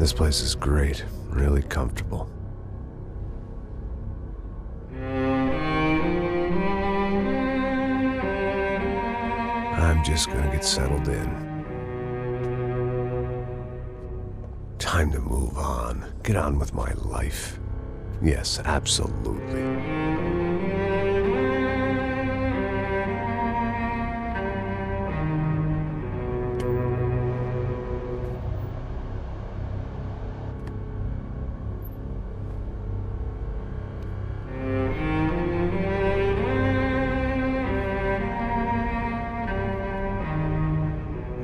This place is great, really comfortable. I'm just gonna get settled in. Time to move on. Get on with my life. Yes, absolutely.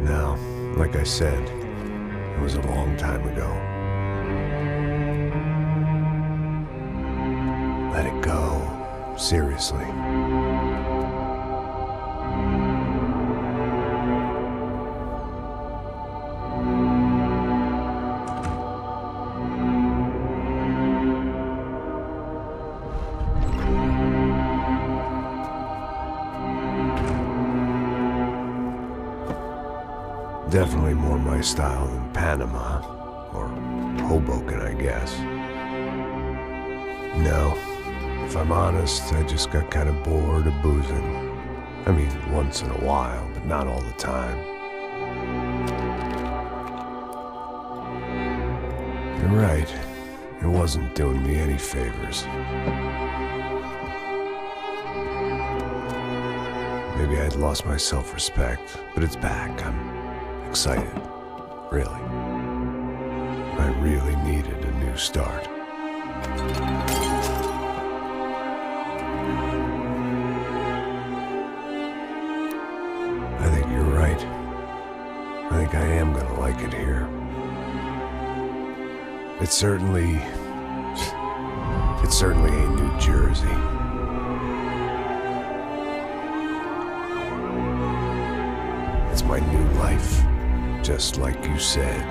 Now, like I said, it was a long time ago. Let it go. Seriously. Definitely more my style than Panama, or Hoboken, I guess. No, if I'm honest, I just got kind of bored of boozing. I mean, once in a while, but not all the time. You're right, it wasn't doing me any favors. Maybe I'd lost my self-respect, but it's back. I'm excited, really. I really needed a new start. I think you're right. I think I am gonna like it here. It's certainly ain't New Jersey. It's my new life. Just like you said.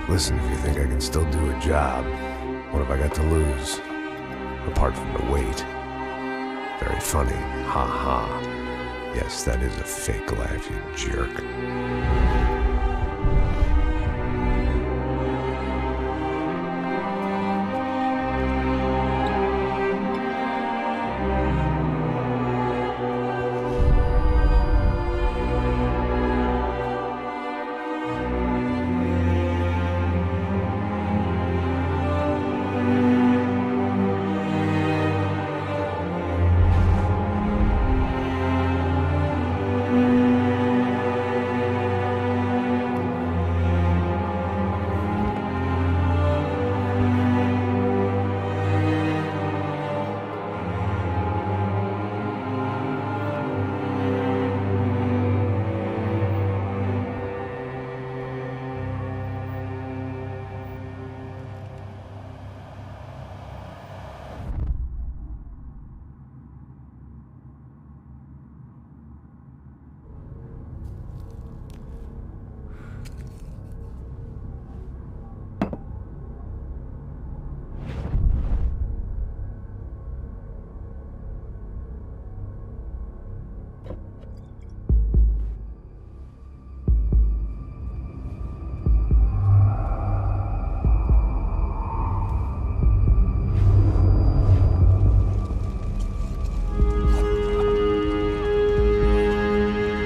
Listen, if you think I can still do a job, what have I got to lose? Apart from the weight. Very funny. Ha ha. Yes, that is a fake laugh, you jerk.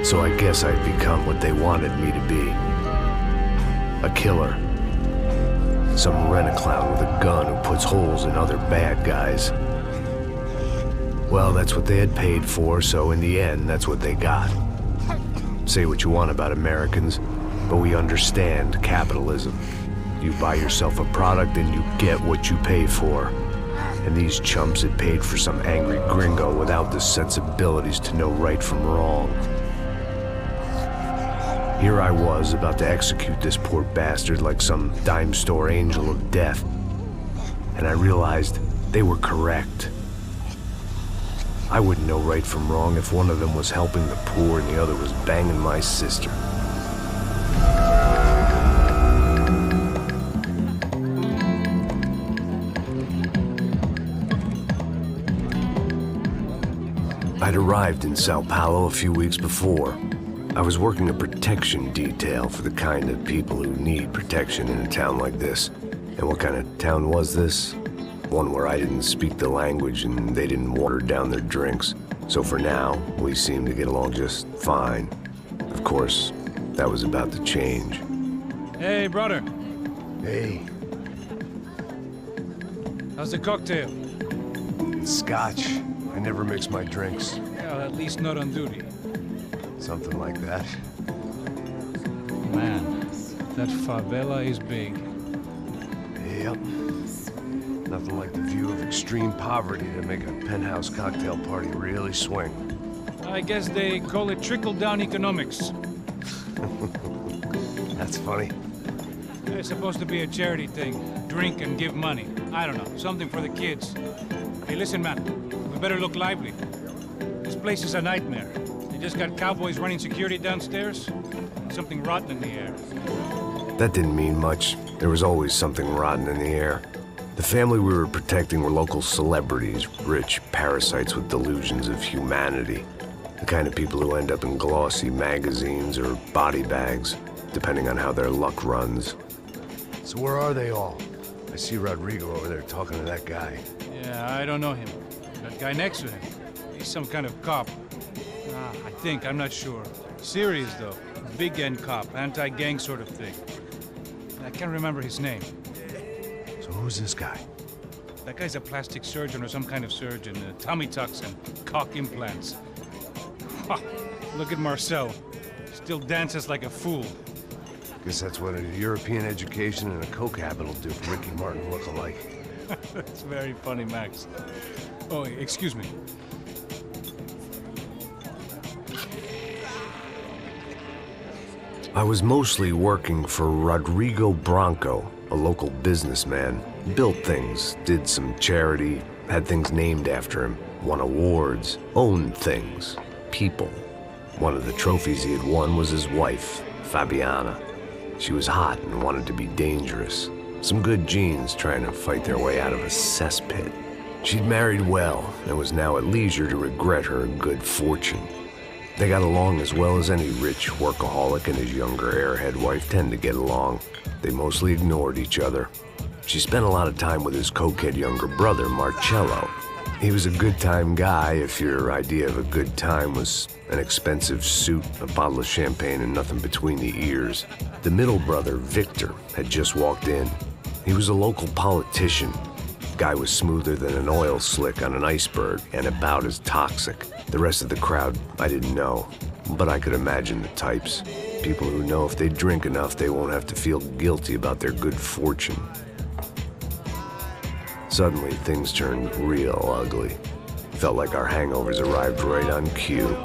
So I guess I'd become what they wanted me to be. A killer. Some rent-a-clown with a gun who puts holes in other bad guys. Well, that's what they had paid for, so in the end, that's what they got. Say what you want about Americans, but we understand capitalism. You buy yourself a product and you get what you pay for. And these chumps had paid for some angry gringo without the sensibilities to know right from wrong. Here I was, about to execute this poor bastard like some dime store angel of death. And I realized they were correct. I wouldn't know right from wrong if one of them was helping the poor and the other was banging my sister. I'd arrived in Sao Paulo a few weeks before. I was working a protection detail for the kind of people who need protection in a town like this. And what kind of town was this? One where I didn't speak the language and they didn't water down their drinks. So for now, we seemed to get along just fine. Of course, that was about to change. Hey, brother. Hey. How's the cocktail? It's scotch. I never mix my drinks. Well, at least not on duty. Something like that. Man, that favela is big. Yep. Nothing like the view of extreme poverty to make a penthouse cocktail party really swing. I guess they call it trickle-down economics. That's funny. It's supposed to be a charity thing. Drink and give money. I don't know, something for the kids. Hey, listen, man. We better look lively. This place is a nightmare. They just got cowboys running security downstairs. Something rotten in the air. That didn't mean much. There was always something rotten in the air. The family we were protecting were local celebrities, rich parasites with delusions of humanity. The kind of people who end up in glossy magazines or body bags, depending on how their luck runs. So where are they all? I see Rodrigo over there talking to that guy. Yeah, I don't know him. That guy next to him. He's some kind of cop. I think, I'm not sure. Serious, though. Big-end cop, anti-gang sort of thing. I can't remember his name. So who's this guy? That guy's a plastic surgeon or some kind of surgeon. Tummy tucks and cock implants. Ha! Look at Marcel. Still dances like a fool. Guess that's what a European education and a coke habit will do for Ricky Martin look-alike. It's very funny, Max. Oh, excuse me. I was mostly working for Rodrigo Branco, a local businessman. Built things, did some charity, had things named after him, won awards, owned things, people. One of the trophies he had won was his wife, Fabiana. She was hot and wanted to be dangerous. Some good genes trying to fight their way out of a cesspit. She'd married well and was now at leisure to regret her good fortune. They got along as well as any rich workaholic and his younger airhead wife tend to get along. They mostly ignored each other. She spent a lot of time with his cokehead younger brother, Marcello. He was a good-time guy if your idea of a good time was an expensive suit, a bottle of champagne, and nothing between the ears. The middle brother, Victor, had just walked in. He was a local politician. Guy was smoother than an oil slick on an iceberg and about as toxic. The rest of the crowd, I didn't know, but I could imagine the types. People who know if they drink enough, they won't have to feel guilty about their good fortune. Suddenly, things turned real ugly. Felt like our hangovers arrived right on cue.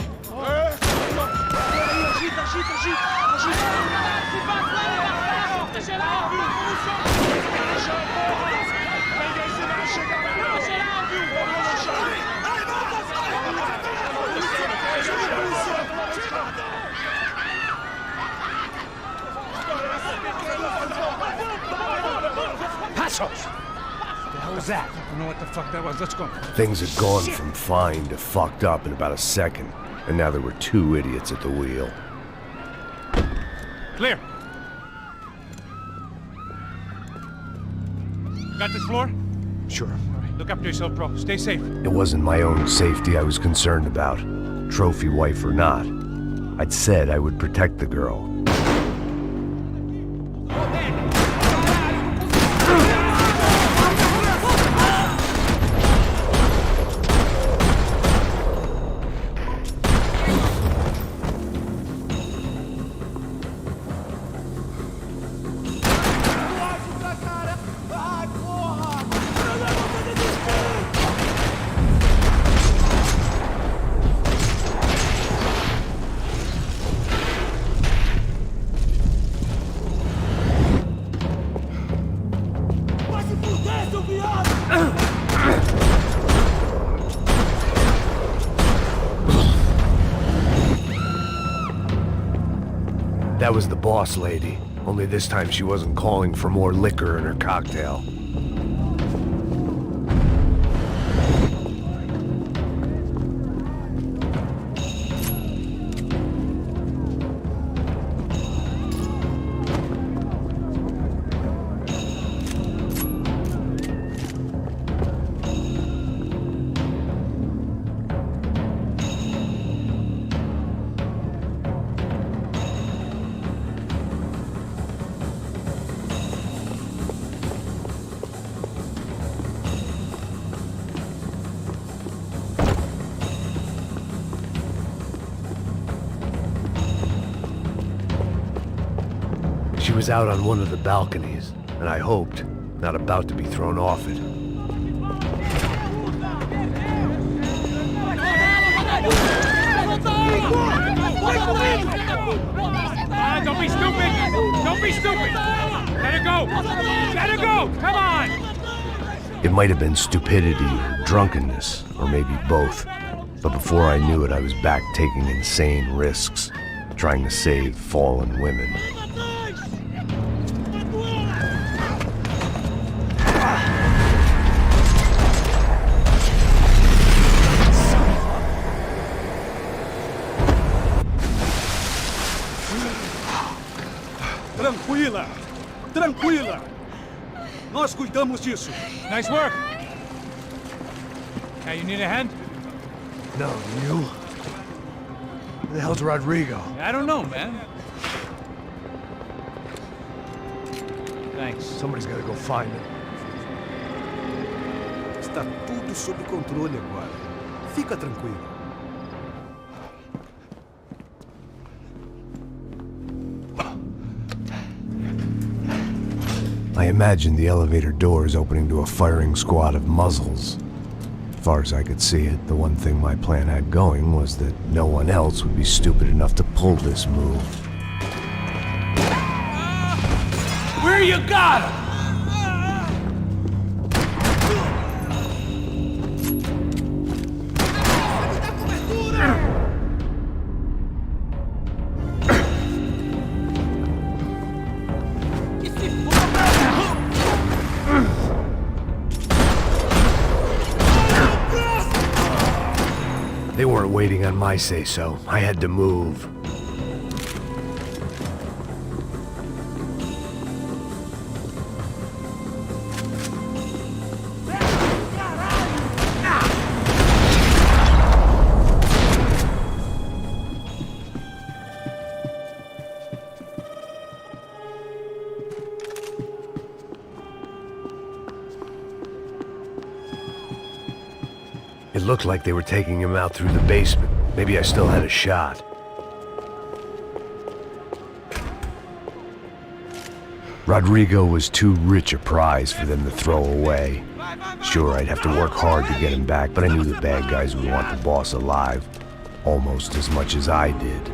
That? I don't know what the fuck that was. Let's go. Things had gone from fine to fucked up in about a second, and now there were two idiots at the wheel. Clear. Got this floor? Sure. All right, look after yourself, bro. Stay safe. It wasn't my own safety I was concerned about, trophy wife or not. I'd said I would protect the girl. That was the boss lady, only this time she wasn't calling for more liquor in her cocktail. She was out on one of the balconies, and I hoped, not about to be thrown off it. Don't be stupid! Don't be stupid! Let her go! Let her go! Come on! It might have been stupidity or drunkenness, or maybe both. But before I knew it, I was back taking insane risks, trying to save fallen women. Tranquila! Tranquila! Nós cuidamos disso. Nice work! Hey, you need a hand? No, you? Where the hell's Rodrigo? I don't know, man. Thanks. Somebody's gotta go find him. Está tudo sob controle agora. Fica tranquilo. I imagined the elevator doors opening to a firing squad of muzzles. As far as I could see it, the one thing my plan had going was that no one else would be stupid enough to pull this move. Where you got him? They weren't waiting on my say-so. I had to move. It looked like they were taking him out through the basement. Maybe I still had a shot. Rodrigo was too rich a prize for them to throw away. Sure, I'd have to work hard to get him back, but I knew the bad guys would want the boss alive. Almost as much as I did.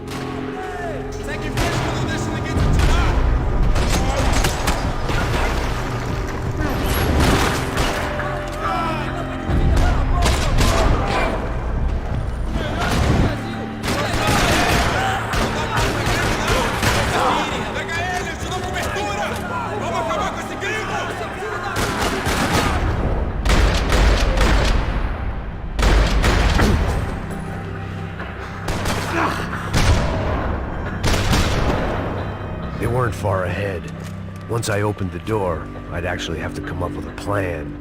They weren't far ahead. Once I opened the door, I'd actually have to come up with a plan.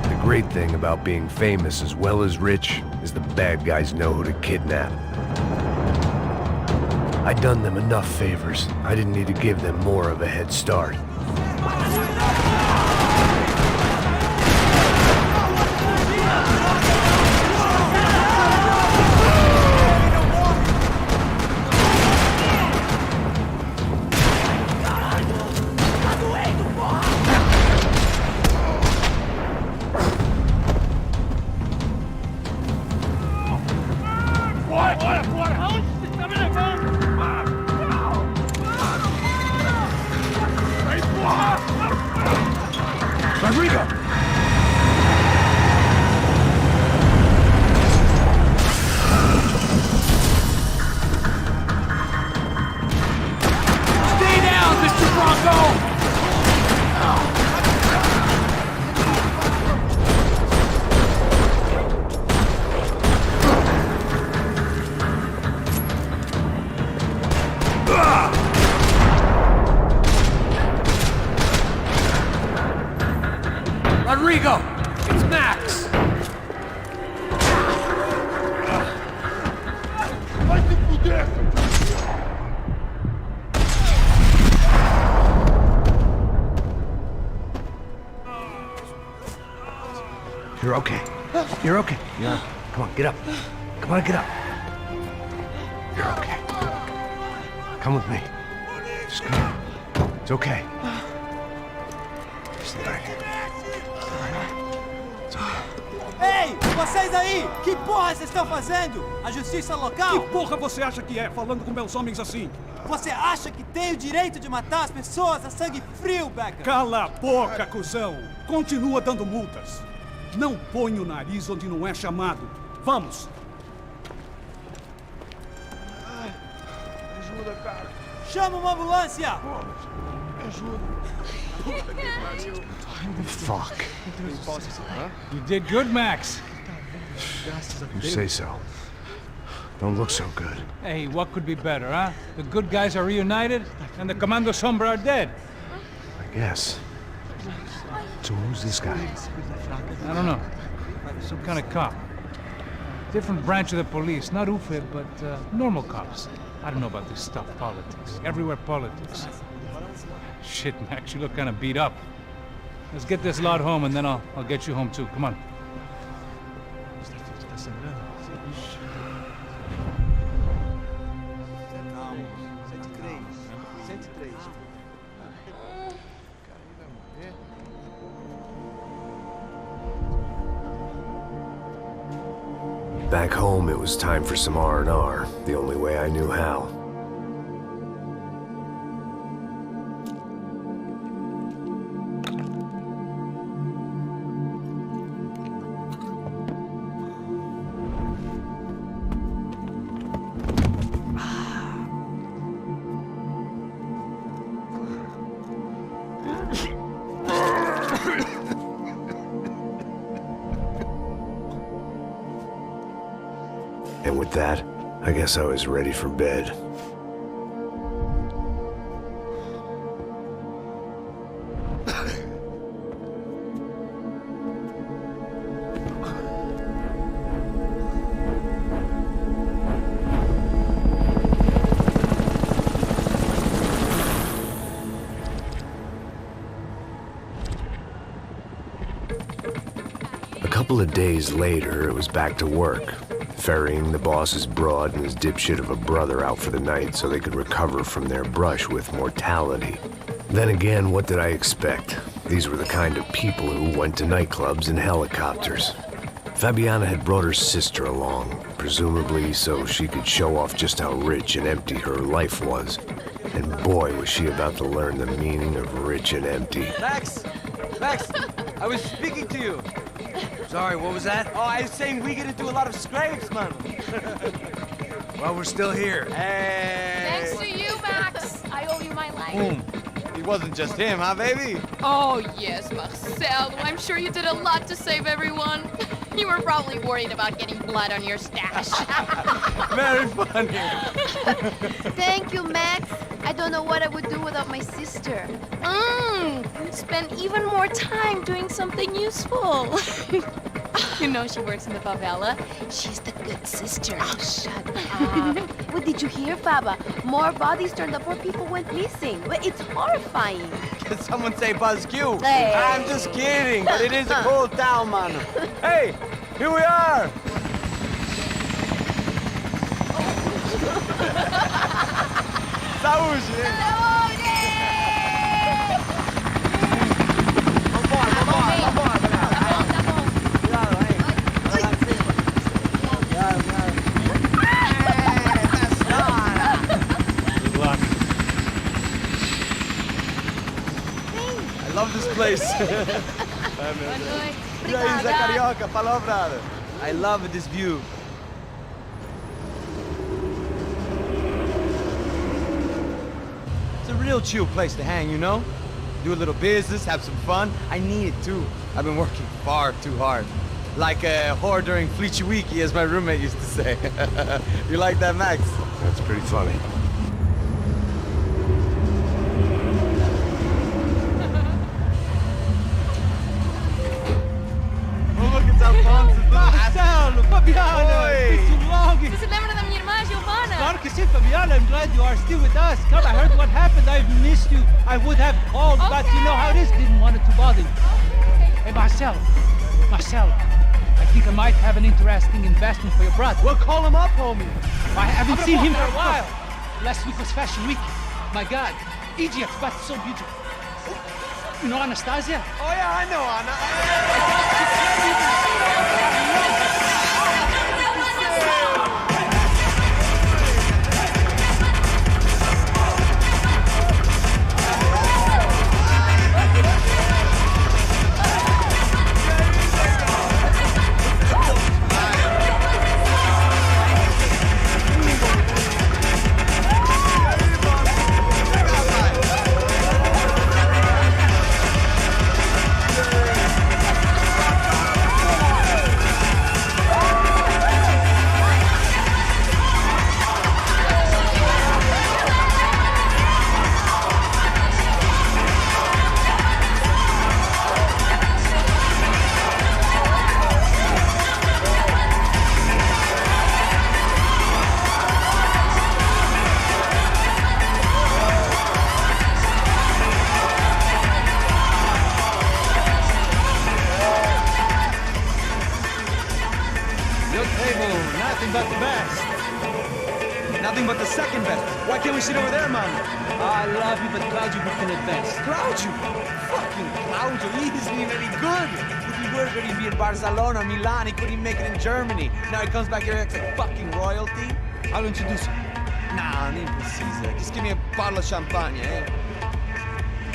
The great thing about being famous as well as rich is the bad guys know who to kidnap. I'd done them enough favors. I didn't need to give them more of a head start. Rodrigo! Stay down, Mr. Bronco! Rodrigo! It's Max! You're okay. You're okay. Yeah. Come on, get up. Come on, get up. You're okay. Come with me. Just come. It's okay. Just there. It's okay. Ei, vocês aí! Que porra vocês estão fazendo? A justiça local? Que porra você acha que é, falando com meus homens assim? Você acha que tem o direito de matar as pessoas a sangue frio, Becker? Cala a boca, cuzão! Continua dando multas. Não põe o nariz onde não é chamado. Vamos! Ajuda, cara. Chama uma ambulância! Fuck. You did good, Max. You say so. Don't look so good. Hey, what could be better, huh? The good guys are reunited, and the Commando Sombra are dead. I guess. So who's this guy? I don't know. Some kind of cop. Different branch of the police. Not UFE, but normal cops. I don't know about this stuff, politics. Everywhere politics. Shit, Max, you look kind of beat up. Let's get this lot home, and then I'll get you home too. Come on. Back home, it was time for some R&R, the only way I knew how. And with that, I guess I was ready for bed. A couple of days later, it was back to work. Ferrying the boss's broad and his dipshit of a brother out for the night so they could recover from their brush with mortality. Then again, what did I expect? These were the kind of people who went to nightclubs in helicopters. Fabiana had brought her sister along, presumably so she could show off just how rich and empty her life was. And boy, was she about to learn the meaning of rich and empty. Max! Max! I was speaking to you. Sorry, what was that? Oh, I was saying we gotta do a lot of scrapes, man. Well, we're still here. Hey! Thanks to you, Max. I owe you my life. Boom. It wasn't just him, huh, baby? Oh, yes, Marcel. I'm sure you did a lot to save everyone. You were probably worried about getting blood on your stash. Very funny. Thank you, Max. I don't know what I would do without my sister. Spend even more time doing something useful. You know she works in the favela. She's the good sister. Oh, shut up. What did you hear, Faba? More bodies turned up, more people went missing. It's horrifying. Did someone say Buzz Q? Hey. I'm just kidding, but it is a cold town, man. Hey, here we are. Saúde! I love this place. E aí, Zé Carioca, falou, brother. I love this view. It's a real chill place to hang, you know? Do a little business, have some fun. I need it too. I've been working far too hard. Like a whore during Fleechy Weeky, as my roommate used to say. You like that, Max? That's pretty funny. Marcelo, Fabiana, Oi. isso logo. Você se lembra da minha irmã, Giovanna? Claro que see, Fabiana, I'm glad you are still with us. Come, I heard what happened. I've missed you. I would have called, but you know how it is. Didn't want it to bother you. Hey, Marcel, I think I might have an interesting investment for your brother. Well, call him up, homie. I haven't seen him for a while. Last week was Fashion Week. My God, Egypt, but so beautiful. You know Anastasia? Oh, yeah, I know Anna. But the best. Nothing but the second best. Why can't we sit over there, man? I love you, but Claudio can advance. Claudio? Fucking Claudio, he isn't even any good. If he were going to be in Barcelona, Milan, he couldn't make it in Germany. Now he comes back here acts like fucking royalty. I'll introduce you. Nah, nem precisa. Just give me a bottle of champagne, eh?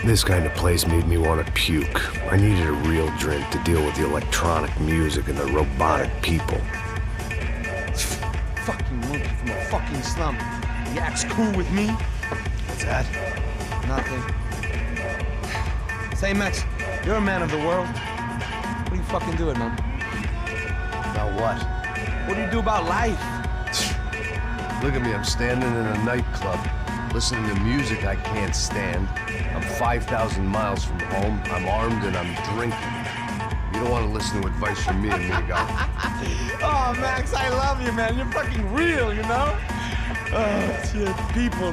This kind of place made me want to puke. I needed a real drink to deal with the electronic music and the robotic people. Fucking monkey from a fucking slum. He acts cool with me. What's that? Nothing. Say, Max, you're a man of the world. What do you fucking do it, man? About what? What do you do about life? Look at me, I'm standing in a nightclub, listening to music I can't stand. I'm 5,000 miles from home, I'm armed, and I'm drinking. You don't want to listen to advice from me, amigo. Oh, Max, I love you, man. You're fucking real, you know? Oh, shit. People.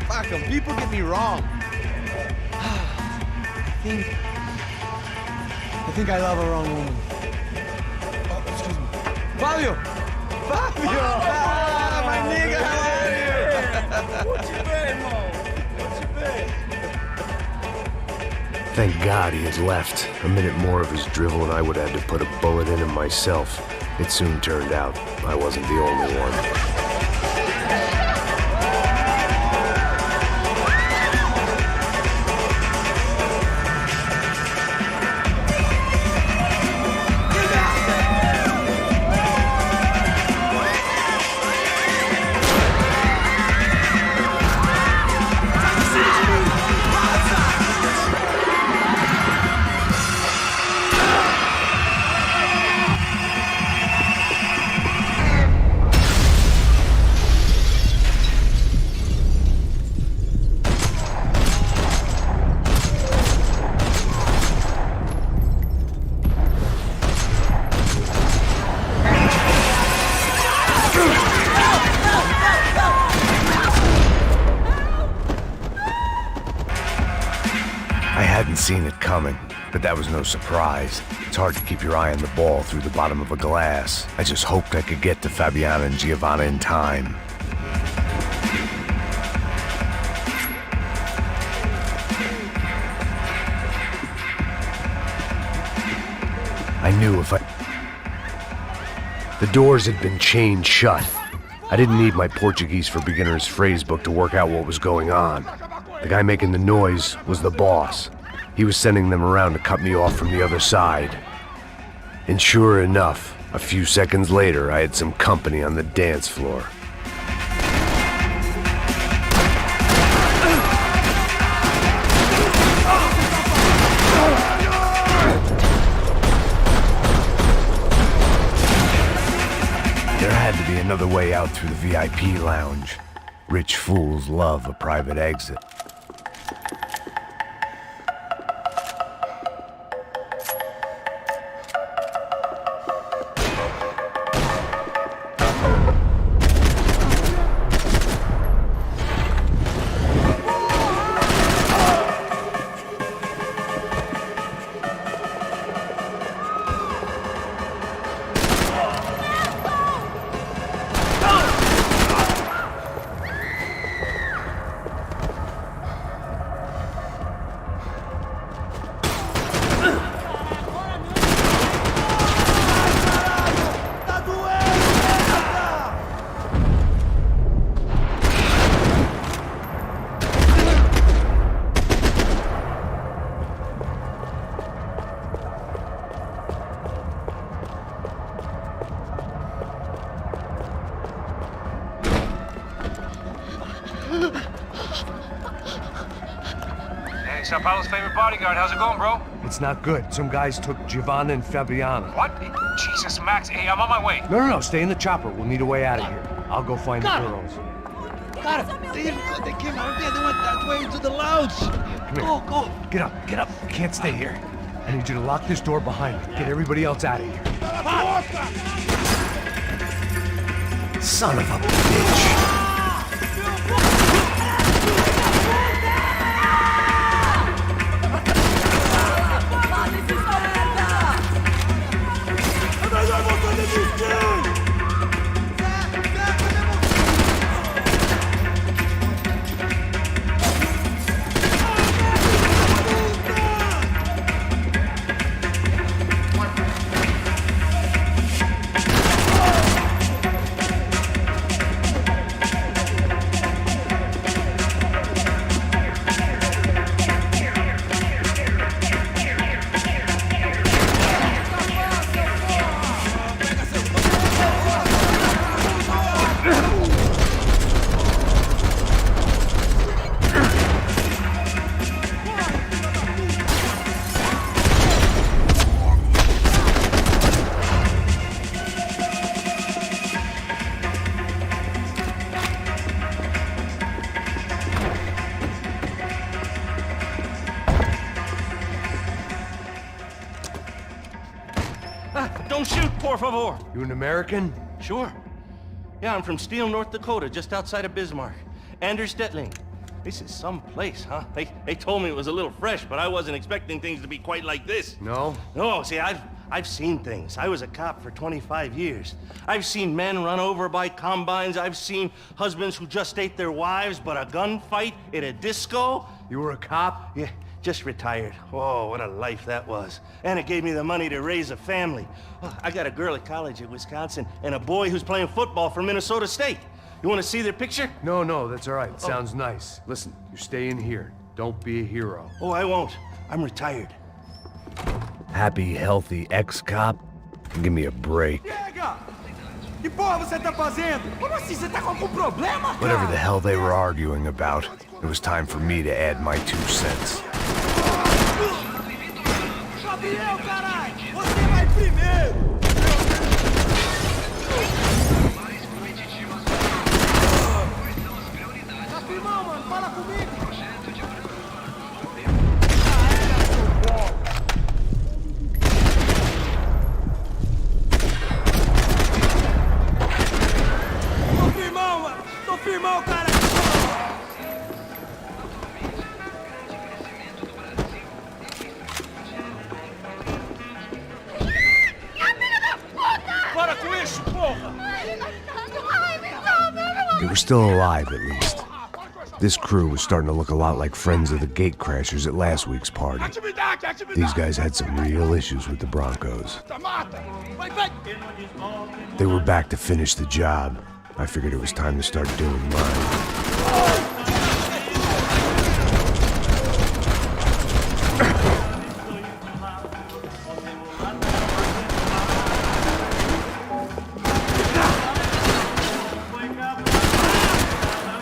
Fuck them. People get me wrong. I think I love a wrong woman. Oh, excuse me. Fabio! Fabio! Ah, my nigga, how are you? What you been, Mo? What you been? Thank God he had left. A minute more of his drivel and I would have had to put a bullet in him myself. It soon turned out I wasn't the only one. Seen it coming, but that was no surprise. It's hard to keep your eye on the ball through the bottom of a glass. I just hoped I could get to Fabiana and Giovanna in time. I knew if I... The doors had been chained shut. I didn't need my Portuguese for Beginners phrase book to work out what was going on. The guy making the noise was the boss. He was sending them around to cut me off from the other side. And sure enough, a few seconds later, I had some company on the dance floor. There had to be another way out through the VIP lounge. Rich fools love a private exit. Hey, Sao Paulo's favorite bodyguard. How's it going, bro? It's not good. Some guys took Giovanna and Fabiana. What? Jesus, Max. Hey, I'm on my way. No, stay in the chopper. We'll need a way out of here. I'll go find the girls. Got it. They came out there. They went that way into the lounge. Come here. Go. Get up. You can't stay here. I need you to lock this door behind me. Get everybody else out of here. Son of a bitch. Don't shoot, por favor. You an American? Sure. Yeah, I'm from Steele, North Dakota, just outside of Bismarck. Anders Detling. This is some place, huh? They told me it was a little fresh, but I wasn't expecting things to be quite like this. No? No, see, I've seen things. I was a cop for 25 years. I've seen men run over by combines. I've seen husbands who just ate their wives, but a gunfight at a disco. You were a cop? Yeah, just retired. Oh, what a life that was. And it gave me the money to raise a family. Oh, I got a girl at college at Wisconsin and a boy who's playing football for Minnesota State. You want to see their picture? No, that's all right. It sounds nice. Listen, you're staying here. Don't be a hero. Oh, I won't. I'm retired. Happy, healthy ex-cop? Give me a break. Chega! Que porra você tá fazendo? Como assim? Você tá com algum problema, cara? Whatever the hell they were arguing about, it was time for me to add my 2 cents. Gabriel, caralho! Você vai primeiro! Tá firmão, mano. Fala comigo! Tô firmão, cara! Para com isso, porra! They were still alive, at least. This crew was starting to look a lot like friends of the gatecrashers at last week's party. These guys had some real issues with the Broncos. They were back to finish the job. I figured it was time to start doing mine.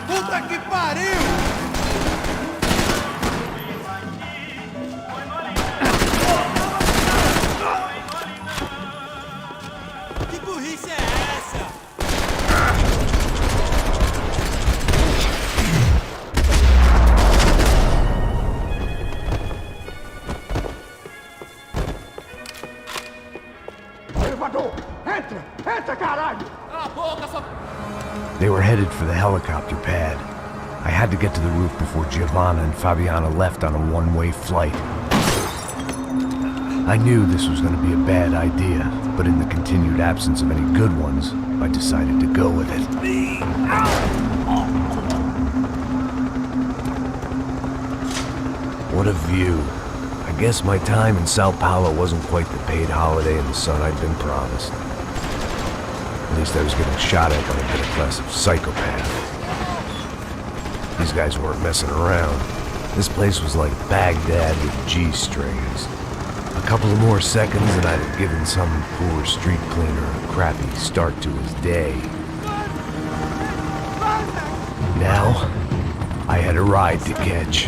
Puta que pariu! Que burrice é essa? Elevador! Entra, caralho! Cala a boca, só... They were headed for the helicopter pad. I had to get to the roof before Giovanna and Fabiana left on a one-way flight. I knew this was going to be a bad idea, but in the continued absence of any good ones, I decided to go with it. What a view. I guess my time in Sao Paulo wasn't quite the paid holiday in the sun I'd been promised. At least I was getting shot at by a middle class of psychopath. These guys weren't messing around. This place was like Baghdad with G-strings. A couple of more seconds and I'd have given some poor street cleaner a crappy start to his day. Now, had a ride to catch.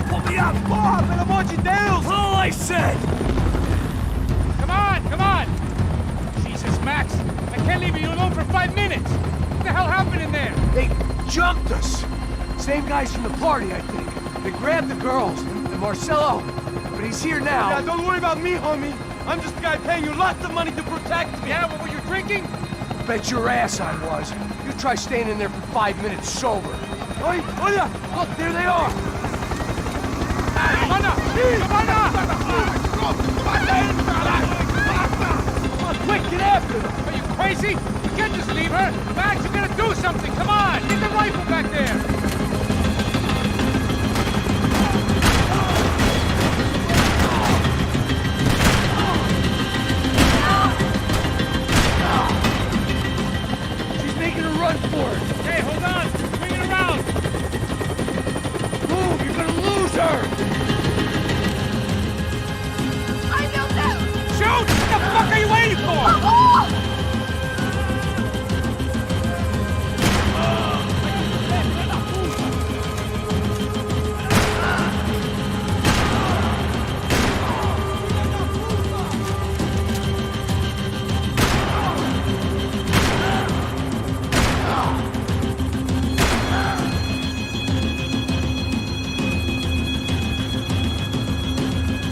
Pull me up! Bob, pelo amor de Deus! All I said! Come on! Jesus, Max, I can't leave you alone for 5 minutes. What the hell happened in there? They jumped us! Same guys from the party, I think. They grabbed the girls, and Marcelo, but he's here now. Yeah, don't worry about me, homie. I'm just the guy paying you lots of money to protect me. Yeah, what were you drinking? Bet your ass I was. You try staying in there for 5 minutes sober. Oi, olha! Look, there they are! Come on! Come on, quick, get after them! Are you crazy? You can't just leave her. Max, you gotta do something. Come on, get the rifle back there. She's making a run for it! Hey, hold on. Swing it around. Move, you're gonna lose her! I know that! Shoot! What the fuck are you waiting for?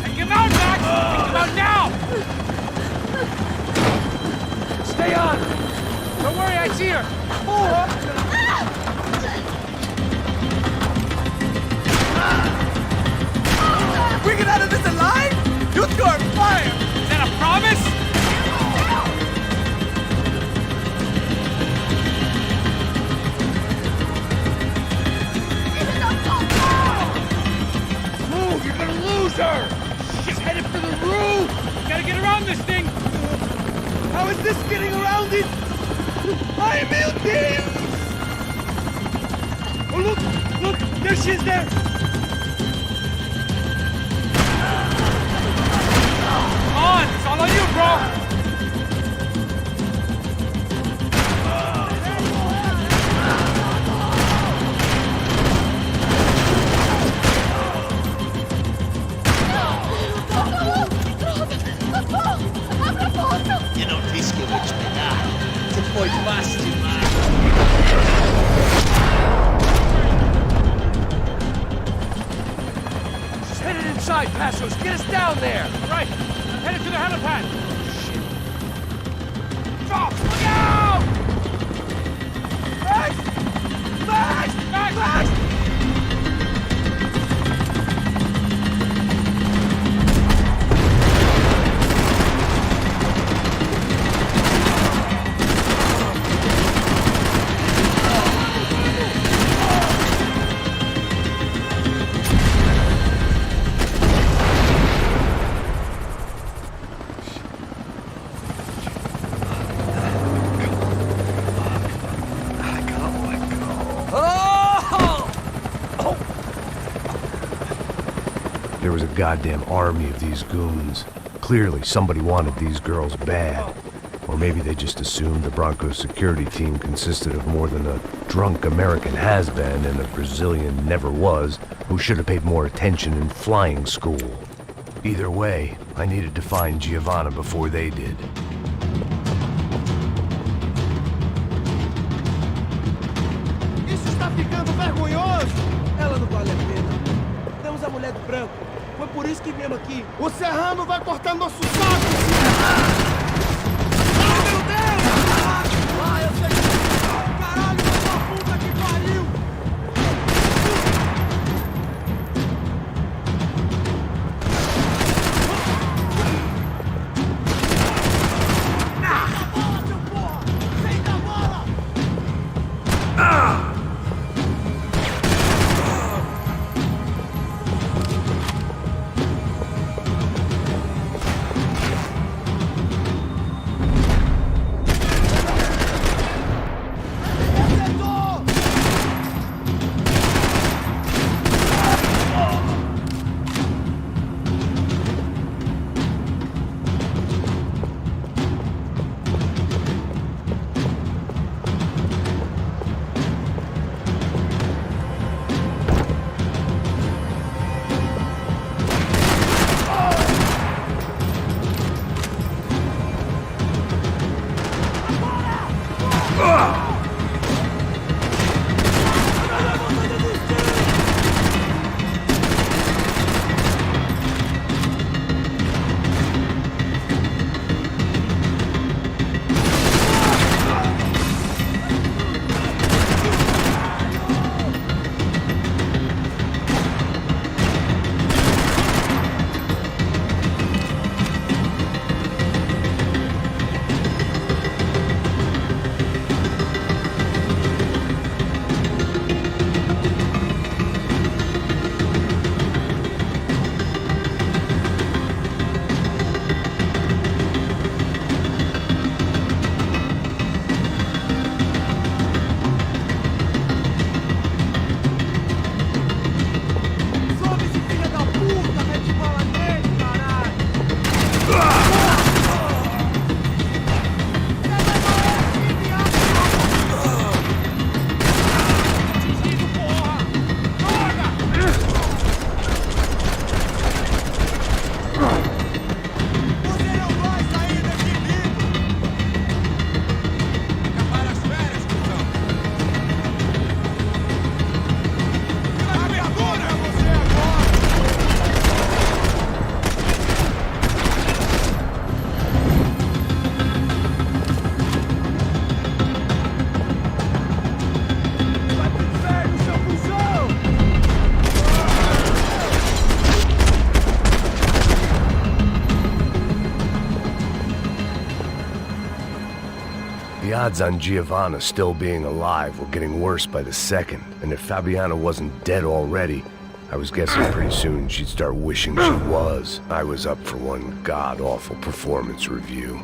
Take him out, Max! Take him out now! Stay on! Don't worry, I see her. We get out of this alive? You two are fire! Is that a promise? Move, you're gonna lose her! She's headed for the roof! Gotta get around this thing! How is this getting around it? Ai, meu Deus! Oh, look! There she is there! Come on, it's all on you, bro! Eu não disse que eu vou te pegar. Você foi fácil demais. She's headed inside, Passos! Get us down there! Right, I'm headed to the helipad. Drop! Look out! Max! Max! Max! Max! There was a goddamn army of these goons. Clearly, somebody wanted these girls bad. Or maybe they just assumed the Broncos security team consisted of more than a drunk American has-been and a Brazilian never-was who should have paid more attention in flying school. Either way, I needed to find Giovanna before they did. Isso está ficando vergonhoso! Ela não vale a pena. Temos a mulher do branco. Foi por isso que viemos aqui. O Serrano vai cortar nosso saco! Ai, meu Deus! Ah, eu sei que... Caralho, essa puta que pariu! odds on Giovanna still being alive were getting worse by the second, and if Fabiana wasn't dead already, I was guessing pretty soon she'd start wishing she was. I was up for one god-awful performance review.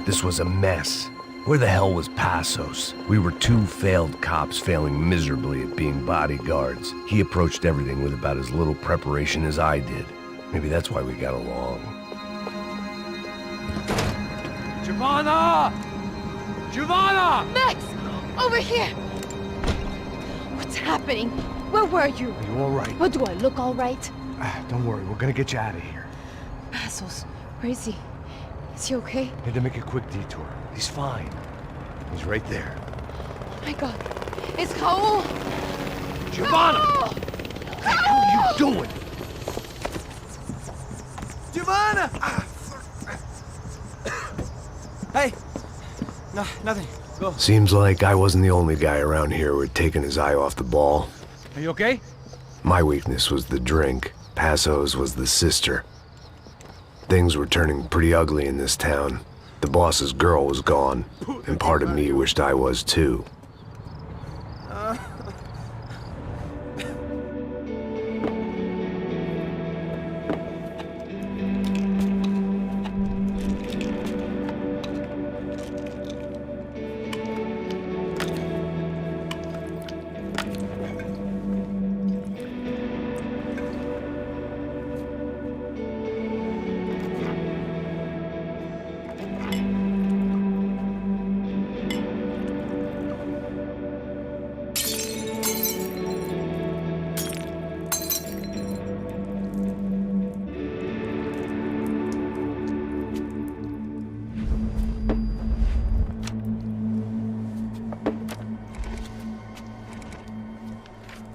This was a mess. Where the hell was Passos? We were two failed cops failing miserably at being bodyguards. He approached everything with about as little preparation as I did. Maybe that's why we got along. Giovanna! Giovanna! Max! Over here! What's happening? Where were you? Are you all right? What, do I look all right? Don't worry, we're gonna get you out of here. Passos, where is he? Is he okay? Had to make a quick detour. He's fine. He's right there. Oh my god. It's Raul! Giovanna! Raul! What the hell are you doing? Giovanna! Hey! No, nothing. Go. Seems like I wasn't the only guy around here who had taken his eye off the ball. Are you okay? My weakness was the drink. Passos was the sister. Things were turning pretty ugly in this town. The boss's girl was gone, and part of me wished I was too.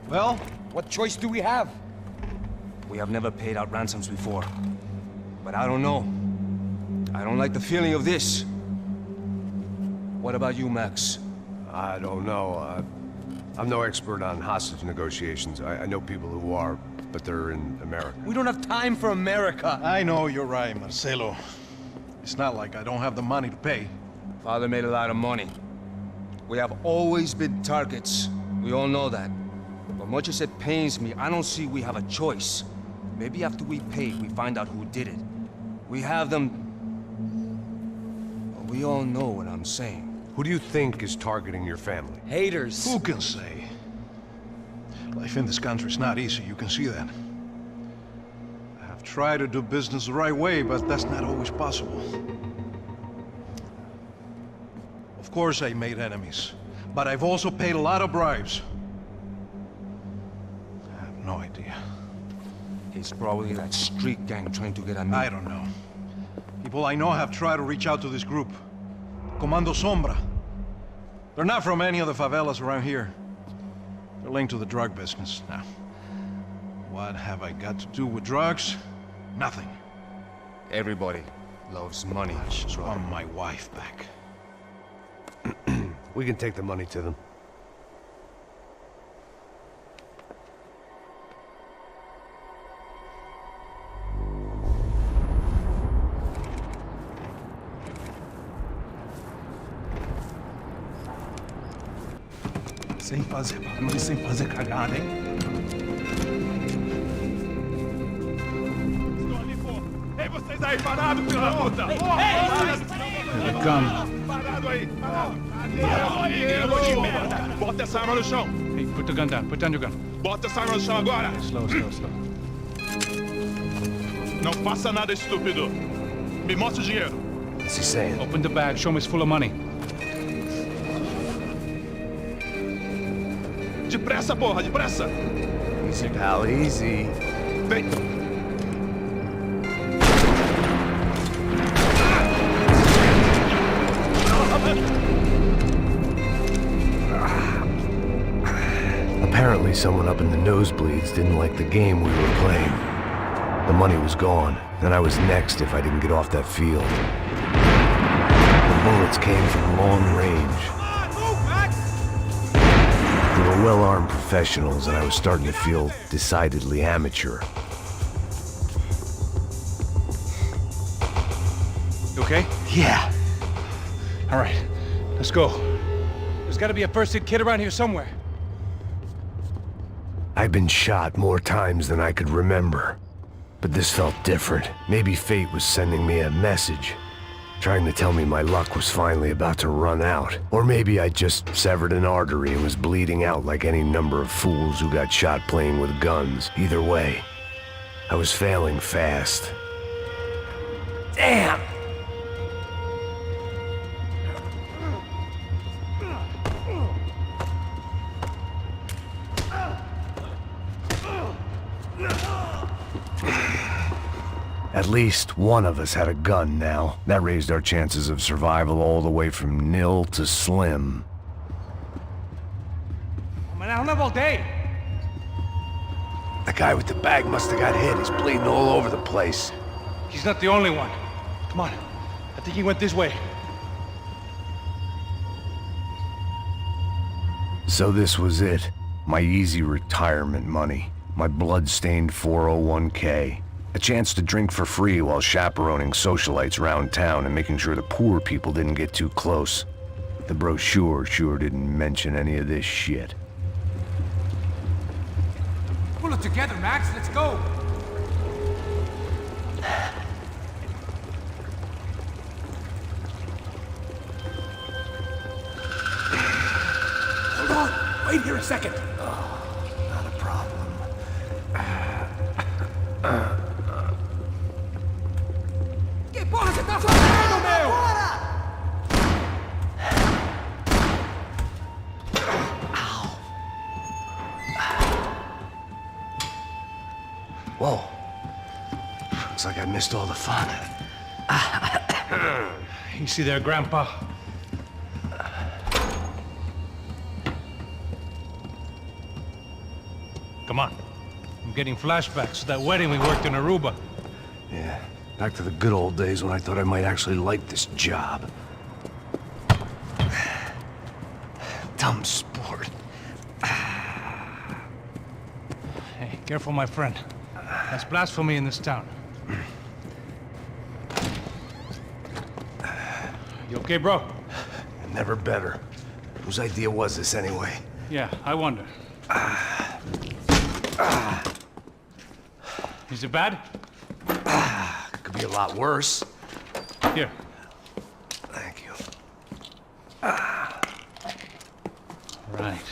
Well, what choice do we have? We have never paid out ransoms before. But I don't know. I don't like the feeling of this. What about you, Max? I don't know. I'm no expert on hostage negotiations. I know people who are, but they're in America. We don't have time for America. I know you're right, Marcelo. It's not like I don't have the money to pay. Father made a lot of money. We have always been targets. We all know that. But much as it pains me, I don't see we have a choice. Maybe after we pay, we find out who did it. We have them... But we all know what I'm saying. Who do you think is targeting your family? Haters. Who can say? Life in this country is not easy, you can see that. I have tried to do business the right way, but that's not always possible. Of course I made enemies, but I've also paid a lot of bribes. I have no idea. It's probably that street gang trying to get at me. I don't know. People I know have tried to reach out to this group. Comando Sombra. They're not from any of the favelas around here. They're linked to the drug business. Now, what have I got to do with drugs? Nothing. Everybody loves money. I just want my wife back. We can take the money to them. Sem fazer barulho e sem fazer cagada, hein? Estou ali, pô! Ei, vocês aí, parados, filho da puta! Ei, Come. parado aí, parado! Parado aí, garoto de merda! Bota essa arma no chão! Hey, put the gun down. Put down your gun. Bota essa arma no chão agora! Slow, slow, slow. Não faça nada, estúpido! Me mostra o dinheiro! What's he saying? Open the bag. Show me it's full of money. Depressa, porra, depressa! Easy, pal, easy. Vem! Apparently someone up in the nosebleeds didn't like the game we were playing. The money was gone, and I was next if I didn't get off that field. The bullets came from long range. They were were well-armed professionals, and I was starting to feel decidedly amateur. You okay? Yeah. All right, let's go. There's gotta be a first-aid kit around here somewhere. I've been shot more times than I could remember. But this felt different. Maybe fate was sending me a message, trying to tell me my luck was finally about to run out. Or maybe I just severed an artery and was bleeding out like any number of fools who got shot playing with guns. Either way, I was failing fast. Damn! At least one of us had a gun now. That raised our chances of survival all the way from nil to slim. Man, I don't have all day. The guy with the bag must have got hit. He's bleeding all over the place. He's not the only one. Come on. I think he went this way. So this was it. My easy retirement money. My blood-stained 401k. A chance to drink for free while chaperoning socialites around town and making sure the poor people didn't get too close. The brochure sure didn't mention any of this shit. Pull it together, Max. Let's go. Hold on. Wait here a second. Not a problem. Que porra você tá fazendo, meu? Whoa. Looks like I missed all the fun. Easy there, Grandpa. Come on. I'm getting flashbacks to that wedding we worked in Aruba. Yeah, back to the good old days when I thought I might actually like this job. Dumb sport. Hey, careful, my friend. That's blasphemy in this town. You okay, bro? Never better. Whose idea was this anyway? Yeah, I wonder. Is it bad? Could be a lot worse. Here. Thank you. Right.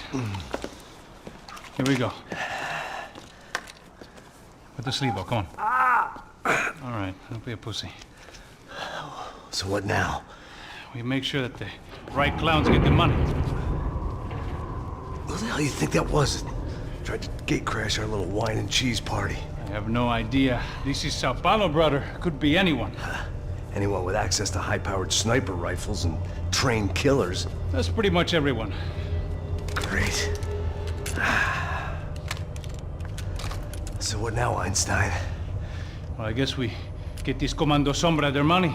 Here we go. Put the sleeve on, come on. All right, don't be a pussy. So what now? We make sure that the right clowns get the money. Who the hell do you think that was? Tried to gate crash our little wine and cheese party. I have no idea. This is Sao Paulo, brother. Could be anyone. Anyone with access to high-powered sniper rifles and trained killers. That's pretty much everyone. Great. So what now, Einstein? Well, I guess we get these Comando Sombra their money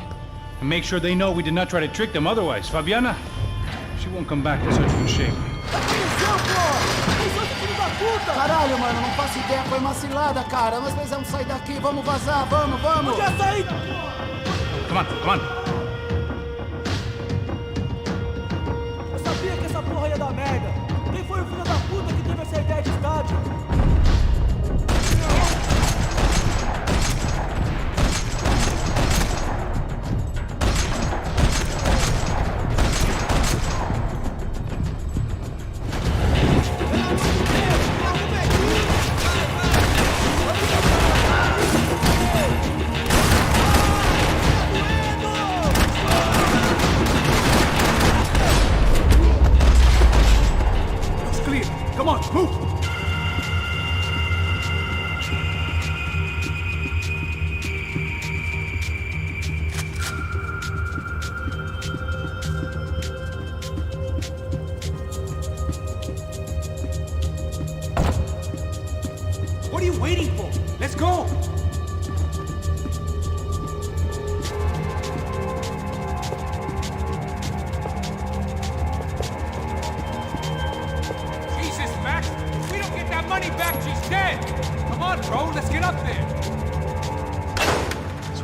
and make sure they know we did not try to trick them otherwise. Fabiana, she won't come back in such good shape. Caralho, mano, não faço ideia, foi uma cilada, cara. Nós precisamos sair daqui, vamos vazar, vamos, vamos! Já saí! Come on, come on. Eu sabia que essa porra ia dar merda. Quem foi o filho da puta que teve essa ideia de estádio?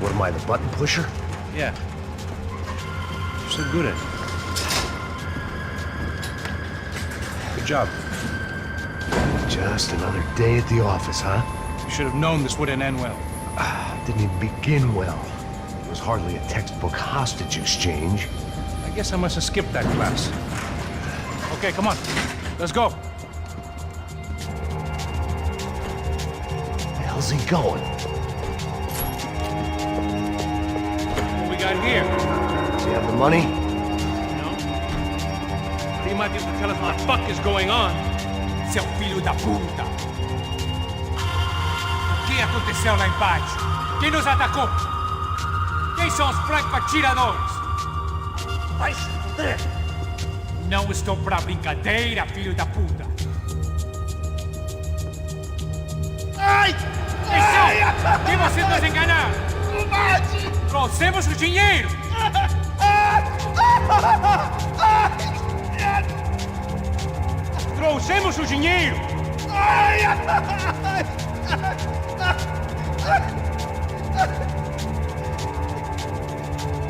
What am I, the button pusher? Yeah. You're so good at it. Good job. Just another day at the office, huh? You should have known this wouldn't end well. Didn't even begin well. It was hardly a textbook hostage exchange. I guess I must have skipped that class. Okay, come on. Let's go. Where the hell's he going? What we got here? Does he have the money? No. But he might be able to tell us what the fuck is going on. Seu filho da puta! O que aconteceu lá embaixo? Quem nos atacou? Quem são os franco-atiradores? Vai se fuder! Não estou pra brincadeira, filho da puta! Ai! Isso! Que você nos enganar! Trouxemos o dinheiro! Trouxemos o dinheiro!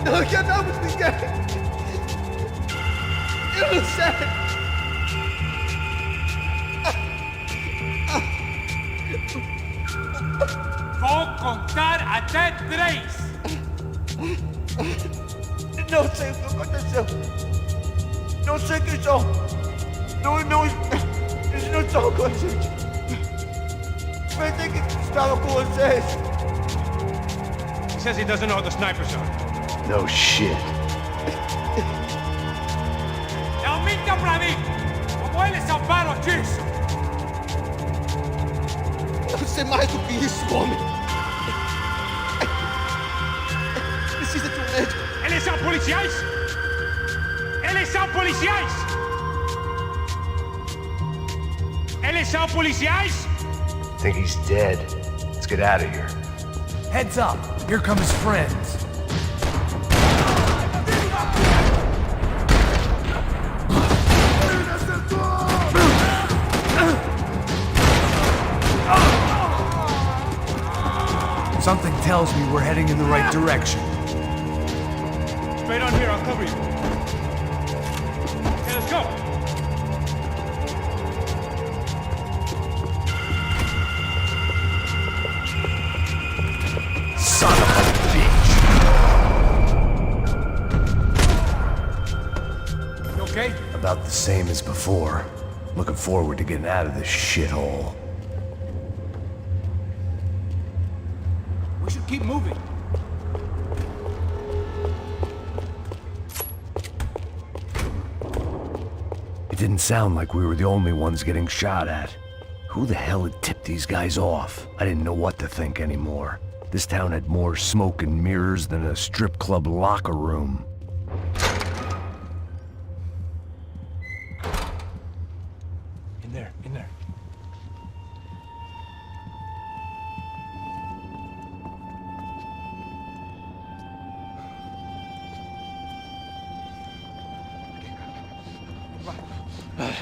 Não enganamos ninguém! Eu não sei! Vou contar até 3! Não sei o que aconteceu! Não sei quem são! Eles não estão com a gente! Pensei que estava com vocês! He says he doesn't know who the snipers are. No shit. Não minta pra mim! Como eles salvaram disso? Eu sei mais do que isso, homem! Precisa de um médico! Eles são policiais? Eles são policiais? Eles são policiais? Think he's dead. Let's get out of here. Heads up! Here come his friends. Something tells me we're heading in the right direction. Straight on here, I'll cover you. Okay, let's go. Son of a bitch! You okay? About the same as before. Looking forward to getting out of this shithole. We should keep moving. It didn't sound like we were the only ones getting shot at. Who the hell had tipped these guys off? I didn't know what to think anymore. This town had more smoke and mirrors than a strip club locker room. In there, in there.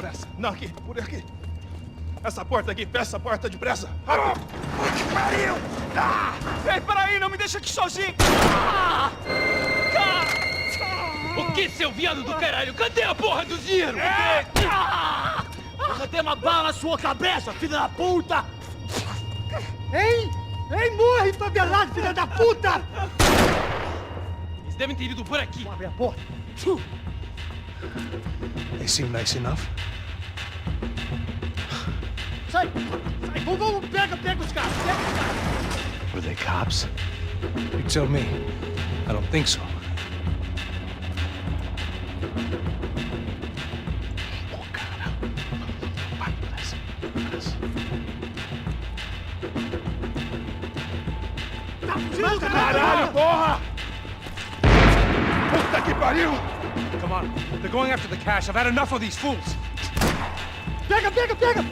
Pressa. Não, aqui, por aqui. Essa porta aqui, fecha essa porta depressa. Rápido. Que pariu! Ei, peraí, não me deixa aqui sozinho. O que, seu viado do caralho? Cadê a porra do dinheiro? Eu vou ter uma bala na sua cabeça, filho da puta! Ei! Ei, morre, favelado, filha da puta! Eles devem ter ido por aqui. Abre a porta. They seem nice enough. Sai! Sai! Vamos, pega os caras! Pega os caras! Were they cops? You tell me. I don't think so. Caralho, porra! Puta que pariu! Come on. They're going after the cash. I've had enough of these fools. Pega, pega, pega!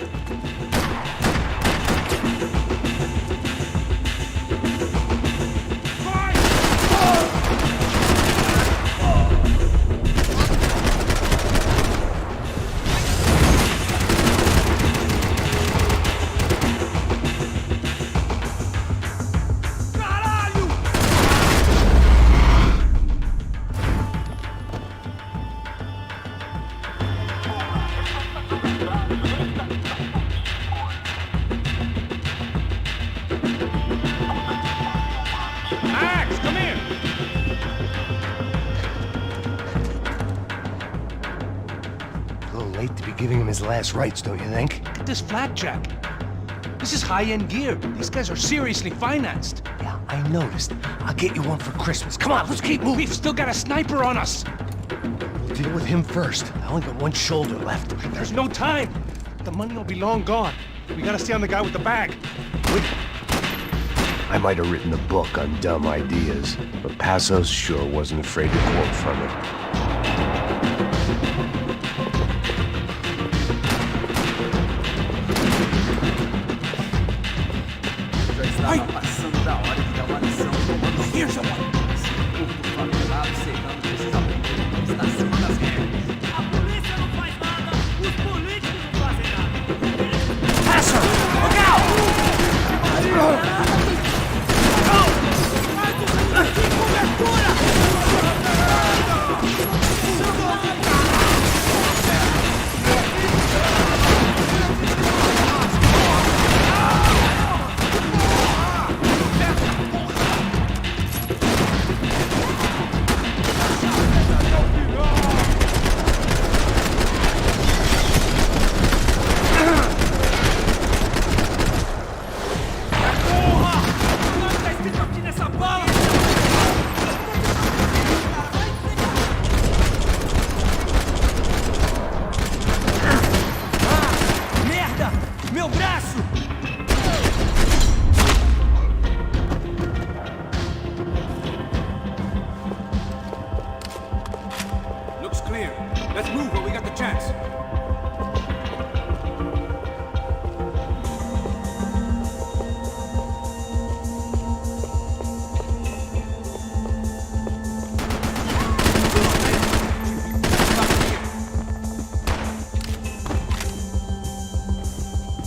Max, come here! A little late to be giving him his last rites, don't you think? Look at this flapjack. This is high-end gear. These guys are seriously financed. Yeah, I noticed. I'll get you one for Christmas. Come on, let's keep moving. We've still got a sniper on us. We'll deal with him first. I only got one shoulder left. There's no time. The money will be long gone. We gotta stay on the guy with the bag. I might have written a book on dumb ideas, but Passos sure wasn't afraid to quote from it. Here's the one.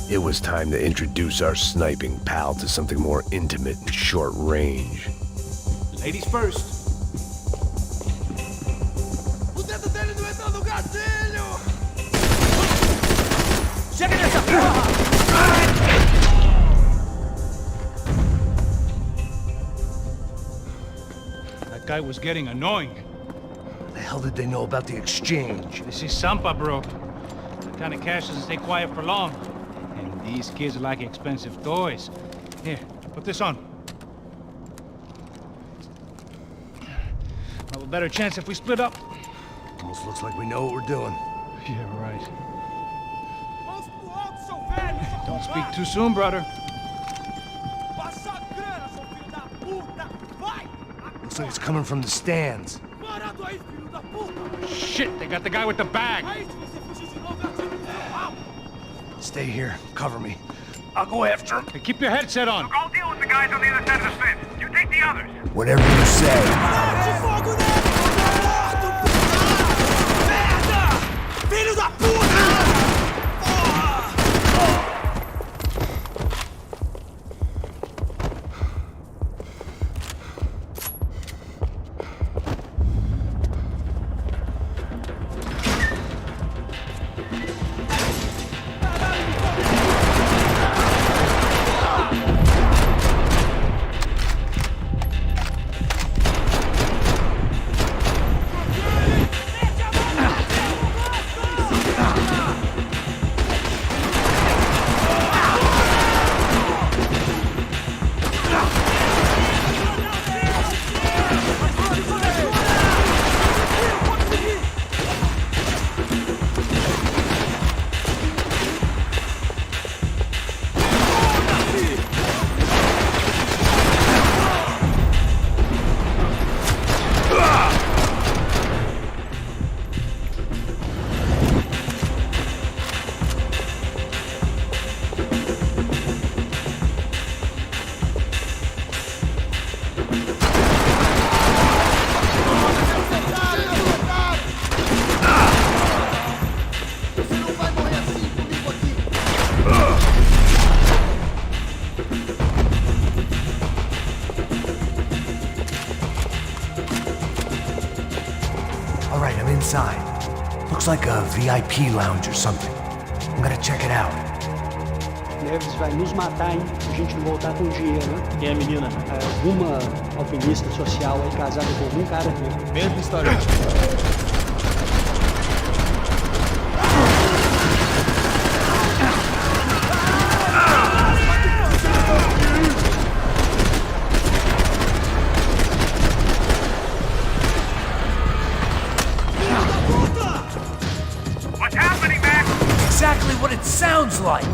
It was time to introduce our sniping pal to something more intimate and short range. Ladies first. Chega nessa porra! That guy was getting annoying. What the hell did they know about the exchange? This is Sampa, bro. The kind of cash doesn't stay quiet for long. And these kids like expensive toys. Here, put this on. We'll have a better chance if we split up. Almost looks like we know what we're doing. Yeah, right. Don't speak too soon, brother. Looks like it's coming from the stands. Shit, they got the guy with the bag. Stay here. Cover me. I'll go after him. Hey, keep your headset on. I'll deal with the guys on the other side of the fence. You take the others. Whatever you say. Filho da puta! Inside. Looks like a VIP lounge or something. I'm gonna check it out. Neves vai nos matar, hein? Se a gente não voltar com dinheiro, né? Quem é a menina? Uma alpinista social aí casado com algum cara aqui. Mesma história. What's happening, Max? Exactly what it sounds like.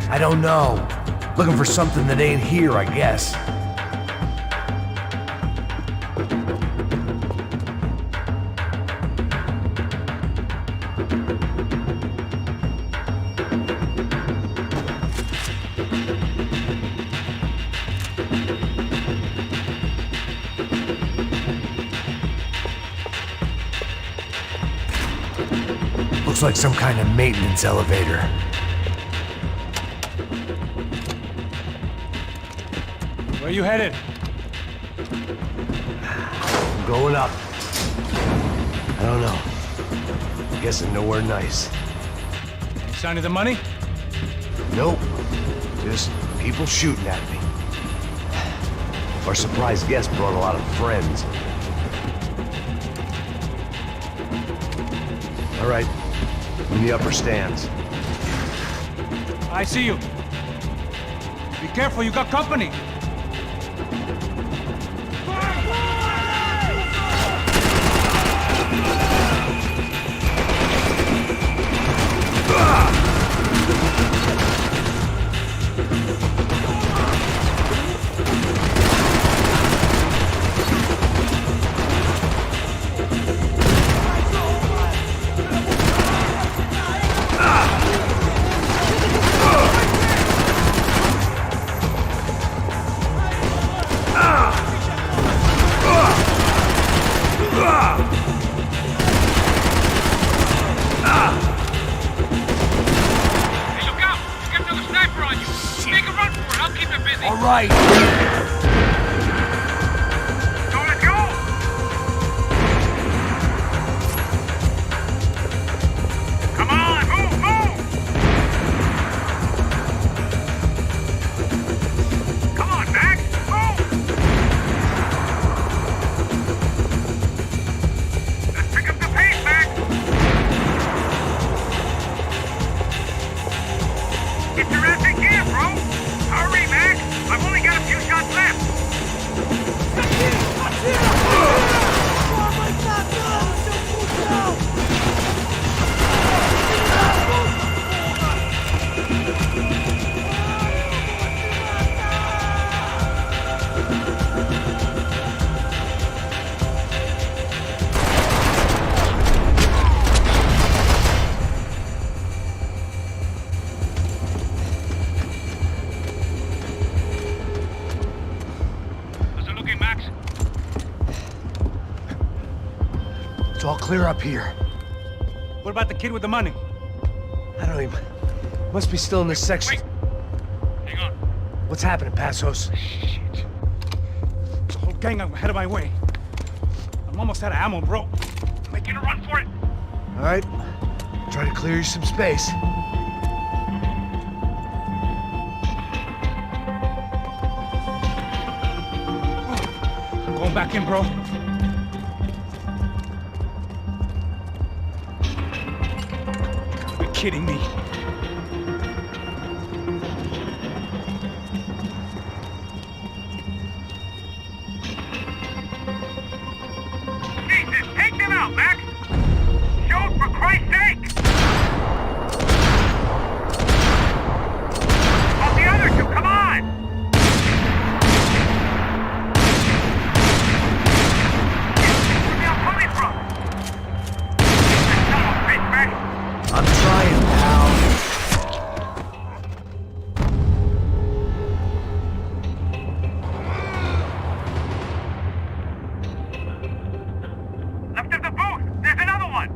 I don't know. Looking for something that ain't here, I guess. Looks like some kind of maintenance elevator. Where you headed? I'm going up. I don't know. Guessing nowhere nice. Any sign of the money? Nope. Just people shooting at me. Our surprise guest brought a lot of friends. All right. In the upper stands. I see you. Be careful, you got company. All clear up here. What about the kid with the money? I don't even... Must be still in this section. Wait. Hang on. What's happening, Passos? Shit. There's a whole gang ahead of my way. I'm almost out of ammo, bro. Making a run for it. All right. Try to clear you some space. Going back in, bro. kidding me? Jesus, take them out, Max! Shoot, for Christ's sake! Of the other two, come on! Where are they coming from? Son of a bitch, Max! I'm trying, pal. Left of the booth! There's another one!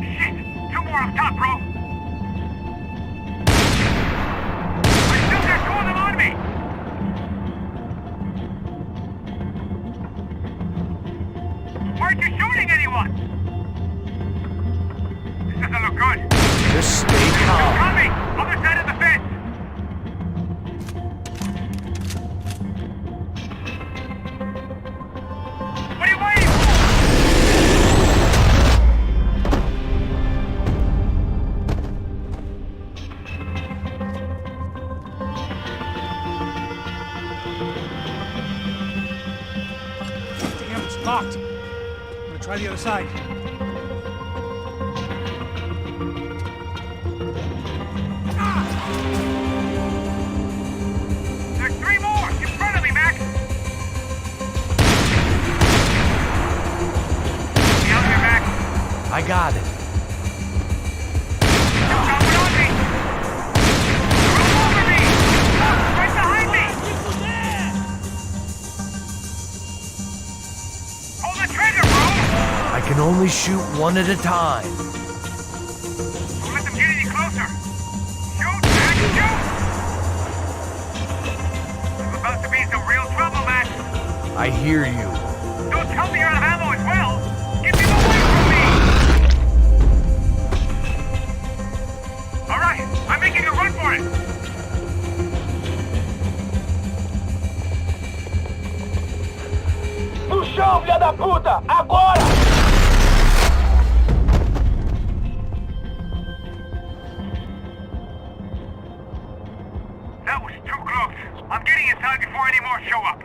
Shit! Two more up top, bro! I still got two of them on me! Aren't you shooting anyone? This doesn't look good. Just stay calm. Coming! Other side of the fence! What are you waiting for? Damn, it's locked. I'm gonna try the other side. There's three more! In front of me, Max! The other, Max! I got it. You're jumping on me! You're all over me! Right behind me! Pull the trigger, bro! I can only shoot one at a time. Don't let them get any closer! Shoot, Max, shoot! There's about to be some real trouble, Max! I hear you. Don't tell me you're out of ammo as well! Get them away from me! Alright, I'm making a run for it! No chão, filha da puta! Agora! That was too close. I'm getting inside before any more show up.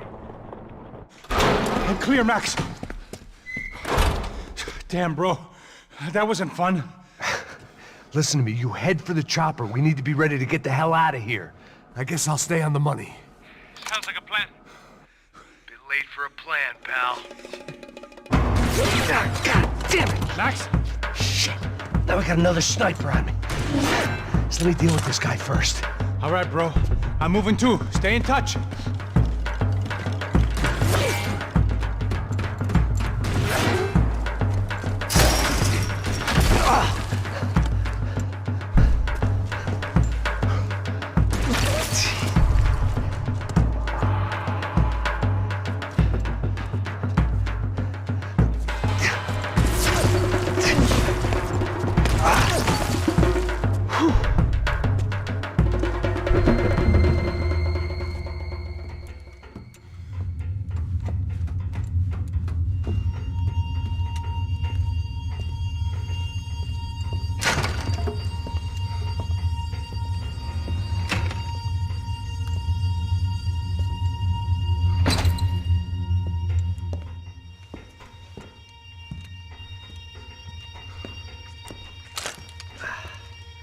I'm clear, Max. Damn, bro. That wasn't fun. Listen to me, you head for the chopper. We need to be ready to get the hell out of here. I guess I'll stay on the money. Sounds like a plan. Bit late for a plan, pal. God damn it! Max? Shit. Now we got another sniper on me. So let me deal with this guy first. All right, bro. I'm moving too. Stay in touch.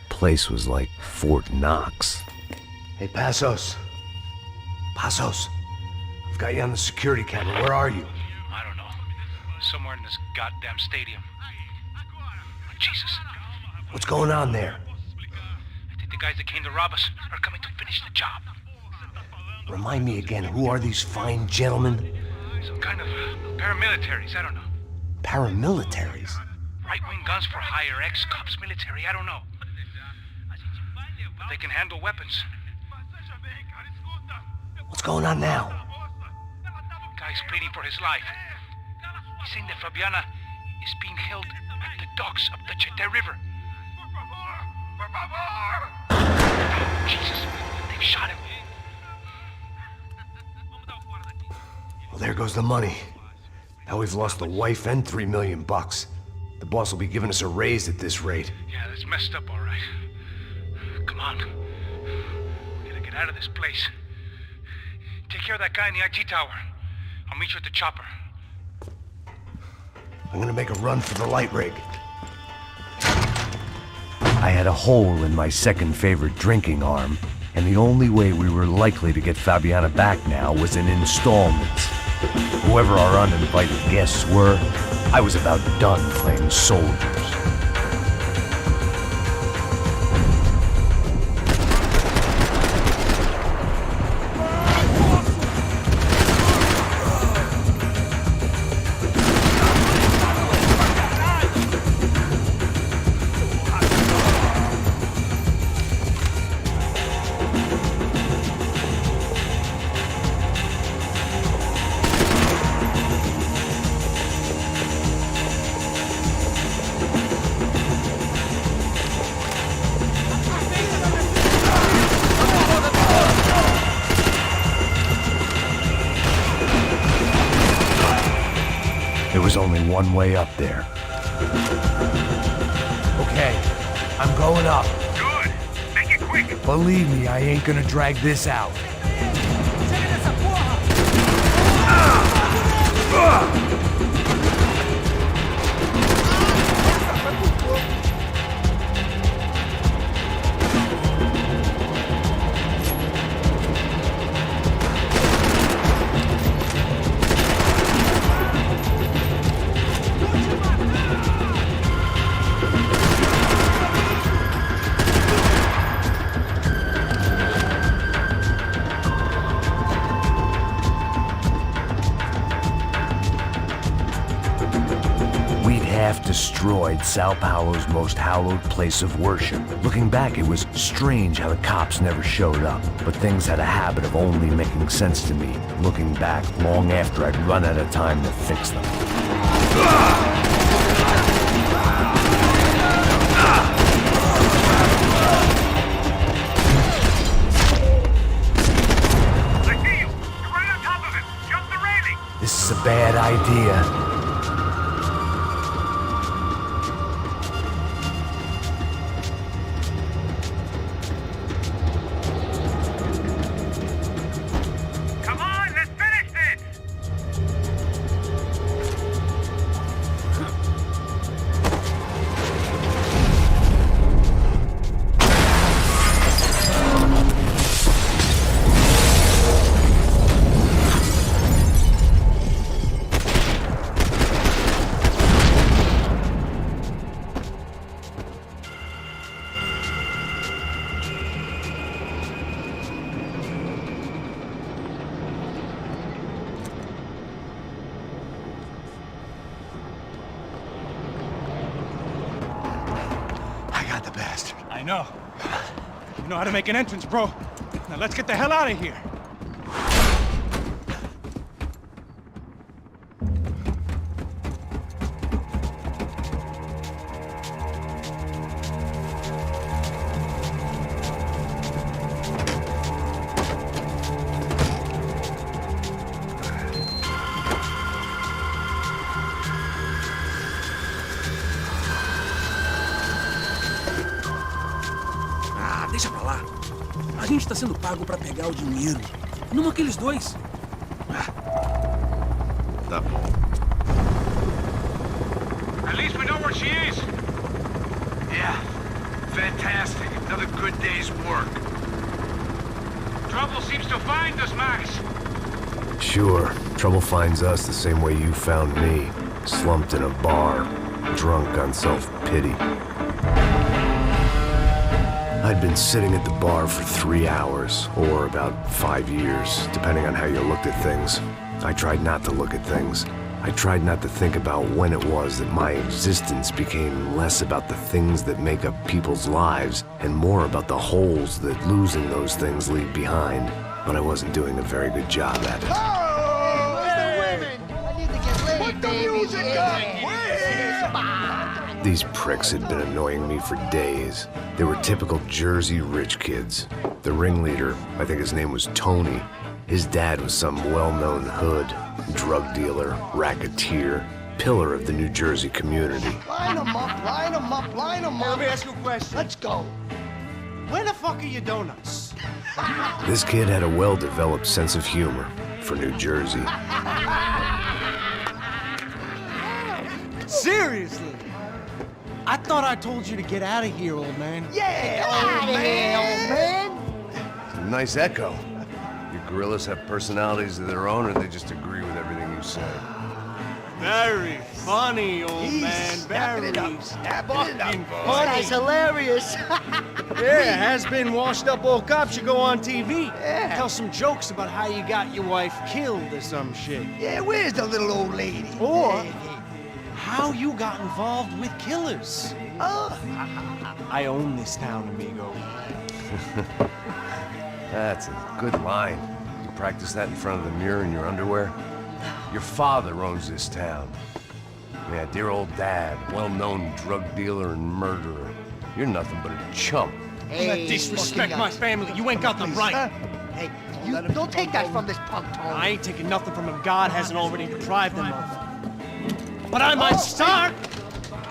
Place was like Fort Knox. Hey, Passos. Passos, I've got you on the security camera. Where are you? I don't know. Somewhere in this goddamn stadium. Jesus. What's going on there? I think the guys that came to rob us are coming to finish the job. Remind me again, who are these fine gentlemen? Some kind of paramilitaries, I don't know. Paramilitaries? Right-wing guns for hire, ex-cops, military, I don't know. But they can handle weapons. What's going on now? Guy's pleading for his life. He's saying that Fabiana is being held at the docks of the Chete River. Jesus. shot him. Well, there goes the money. Now we've lost the wife and $3 million. The boss will be giving us a raise at this rate. Yeah, that's messed up, all right. Come on. We gotta get out of this place. Take care of that guy in the IT tower. I'll meet you at the chopper. I'm gonna make a run for the light rig. I had a hole in my second favorite drinking arm, and the only way we were likely to get Fabiana back now was in installments. Whoever our uninvited guests were, I was about done playing soldiers. There was only one way up there. Okay, I'm going up. Good. Make it quick. Believe me, I ain't gonna drag this out. Destroyed Sao Paulo's most hallowed place of worship. Looking back, it was strange how the cops never showed up, but things had a habit of only making sense to me, looking back long after I'd run out of time to fix them. I see you. You're right on top of him. Jump the railing. This is a bad idea. I know. You know how to make an entrance, bro. Now let's get the hell out of here. Deixa pra lá. A gente tá sendo pago pra pegar o dinheiro. Não aqueles dois. Tá bom. At least we know where she is. Yeah. Fantastic. Another good day's work. Trouble seems to find us, Max. Sure. Trouble finds us the same way you found me. Slumped in a bar. Drunk on self-pity. I'd been sitting at the bar for 3 hours, or about 5 years, depending on how you looked at things. I tried not to look at things. I tried not to think about when it was that my existence became less about the things that make up people's lives, and more about the holes that losing those things leave behind. But I wasn't doing a very good job at it. Oh, where's the women? I need to get laid, baby. Put the music up! These pricks had been annoying me for days. They were typical Jersey rich kids. The ringleader, I think his name was Tony, his dad was some well-known hood, drug dealer, racketeer, pillar of the New Jersey community. Line them up, line them up, line them up. Let me ask you a question. Let's go. Where the fuck are your donuts? This kid had a well-developed sense of humor for New Jersey. Seriously? I thought I told you to get out of here, old man. Yeah, old man. It's a nice echo. Your gorillas have personalities of their own, or they just agree with everything you say? Very funny, old man. Snapping it Very up, snapping it up. fucking Oh, funny. that's hilarious. Yeah, has-been washed-up old cop should go on TV. Yeah. Tell some jokes about how you got your wife killed or some shit. Yeah, where's the little old lady? Or how you got involved with killers. Oh. I own this town, amigo. That's a good line. You practice that in front of the mirror in your underwear? Your father owns this town. Yeah, dear old dad, well-known drug dealer and murderer. You're nothing but a chump. Hey, disrespect my family. You ain't got the right. Hey, you don't take that from this punk, Tony. I ain't taking nothing from him God hasn't already deprived him of. But I might start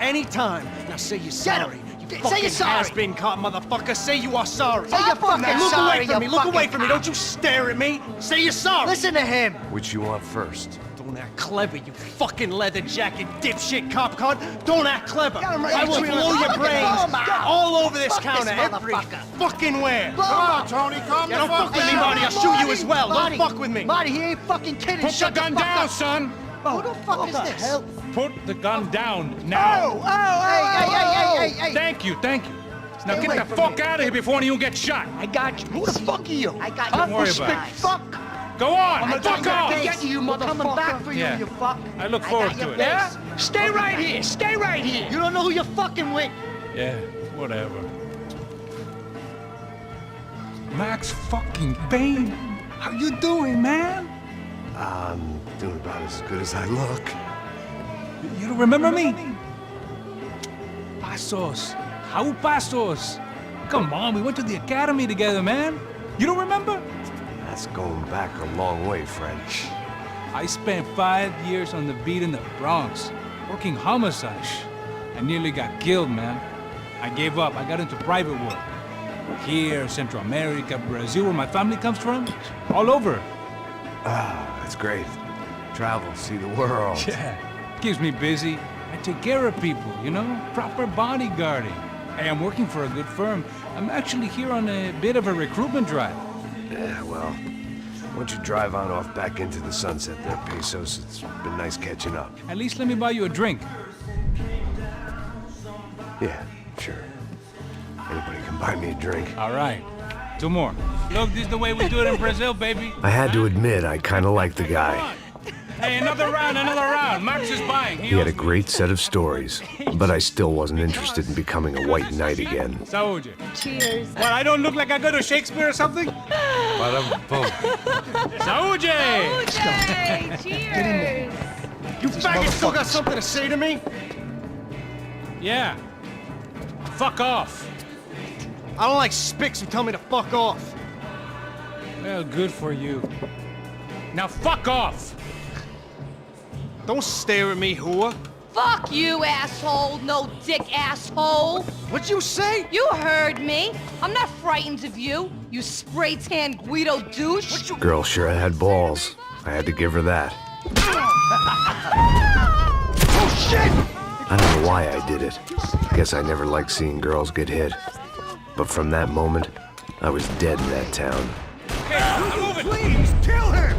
anytime. Now say you're sorry. You Say fucking you're sorry. has-been caught, motherfucker. Say you are sorry. Say you're fucking Look sorry, away from you me. Look fucking away from me. Don't you stare at me. Say you're sorry. Listen to him. Which you want first? Don't act clever, you fucking leather jacket dipshit cop cunt. Don't act clever. Got him right I will between blow the- your Look at brains him, man. all over this Fuck this counter, every motherfucker. fucking where. Blow him up. Tony, calm Yeah, don't fuck with me, Marty. I'll shoot you as well. Marty, Don't fuck with me. Marty, he ain't fucking kidding. Put the Shut gun fuck down, up. son! Who the fuck is this? Hell? Put the gun down now! Hey. Thank you, thank you. Now Stay get away the from fuck me. out of here before anyone gets shot! I got you. Who the fuck are you? I got Don't you. worry Big about it. fuck. Go on! I Fuck got off! your base. You motherfucker. Coming back for you, Yeah. you fuck. I look forward got your to it. base. Yeah? Stay right here. Stay right here. You don't know who you're fucking with. Yeah, whatever. Max fucking Payne! How you doing, man? I'm doing about as good as I look. You don't remember me? Pasos. How Pasos? Come on, we went to the academy together, man. You don't remember? That's going back a long way, friend. I spent 5 years on the beat in the Bronx, working homicide. I nearly got killed, man. I gave up. I got into private work. Here, Central America, Brazil, where my family comes from. All over. Ah, that's great. Travel, see the world. Yeah, keeps me busy. I take care of people, you know? Proper bodyguarding. Hey, I'm working for a good firm. I'm actually here on a bit of a recruitment drive. Yeah, well, why don't you drive on off back into the sunset there, Pesos? It's been nice catching up. At least let me buy you a drink. Yeah, sure. Anybody can buy me a drink. All right. 2 more. Look, this is the way we do it in Brazil, baby. I had to admit, I kind of liked the guy. Hey, another round, another round. Max is buying. He had a great set of stories, but I still wasn't interested in becoming a white knight again. Saúde. Cheers. What, I don't look like I go to Shakespeare or something? Saúde! Cheers. You faggot still got something to say to me? Yeah. Fuck off. I don't like spicks who tell me to fuck off. Well, good for you. Now fuck off! Don't stare at me, whore. Fuck you, asshole. No dick, asshole. What'd you say? You heard me. I'm not frightened of you, you spray-tan Guido douche. Girl sure had balls. I had to give her that. Oh, shit! I don't know why I did it. Guess I never liked seeing girls get hit. But from that moment, I was dead in that town. Please, kill him!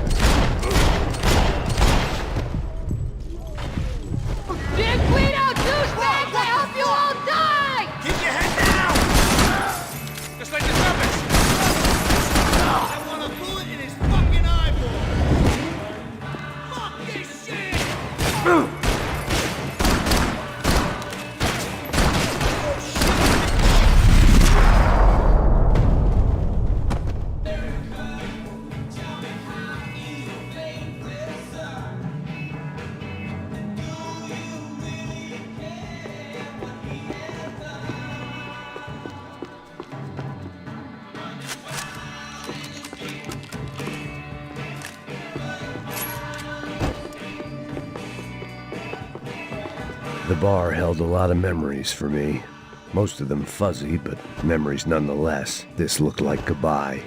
Big Guido douchebags, I hope you all die! Keep your head down! Just like the trumpets! I want a bullet in his fucking eyeball! Fuck this shit! bar held a lot of memories for me. Most of them fuzzy, but memories nonetheless. This looked like goodbye.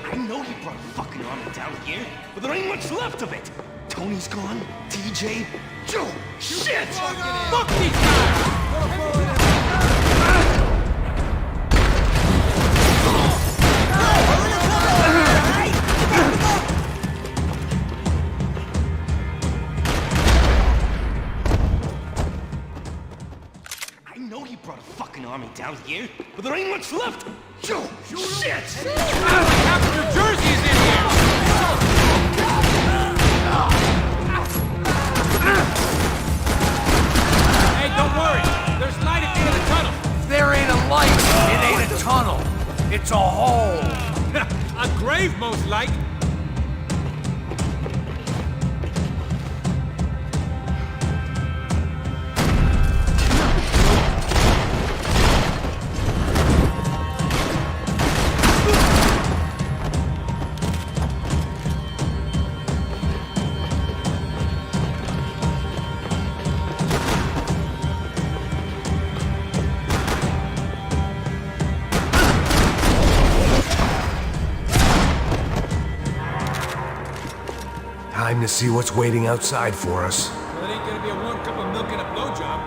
I know you brought a fucking army down here, but there ain't much left of it. Tony's gone, TJ, Joe, shit! Fuck these guys! I know you brought a fucking army down here, but there ain't much left. Joe, shit! Half of New Jersey is in here! Hey, don't worry. There's light at the end of the tunnel. There ain't a light. It ain't a tunnel. It's a hole. A grave, most like. Time to see what's waiting outside for us. Well, it ain't gonna be a warm cup of milk and a blowjob.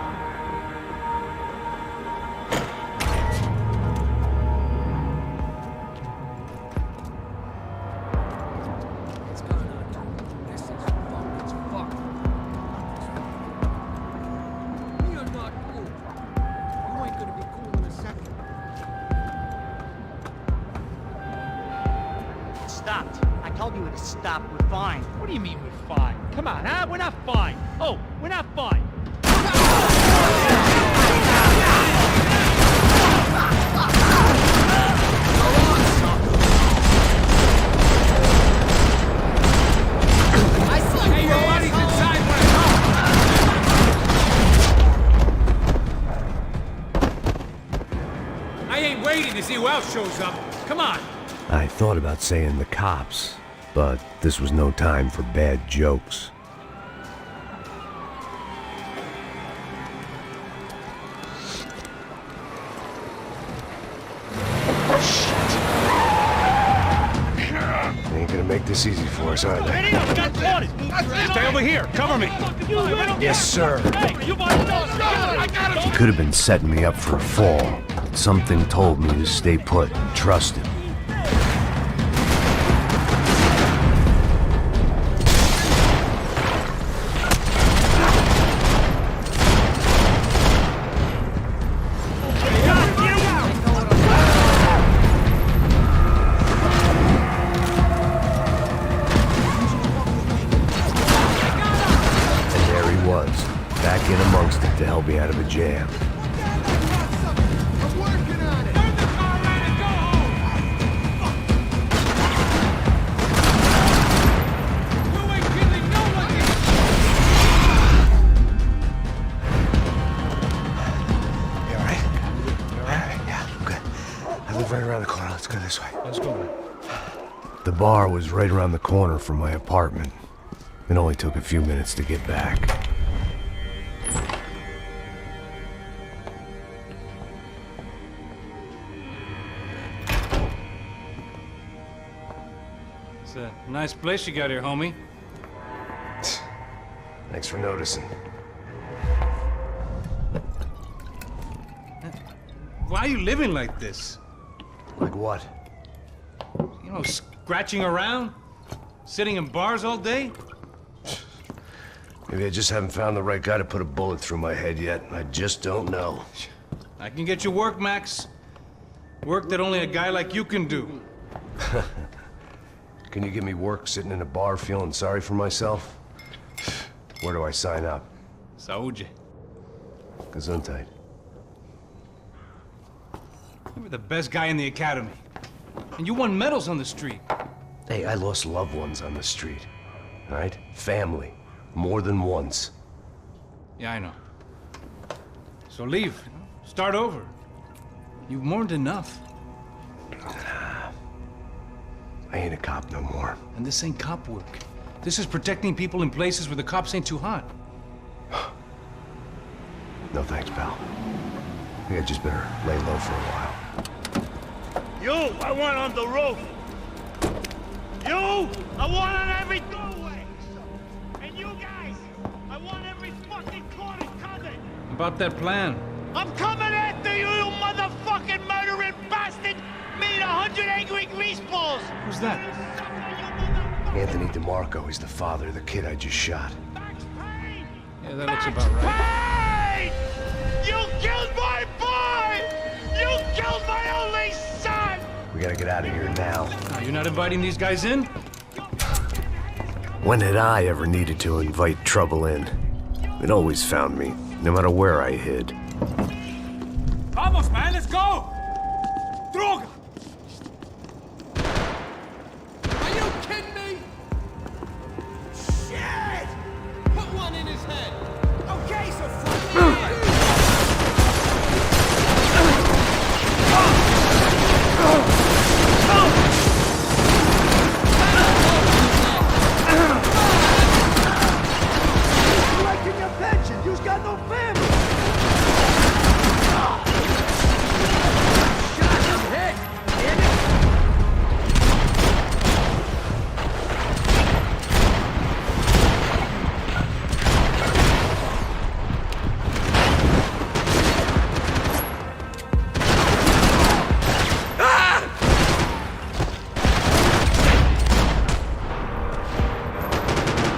What's going on? This is fucked as fuck. You're not cool. You ain't gonna be cool in a second. It stopped. I told you it stopped. We're fine. What do you mean we're fine? Come on, huh? We're not fine. Oh, we're not fine. Hey, your body's inside when it's home. I ain't waiting to see who else shows up. Come on. I thought about saying the cops, but this was no time for bad jokes. Ain't gonna make this easy for us, are they? Stay over here. Cover me. Yes, sir. Hey, you He could have been setting me up for a fall, but something told me to stay put and trust him. Back in amongst it to help me out of a jam. You alright? Yeah, I'm good. I live right around the corner. Let's go this way. Let's go. The bar was right around the corner from my apartment. It only took a few minutes to get back. It's a nice place you got here, homie. Thanks for noticing. Why are you living like this? Like what? You know, scratching around? Sitting in bars all day? Maybe I just haven't found the right guy to put a bullet through my head yet. I just don't know. I can get you work, Max. Work that only a guy like you can do. Can you give me work sitting in a bar feeling sorry for myself? Where do I sign up? Saúde. Gesundheit. You were the best guy in the academy. And you won medals on the street. Hey, I lost loved ones on the street. All right? Family. More than once. Yeah, I know. So leave. Start over. You've mourned enough. I ain't a cop no more. And this ain't cop work. This is protecting people in places where the cops ain't too hot. No thanks, pal. I think I just better lay low for a while. You, I want on the roof. You, I want on every doorway. And you guys, I want every fucking corner covered. About that plan. I'm coming after you, you motherfucking murdering bastard! Me and 100 angry greaseballs! Who's that? Anthony DeMarco. He's the father of the kid I just shot. Yeah, that looks about right. You killed my boy! You killed my only son! We gotta get out of here now. You're not inviting these guys in? When had I ever needed to invite trouble in? It always found me, no matter where I hid. Vamos, man, let's go! Droga! Are you kidding me? Shit! Put one in his head. Okay, so Collecting your pension. You've got no family.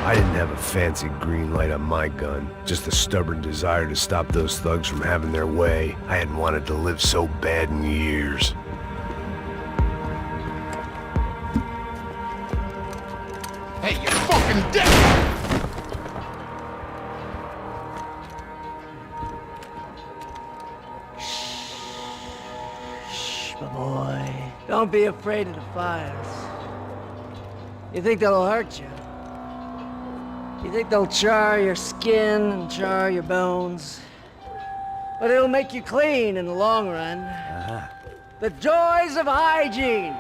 I didn't have a fancy green light on my gun, just a stubborn desire to stop those thugs from having their way. I hadn't wanted to live so bad in years. Hey, you're fucking dead! Shh, my boy. Don't be afraid of the fires. You think they'll hurt you? You think they'll char your skin and char your bones? But it'll make you clean in the long run. The joys of hygiene!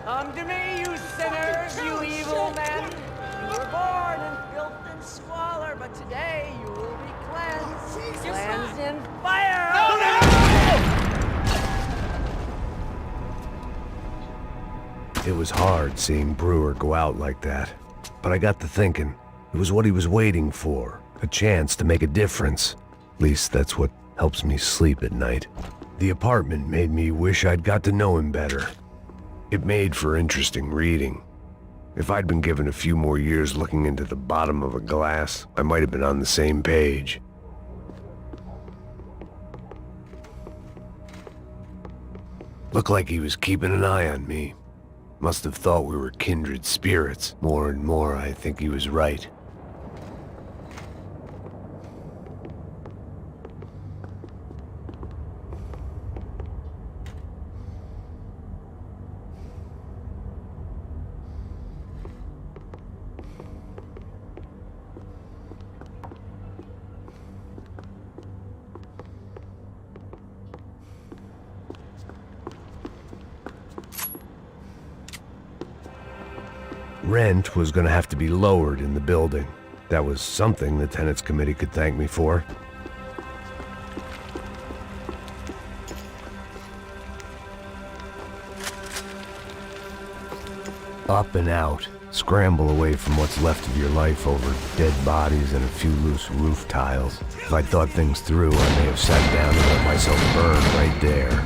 Come to me, you sinners, you evil men! You were born in filth and squalor, but today you will be cleansed. Cleansed in fire! It was hard seeing Brewer go out like that, but I got to thinking, it was what he was waiting for, a chance to make a difference. At least that's what helps me sleep at night. The apartment made me wish I'd got to know him better. It made for interesting reading. If I'd been given a few more years looking into the bottom of a glass, I might have been on the same page. Looked like he was keeping an eye on me. Must have thought we were kindred spirits. More and more, I think he was right. Rent was going to have to be lowered in the building. That was something the tenants committee could thank me for. Up and out. Scramble away from what's left of your life over dead bodies and a few loose roof tiles. If I'd thought things through, I may have sat down and let myself burn right there.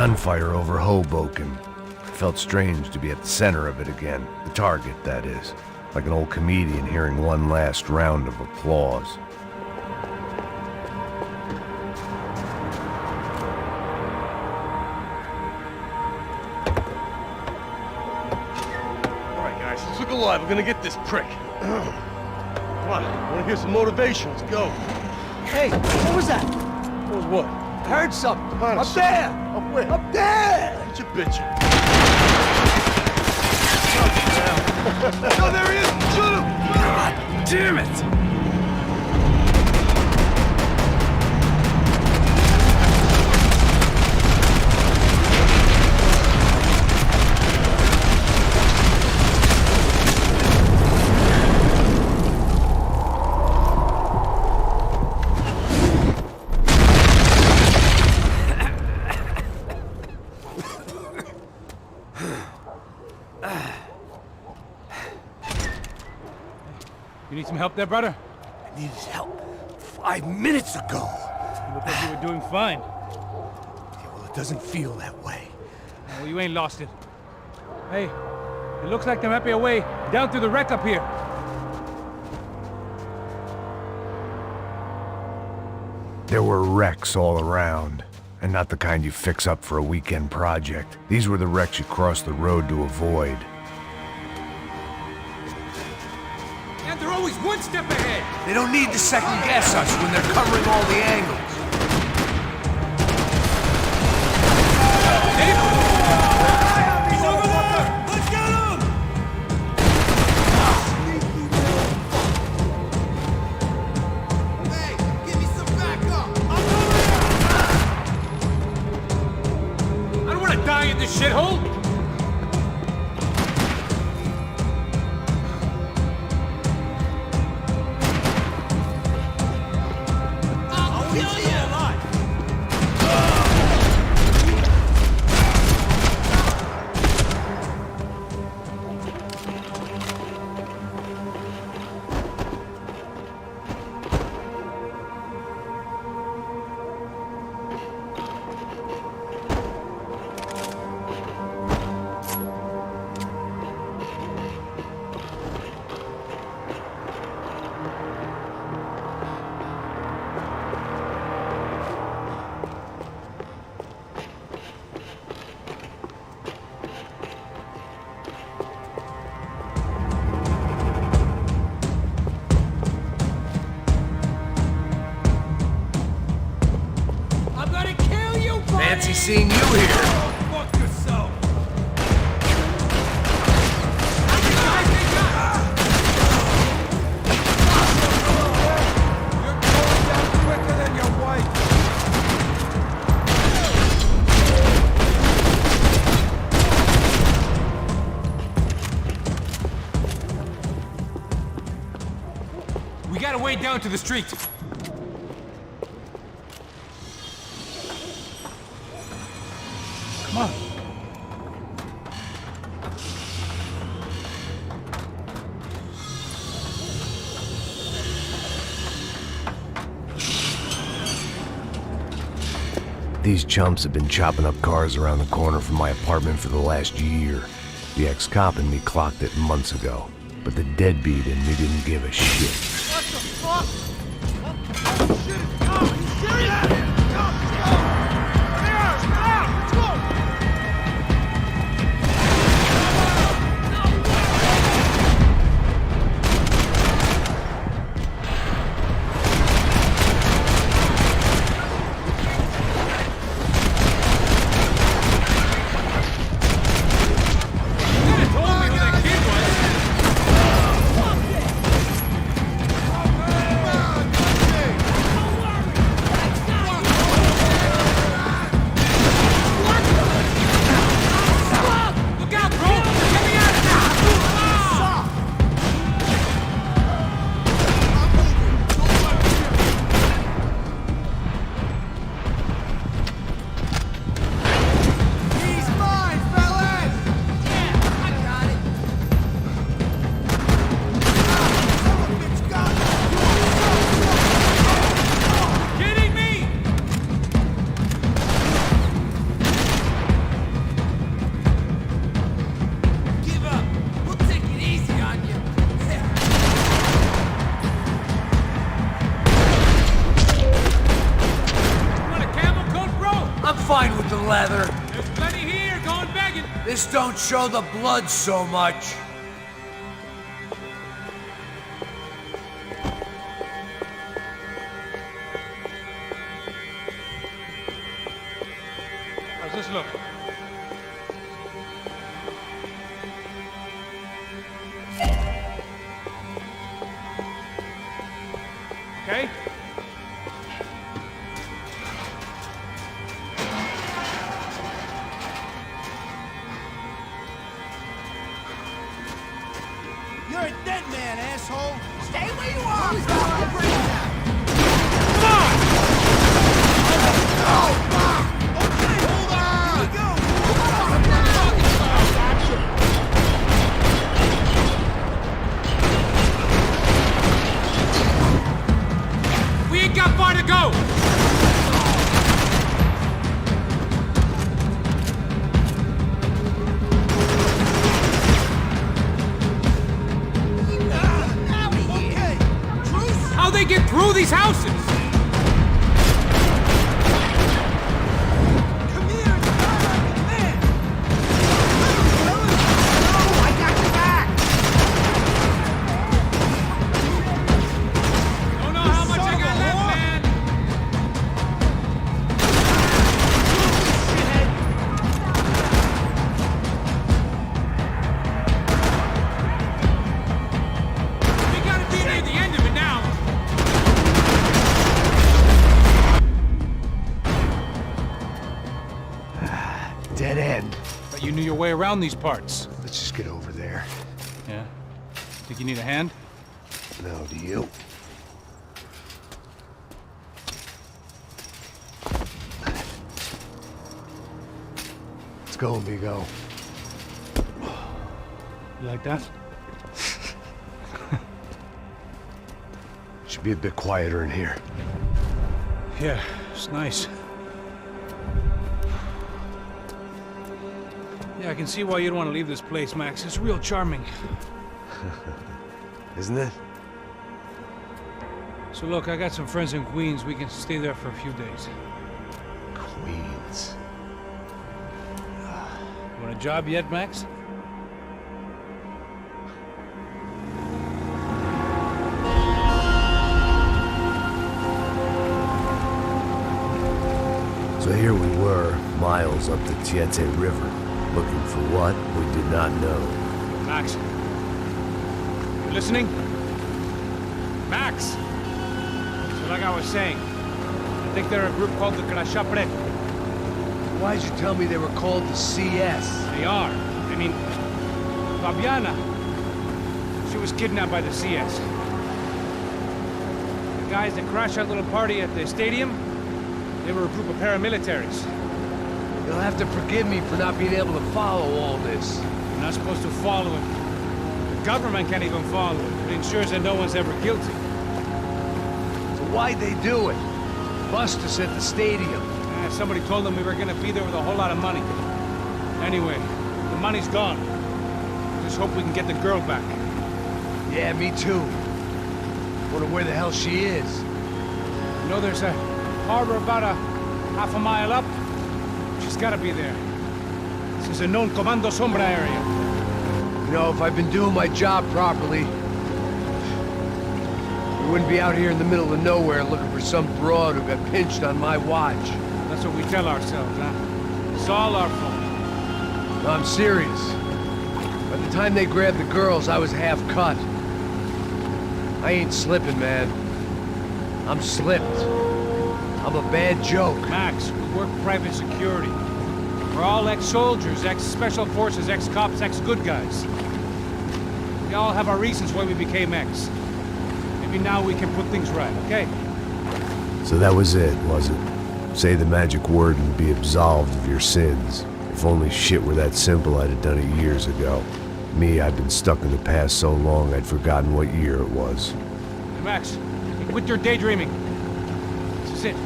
gunfire over Hoboken. It felt strange to be at the center of it again. The target, that is. Like an old comedian hearing one last round of applause. Alright, guys, let's look alive. We're gonna get this prick. Come on, I wanna hear some motivation. Let's go. Hey, what was that? What was what? I heard something. Honest. Up there! Up where? Up there! Get your bitch. Oh, there he is! Shoot him! God damn it! You need some help there, brother? I needed help 5 minutes ago. You look like you were doing fine. Yeah, well, it doesn't feel that way. Well, you ain't lost it. Hey, it looks like there might be a way down through the wreck up here. There were wrecks all around, and not the kind you fix up for a weekend project. These were the wrecks you cross the road to avoid. And they're always one step ahead. They don't need to second guess us when they're covering all the angles. He's over there! Let's get him! Hey, give me some backup! I don't want to die in this shithole! Fancy seeing you here. Fuck yourself! You're going down quicker than your wife. We got a way down to the street. Come on. These chumps have been chopping up cars around the corner from my apartment for the last year. The ex-cop in me clocked it months ago, but the deadbeat in me didn't give a shit. What the fuck? Oh, shit is coming! You serious? leather. There's plenty here, going begging. This don't show the blood so much. How's this look? Okay? You're a dead man, asshole! Stay where you are! We ain't got far to go! How'd they get through these houses? Don't know how much I got left, man. We gotta be near the end of it now. Dead end. But you knew your way around these parts. Let's just get over there. Yeah? Think you need a hand? No, do you? Let's go, Amigo. You like that? Should be a bit quieter in here. Yeah, it's nice. Yeah, I can see why you'd want to leave this place, Max. It's real charming. Isn't it? So look, I got some friends in Queens. We can stay there for a few days. Queens. Want a job yet, Max? So here we were, miles up the Tietze River, looking for what we did not know. Max. You listening? Max! So like I was saying, I think they're a group called the Crashapret. Why'd you tell me they were called the CS? They are. I mean, Fabiana, she was kidnapped by the CS. The guys that crashed that little party at the stadium, they were a group of paramilitaries. You'll have to forgive me for not being able to follow all this. You're not supposed to follow it. The government can't even follow it. It ensures that no one's ever guilty. So why'd they do it? Bust us at the stadium. Somebody told them we were gonna be there with a whole lot of money. Anyway, the money's gone. Just hope we can get the girl back. Yeah, me too. Wonder where the hell she is. You know, there's a harbor about a half a mile up. She's gotta be there. This is a known Comando Sombra area. You know, if I've been doing my job properly, we wouldn't be out here in the middle of nowhere looking for some broad who got pinched on my watch. That's what we tell ourselves, huh? It's all our fault. No, I'm serious. By the time they grabbed the girls, I was half cut. I ain't slipping, man. I'm slipped. I'm a bad joke. Max, we work private security. We're all ex-soldiers, ex-special forces, ex-cops, ex-good guys. We all have our reasons why we became ex. Maybe now we can put things right, okay? So that was it, was it? Say the magic word and be absolved of your sins. If only shit were that simple, I'd have done it years ago. Me, I've been stuck in the past so long I'd forgotten what year it was. Hey, Max, quit your daydreaming. This is it.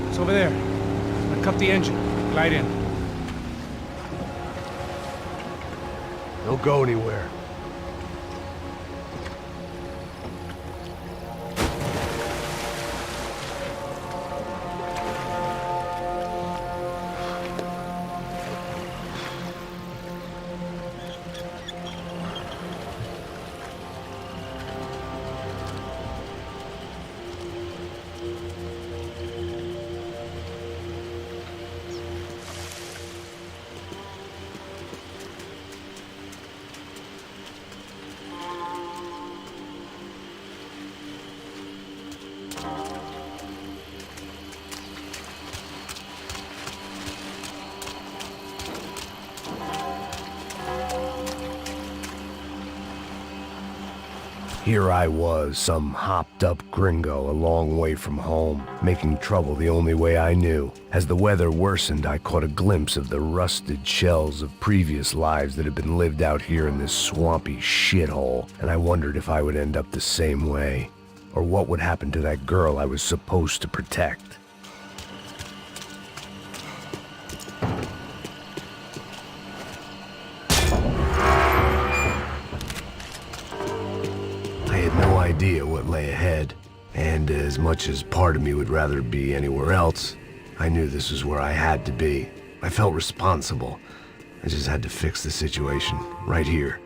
It's over there. Now cut the engine. Glide in. Don't go anywhere. Here I was, some hopped-up gringo a long way from home, making trouble the only way I knew. As the weather worsened, I caught a glimpse of the rusted shells of previous lives that had been lived out here in this swampy shithole, and I wondered if I would end up the same way, or what would happen to that girl I was supposed to protect. Idea what lay ahead, and as much as part of me would rather be anywhere else, I knew this was where I had to be. I felt responsible. I just had to fix the situation right here.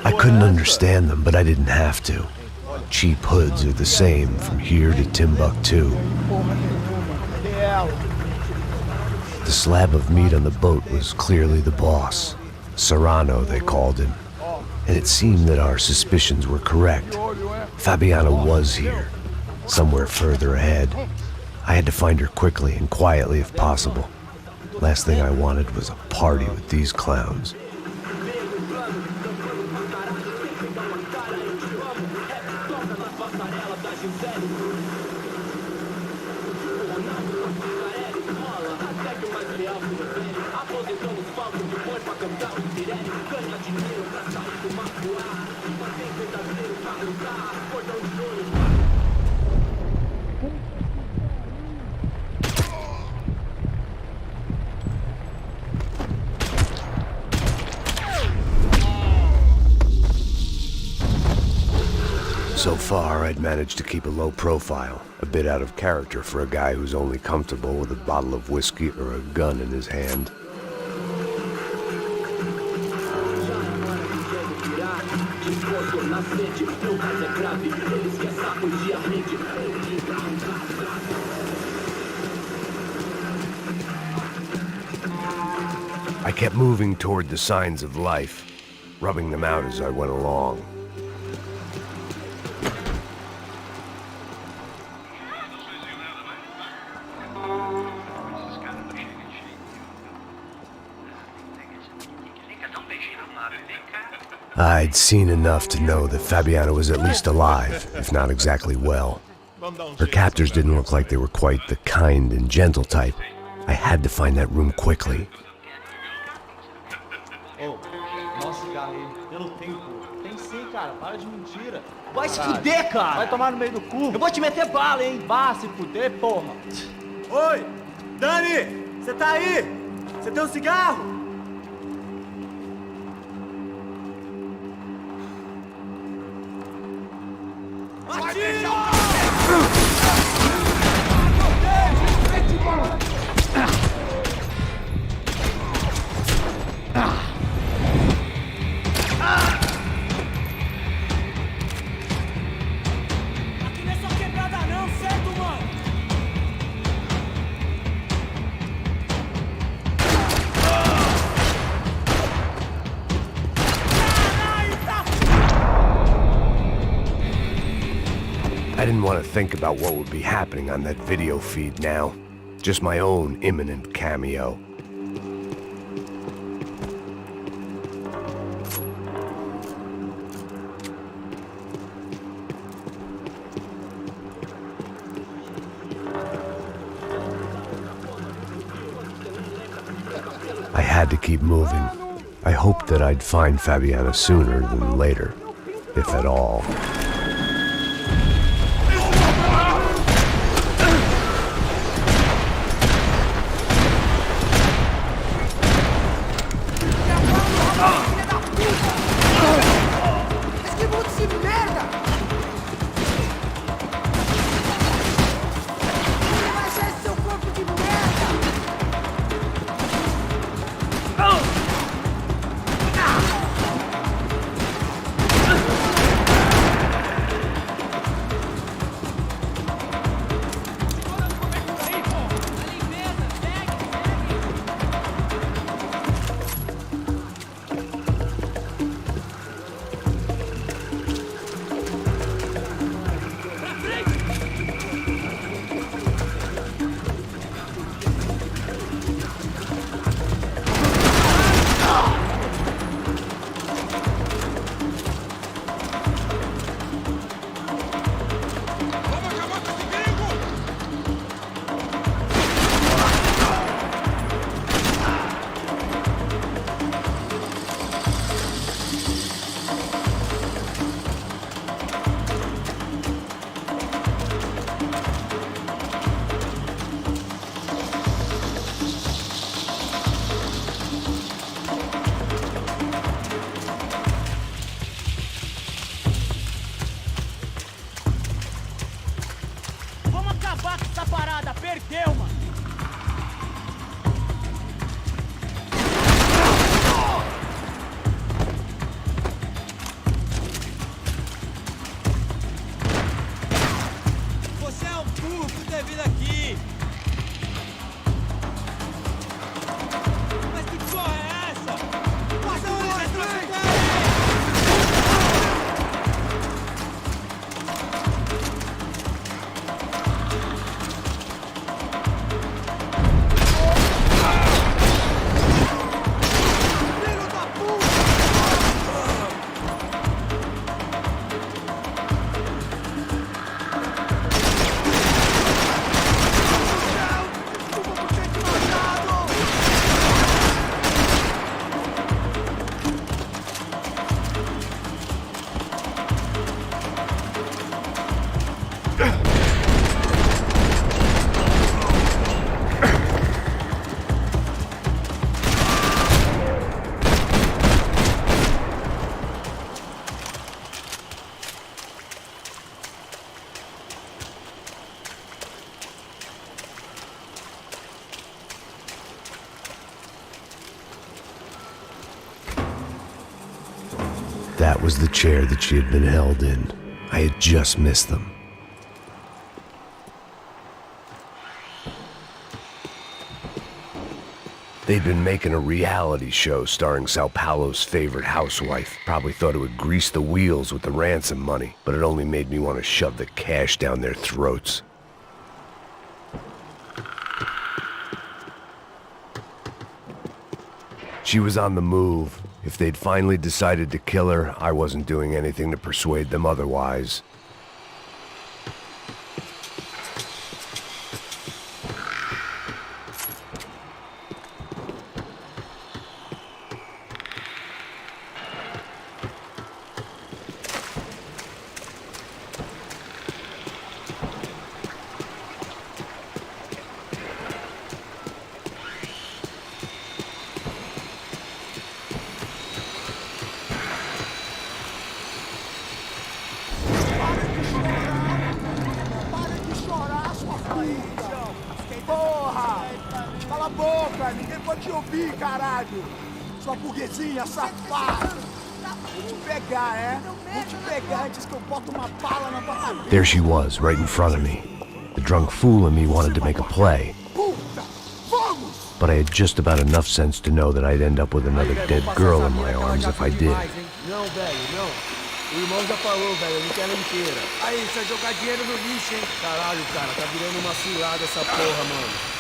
I couldn't understand them, but I didn't have to. Cheap hoods are the same from here to Timbuktu. The slab of meat on the boat was clearly the boss. Serrano, they called him. And it seemed that our suspicions were correct. Fabiana was here, somewhere further ahead. I had to find her quickly and quietly if possible. Last thing I wanted was a party with these clowns. So far, I'd managed to keep a low profile, a bit out of character for a guy who's only comfortable with a bottle of whiskey or a gun in his hand. I kept moving toward the signs of life, rubbing them out as I went along. I'd seen enough to know that Fabiana was at least alive, if not exactly well. Her captors didn't look like they were quite the kind and gentle type. I had to find that room quickly. Oh, nossa, cigarro pelo tempo. Tem sim, cara, para de mentira. Vai se fuder, cara! Vai tomar no meio do cu. Eu vou te meter bala, hein? Vá se fuder, porra. Oi, Dani, você tá aí? Você tem um cigarro? I didn't want to think about what would be happening on that video feed now. Just my own imminent cameo. I had to keep moving. I hoped that I'd find Fabiana sooner than later, if at all. Essa parada perdeu, mano. Você é um burro por ter vindo aqui. Mas que porra é essa? Passa onde vai trocar? That was the chair that she had been held in. I had just missed them. They'd been making a reality show starring Sao Paulo's favorite housewife. Probably thought it would grease the wheels with the ransom money, but it only made me want to shove the cash down their throats. She was on the move. If they'd finally decided to kill her, I wasn't doing anything to persuade them otherwise. Cala a boca, ninguém pode te ouvir, caralho! Sua burguesinha safada! Vou te pegar, é? Vou te pegar antes que eu boto uma bala na tua cabeça! There she was, right in front of me. The drunk fool in me wanted to make a play. But I had just about enough sense to know that I'd end up with another dead girl in my arms if I did. Não, velho, não. O irmão já falou, velho, eu não quero ela inteira. Aí, você vai jogar dinheiro no lixo, hein? Caralho, cara, tá virando uma cilada essa porra, mano.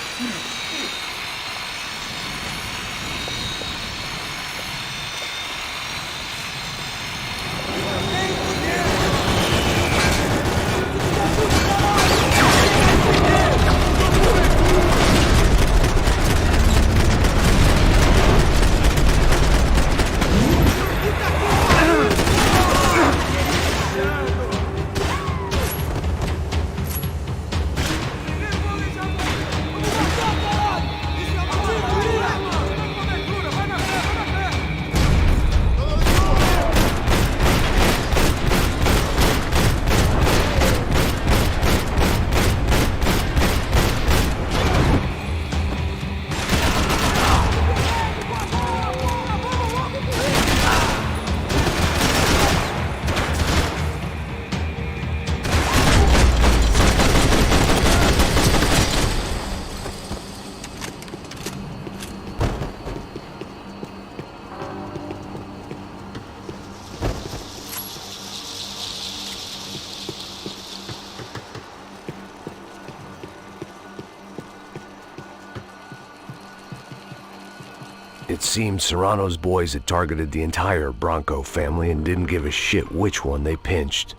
It seemed Serrano's boys had targeted the entire Bronco family and didn't give a shit which one they pinched.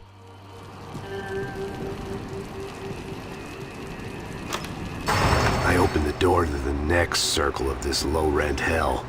I opened the door to the next circle of this low-rent hell.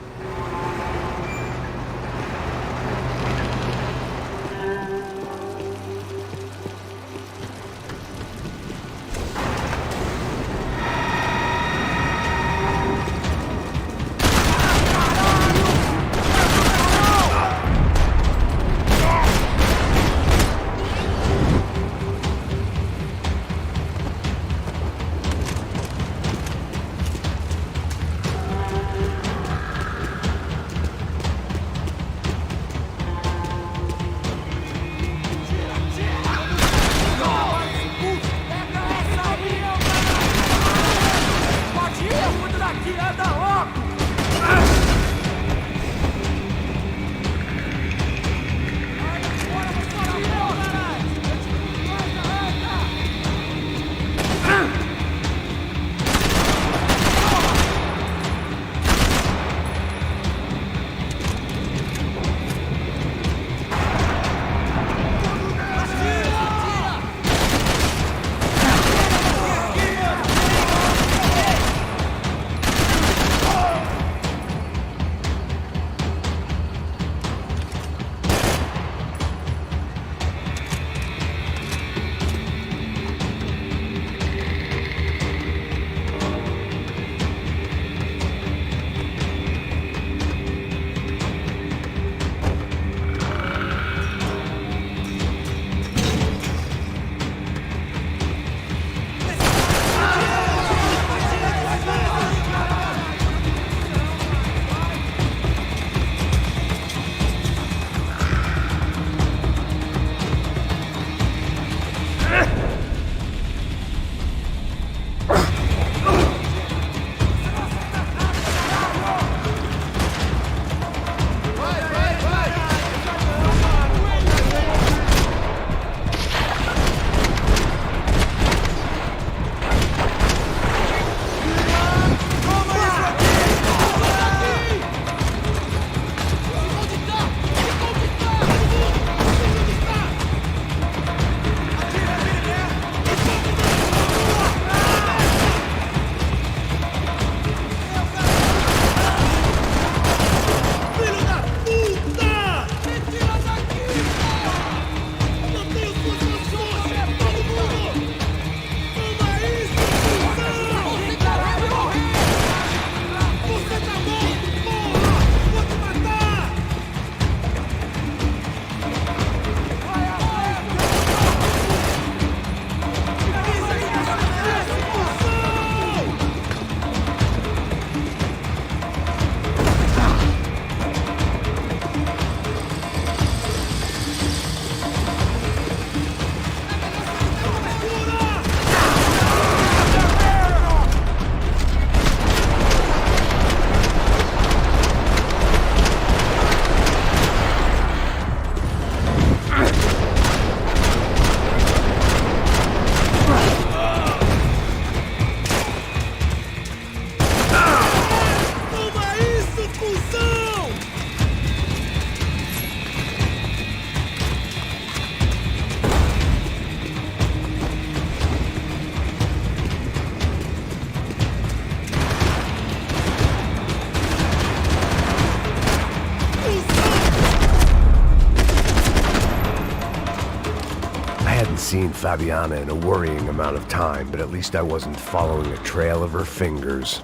hadn't seen Fabiana in a worrying amount of time, but at least I wasn't following a trail of her fingers.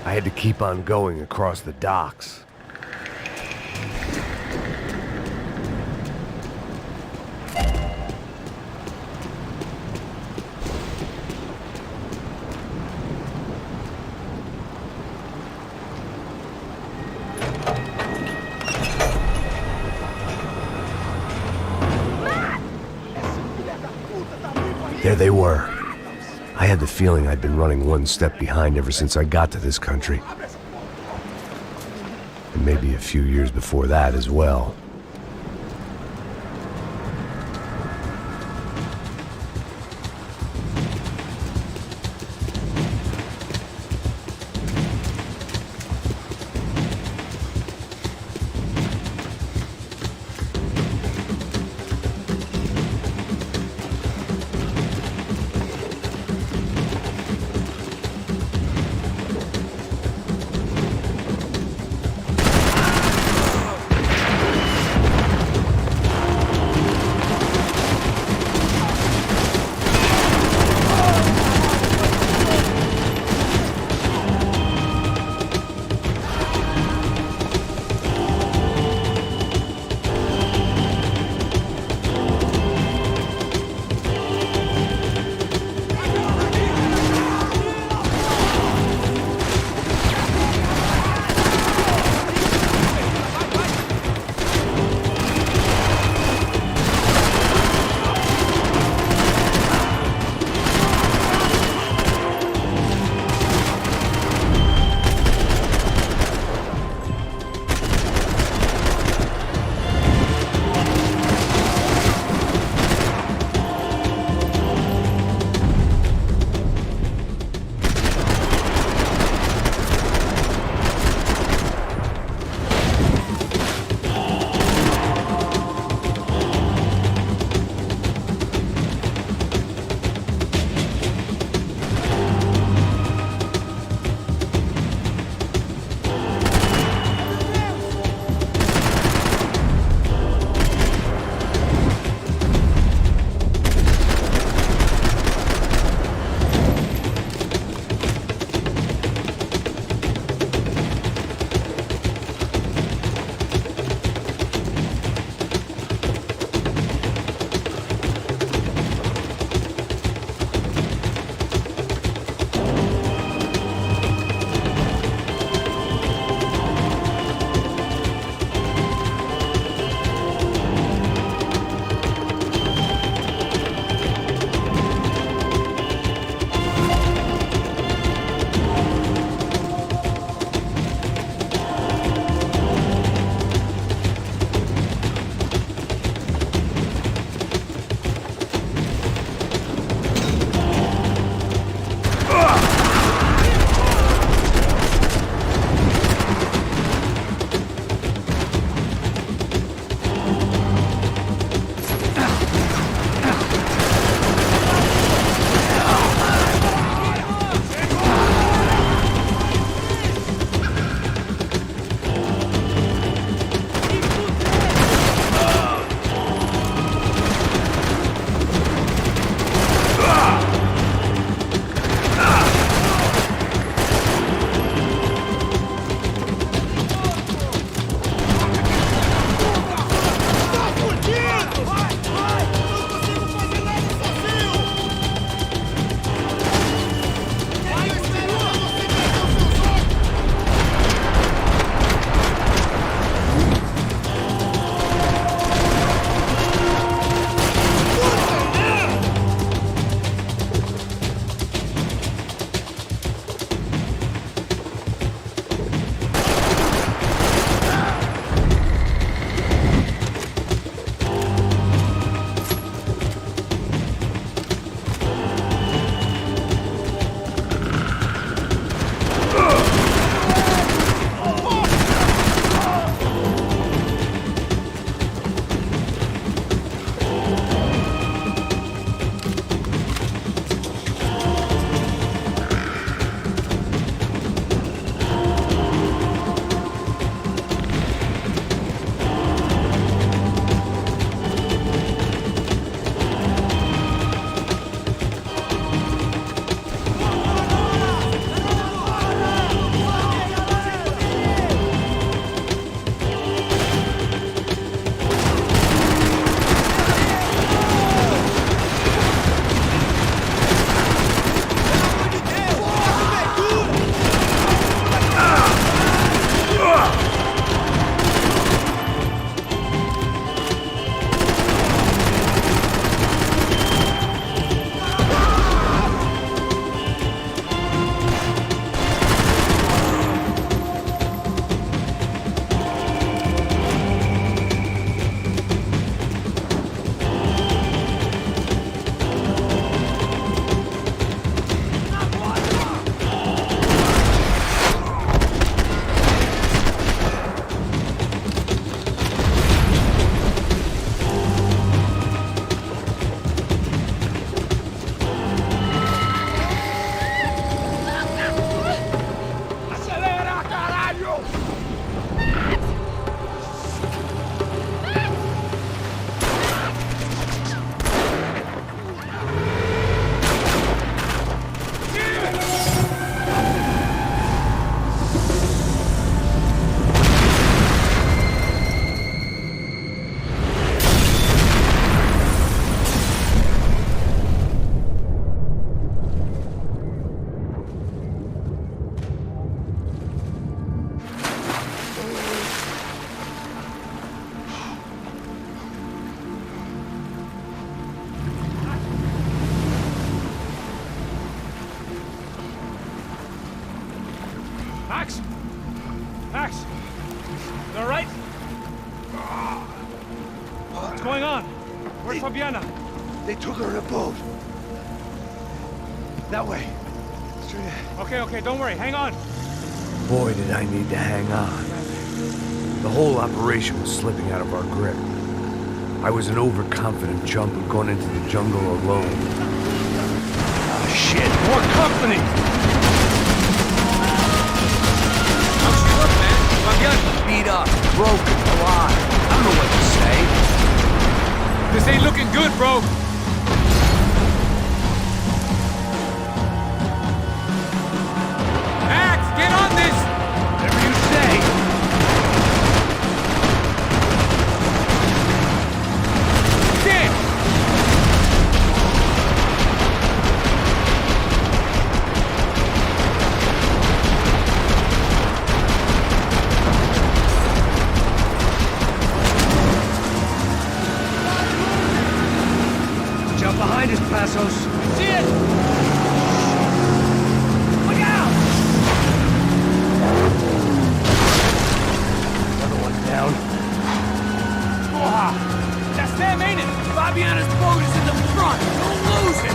I had to keep on going across the docks. There they were. I had the feeling I'd been running one step behind ever since I got to this country. And maybe a few years before that as well. Max? Max? You all right? What's going on? Where's Fabiana? They took her in a boat. That way. Straight ahead. Okay, don't worry. Hang on. Boy, did I need to hang on. The whole operation was slipping out of our grip. I was an overconfident chump who'd gone into the jungle alone. Oh, shit. More company! How's she look, man? Fabiana? Beat up, broken, alive. I don't know what to say. This ain't looking good, bro. Max, get on this! Whatever you say. Damn! Jump behind us, Passos. See it! Look out! Another one down. That's them, ain't it? Fabiana's boat is in the front. Don't lose it!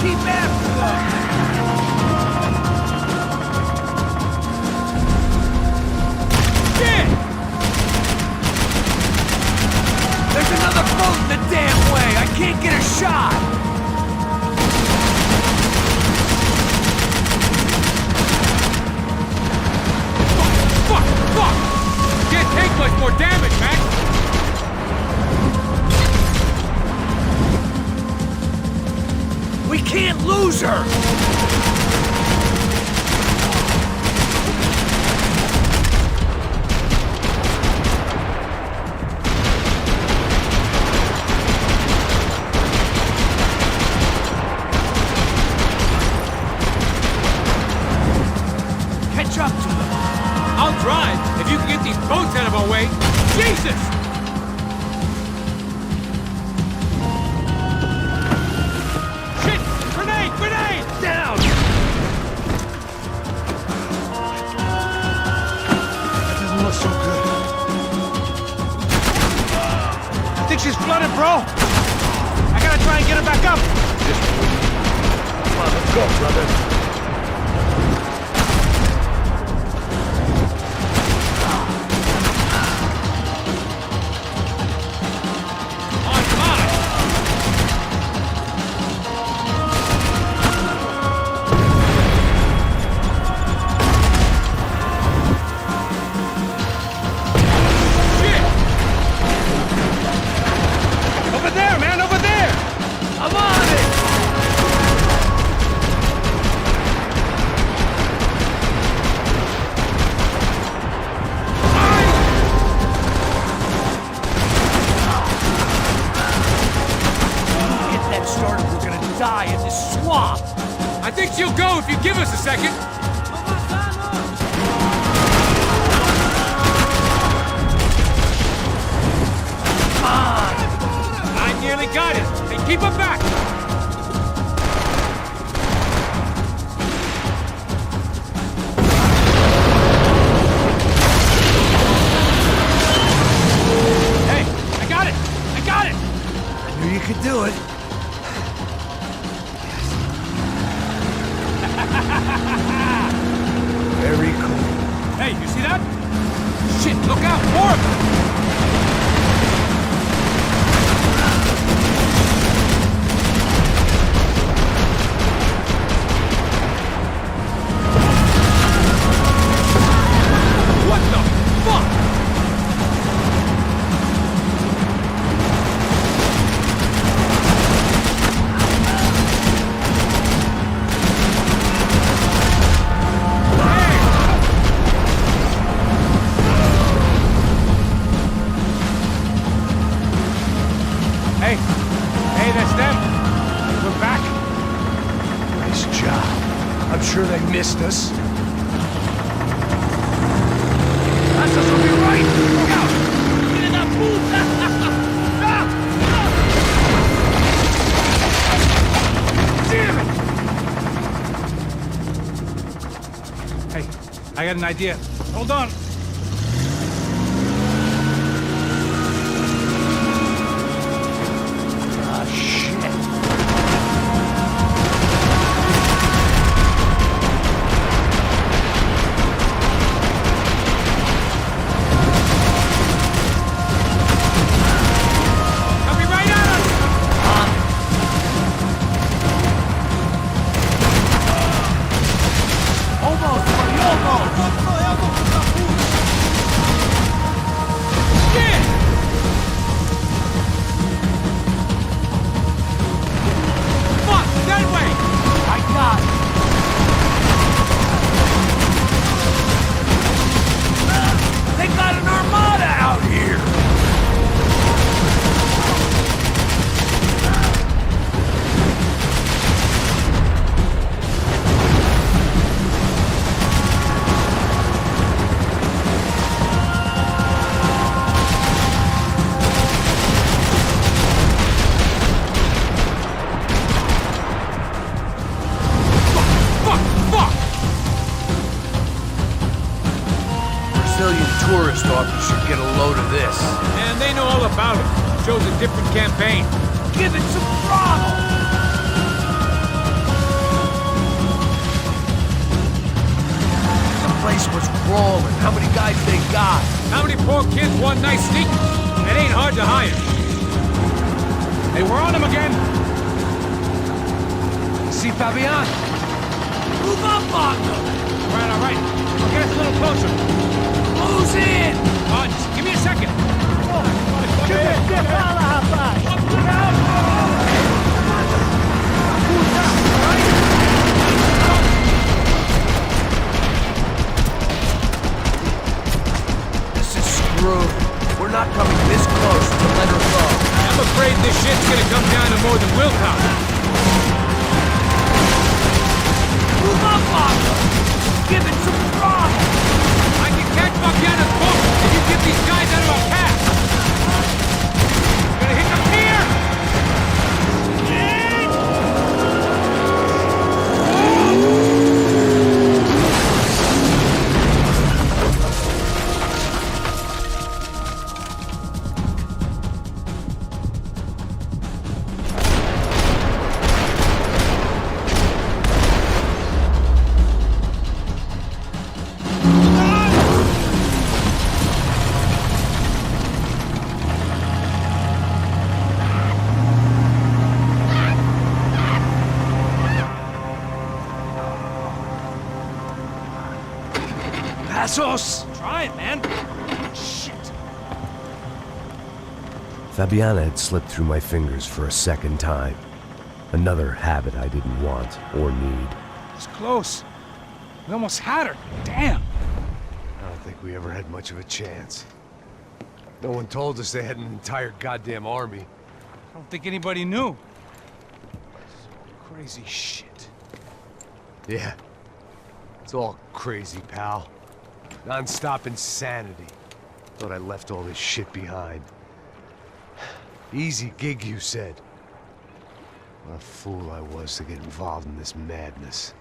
Keep after them! There's another boat in the damn way! I can't get a shot! Fuck! Can't take much more damage, Max! We can't lose her! Catch up to them! I'll drive if you can get these boats out of our way. Jesus! Shit! Grenade! Grenade! Down! That doesn't look so good. I think she's flooded, bro. I gotta try and get her back up. Come on, let's go, brother. I think she'll go if you give us a second. Come on! I nearly got it. Hey, keep her back. Hey, I got it. I got it. I knew you could do it. Very cool. Hey, you see that? Shit, look out, more of them! What the fuck? Hey, that's them. We're back. Nice job. I'm sure they missed us. That's us will be right! Look out! Get in that pool! had an idea. Hold on. Ah, shit. Coming right at us! Almost, buddy, almost! Shit! Fuck! That way! I got it! They got an armada out here! Brazilian tourist office should get a load of this. And they know all about it. Shows a different campaign. Give it some throttle! The place was crawling. How many guys they got? How many poor kids want nice sneakers? It ain't hard to hire. Hey, we're on them again. See Fabian? Move up on them! All right. Get us a little closer. Who's in? Just give me a second. This is screwed. We're not coming this close to let her go. I'm afraid this shit's gonna come down to more than willpower. Move up on them! Give it some throttle! I can catch Fabiana's boat if you get these guys out of our path. Gonna hit the pier! ASUS! Try it, man. Shit. Fabiana had slipped through my fingers for a second time. Another habit I didn't want or need. It's close. We almost had her. Damn. I don't think we ever had much of a chance. No one told us they had an entire goddamn army. I don't think anybody knew. Crazy shit. Yeah. It's all crazy, pal. Non-stop insanity. Thought I left all this shit behind. Easy gig, you said. What a fool I was to get involved in this madness.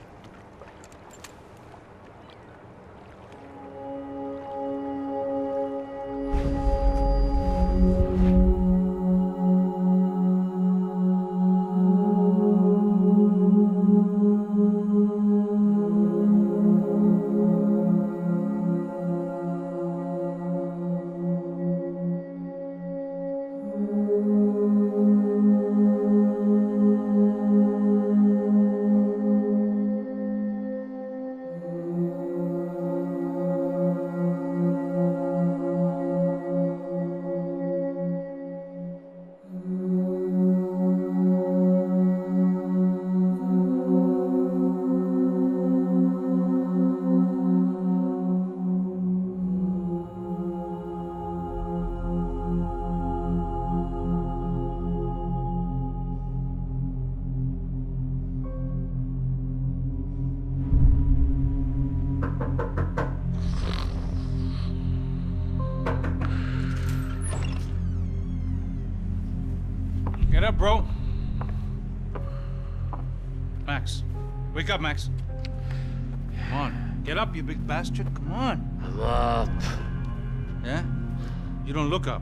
Get up, bro. Max. Wake up, Max. Come on. Get up, you big bastard. Come on. I'm up. Yeah? You don't look up.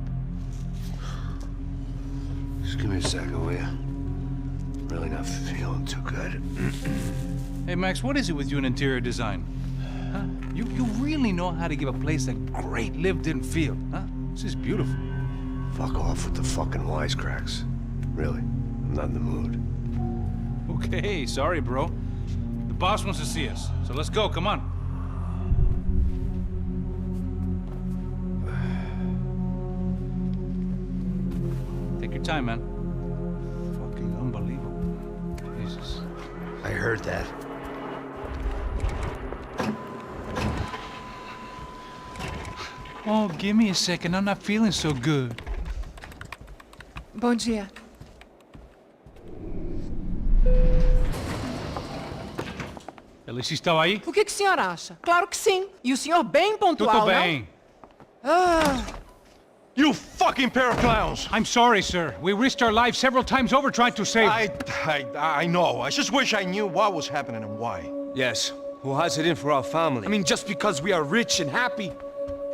Just give me a second, will you? Really not feeling too good. Hey, Max, what is it with you and interior design? Huh? You really know how to give a place a great lived-in feel, huh? This is beautiful. Fuck off with the fucking wisecracks. Really, I'm not in the mood. Okay, sorry, bro. The boss wants to see us, so let's go, come on. Take your time, man. Fucking unbelievable. Jesus. I heard that. Oh, give me a second. I'm not feeling so good. Bom dia. Alice estava aí? O que o senhor acha? Claro que sim. E o senhor bem pontual, Tudo bem. não? Ah. You fucking pair of clowns! I'm sorry, sir. We risked our lives several times over trying to save... I know. I just wish I knew what was happening and why. Yes, who has it in for our family? I mean, just because we are rich and happy,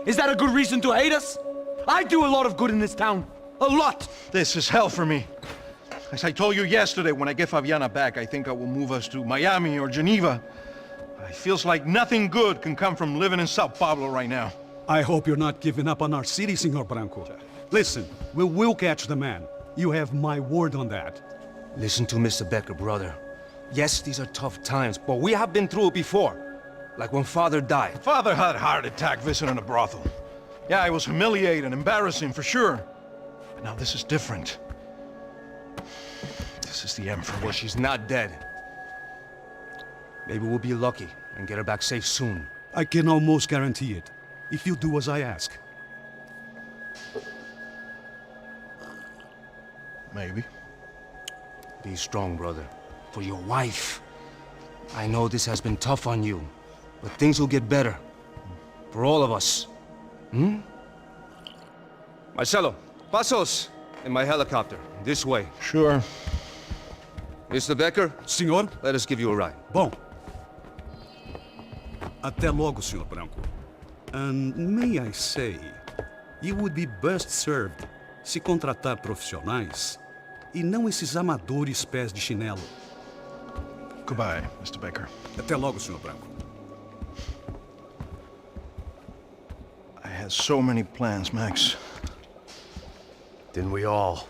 is that a good reason to hate us? I do a lot of good in this town. A lot! This is hell for me. As I told you yesterday, when I get Fabiana back, I think I will move us to Miami or Geneva. It feels like nothing good can come from living in Sao Paulo right now. I hope you're not giving up on our city, Senor Branco. Listen, we will catch the man. You have my word on that. Listen to Mr. Becker, brother. Yes, these are tough times, but we have been through it before. Like when Father died. Father had a heart attack visiting a brothel. Yeah, it was humiliating, embarrassing, for sure. But now this is different. This is the end for me. Well, she's not dead. Maybe we'll be lucky and get her back safe soon. I can almost guarantee it, if you do as I ask. Maybe. Be strong, brother. For your wife. I know this has been tough on you, but things will get better. For all of us. Hmm? Marcelo, pasos in my helicopter. This way. Sure. Mr. Becker? Senhor? Let us give you a ride. Bom. Até logo, Senhor Branco. And may I say, you would be best served se contratar profissionais e não esses amadores pés de chinelo. Goodbye, Mr. Becker. Até logo, Senhor Branco. I had so many plans, Max. Didn't we all?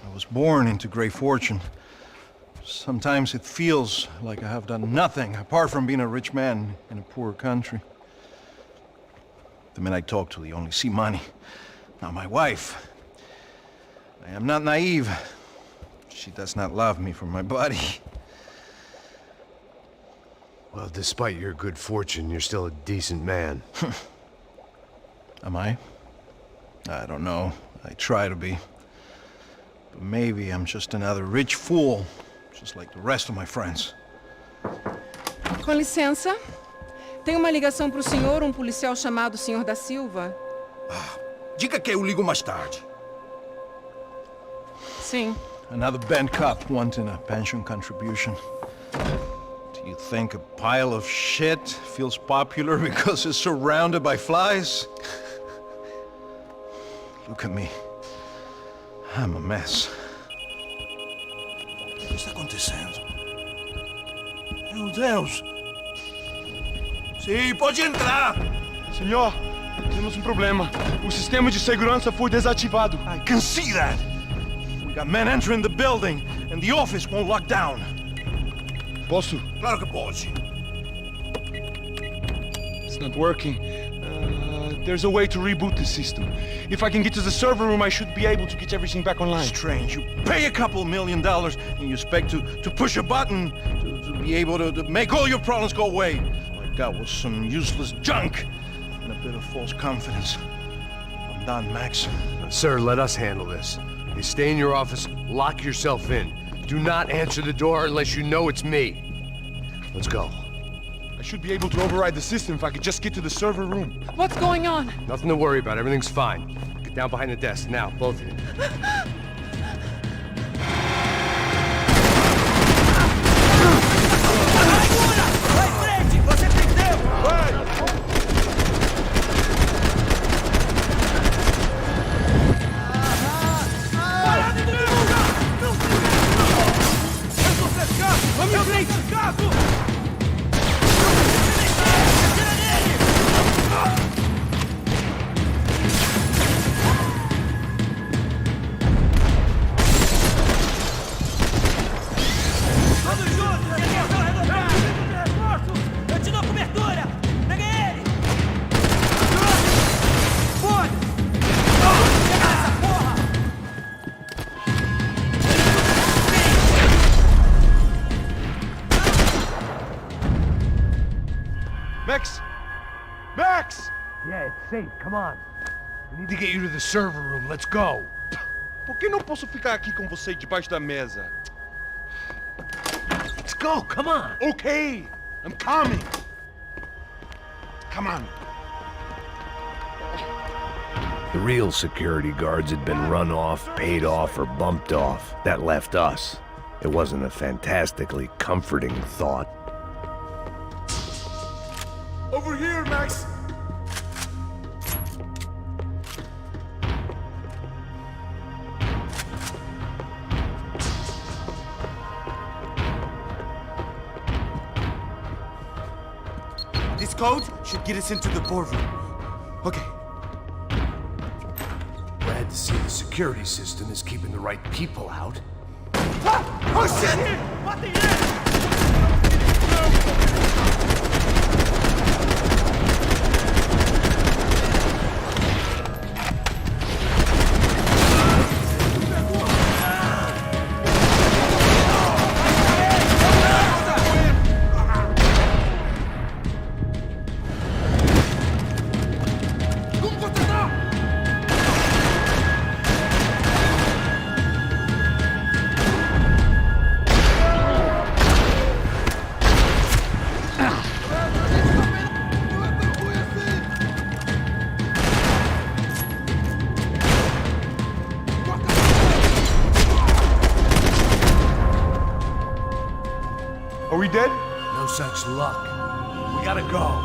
I was born into great fortune. Sometimes it feels like I have done nothing apart from being a rich man in a poor country. The men I talk to, they only see money. Now my wife, I am not naive. She does not love me for my body. Well, despite your good fortune, you're still a decent man. Am I? I don't know. I try to be. But maybe I'm just another rich fool, just like the rest of my friends. Com licença. Tem uma ligação para o senhor, policial chamado Senhor da Silva. Diga que eu ligo mais tarde. Sim. Another bent cop wanting a pension contribution. Do you think a pile of shit feels popular because it's surrounded by flies? Look at me. I'm a mess. O que está acontecendo? Meu Deus! Sim, pode entrar! Senhor, temos problema. O sistema de segurança foi desativado. I can see that! We got men entering the building, and the office won't lock down. Posso? Claro que pode. It's not working. There's a way to reboot the system. If I can get to the server room, I should be able to get everything back online. Strange. You pay a couple $1 million, and you expect to push a button to be able to make all your problems go away. All I got was some useless junk and a bit of false confidence. I'm done, Max. Sir, let us handle this. You stay in your office, lock yourself in. Do not answer the door unless you know it's me. Let's go. I should be able to override the system if I could just get to the server room. What's going on? Nothing to worry about. Everything's fine. Get down behind the desk now, both of you. Vai frente! Você tem tempo! safe. Come on. We need to get you to the server room. Let's go. Por que não posso ficar aqui com você debaixo da mesa? Let's go. Come on. Okay, I'm coming. Come on. The real security guards had been run off, paid off, or bumped off. That left us. It wasn't a fantastically comforting thought. Over here, Max. This code should get us into the boardroom. Okay. Glad to see the security system is keeping the right people out. Ah! Oh shit! What the hell? Are we dead? No such luck. We gotta go.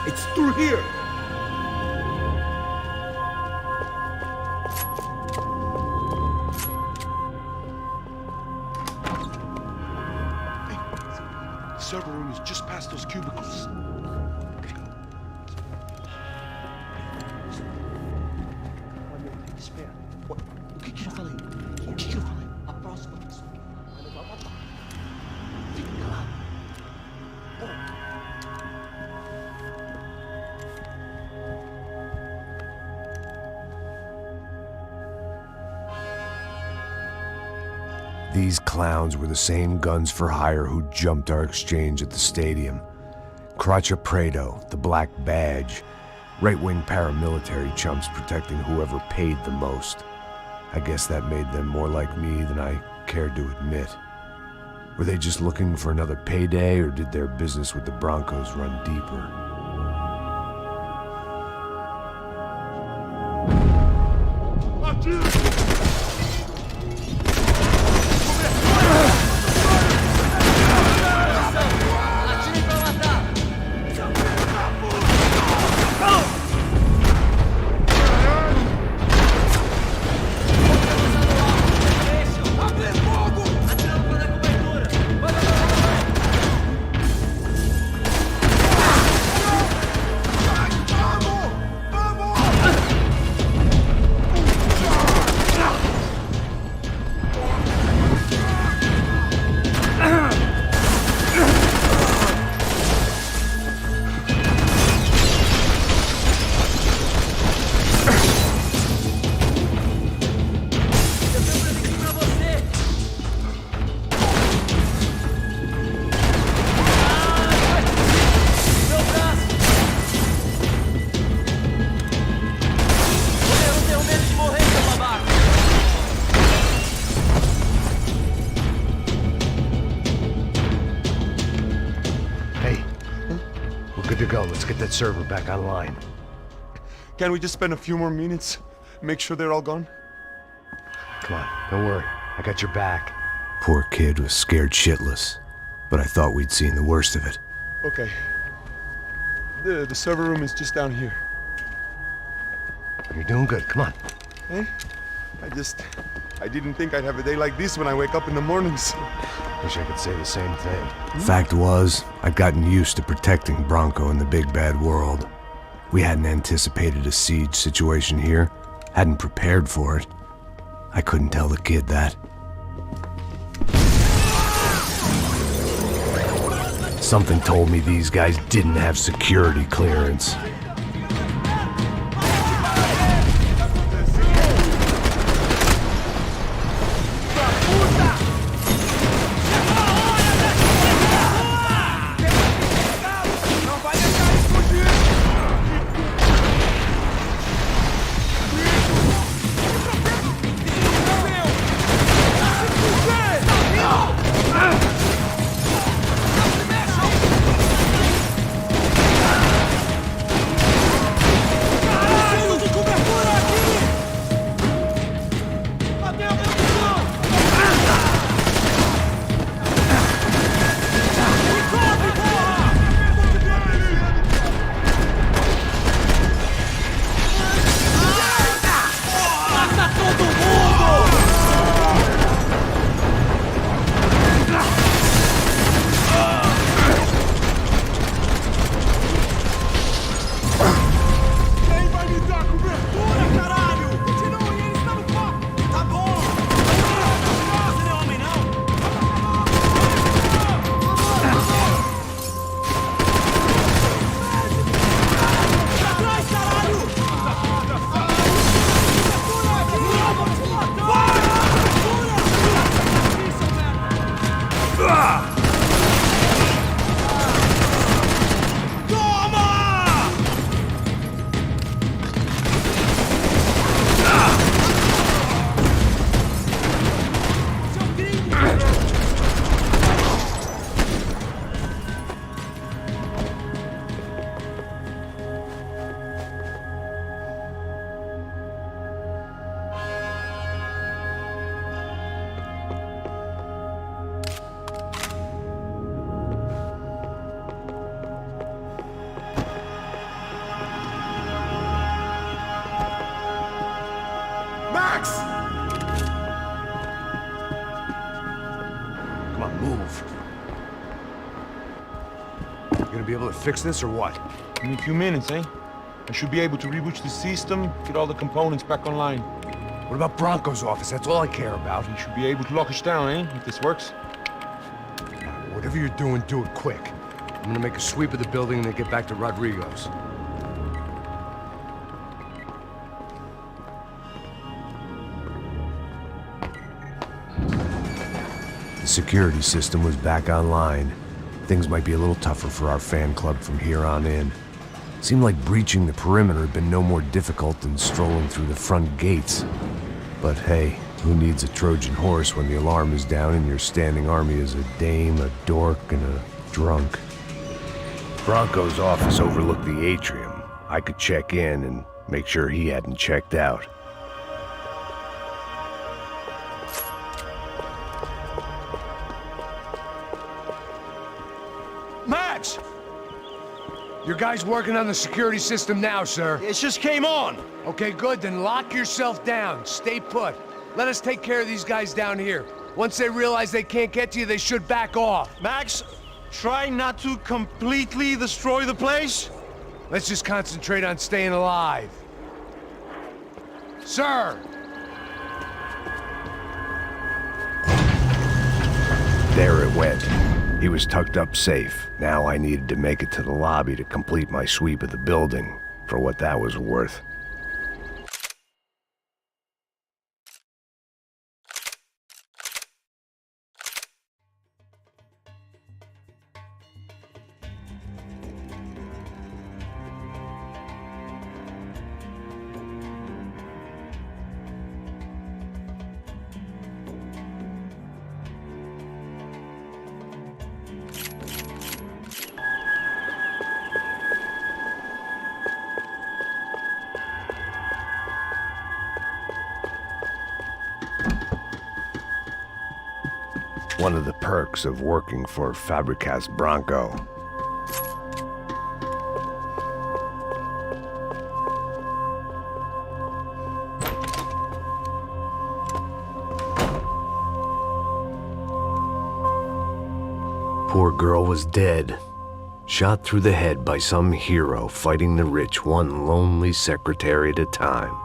It's through here. Hey, the server room is just past those cubicles. O que eu falei? O que eu falei? A próxima pessoa vai levar uma bala. Fica lá. These clowns were the same guns for hire who jumped our exchange at the stadium. Craccia Prado, the Black Badge, right-wing paramilitary chumps protecting whoever paid the most. I guess that made them more like me than I cared to admit. Were they just looking for another payday, or did their business with the Broncos run deeper? Good to go. Let's get that server back online. Can we just spend a few more minutes? Make sure they're all gone? Come on, don't worry. I got your back. Poor kid was scared shitless, but I thought we'd seen the worst of it. Okay. The server room is just down here. You're doing good. Come on. Hey, I didn't think I'd have a day like this when I wake up in the mornings. Wish I could say the same thing. Fact was, I'd gotten used to protecting Bronco in the big bad world. We hadn't anticipated a siege situation here, hadn't prepared for it. I couldn't tell the kid that. Something told me these guys didn't have security clearance. gonna be able to fix this or what? Give me a few minutes, eh? I should be able to reboot the system, get all the components back online. What about Bronco's office? That's all I care about. You should be able to lock us down, eh? If this works. Whatever you're doing, do it quick. I'm gonna make a sweep of the building and then get back to Rodrigo's. The security system was back online. Things might be a little tougher for our fan club from here on in. Seemed like breaching the perimeter had been no more difficult than strolling through the front gates. But hey, who needs a Trojan horse when the alarm is down and your standing army is a dame, a dork, and a drunk? Bronco's office overlooked the atrium. I could check in and make sure he hadn't checked out. Max! Your guy's working on the security system now, sir. It just came on. Okay, good. Then lock yourself down. Stay put. Let us take care of these guys down here. Once they realize they can't get to you, they should back off. Max, try not to completely destroy the place. Let's just concentrate on staying alive. Sir! There it went. He was tucked up safe. Now I needed to make it to the lobby to complete my sweep of the building, for what that was worth. One of the perks of working for Fabricas Bronco. Poor girl was dead. Shot through the head by some hero fighting the rich one lonely secretary at a time.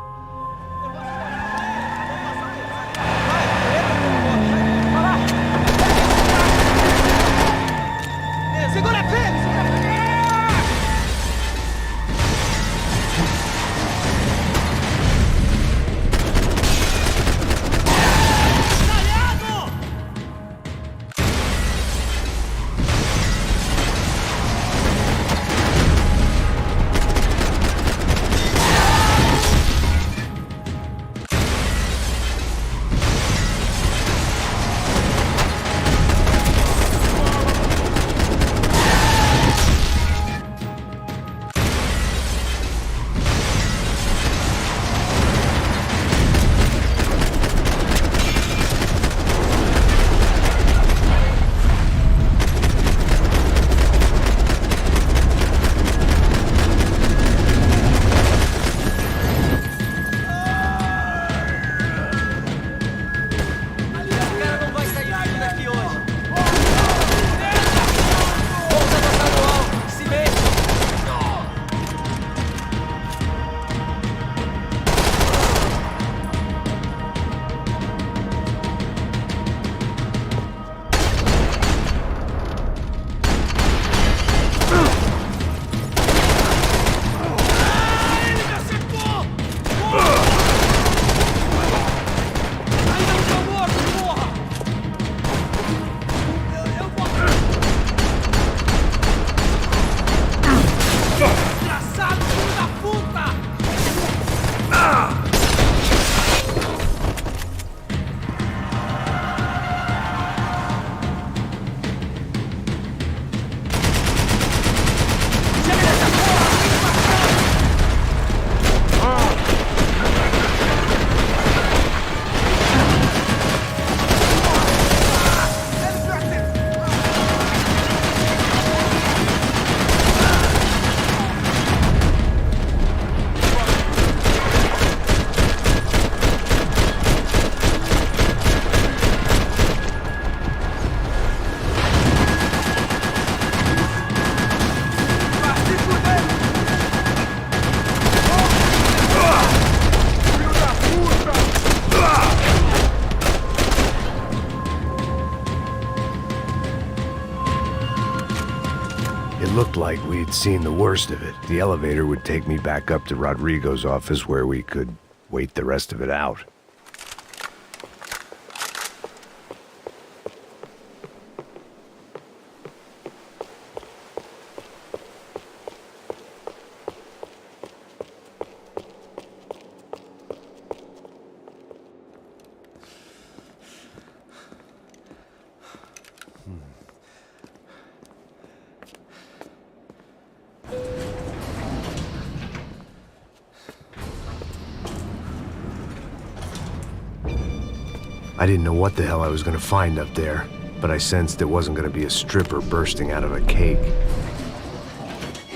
It looked like we'd seen the worst of it. The elevator would take me back up to Rodrigo's office where we could wait the rest of it out. I didn't know what the hell I was gonna find up there, but I sensed it wasn't gonna be a stripper bursting out of a cake.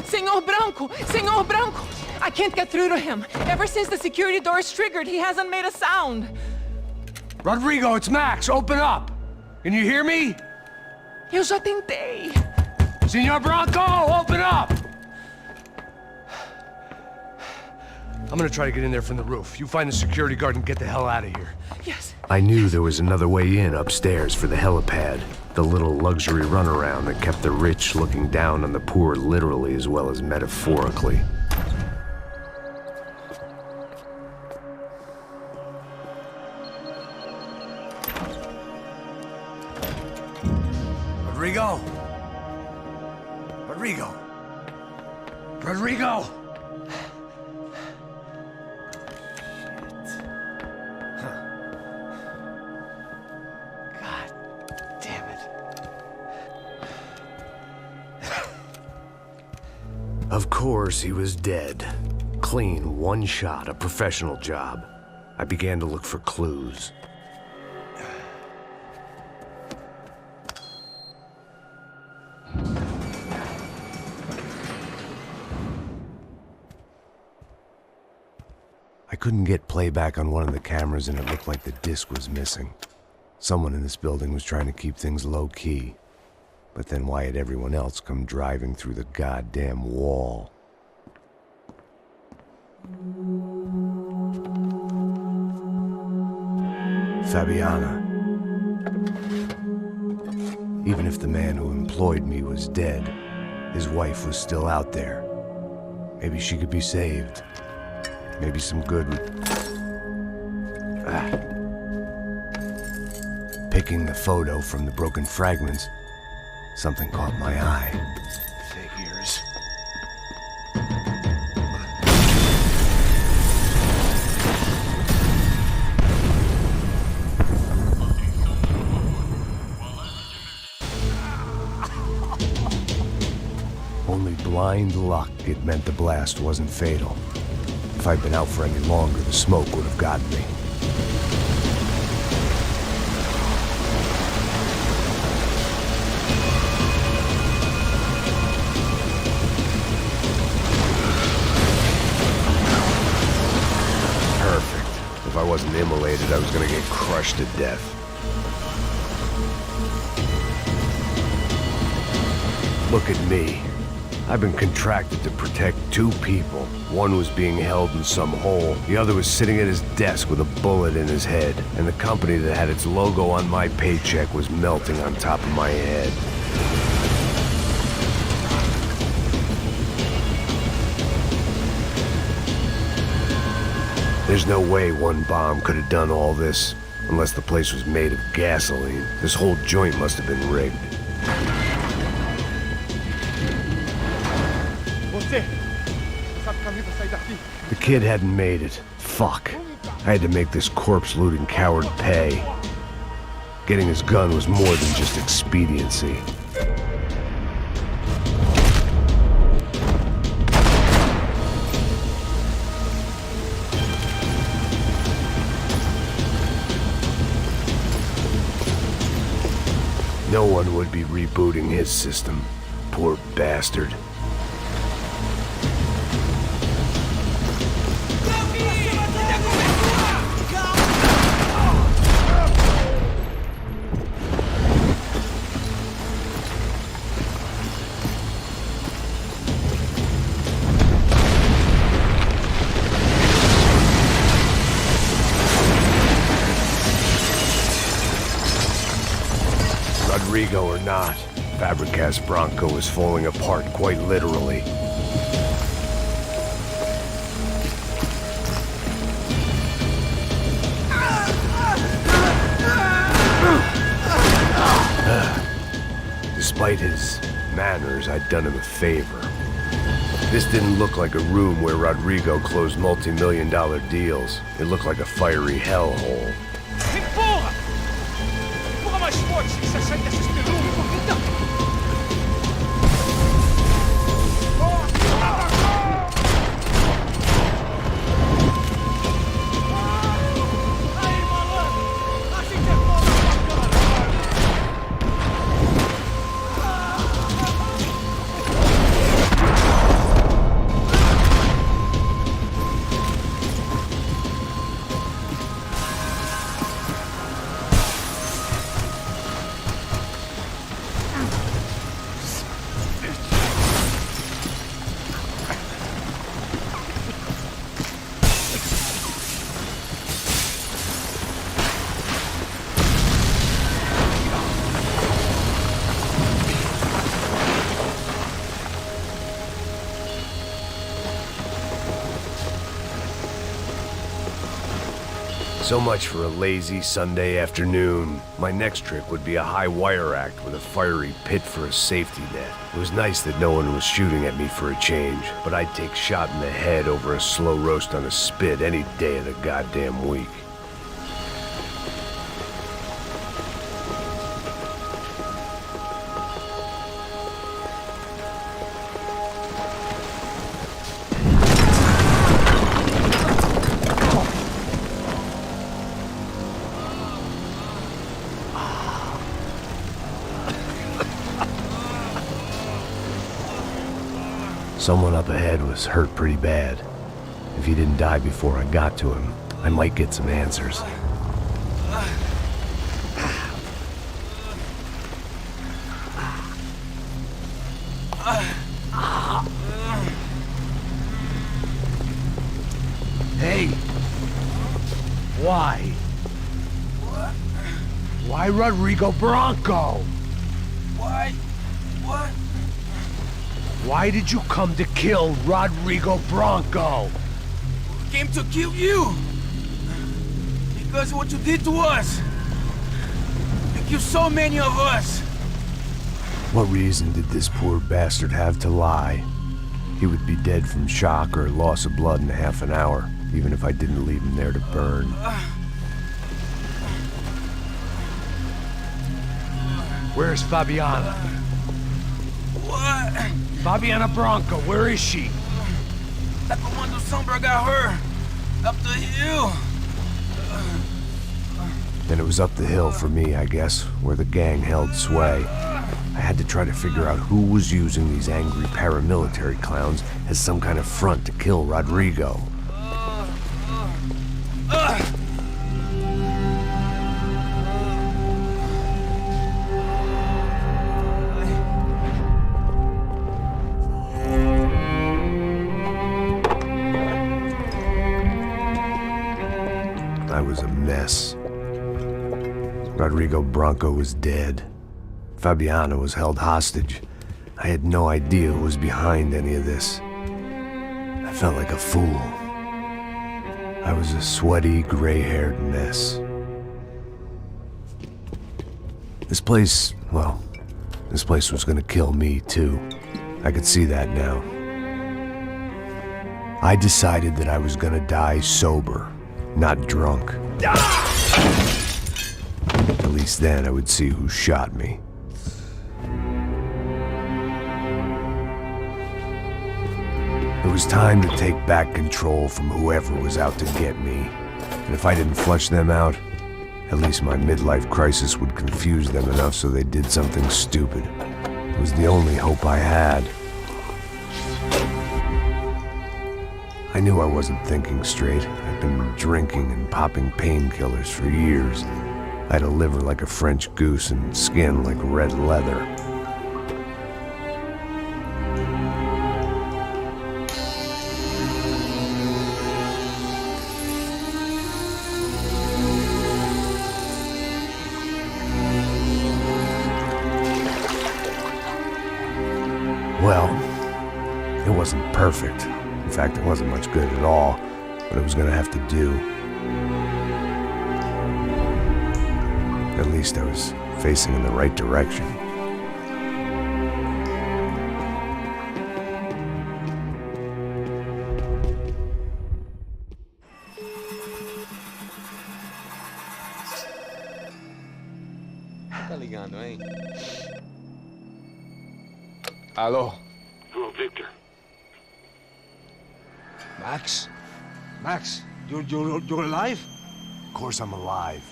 Senor Branco! I can't get through to him. Ever since the security door is triggered, he hasn't made a sound. Rodrigo, it's Max. Open up. Can you hear me? Eu já tentei. Senor Branco, open up! I'm gonna try to get in there from the roof. You find the security guard and get the hell out of here. Yes. I knew there was another way in upstairs for the helipad, the little luxury runaround that kept the rich looking down on the poor literally as well as metaphorically. Rodrigo! Rodrigo! Rodrigo! Of course, he was dead. Clean, one shot, a professional job. I began to look for clues. I couldn't get playback on one of the cameras and it looked like the disc was missing. Someone in this building was trying to keep things low-key. But then why had everyone else come driving through the goddamn wall? Fabiana. Even if the man who employed me was dead, his wife was still out there. Maybe she could be saved. Maybe some good would... Picking the photo from the broken fragments, something caught my eye. Figures. Only blind luck it meant the blast wasn't fatal. If I'd been out for any longer, the smoke would have gotten me. If I wasn't immolated, I was gonna get crushed to death. Look at me. I've been contracted to protect two people. One was being held in some hole. The other was sitting at his desk with a bullet in his head. And the company that had its logo on my paycheck was melting on top of my head. There's no way one bomb could have done all this, unless the place was made of gasoline. This whole joint must have been rigged. The kid hadn't made it. Fuck. I had to make this corpse-looting coward pay. Getting his gun was more than just expediency. No one would be rebooting his system. Poor bastard. Rodrigo or not, Fabricast Bronco is falling apart quite literally. Despite his manners, I'd done him a favor. This didn't look like a room where Rodrigo closed multi-million-dollar deals. It looked like a fiery hellhole. Empurra! Empurra mais forte, que você sai dessa espelunca. So much for a lazy Sunday afternoon. My next trick would be a high wire act with a fiery pit for a safety net. It was nice that no one was shooting at me for a change, but I'd take shot in the head over a slow roast on a spit any day of the goddamn week. Someone up ahead was hurt pretty bad. If he didn't die before I got to him, I might get some answers. Hey! Why? Why Rodrigo Bronco? Why? What? Why did you come to kill Rodrigo Bronco? Came to kill you. Because of what you did to us. You killed so many of us. What reason did this poor bastard have to lie? He would be dead from shock or loss of blood in half an hour, even if I didn't leave him there to burn. Where's Fabiana? What? Fabiana Bronco, where is she? That Comando Sombra got her. Up the hill. Then it was up the hill for me, I guess, where the gang held sway. I had to try to figure out who was using these angry paramilitary clowns as some kind of front to kill Rodrigo. I was a mess. Rodrigo Bronco was dead. Fabiana was held hostage. I had no idea who was behind any of this. I felt like a fool. I was a sweaty, gray-haired mess. This place, well, this place was gonna kill me too. I could see that now. I decided that I was gonna die sober, not drunk. At least then I would see who shot me. It was time to take back control from whoever was out to get me. And if I didn't flush them out, at least my midlife crisis would confuse them enough so they did something stupid. It was the only hope I had. I knew I wasn't thinking straight. I'd been drinking and popping painkillers for years. I had a liver like a French goose and skin like red leather. Well, it wasn't perfect. In fact, it wasn't much good at all, but it was gonna have to do. At least I was facing in the right direction. Tá ligando, hein? Hello. Hello, Victor. Max? Max, you're alive? Of course I'm alive.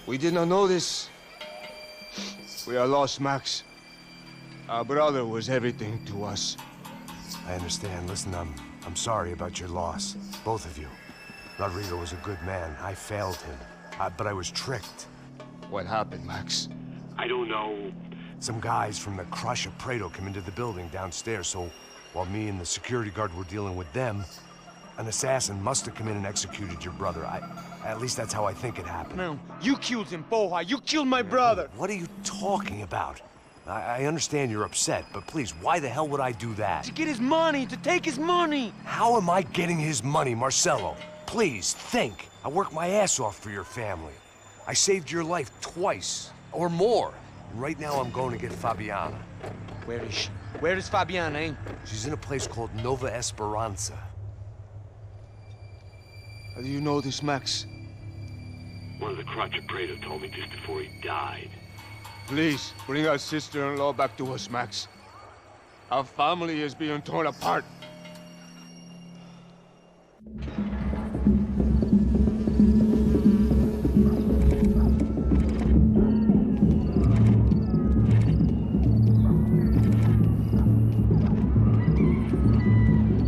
We did not know this. We are lost, Max. Our brother was everything to us. I understand. Listen, I'm sorry about your loss. Both of you. Rodrigo was a good man. I failed him. But I was tricked. What happened, Max? I don't know. Some guys from the Crush of Prado came into the building downstairs, so while me and the security guard were dealing with them, an assassin must have come in and executed your brother. At least that's how I think it happened. No, you killed him, Porra. You killed my brother. What are you talking about? I understand you're upset, but please, why the hell would I do that? To get his money, to take his money. How am I getting his money, Marcelo? Please, think. I worked my ass off for your family. I saved your life twice, or more. And right now I'm going to get Fabiana. Where is she? Where is Fabiana, eh? She's in a place called Nova Esperanza. How do you know this, Max? One of the Crotch of Prado told me just before he died. Please, bring our sister-in-law back to us, Max. Our family is being torn apart.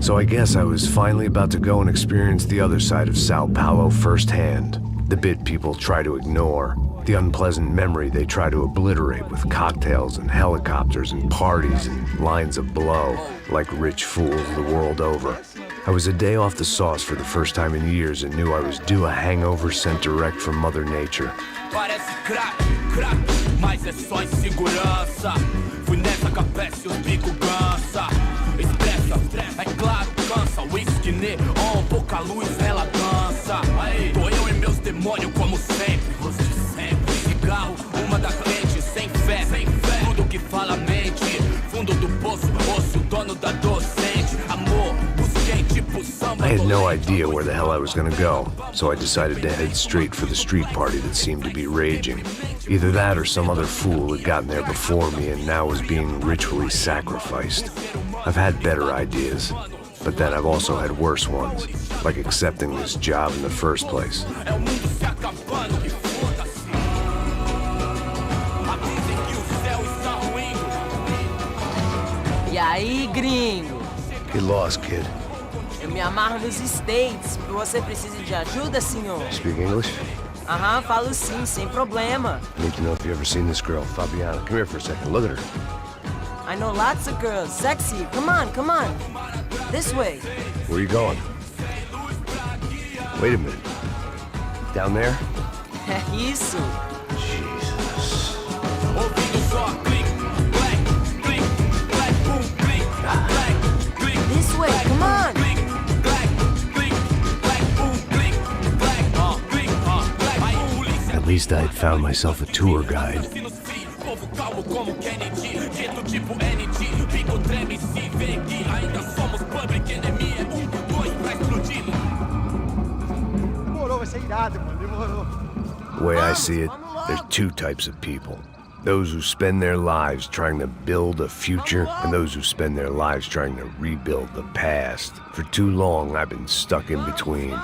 So I guess I was finally about to go and experience the other side of Sao Paulo firsthand. The bit people try to ignore. The unpleasant memory they try to obliterate with cocktails and helicopters and parties and lines of blow, like rich fools the world over. I was a day off the sauce for the first time in years and knew I was due a hangover sent direct from Mother Nature. Parece crack, mas é só insegurança. Fui nessa capece, o bico cansa. Expressa, é claro, cansa. Whisky, neon, pouca luz, ela dança. Tô eu e meus demônios como sempre. Cigarro, uma da frente, sem fé. Tudo que fala mente. Fundo do poço, osso, dono da docente. Amor, busquei tipo samba. I had no idea where the hell I was gonna go, so I decided to head straight for the street party that seemed to be raging. Either that or some other fool had gotten there before me and now was being ritually sacrificed. I've had better ideas, but then I've also had worse ones, like accepting this job in the first place. E aí, gringo? Get lost, kid. Eu me amarro nos States. Você precisa de ajuda, senhor? Speak English? Aham, falo sim, sem problema. I need to know if you've ever seen this girl, Fabiana. Come here for a second. Look at her. I know lots of girls. Sexy. Come on, come on. This way. Where are you going? Wait a minute. Down there? Isso. Jesus. This way, come on. At least I had found myself a tour guide. The way I see it, there's two types of people. Those who spend their lives trying to build a future, and those who spend their lives trying to rebuild the past. For too long, I've been stuck in between.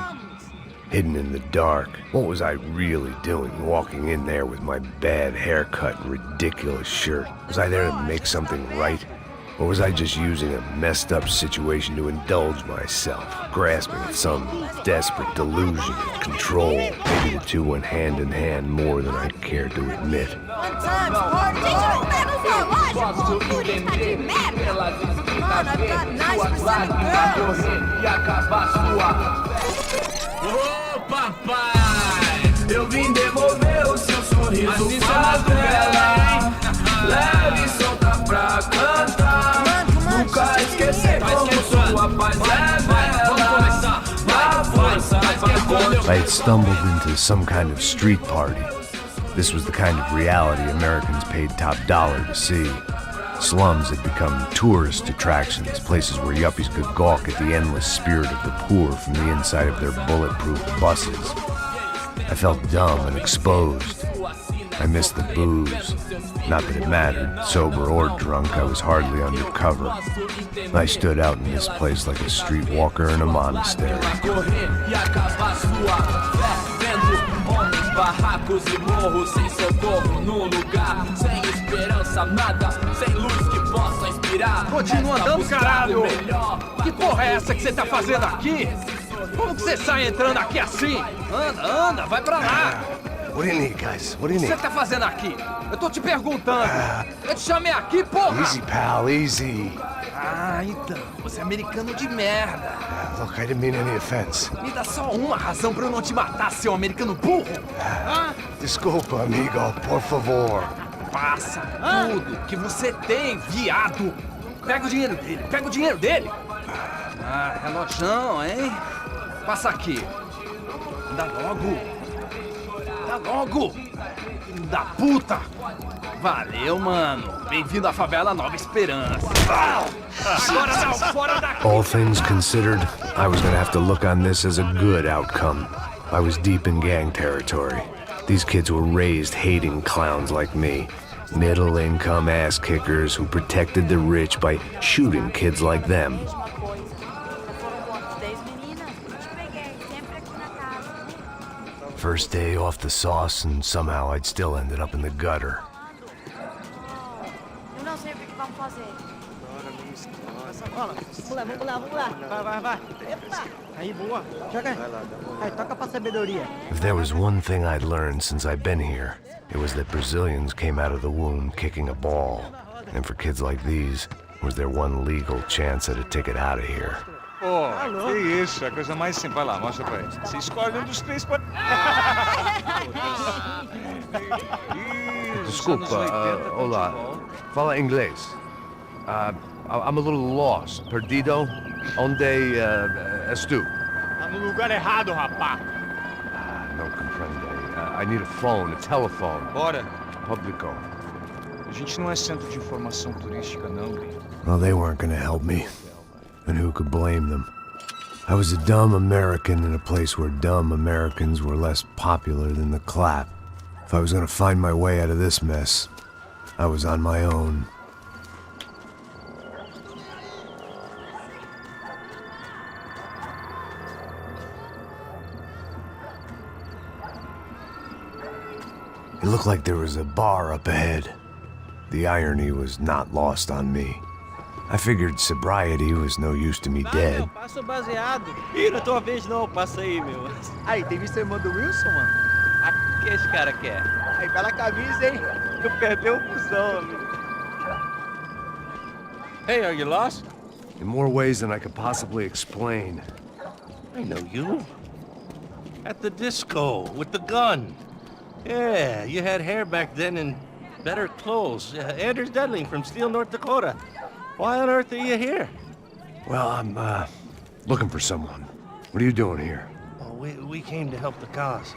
Hidden in the dark. What was I really doing walking in there with my bad haircut and ridiculous shirt? Was I there to make something right? Or was I just using a messed up situation to indulge myself, grasping at some desperate delusion of control? Maybe the two went hand in hand more than I cared to admit. Come on, I've got 9% Ô papai, eu vim devolver o seu sorriso pra vela. Leve e solta pra cama. I had stumbled into some kind of street party. This was the kind of reality Americans paid top dollar to see. Slums had become tourist attractions, places where yuppies could gawk at the endless spirit of the poor from the inside of their bulletproof buses. I felt dumb and exposed. I missed the booze. Not that it mattered. Sober or drunk, I was hardly undercover. I stood out in this place like a streetwalker in a monastery. Barracos e morros sem socorro no lugar, sem esperança, nada, sem luz que possa inspirar. Continua andando, caralho! Que porra é essa que você tá fazendo aqui? Como que você sai entrando aqui assim? Anda, vai pra lá! What do you need, guys? What do you O que need? você tá fazendo aqui? Eu tô te perguntando. Eu te chamei aqui, porra! Easy, pal, easy. Ah, então, você é americano de merda. Look, I didn't mean any offense. Me dá só uma razão pra eu não te matar, seu americano burro. Desculpa, amigo, por favor. Passa tudo que você tem, viado. Pega o dinheiro dele, Ah, relojão, hein? Passa aqui. Dá logo. Filho da puta. Valeu, mano. Bem-vindo à favela Nova Esperança. Agora não, fora daqui. All things considered, I was gonna have to look on this as a good outcome. I was deep in gang territory. These kids were raised hating clowns like me. Middle-income ass-kickers who protected the rich by shooting kids like them. First day off the sauce, and somehow I'd still ended up in the gutter. Eu não sei o que vamos fazer. Vamos lá. Vai. Epa! Aí, boa. Chega aí. Toca pra sabedoria. If there was one thing I'd learned since I'd been here, it was that Brazilians came out of the womb kicking a ball. And for kids like these, was their one legal chance at a ticket out of here. Pô, que isso, é a coisa mais simples. Vai lá, mostra pra eles. Você escolhe um dos três pra... Desculpa, olá. Fala inglês. I'm a little lost. Perdido? Onde és tu? Tá no lugar errado, rapá. Não compreende. I need a phone, a telephone. Bora. Publico. A gente não é centro de informação turística, não, Lee. Well, they weren't gonna help me. And who could blame them? I was a dumb American in a place where dumb Americans were less popular than the clap. If I was gonna find my way out of this mess, I was on my own. It looked like there was a bar up ahead. The irony was not lost on me. I figured sobriety was no use to me dead. Passa o baseado. Ih, não é tua vez não, passa aí, meu. Aí, tem visto a irmã do Wilson, mano? O que esse cara quer? Aí, bela camisa, hein? Tu perdeu o busão, amigo. Hey, are you lost? In more ways than I could possibly explain. I know you. At the disco, with the gun. Yeah, you had hair back then and better clothes. Anders Dedling from Steele, North Dakota. Why on earth are you here? Well, I'm, looking for someone. What are you doing here? Oh, we came to help the cause.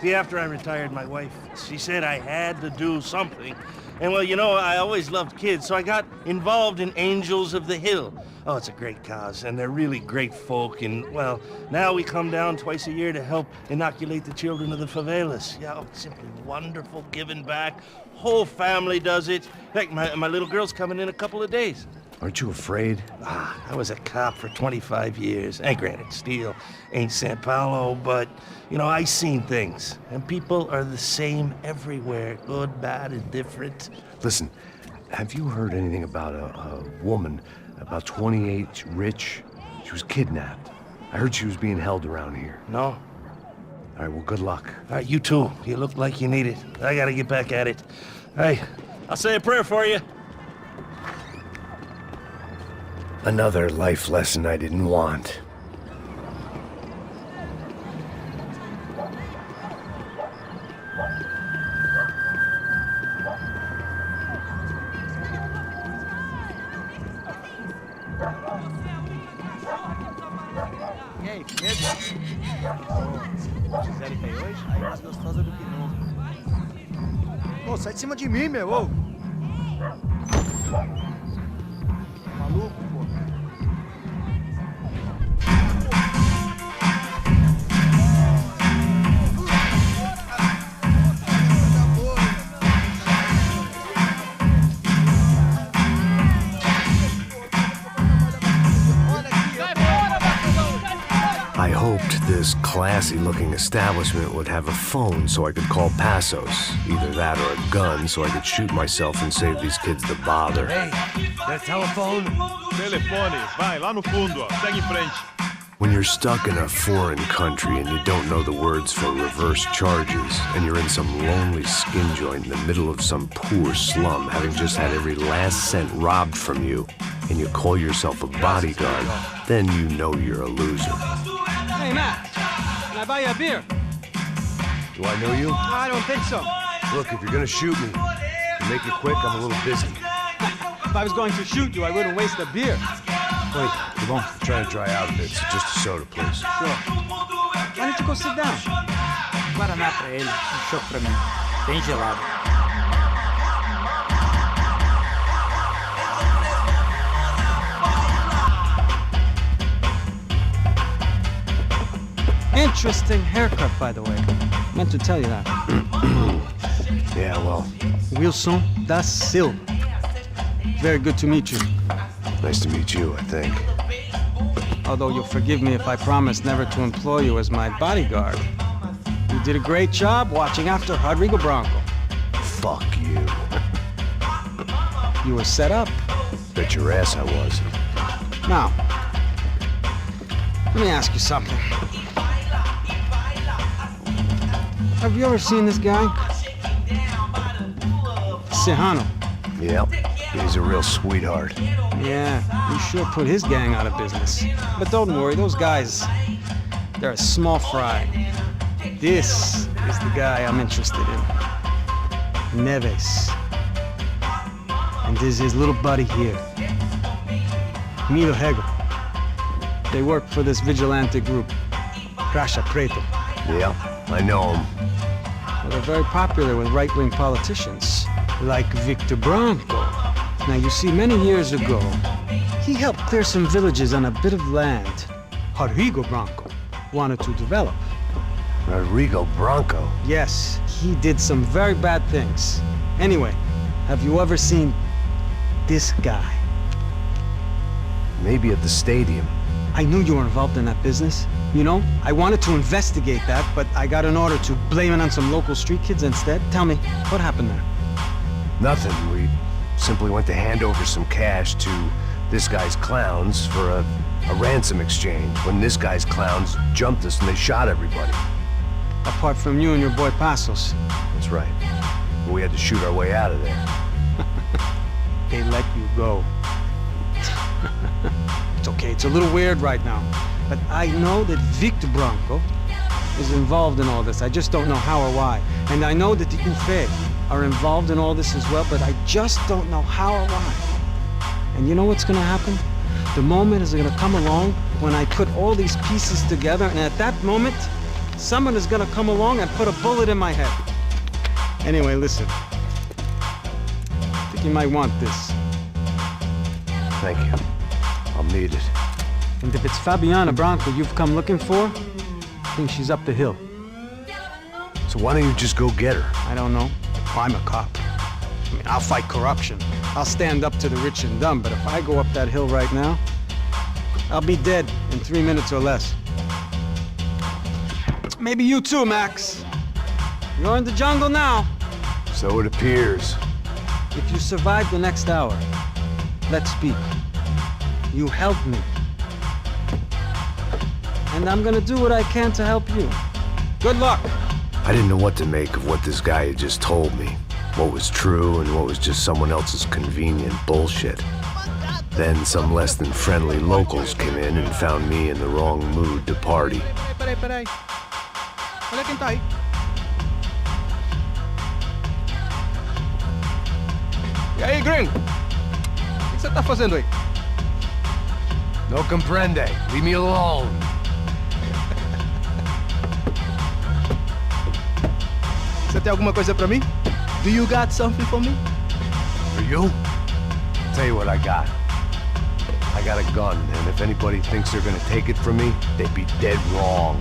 See, after I retired, my wife, she said I had to do something. And well, you know, I always loved kids, so I got involved in Angels of the Hill. Oh, it's a great cause, and they're really great folk, and well, now we come down twice a year to help inoculate the children of the favelas. Yeah, oh, it's simply wonderful giving back. Whole family does it. In fact, my little girl's coming in a couple of days. Aren't you afraid? I was a cop for 25 years. And granted, Steele ain't San Paulo, but, you know, I seen things. And people are the same everywhere. Good, bad, and different. Listen, have you heard anything about a woman, about 28, rich? She was kidnapped. I heard she was being held around here. No. All right, well, good luck. All right, you too. You look like you need it. I gotta get back at it. Hey, I'll say a prayer for you. Another life lesson I didn't want. E aí, firmeza? Quiserem cair hoje? Aí mais gostosa do que nunca. Ô, sai de cima de mim, meu, ô! Maluco, pô. I hoped this classy-looking establishment would have a phone so I could call Passos. Either that or a gun so I could shoot myself and save these kids the bother. Hey, that telephone? Telefone, vai, lá no fundo, ó. Segue em frente. When you're stuck in a foreign country and you don't know the words for reverse charges, and you're in some lonely skin joint in the middle of some poor slum, having just had every last cent robbed from you, and you call yourself a bodyguard, then you know you're a loser. Hey, Matt, can I buy you a beer? Do I know you? I don't think so. Look, if you're gonna shoot me, make it quick, I'm a little busy. If I was going to shoot you, I wouldn't waste a beer. Wait, come on. I'm trying to dry out a bit, so just a soda, please. Sure. Why don't you go sit down? Guaraná pra ele, chopp pra mim. Bem gelado. Interesting haircut, by the way. Meant to tell you that. Yeah, well. Wilson da Silva. Very good to meet you. Nice to meet you, I think. Although you'll forgive me if I promise never to employ you as my bodyguard. You did a great job watching after Rodrigo Bronco. Fuck you. You were set up. Bet your ass I was. Now, let me ask you something. Have you ever seen this guy? Serrano. Yep, he's a real sweetheart. Yeah, you sure put his gang out of business. But don't worry, those guys, they're a small fry. This is the guy I'm interested in. Neves. And this is his little buddy here. Milo Hegel. They work for this vigilante group, Crasha Preto. Yeah, I know him. Well, they're very popular with right-wing politicians, like Victor Bronco. Now, you see, many years ago, he helped clear some villages on a bit of land Rodrigo Bronco wanted to develop. Rodrigo Bronco? Yes, he did some very bad things. Anyway, have you ever seen this guy? Maybe at the stadium. I knew you were involved in that business. You know, I wanted to investigate that, but I got an order to blame it on some local street kids instead. Tell me, what happened there? Nothing. We simply went to hand over some cash to this guy's clowns for a ransom exchange when this guy's clowns jumped us and they shot everybody. Apart from you and your boy Passos. That's right. But we had to shoot our way out of there. They let you go. It's okay, it's a little weird right now. But I know that Victor Bronco is involved in all this. I just don't know how or why. And I know that the UFE are involved in all this as well, but I just don't know how or why. And you know what's gonna happen? The moment is gonna come along when I put all these pieces together, and at that moment, someone is gonna come along and put a bullet in my head. Anyway, listen. I think you might want this. Thank you. I'll need it. And if it's Fabiana Bronco you've come looking for, I think she's up the hill. So why don't you just go get her? I don't know. I'm a cop. I mean, I'll fight corruption. I'll stand up to the rich and dumb, but if I go up that hill right now, I'll be dead in 3 minutes or less. Maybe you too, Max. You're in the jungle now. So it appears. If you survive the next hour, let's speak. You helped me. And I'm gonna do what I can to help you. Good luck. I didn't know what to make of what this guy had just told me. What was true and what was just someone else's convenient bullshit. Then some less than friendly locals came in and found me in the wrong mood to party. Peraí. Olha quem tá aí. E aí, gringo? O que você tá fazendo aí? No comprende. Leave me alone. tem alguma coisa pra mim? Do you got something for me? For you? Tell you what I got. I got a gun, and if anybody thinks they're gonna take it from me, they'd be dead wrong.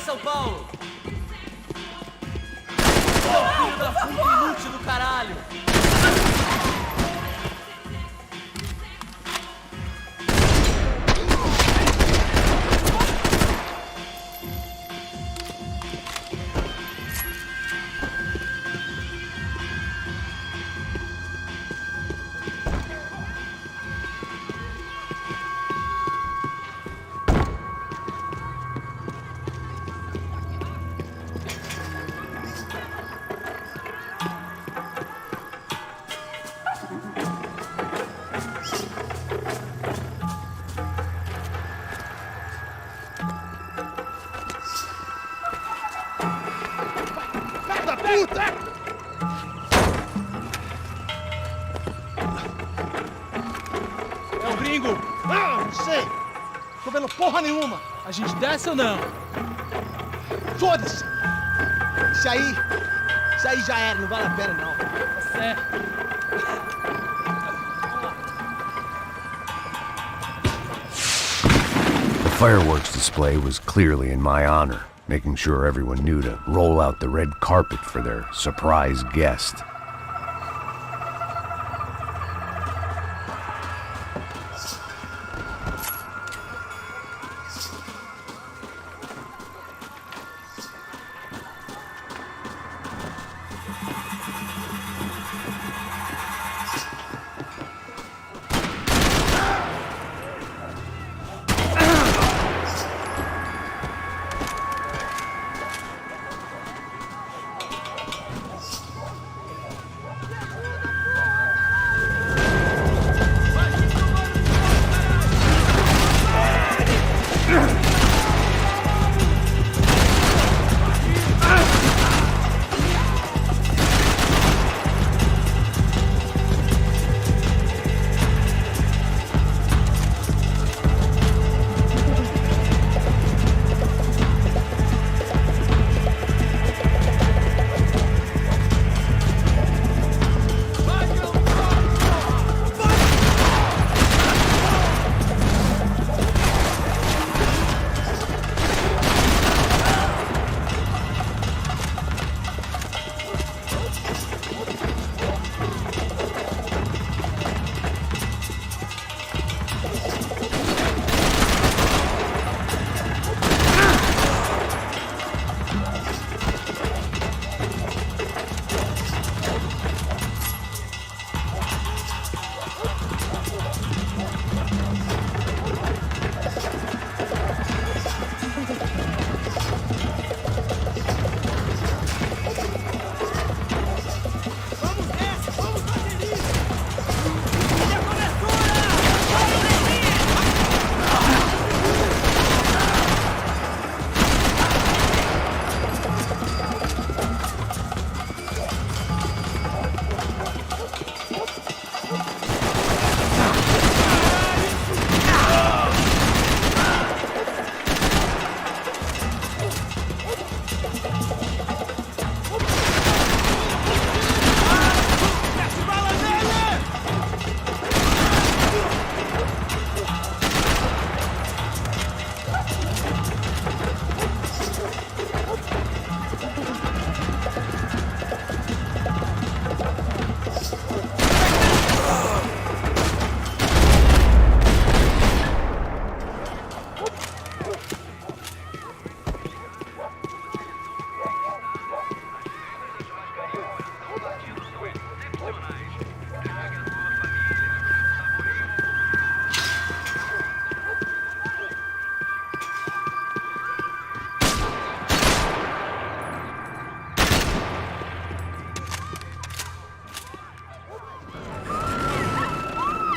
São Paulo! Seu filho da puta inútil do caralho! É o gringo! Ah, não sei! Tô vendo porra nenhuma! A gente desce ou não? Foda-se! Isso aí já era, não vale a pena não. Tá certo. The fireworks display was clearly in my honor, making sure everyone knew to roll out the red carpet for their surprise guest.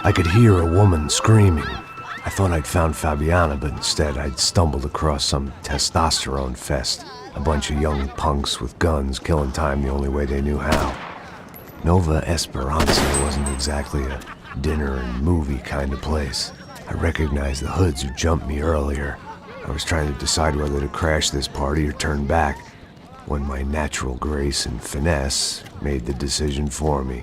I could hear a woman screaming. I thought I'd found Fabiana, but instead I'd stumbled across some testosterone fest. A bunch of young punks with guns killing time the only way they knew how. Nova Esperanza wasn't exactly a dinner and movie kind of place. I recognized the hoods who jumped me earlier. I was trying to decide whether to crash this party or turn back, when my natural grace and finesse made the decision for me.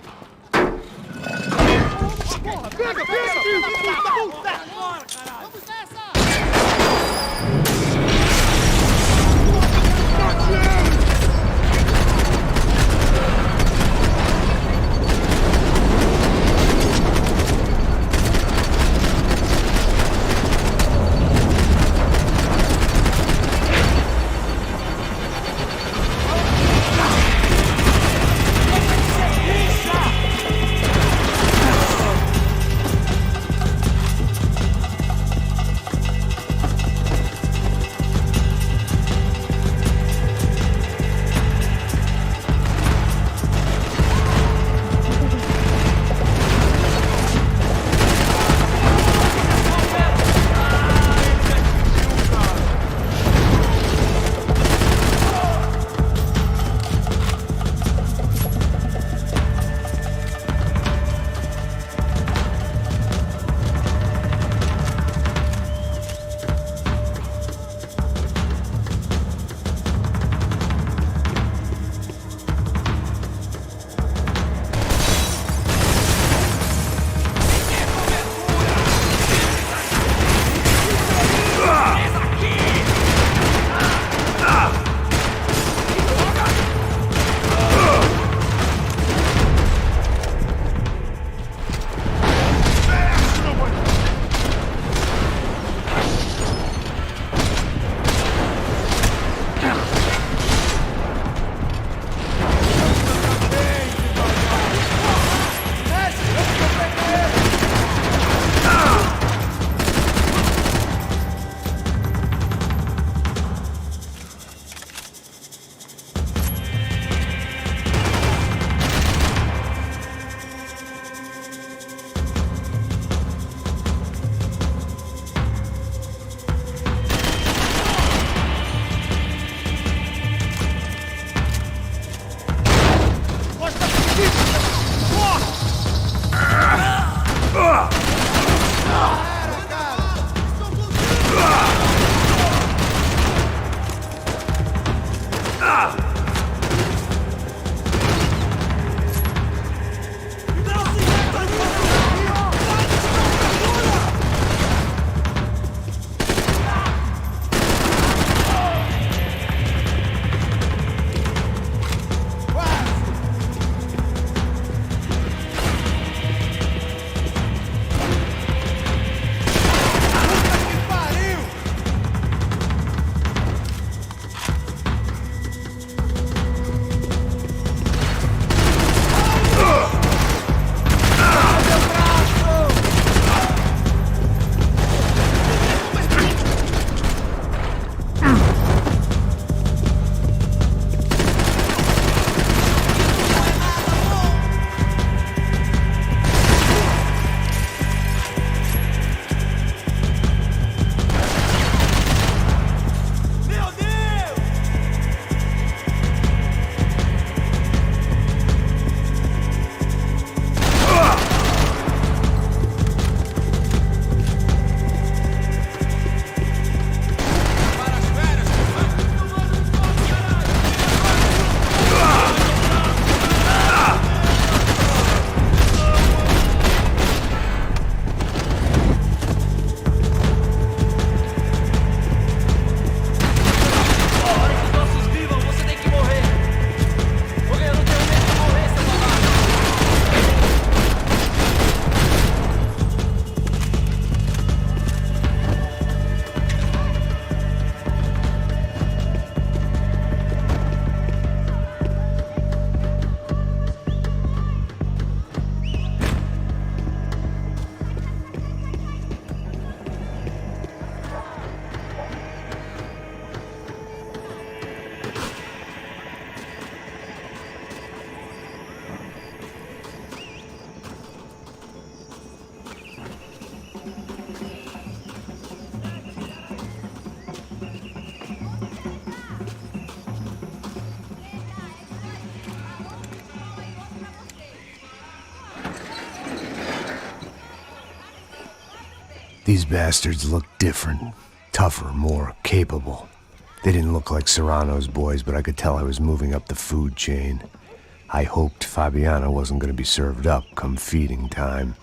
These bastards look different. Tougher, more capable. They didn't look like Serrano's boys, but I could tell I was moving up the food chain. I hoped Fabiana wasn't going to be served up come feeding time.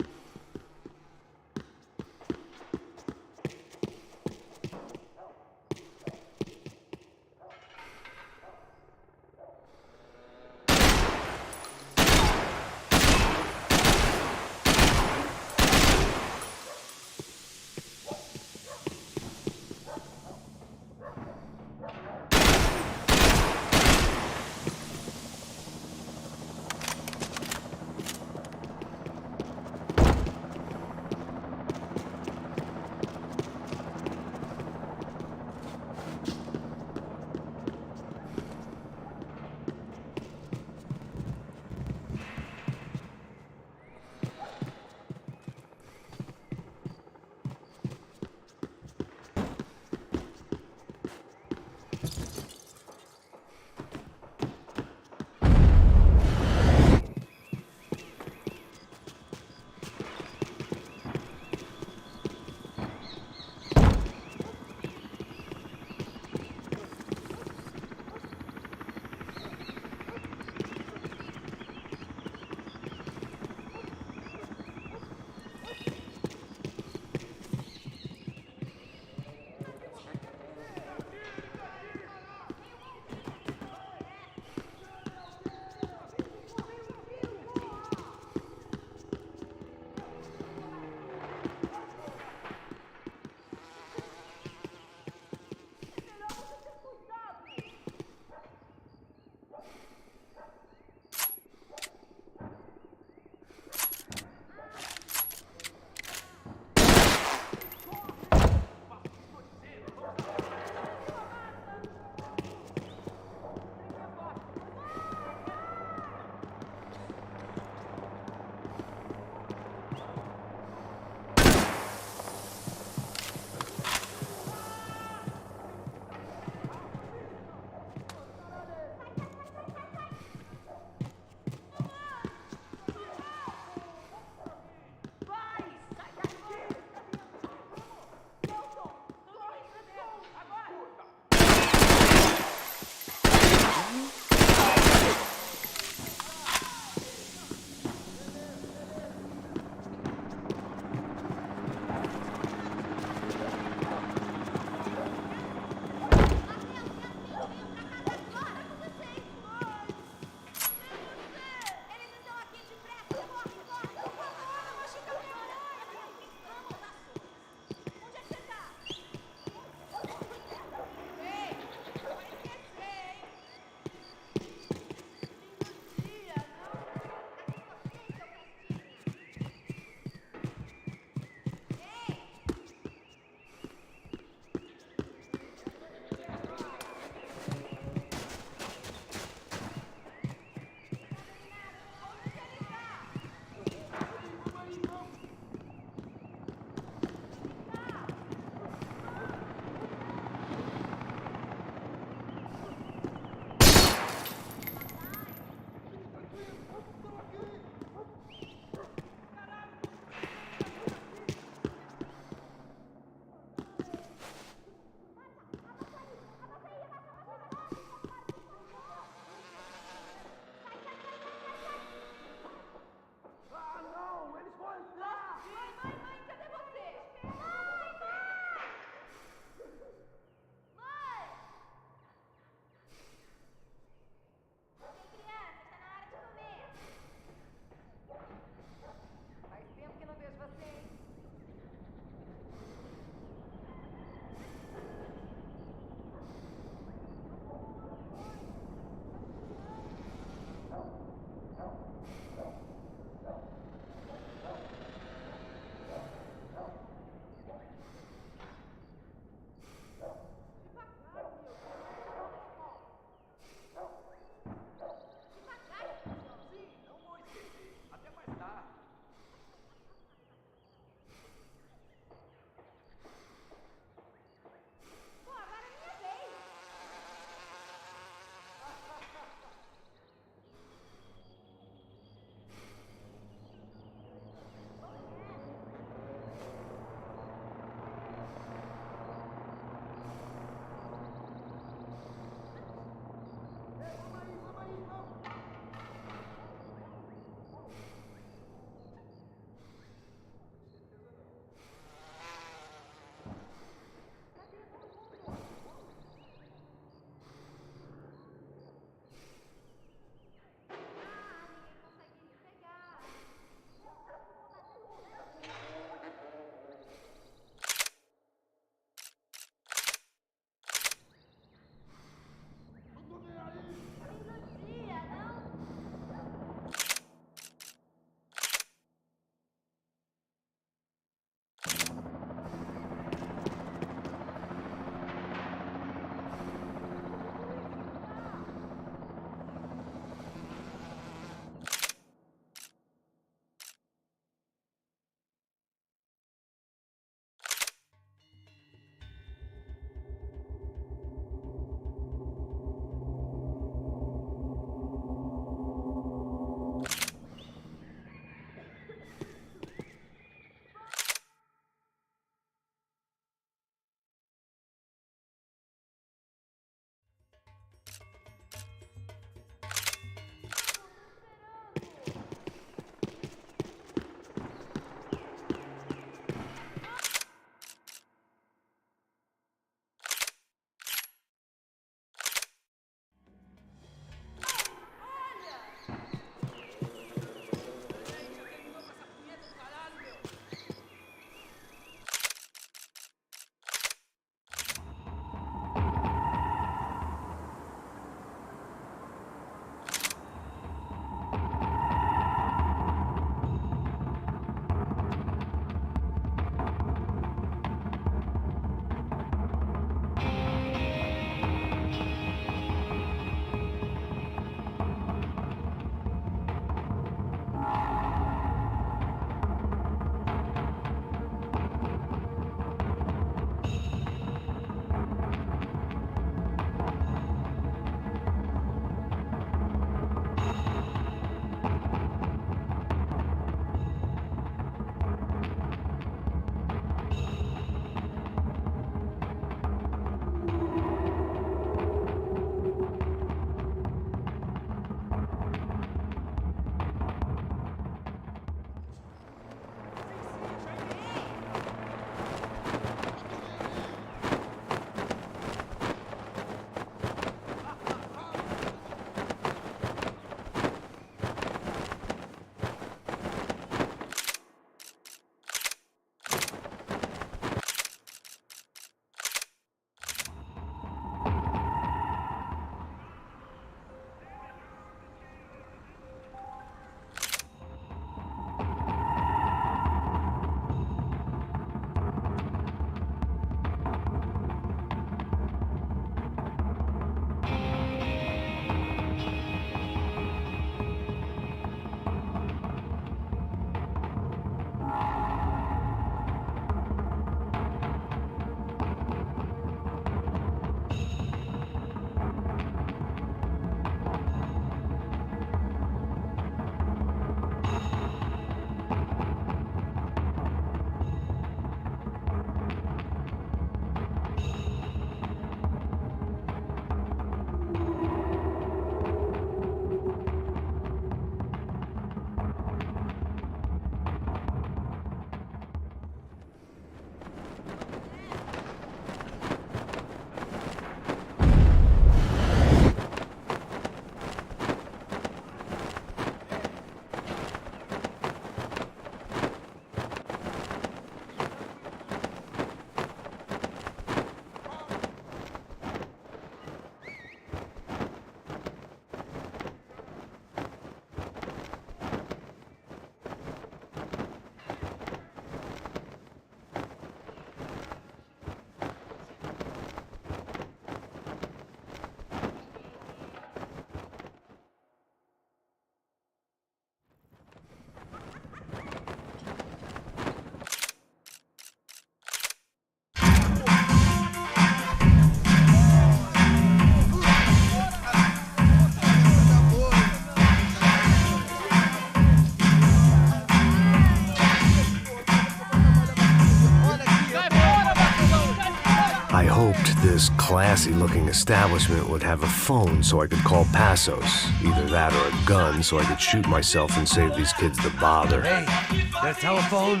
hoped this classy-looking establishment would have a phone so I could call Passos. Either that or a gun so I could shoot myself and save these kids the bother. Hey, got a telephone?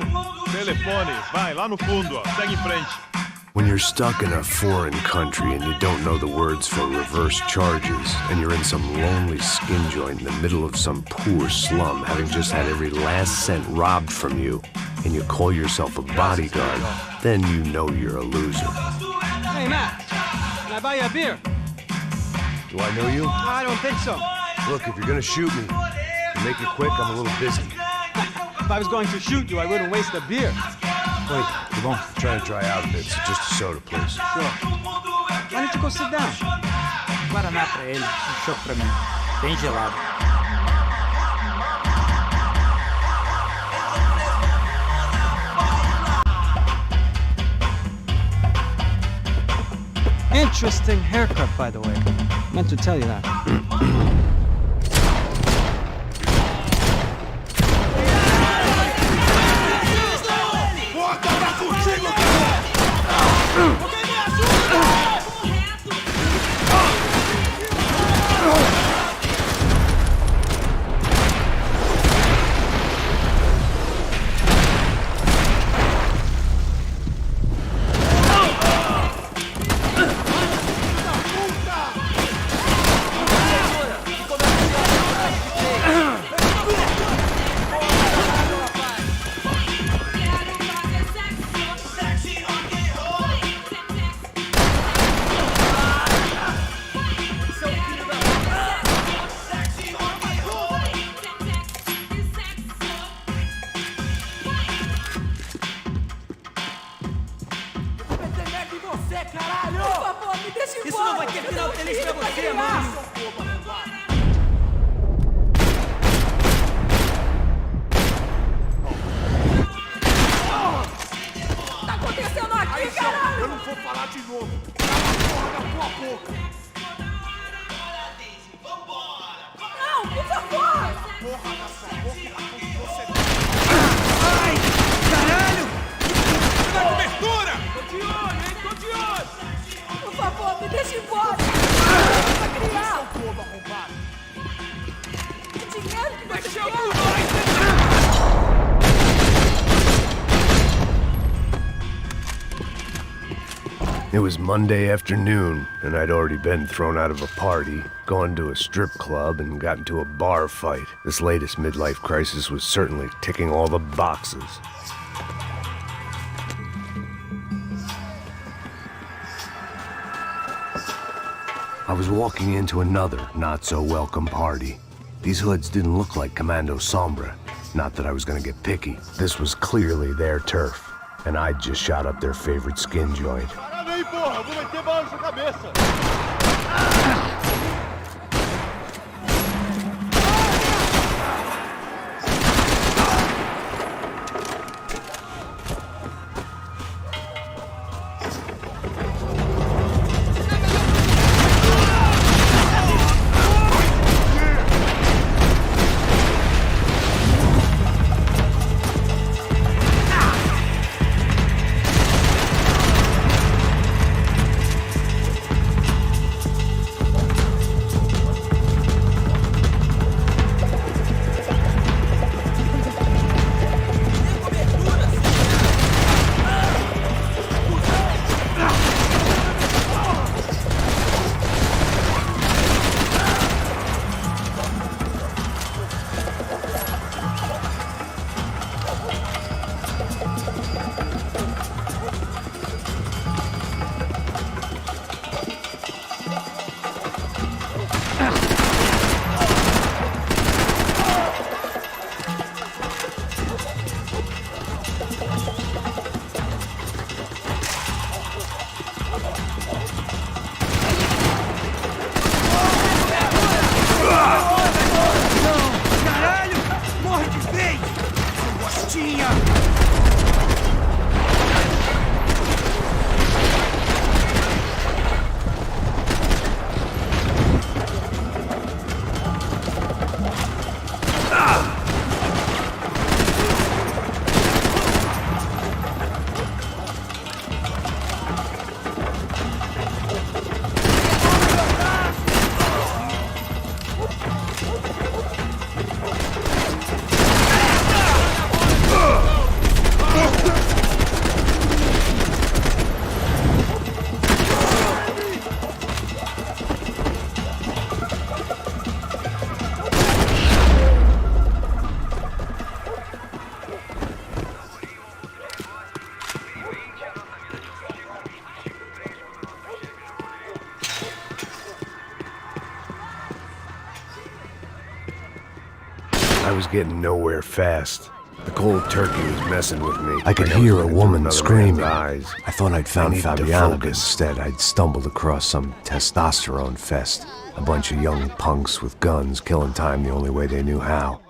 Telefone, vai, lá no fundo, ó. Segue em frente. When you're stuck in a foreign country and you don't know the words for reverse charges, and you're in some lonely skin joint in the middle of some poor slum, having just had every last cent robbed from you, and you call yourself a bodyguard, then you know you're a loser. Hey, Matt, can I buy you a beer? Do I know you? I don't think so. Look, if you're gonna shoot me, to make it quick, I'm a little busy. If I was going to shoot you, I wouldn't waste a beer. Wait, come on. Try to dry out a bit, so just a soda, please. Sure. Why don't you go sit down? Guaraná pra ele, chopp pra mim. Bem gelado. Interesting haircut, by the way. Meant to tell you that. Isso não vai ter final feliz pra você, mano. Tá acontecendo aqui, caralho? Eu não vou falar de novo. Porra, pouco. Não, por favor. Porra da sua boca, você... Ai, caralho! Na cobertura! Tô de olho, hein? Tô de olho! Por favor, me deixa embora! Pra criar! Que dinheiro que você quer? It was Monday afternoon, and I'd already been thrown out of a party, gone to a strip club, and got into a bar fight. This latest midlife crisis was certainly ticking all the boxes. I was walking into another not-so-welcome party. These hoods didn't look like Commando Sombra. Not that I was gonna get picky. This was clearly their turf, and I'd just shot up their favorite skin joint. Parada aí, porra! Vou meter bala na sua cabeça! was getting nowhere fast. The cold turkey was messing with me. I could hear a woman screaming. Eyes. I thought I'd found Fabiana, but instead I'd stumbled across some testosterone fest. A bunch of young punks with guns killing time the only way they knew how.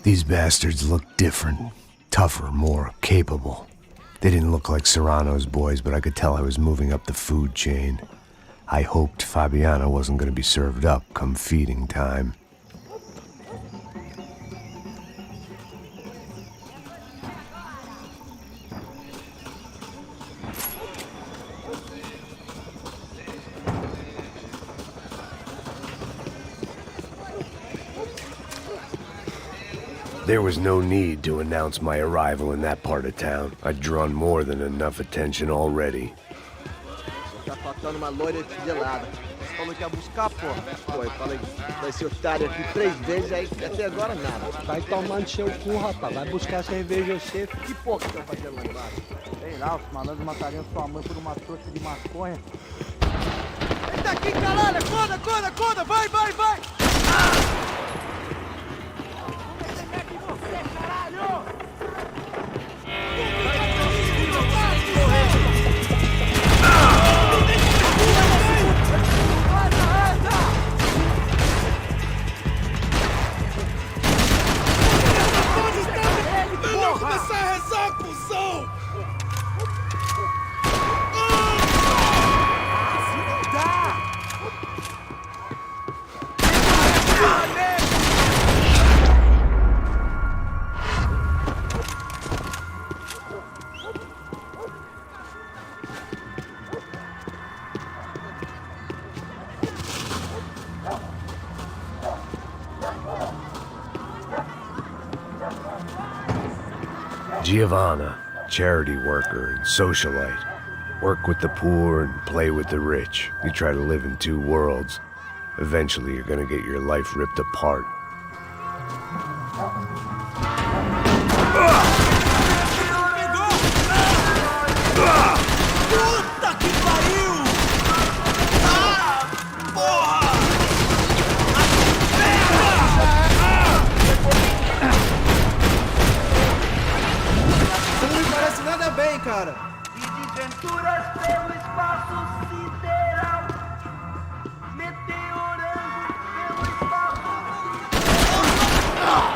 These bastards looked different, tougher, more capable. They didn't look like Serrano's boys, but I could tell I was moving up the food chain. I hoped Fabiana wasn't going to be served up come feeding time. There was no need to announce my arrival in that part of town. I'd drawn more than enough attention already. Tá faltando uma loira gelada. falou que ia buscar, pô. Pô, eu falei pra esse otário aqui 3 vezes, aí até agora nada. Vai tomando seu cu, rapaz. Vai buscar cerveja você. Que porra que estão fazendo lá embaixo? Sei lá, os malandros matariam sua mãe por uma trouxa de maconha. Eita aqui, caralho! Acorda! Vai! Melhor começar a rezar, cuzão! Giovanna, charity worker and socialite. Work with the poor and play with the rich. You try to live in 2 worlds. Eventually, you're gonna get your life ripped apart. Puta que pariu! Ah, porra! Você não me parece nada bem, cara. E desventuras pelo espaço sideral, meteorando pelo espaço sideral.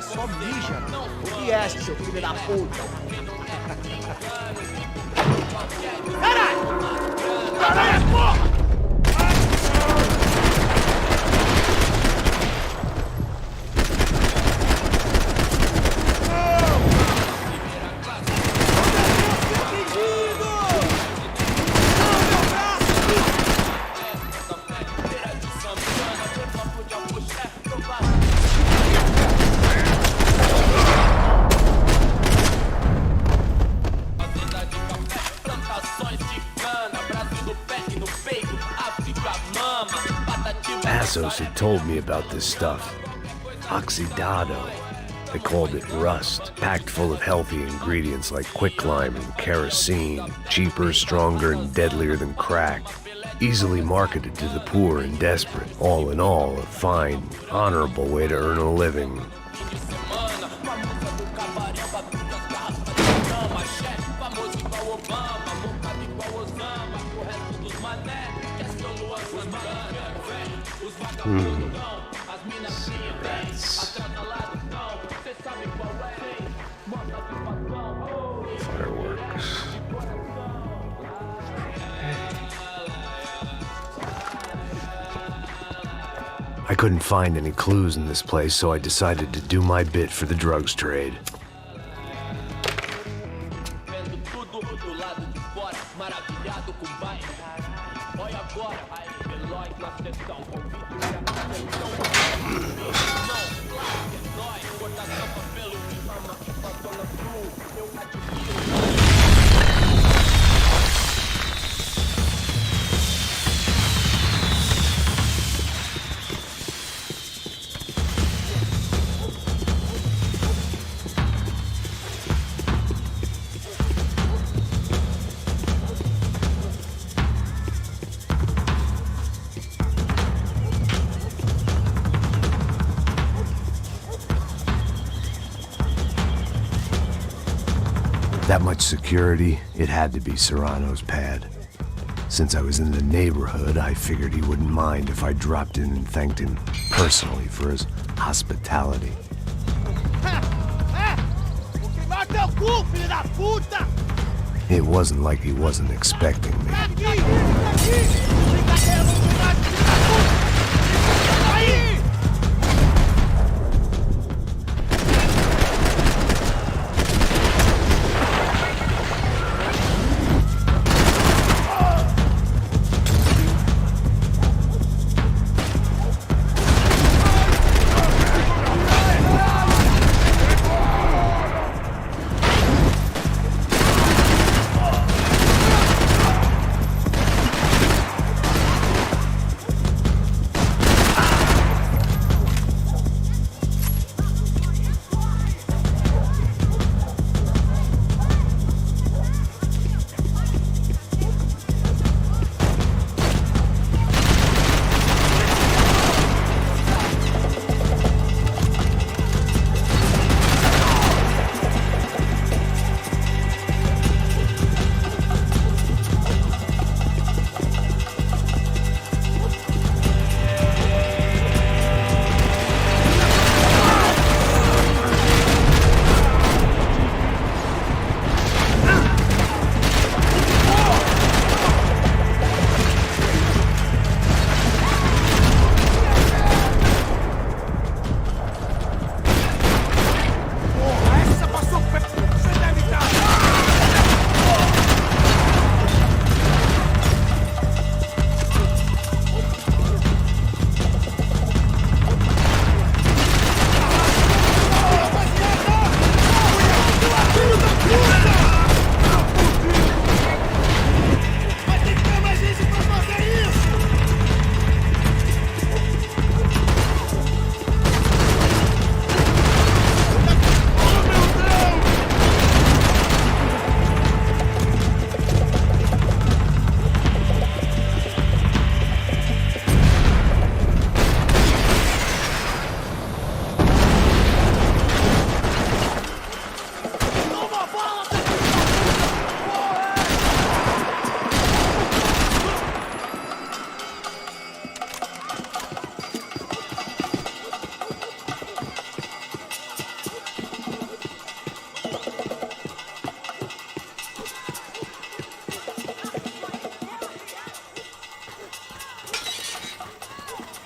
Só mija. O que é, seu filho da puta? Caralho! Caralho, porra! ASUS had told me about this stuff. Oxidado. They called it rust, packed full of healthy ingredients like quicklime and kerosene, cheaper, stronger, and deadlier than crack. Easily marketed to the poor and desperate. All in all, a fine, honorable way to earn a living. Cigarettes. Fireworks. I couldn't find any clues in this place, so I decided to do my bit for the drugs trade. That much security, it had to be Serrano's pad. Since I was in the neighborhood, I figured he wouldn't mind if I dropped in and thanked him personally for his hospitality. It wasn't like he wasn't expecting me.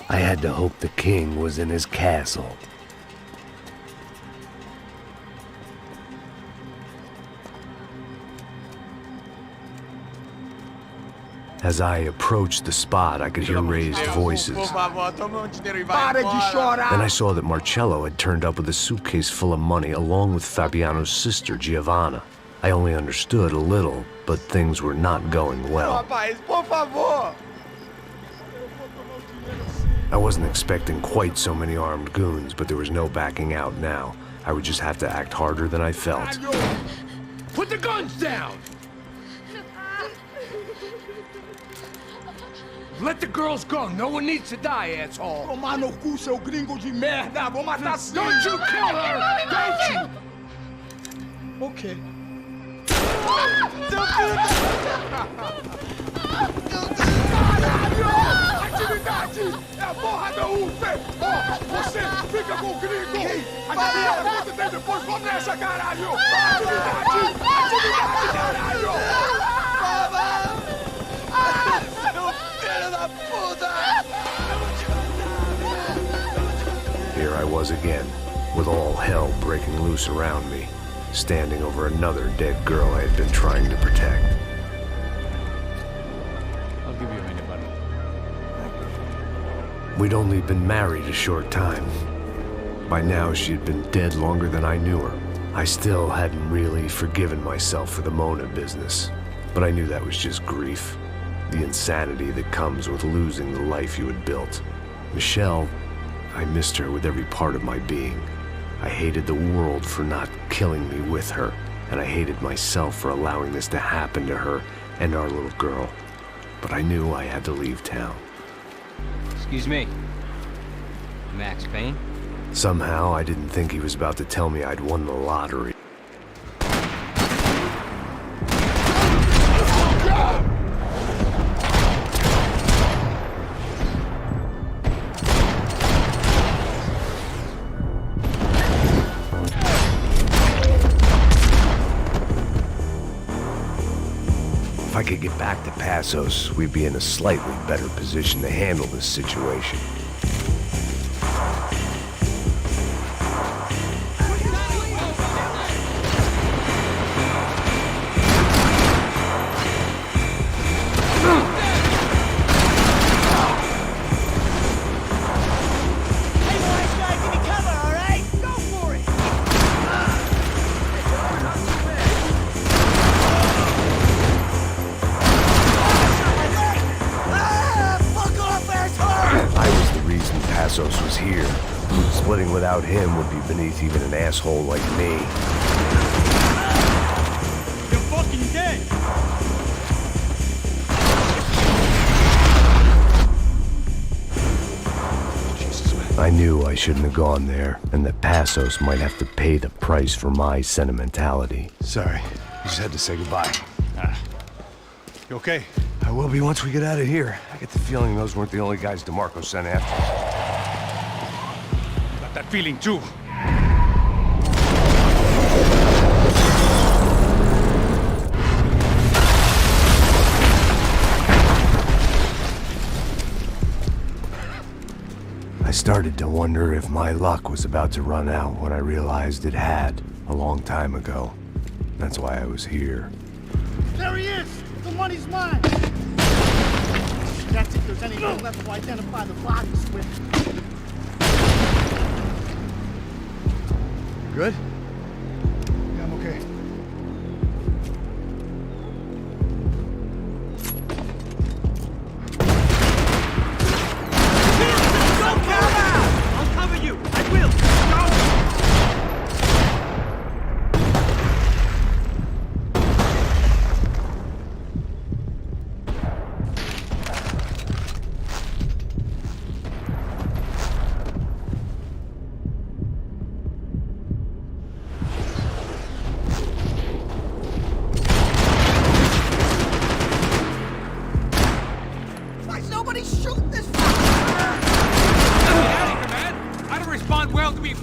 I had to hope the king was in his castle. As I approached the spot, I could hear raised voices. Then I saw that Marcello had turned up with a suitcase full of money along with Fabiano's sister, Giovanna. I only understood a little, but things were not going well. I wasn't expecting quite so many armed goons, but there was no backing out now. I would just have to act harder than I felt. Put the guns down! Let the girls go. No one needs to die, asshole. Tomar no cu, seu gringo de merda! Vou matar sim! Don't you kill her! Don't you! Ok. Caralho! Atividade! É a porra da UF! Ó, você fica com o gringo! A galera conta tem depois, vamos nessa, caralho! Atividade! Atividade, caralho! Seu filho da puta! Here I was again, with all hell breaking loose around me, standing over another dead girl I had been trying to protect. I'll give you a minute, buddy. We'd only been married a short time. By now, she had been dead longer than I knew her. I still hadn't really forgiven myself for the Mona business, but I knew that was just grief. The insanity that comes with losing the life you had built. Michelle, I missed her with every part of my being. I hated the world for not killing me with her, and I hated myself for allowing this to happen to her and our little girl. But I knew I had to leave town. Excuse me. Max Payne? Somehow, I didn't think he was about to tell me I'd won the lottery. If I could get back to Passos, we'd be in a slightly better position to handle this situation. Passos was here. Splitting without him would be beneath even an asshole like me. You're fucking dead! I knew I shouldn't have gone there, and that Passos might have to pay the price for my sentimentality. Sorry, you just had to say goodbye. You okay? I will be once we get out of here. I get the feeling those weren't the only guys DeMarco sent after us. Got that feeling too. I started to wonder if my luck was about to run out when I realized it had, a long time ago. That's why I was here. There he is! The money's mine! That's if there's anything left to identify the bodies with. You good? Yeah, I'm okay. I'll cover you! I will! Go!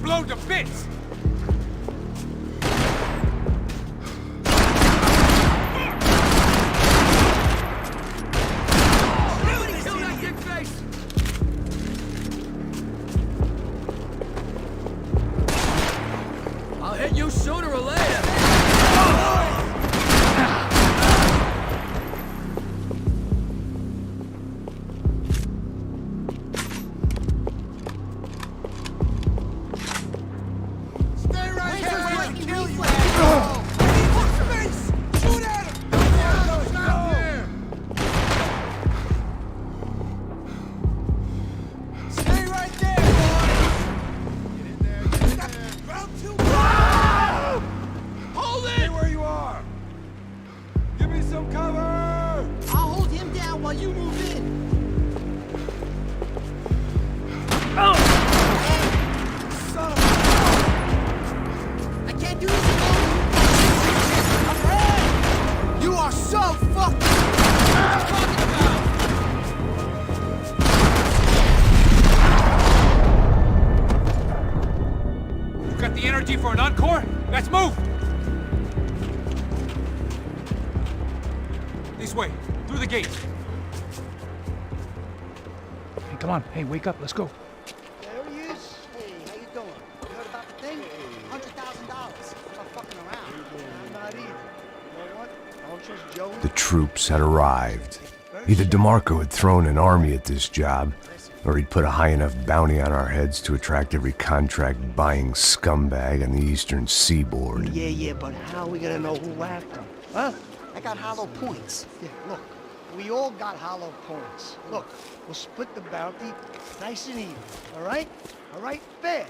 Blown to bits! Kill that dick face! I'll hit you sooner or later! some cover! I'll hold him down while you move in. Oh! Son of a... I can't do this alone. I'm red! You are so fucking... What are you talking about? You got the energy for an encore? Let's move! This way, through the gate. Hey, come on. Hey, wake up. Let's go. There he is. Hey, how you doing? You heard about the thing? $100,000. I'm not fucking around. I'm not either. You know what? I don't trust Joey. The troops had arrived. Either DeMarco had thrown an army at this job, or he'd put a high enough bounty on our heads to attract every contract-buying scumbag on the eastern seaboard. Yeah, but how are we gonna know who whacked him? Huh? I got hollow points. Yeah, look, we all got hollow points. Look, we'll split the bounty nice and even, all right? All right? Fair.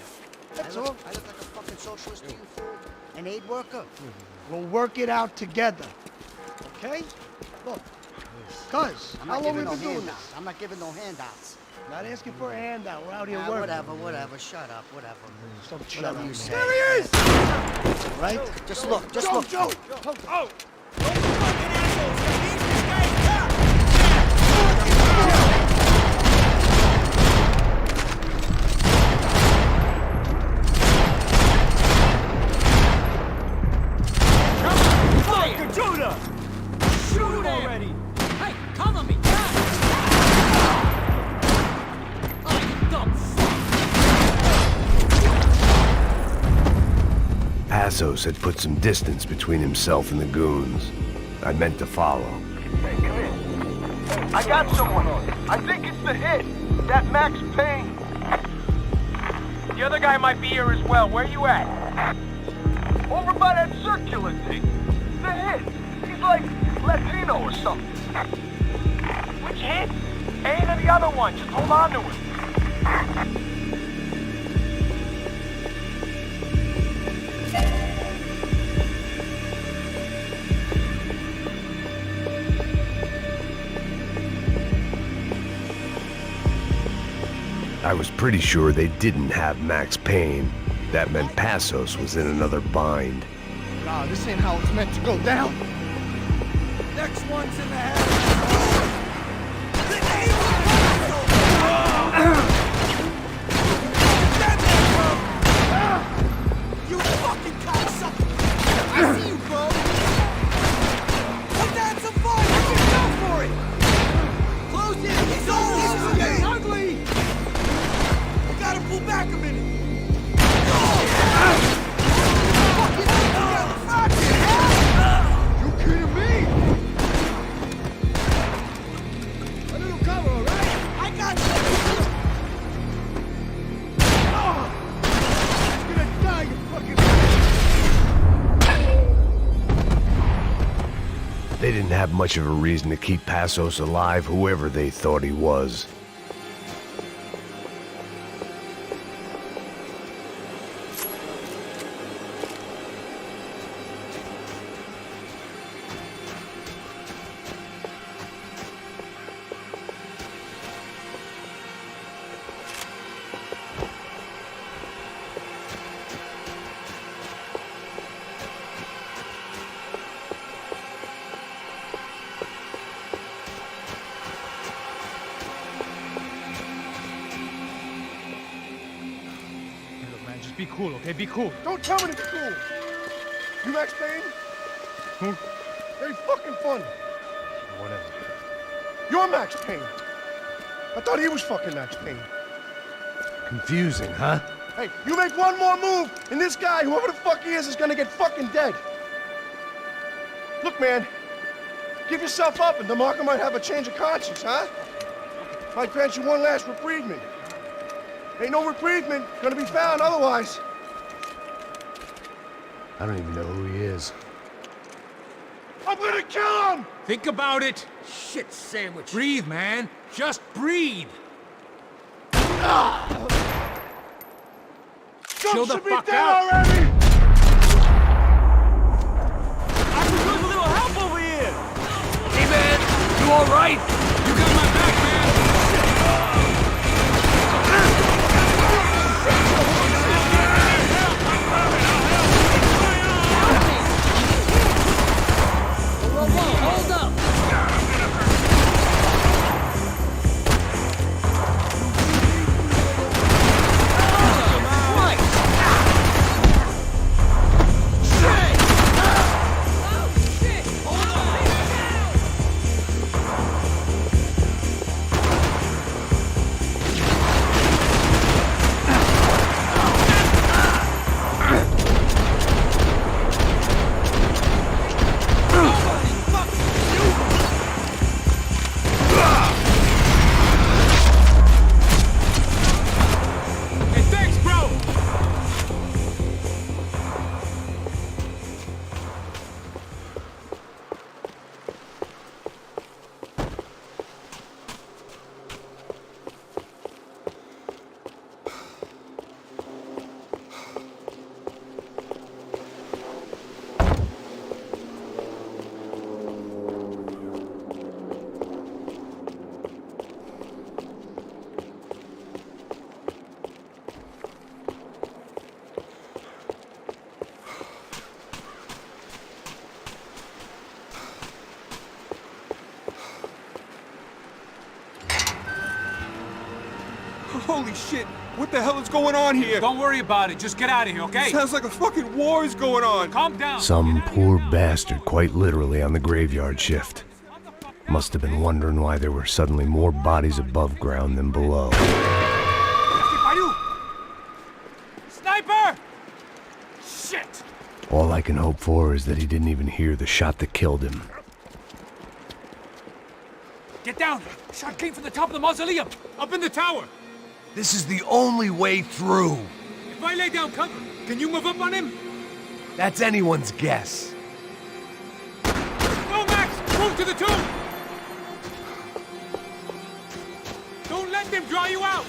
That's all. I look like a fucking socialist to you, fool? An aid worker? We'll work it out together, okay? Look, cuz, how long have we been doing this? I'm not giving no handouts. Not asking for a handout. We're out here working. Whatever. Shut up. Whatever. Don't shut up. You say. There he is! Right? Just look. Just look. Joe! Oh! Judah! Shoot already! Hey, cover me! Oh, you dumb ASUS had put some distance between himself and the goons. I meant to follow. Hey, come in. Hey, I got someone. I think it's the hit. That Max Payne. The other guy might be here as well. Where you at? Over by that circular thing. The hit. He's like Latino or something. Which hit? Payne or the other one? Just hold on to it. I was pretty sure they didn't have Max Payne. That meant Passos was in another bind. Nah, this ain't how it's meant to go down. Next one's in the head. You fucking cocksucker! I see you, bro! Put down some fire! I can go for it! Close in! It's all getting ugly! We gotta pull back a minute! You kidding me? A little cover, all right? I got you! Oh! You're gonna die, you fucking... They didn't have much of a reason to keep Passos alive, whoever they thought he was. Be cool, okay? Be cool. Don't tell me to be cool! You Max Payne? Who? Very fucking funny. Whatever. You're Max Payne. I thought he was fucking Max Payne. Confusing, huh? Hey, you make one more move, and this guy, whoever the fuck he is gonna get fucking dead. Look, man, give yourself up, and DeMarco might have a change of conscience, huh? Might grant you one last reprievement. Ain't no reprievement gonna be found otherwise. I don't even know who he is. I'm gonna kill him! Think about it. Shit sandwich. Breathe, man. Just breathe. Chill the fuck out. I could use a little help over here. all right? You got my back, man. Whoa, hold up! Holy shit! What the hell is going on here? Don't worry about it. Just get out of here, okay? Sounds like a fucking war is going on. Calm down. Some poor bastard quite literally on the graveyard shift. Must have been wondering why there were suddenly more bodies above ground than below. Sniper! Shit! All I can hope for is that he didn't even hear the shot that killed him. Get down! Shot came from the top of the mausoleum! Up in the tower! This is the only way through. If I lay down cover, can you move up on him? That's anyone's guess. Go, Max! Move to the tomb! Don't let them draw you out!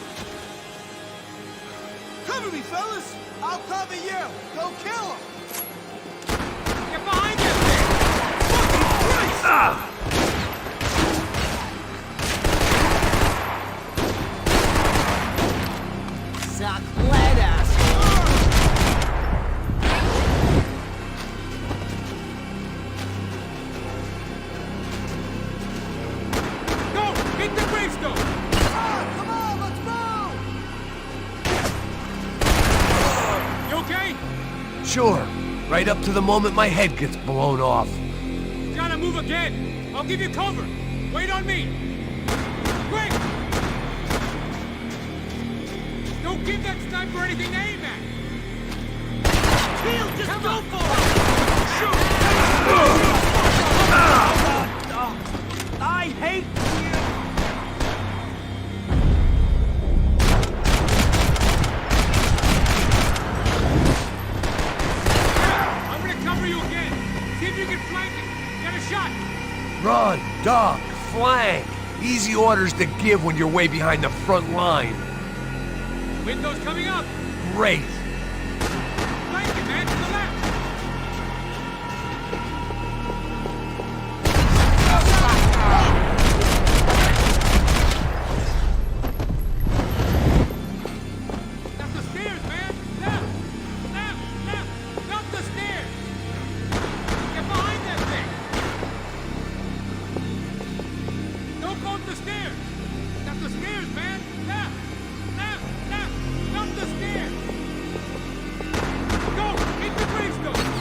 Cover me, fellas! I'll cover you! Go kill him! Get behind that thing! Fucking Christ! Ah! Suck lead, asshole! Go! Hit the gravestone! Come on, let's move! You okay? Sure. Right up to the moment my head gets blown off. You gotta move again! I'll give you cover! Wait on me! Quick! Don't give that sniper anything to aim at! Heal, just go for it! I hate you! I'm gonna cover you again! See if you can flank it! Get a shot! Run, duck, flank. Easy orders to give when you're way behind the front line. Window's coming up! Great. Flank it, man, to the left! Up the stairs, man! Left! Left! Left! Up the stairs! Get behind that thing! Don't go up the stairs! Up the stairs, man! Left! Left! Left! Up the stairs! Go! Hit the gravestone!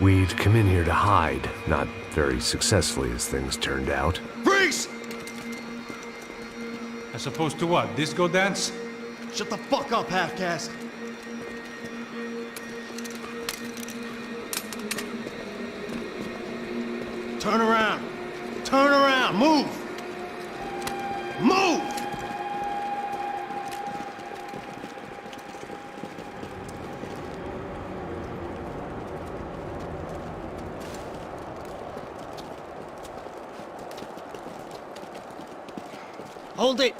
We'd come in here to hide, not very successfully as things turned out. Freeze! As opposed to what? Disco dance? Shut the fuck up, half-caste. Turn around. Turn around. Move. Move! Hold it!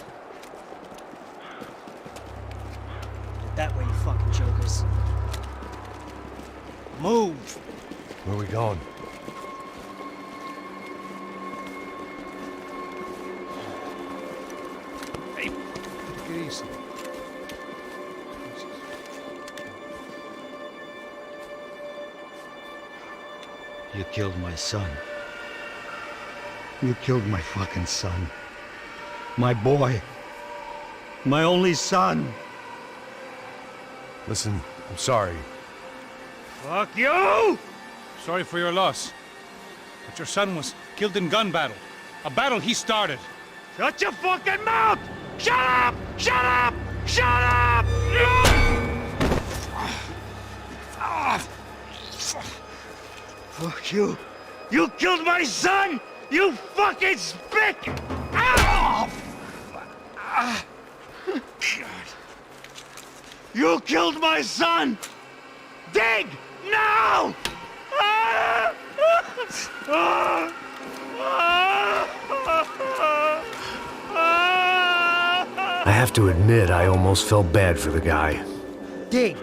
That way, you fucking jokers. Move! Where are we going? Hey, take it easy. You killed my son. You killed my fucking son. My boy. My only son. Listen, I'm sorry. Fuck you! Sorry for your loss. But your son was killed in gun battle. A battle he started. Shut your fucking mouth! Shut up! Shut up! Shut up! Fuck you. You killed my son! You fucking spick! Ow! You killed my son! Dig! Now! I have to admit, I almost felt bad for the guy. Dig!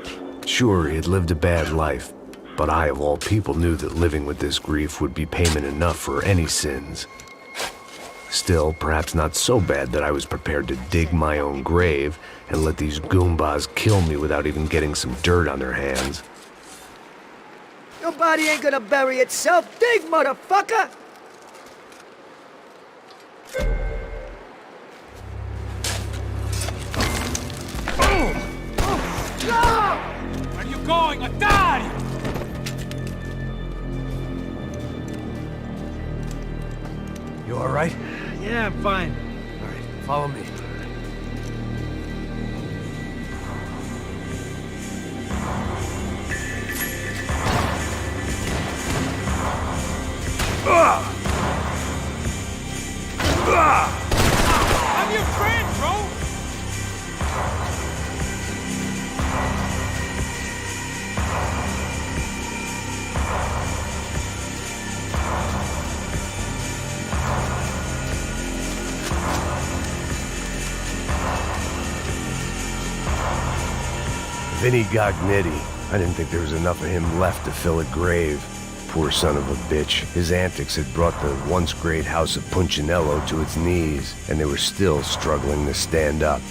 Sure, he had lived a bad life, but I, of all people, knew that living with this grief would be payment enough for any sins. Still, perhaps not so bad that I was prepared to dig my own grave and let these goombas kill me without even getting some dirt on their hands. Your body ain't gonna bury itself. Dig, motherfucker! Where are you going? I died! You all right? Yeah, I'm fine. All right, follow me. I'm your friend, bro! Vinny Gognitti. I didn't think there was enough of him left to fill a grave. Poor son of a bitch. His antics had brought the once great house of Punchinello to its knees, and they were still struggling to stand up.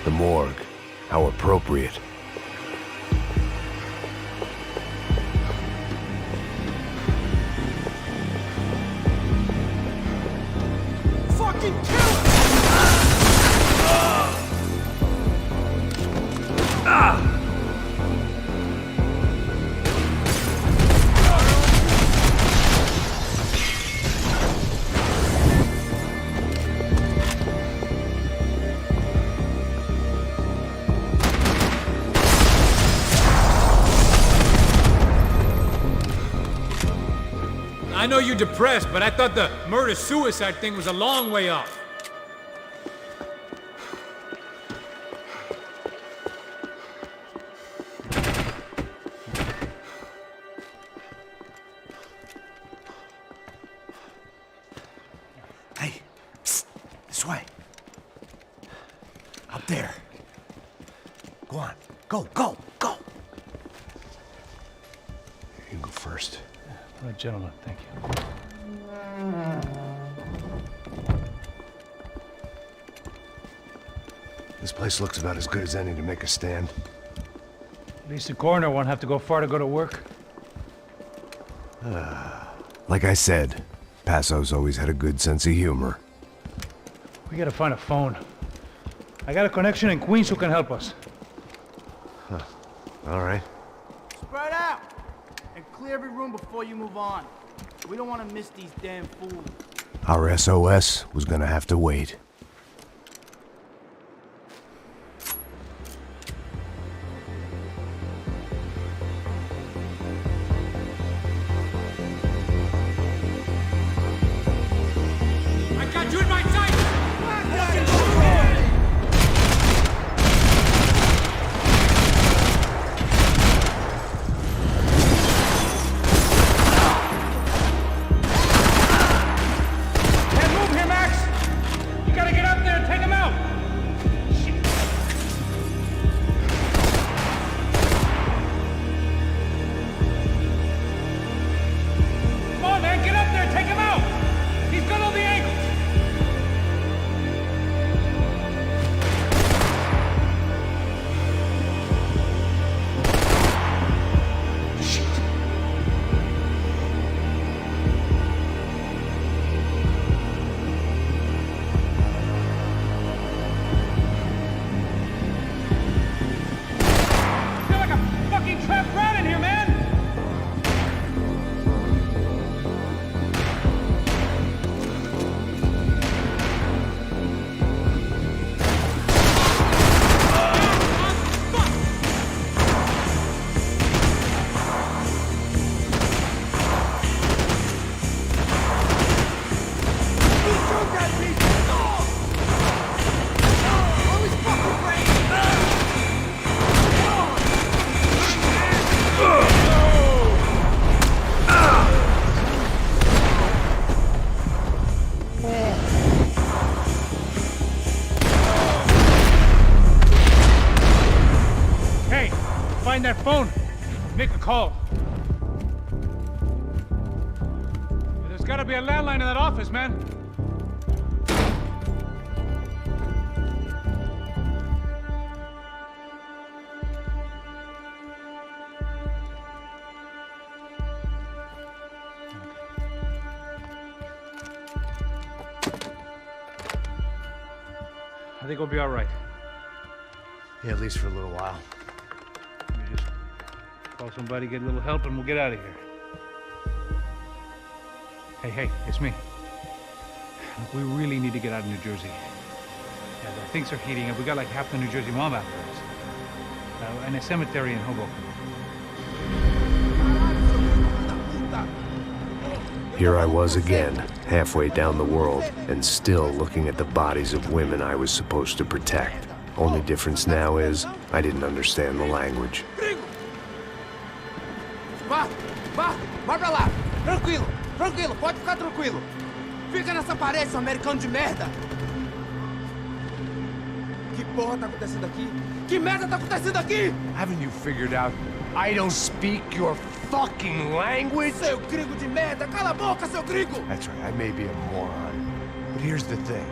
The morgue. How appropriate. Fucking kill him! I know you're depressed, but I thought the murder-suicide thing was a long way off. Hey, psst, this way. Up there. Go on. Go, go, go. You can go first. All right, gentlemen, thank you. This place looks about as good as any to make a stand. At least the coroner won't have to go far to go to work. Like I said, Passo's always had a good sense of humor. We gotta find a phone. I got a connection in Queens who can help us. Huh. All right. Spread out! And clear every room before you move on. We don't want to miss these damn fools. Our SOS was gonna have to wait. I got you in my sight! Can't move here, Max! You gotta get up there and take him out! Shit. Come on, man, get up there and take him out! He's got all the angles! I feel like a fucking trapped rat in here, man! Hey, find that phone. Make a call. There's gotta be a landline in that office, man. I think we'll be all right. Yeah, at least for a little while. Let me just call somebody, get a little help, and we'll get out of here. Hey, it's me. Look, we really need to get out of New Jersey. Yeah, things are heating up. We got like half the New Jersey mob after us. And a cemetery in Hoboken. Here I was again, halfway down the world, and still looking at the bodies of women I was supposed to protect. Only difference now is, I didn't understand the language. Vai pra lá. Tranquilo, pode ficar tranquilo. Fica nessa parede, seu americano de merda. Que porra tá acontecendo aqui? Que merda tá acontecendo aqui? Haven't you figured out I don't speak your fucking language? Seu gringo de merda, cala a boca, seu gringo! That's right, I may be a moron, but here's the thing.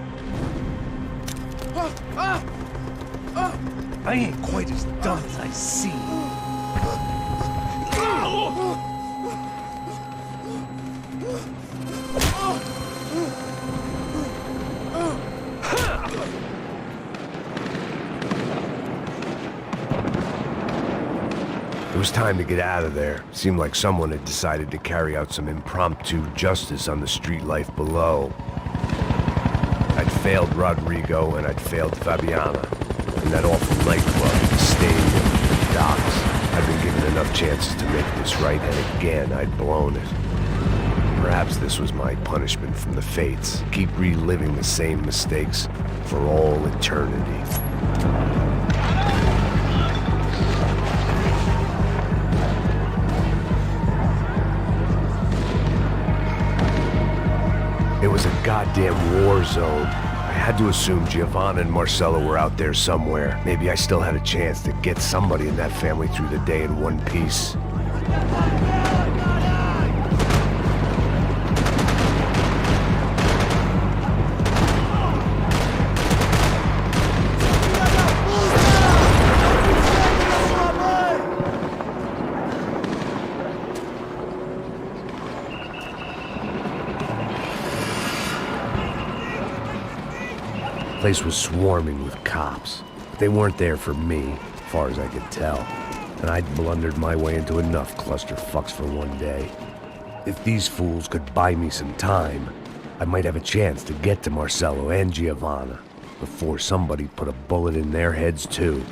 I ain't quite as dumb as I seem. It was time to get out of there. Seemed like someone had decided to carry out some impromptu justice on the street life below. I'd failed Rodrigo and I'd failed Fabiana. In that awful nightclub, the stadium, the docks. I'd been given enough chances to make this right, and again, I'd blown it. Perhaps this was my punishment from the fates. Keep reliving the same mistakes for all eternity. It was a goddamn war zone. I had to assume Giovanna and Marcello were out there somewhere. Maybe I still had a chance to get somebody in that family through the day in one piece. The place was swarming with cops. But they weren't there for me, as far as I could tell. And I'd blundered my way into enough clusterfucks for one day. If these fools could buy me some time, I might have a chance to get to Marcello and Giovanna before somebody put a bullet in their heads too.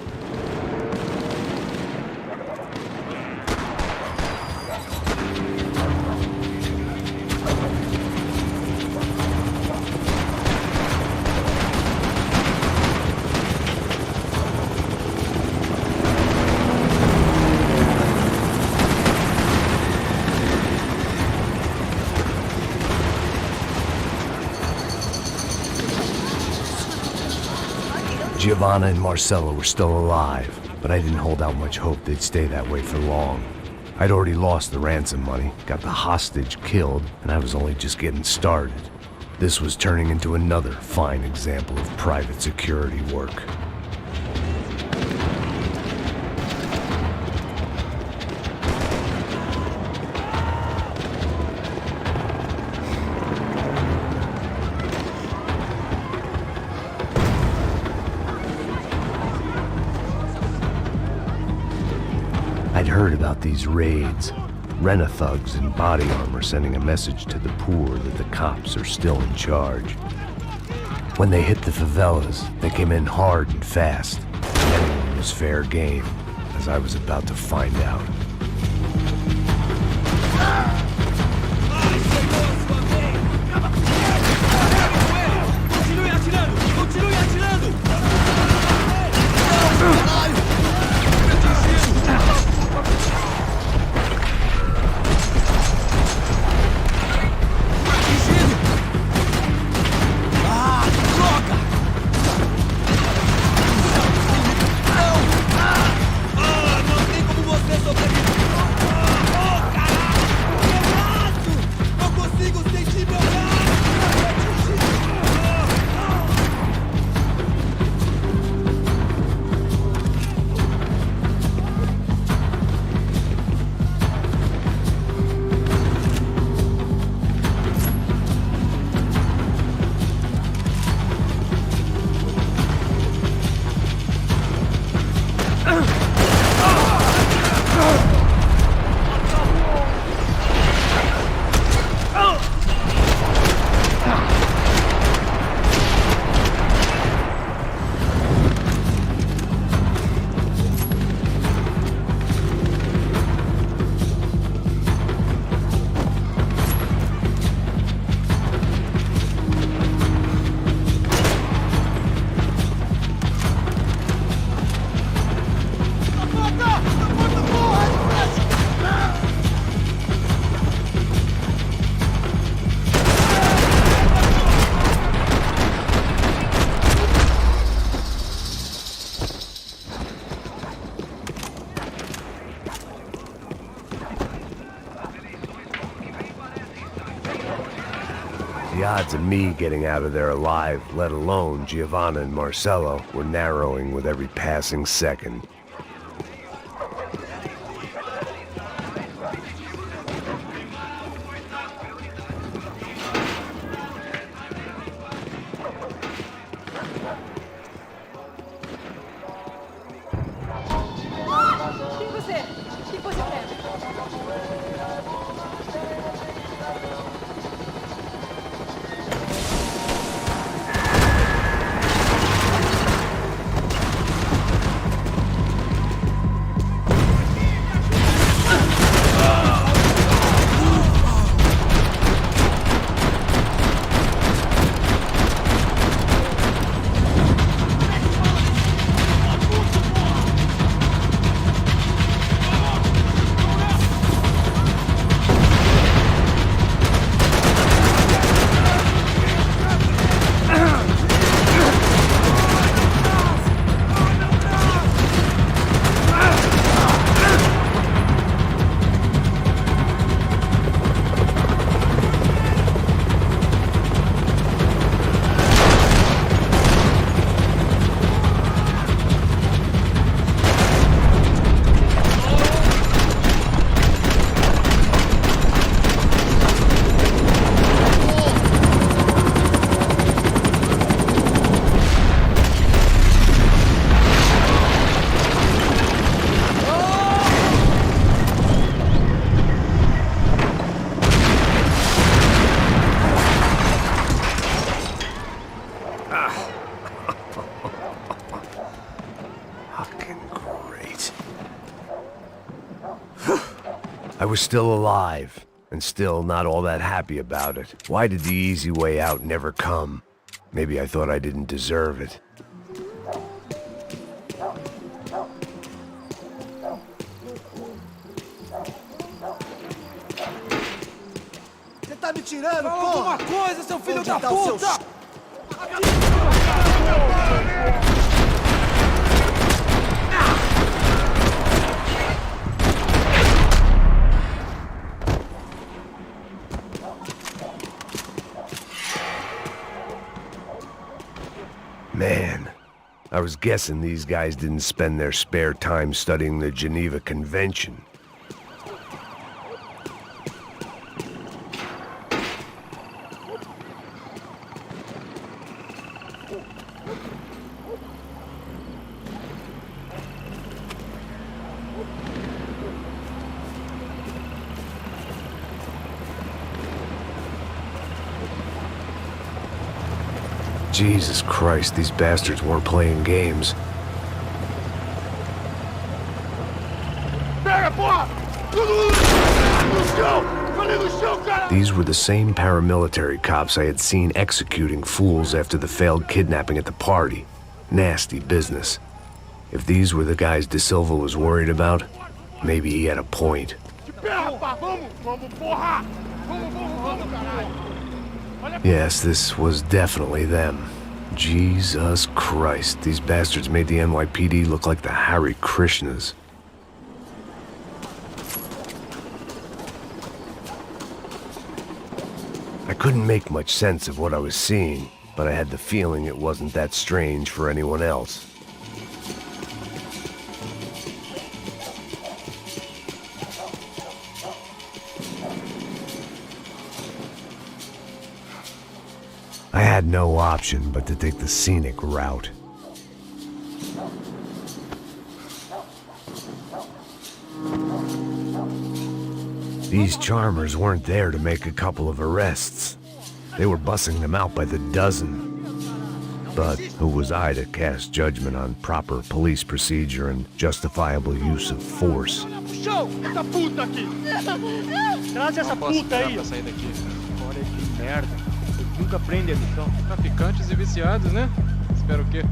Giovanna and Marcello were still alive, but I didn't hold out much hope they'd stay that way for long. I'd already lost the ransom money, got the hostage killed, and I was only just getting started. This was turning into another fine example of private security work. I'd heard about these raids. Rent-a-thugs in body armor sending a message to the poor that the cops are still in charge. When they hit the favelas, they came in hard and fast. Anyone was fair game, as I was about to find out. The odds of me getting out of there alive, let alone Giovanna and Marcello, were narrowing with every passing second. I was still alive, and still not all that happy about it. Why did the easy way out never come? Maybe I thought I didn't deserve it. Você tá me tirando, Fala porra? alguma coisa, seu filho Onde da tá o seu puta! Man, I was guessing these guys didn't spend their spare time studying the Geneva Convention. Jesus Christ, these bastards weren't playing games. These were the same paramilitary cops I had seen executing fools after the failed kidnapping at the party. Nasty business. If these were the guys De Silva was worried about, maybe he had a point. Yes, this was definitely them. Jesus Christ, these bastards made the NYPD look like the Hare Krishnas. I couldn't make much sense of what I was seeing, but I had the feeling it wasn't that strange for anyone else. I had no option but to take the scenic route. These charmers weren't there to make a couple of arrests. They were bussing them out by the dozen. But who was I to cast judgment on proper police procedure and justifiable use of force? Traz essa puta aí! Pra sair daqui. Olha que merda. Nunca prende a lição. Traficantes e viciados, né? Espera o quê?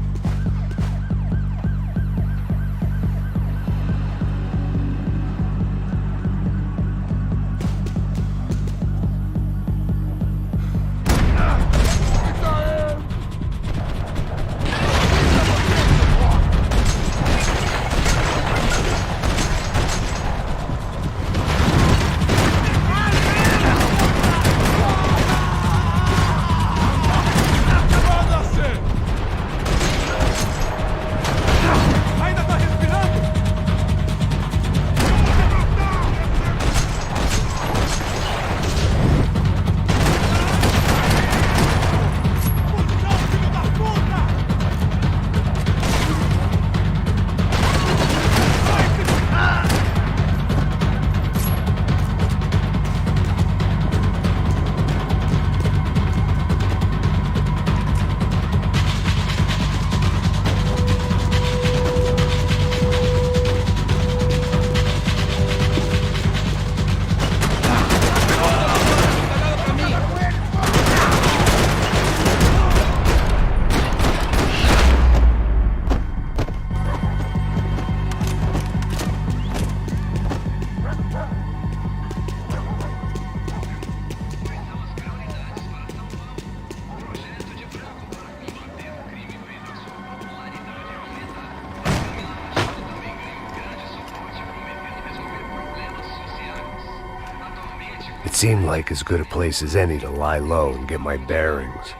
It seemed like as good a place as any to lie low and get my bearings.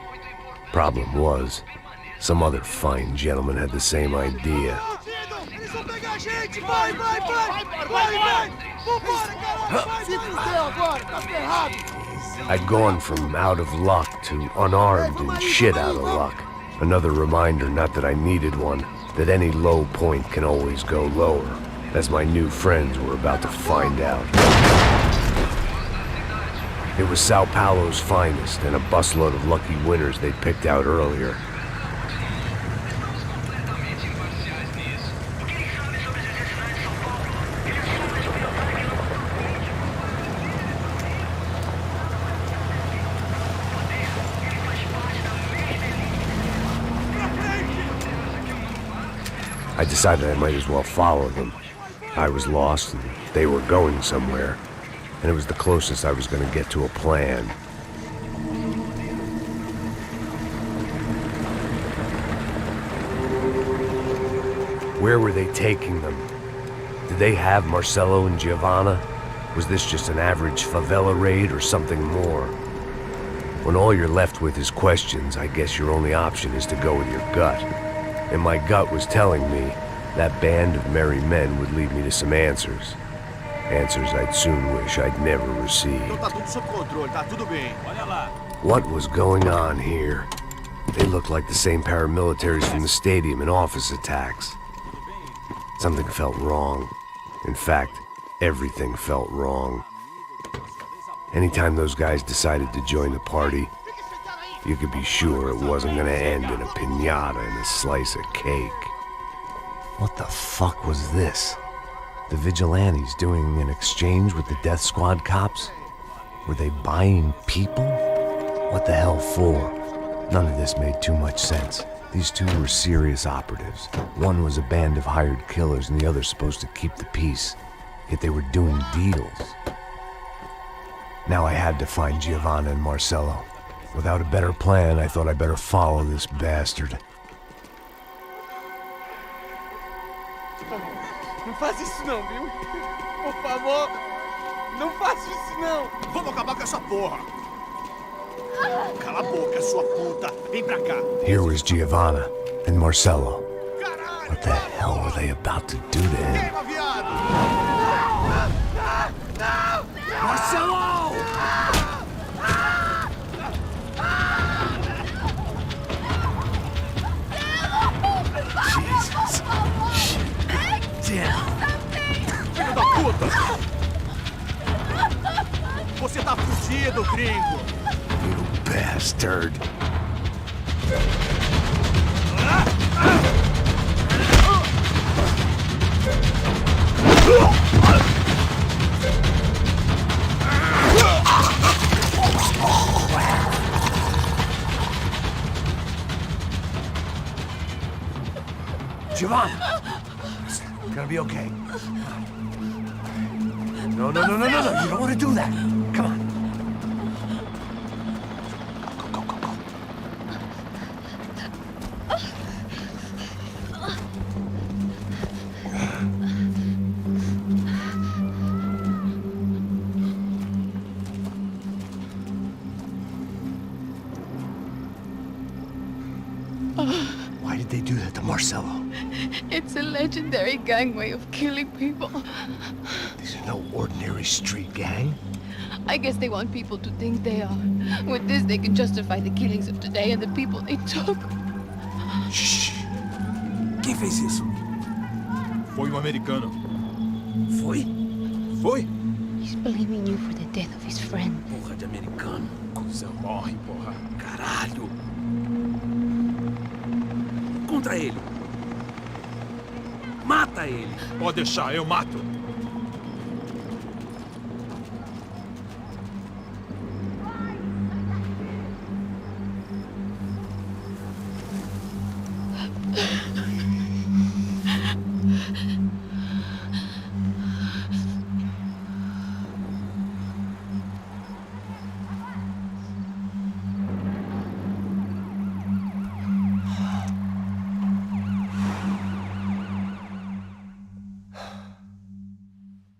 Problem was, some other fine gentleman had the same idea. I'd gone from out of luck to unarmed and shit out of luck. Another reminder, not that I needed one, that any low point can always go lower, as my new friends were about to find out. It was Sao Paulo's finest, and a busload of lucky winners they'd picked out earlier. decided I might as well follow them. I was lost, and they were going somewhere, and it was the closest I was going to get to a plan. Where were they taking them? Did they have Marcelo and Giovanna? Was this just an average favela raid or something more? When all you're left with is questions, I guess your only option is to go with your gut. And my gut was telling me that band of merry men would lead me to some answers. Answers I'd soon wish I'd never received. What was going on here? They looked like the same paramilitaries from the stadium in office attacks. Something felt wrong. In fact, everything felt wrong. Anytime those guys decided to join the party, you could be sure it wasn't gonna end in a piñata and a slice of cake. What the fuck was this? The vigilantes doing an exchange with the death squad cops? Were they buying people? What the hell for? None of this made too much sense. These two were serious operatives. One was a band of hired killers and the other supposed to keep the peace. Yet they were doing deals. Now I had to find Giovanna and Marcelo. Without a better plan, I thought I'd better follow this bastard. Não faz isso não, viu? Por favor, não faça isso não. Vamos acabar com essa porra. Cala a boca, sua puta. Vem pra cá. Here was Giovanna and Marcelo. What the hell were they about to do to him? Marcelo! Jesus. Damn. Filho da puta! Você tá fudido, gringo! You bastard. Giovanna! It's gonna be okay. No, no, no, no, no, no. You don't want to do that. Come on. Go, go, go, go. Why did they do that to Marcelo? It's a legendary gang way of killing people. These are no ordinary street gang. I guess they want people to think they are. With this, they can justify the killings of today and the people they took. Shh. Quem fez isso? Foi americano. Foi? Foi? He's blaming you for the death of his friend. Porra de americano. Cusão morre, porra. Caralho. Contra ele. Mata ele. Pode deixar, eu mato.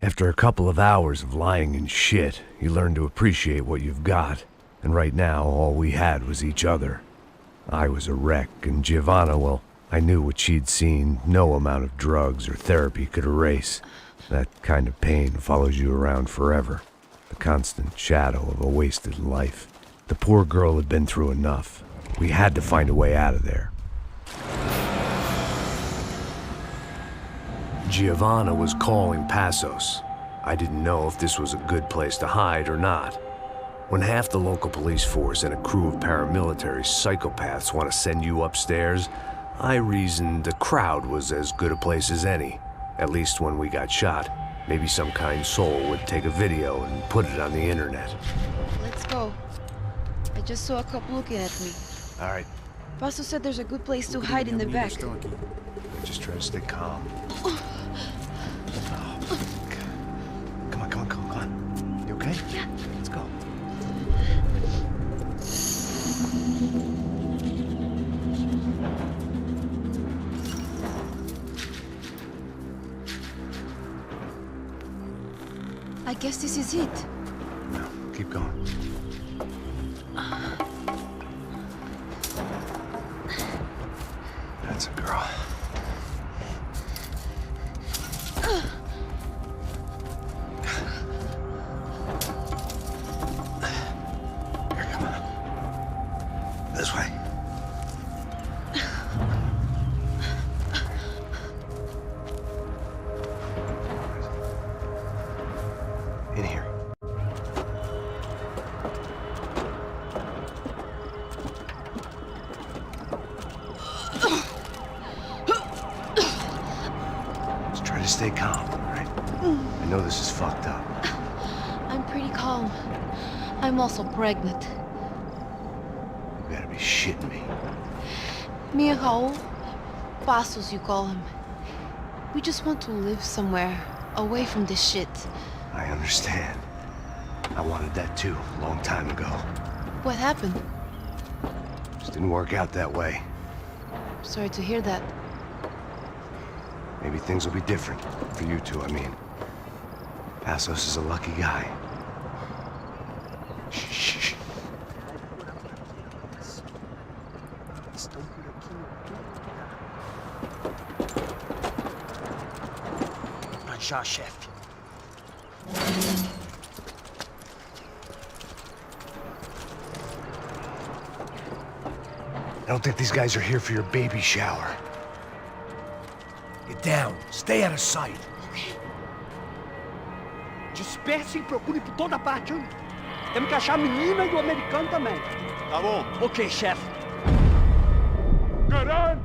After a couple of hours of lying in shit, you learn to appreciate what you've got. And right now, all we had was each other. I was a wreck, and Giovanna, well, I knew what she'd seen no amount of drugs or therapy could erase. That kind of pain follows you around forever. The constant shadow of a wasted life. The poor girl had been through enough. We had to find a way out of there. Giovanna was calling Passos. I didn't know if this was a good place to hide or not. When half the local police force and a crew of paramilitary psychopaths want to send you upstairs, I reasoned the crowd was as good a place as any. At least when we got shot, maybe some kind soul would take a video and put it on the internet. Let's go. I just saw a cop looking at me. All right. Passos said there's a good place to hide in the back. Just try to stay calm. Oh, come on, come on, come on. You okay? Yeah. Let's go. I guess this is it. No, keep going. That's a girl. Here, come on. This way. In here. Just try to stay calm, all right? I know this is fucked up. I'm pretty calm. I'm also pregnant. You gotta be shitting me. Me and Raul, Passos you call him. We just want to live somewhere, away from this shit. I understand. I wanted that too, a long time ago. What happened? Just didn't work out that way. Sorry to hear that. Maybe things will be different. For you two, I mean. Passos is a lucky guy. Shh. Já, chefe. I don't think these guys are here for your baby shower. Get down. Stay out of sight. Disperse e procure por toda parte. Hein? Temos que achar a menina e o americano também. Tá bom. Ok, chefe. Caralho!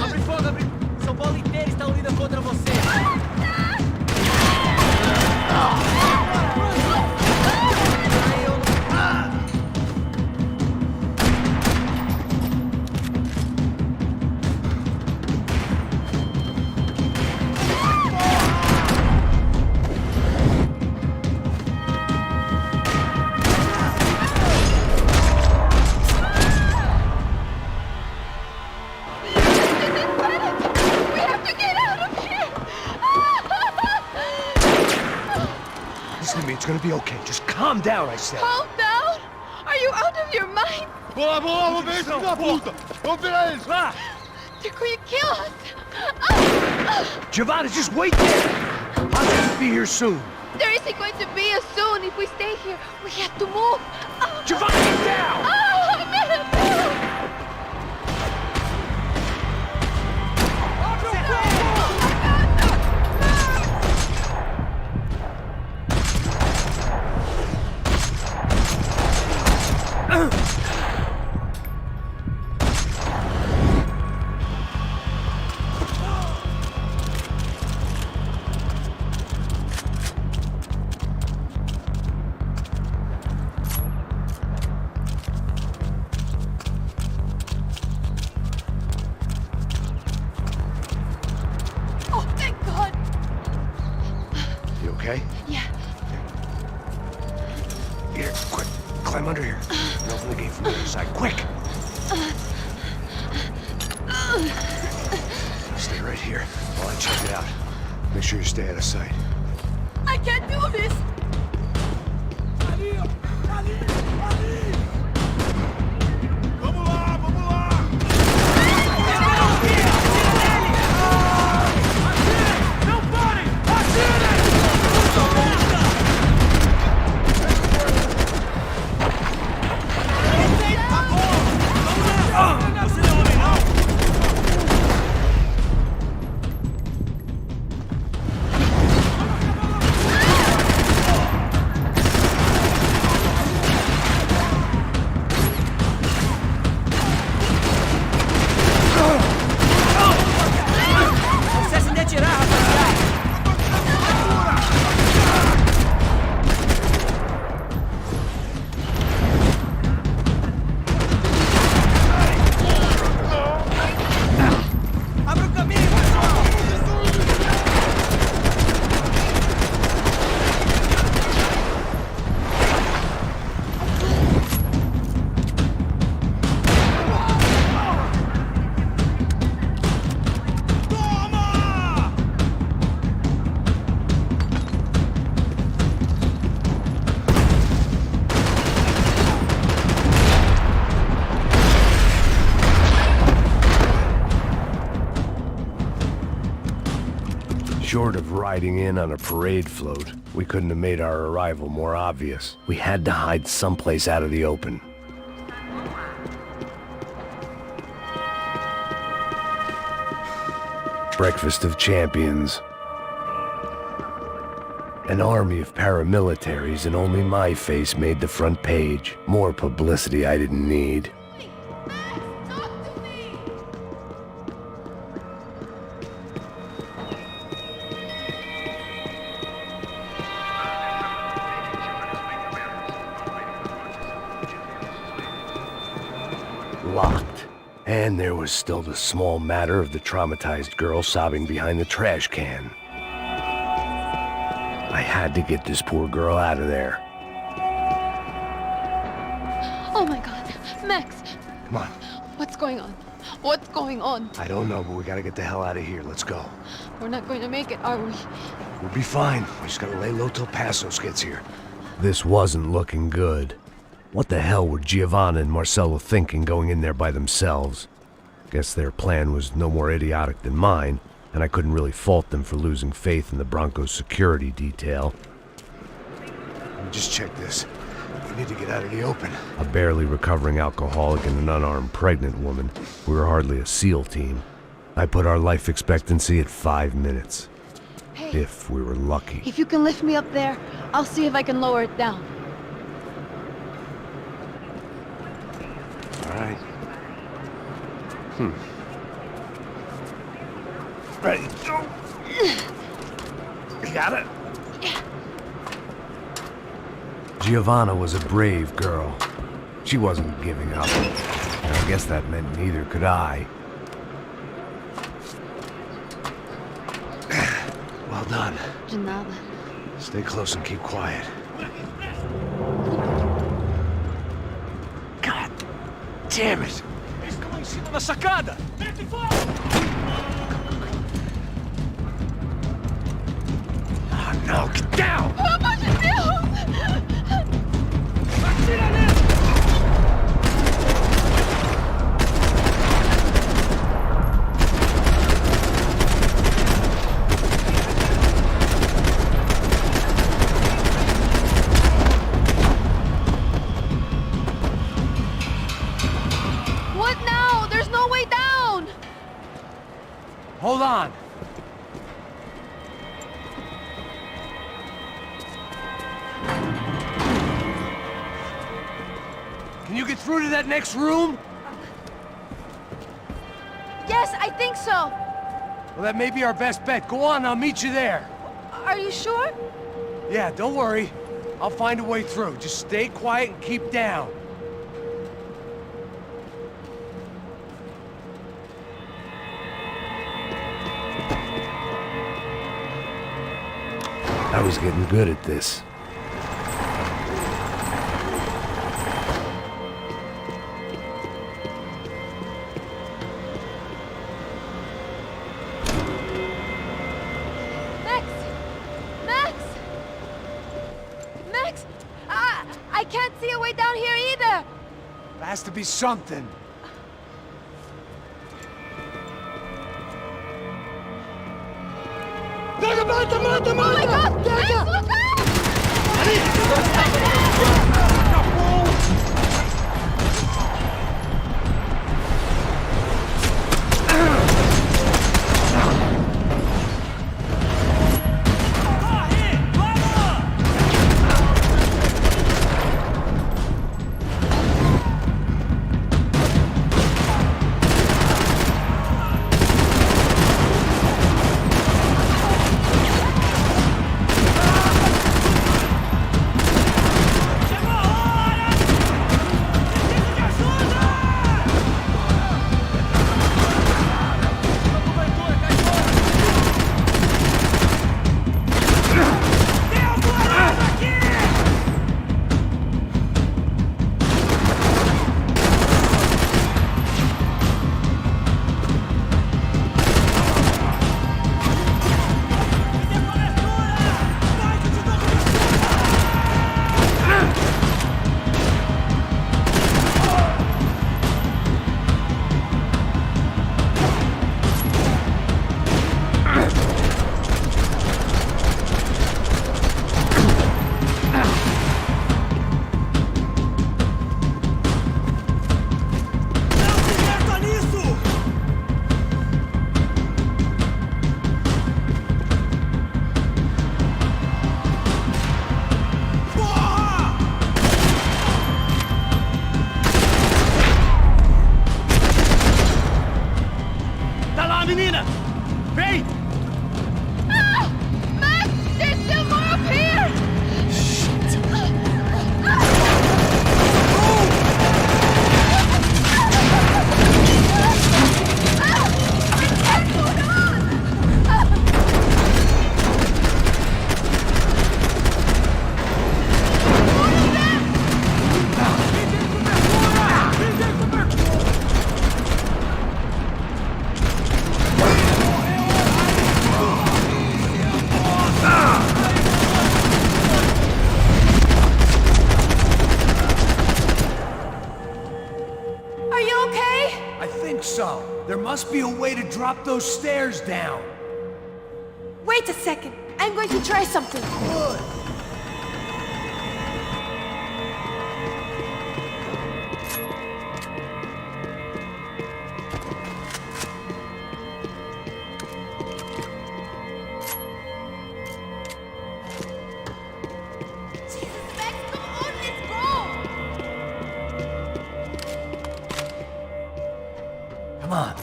Abre fogo, abre. São Paulo inteiro está unida contra você. Listen to me, it's gonna be okay. Just calm down, I said. Calm down? Are you out of your mind? Boa, boa, vamos ver esse filho da puta! Vamos virar eles, vá! They're going to kill us! Giovanna, just wait there! I'll have to be here soon. There isn't going to be a soon if we stay here. We have to move. Giovanna, get down! I'm in a move! Oh, thank God! You okay? Yeah. Here, quick. Climb under here. And open the gate from the other side. Quick! Stay right here while I check it out. Make sure you stay out of sight. I can't do this! Vamos lá, vamos lá! Não parem! Atirem! Tá bom! Vamos lá! Você não é homem, não? of riding in on a parade float, we couldn't have made our arrival more obvious. We had to hide someplace out of the open. Breakfast of Champions. An army of paramilitaries, and only my face made the front page. More publicity I didn't need. Locked. And there was still the small matter of the traumatized girl sobbing behind the trash can. I had to get this poor girl out of there. Oh my god, Max! Come on. What's going on? What's going on? I don't know, but we gotta get the hell out of here. Let's go. We're not going to make it, are we? We'll be fine. We just gotta lay low till Passos gets here. This wasn't looking good. What the hell were Giovanna and Marcello thinking going in there by themselves? Guess their plan was no more idiotic than mine, and I couldn't really fault them for losing faith in the Broncos security detail. Just check this. We need to get out of the open. A barely recovering alcoholic and an unarmed pregnant woman. We were hardly a SEAL team. I put our life expectancy at 5 minutes. Hey, if we were lucky. if you can lift me up there, I'll see if I can lower it down. All right. Ready, go! You got it? Giovanna was a brave girl. She wasn't giving up. And I guess that meant neither could I. Well done. De nada. Stay close and keep quiet. God damn it! Eles estão em cima da sacada! Oh no, get down! Pelo amor de Deus! Atira nele! What now? There's no way down! Hold on. Can you get through to that next room? Yes, I think so. Well, that may be our best bet. Go on, I'll meet you there. Are you sure? Yeah, don't worry. I'll find a way through. Just stay quiet and keep down. I was getting good at this. Max! Max! Max! I can't see a way down here either! There has to be something. Mata, mata, mata! Oh my god! Max, look Must be a way to drop those stairs down. Wait a second. I'm going to try something. Good. Come on,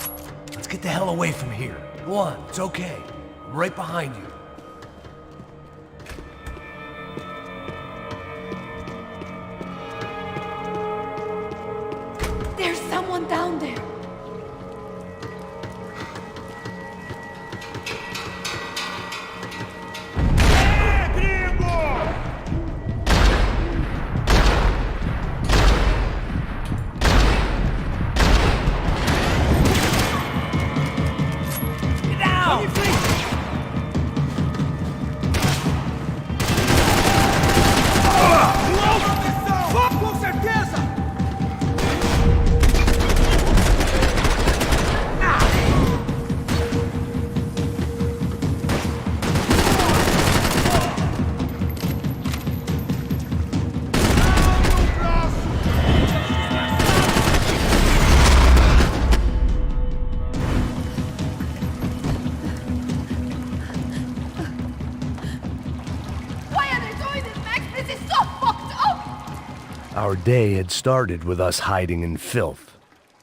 let's get the hell away from here. Go on, it's okay. I'm right behind you. There's someone down there. Our day had started with us hiding in filth,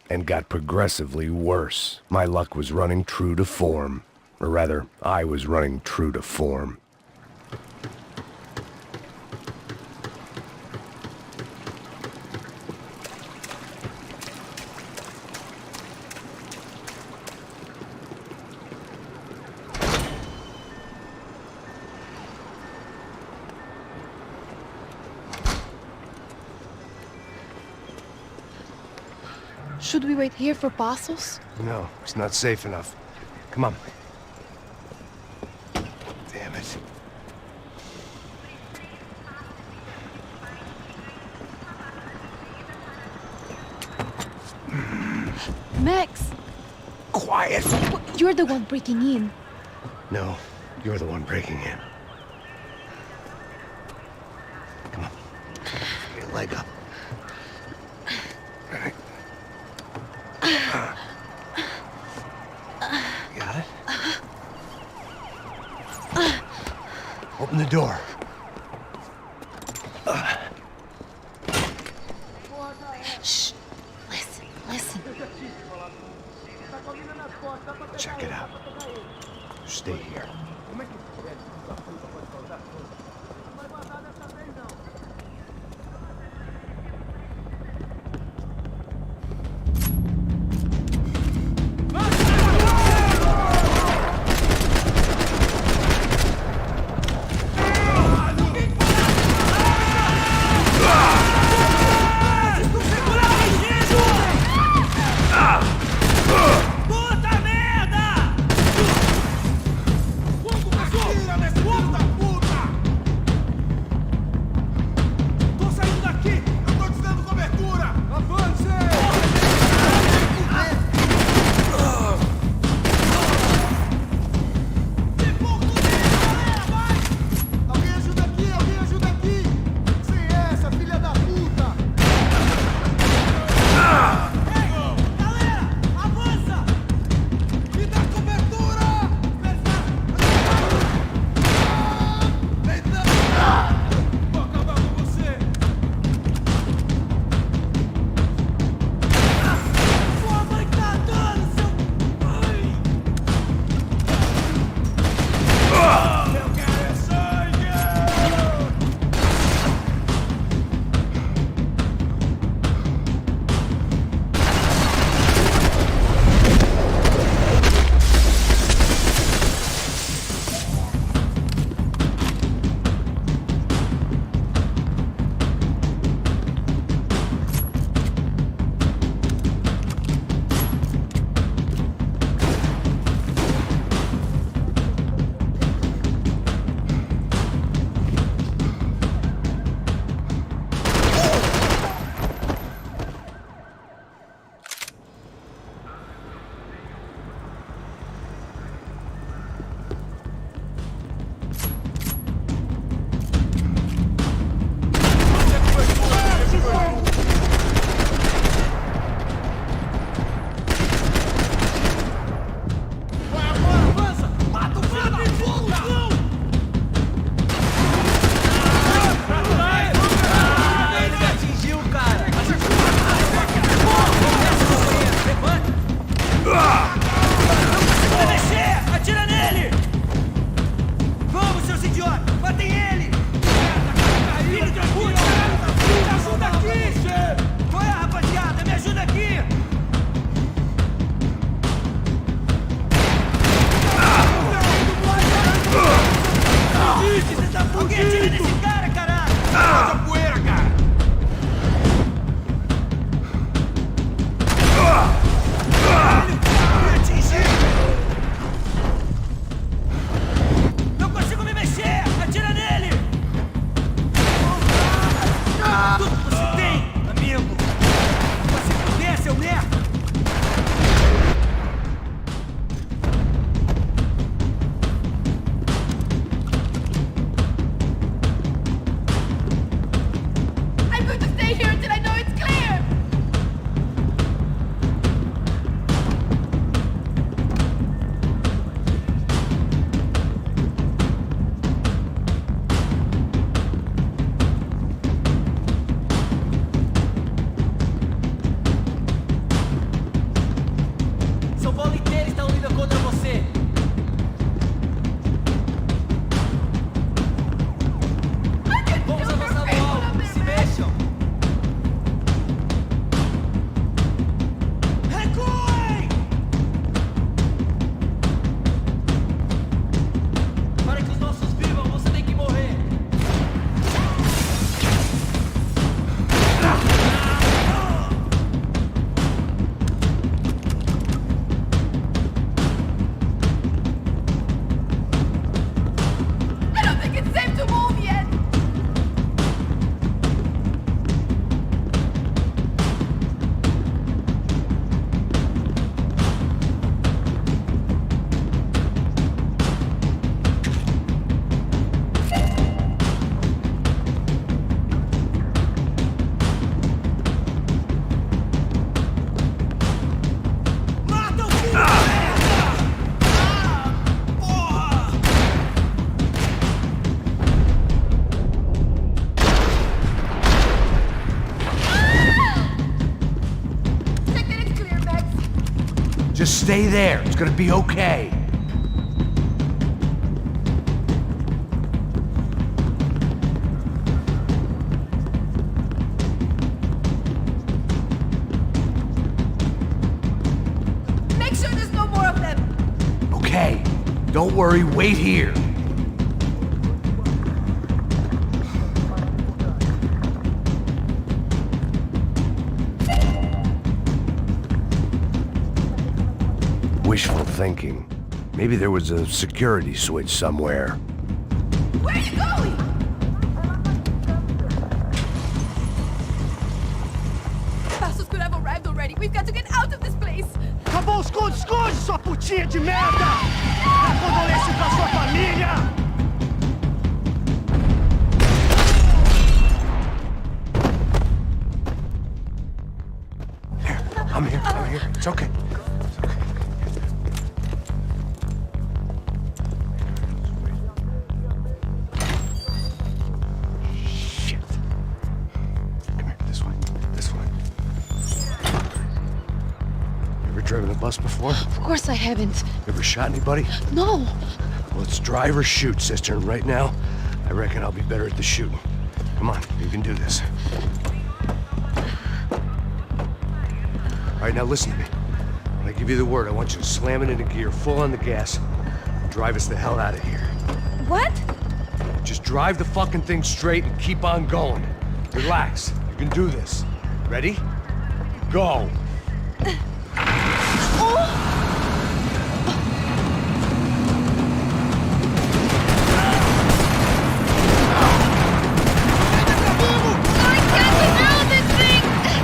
and got progressively worse. My luck was running true to form. Or rather, I was running true to form. Should we wait here for Passos? No, it's not safe enough. Come on. Damn it. Max! Quiet! You're the one breaking in. No, you're the one breaking in. Come on. Get your leg up. All right. Got it? Open the door. Shh. Listen, listen. Check it out. Stay here. Just stay there. It's gonna be okay. Make sure there's no more of them. Okay. Don't worry, wait here. Wishful thinking. Maybe there was a security switch somewhere. Where are you going? Passos could have arrived already. We've got to get out of this place. Acabou, esconde, esconde, sua putinha de merda! Dá condolência pra sua família! I'm here. It's okay. Shit. Come here, this way. You ever driven a bus before? Of course I haven't. You ever shot anybody? No. Well, it's drive or shoot, sister, and right now, I reckon I'll be better at the shooting. Come on, you can do this. All right, now listen to me. When I give you the word, I want you to slam it into gear, full on the gas, and drive us the hell out of here. What? Just drive the fucking thing straight and keep on going. Relax. You can do this. Ready? Go.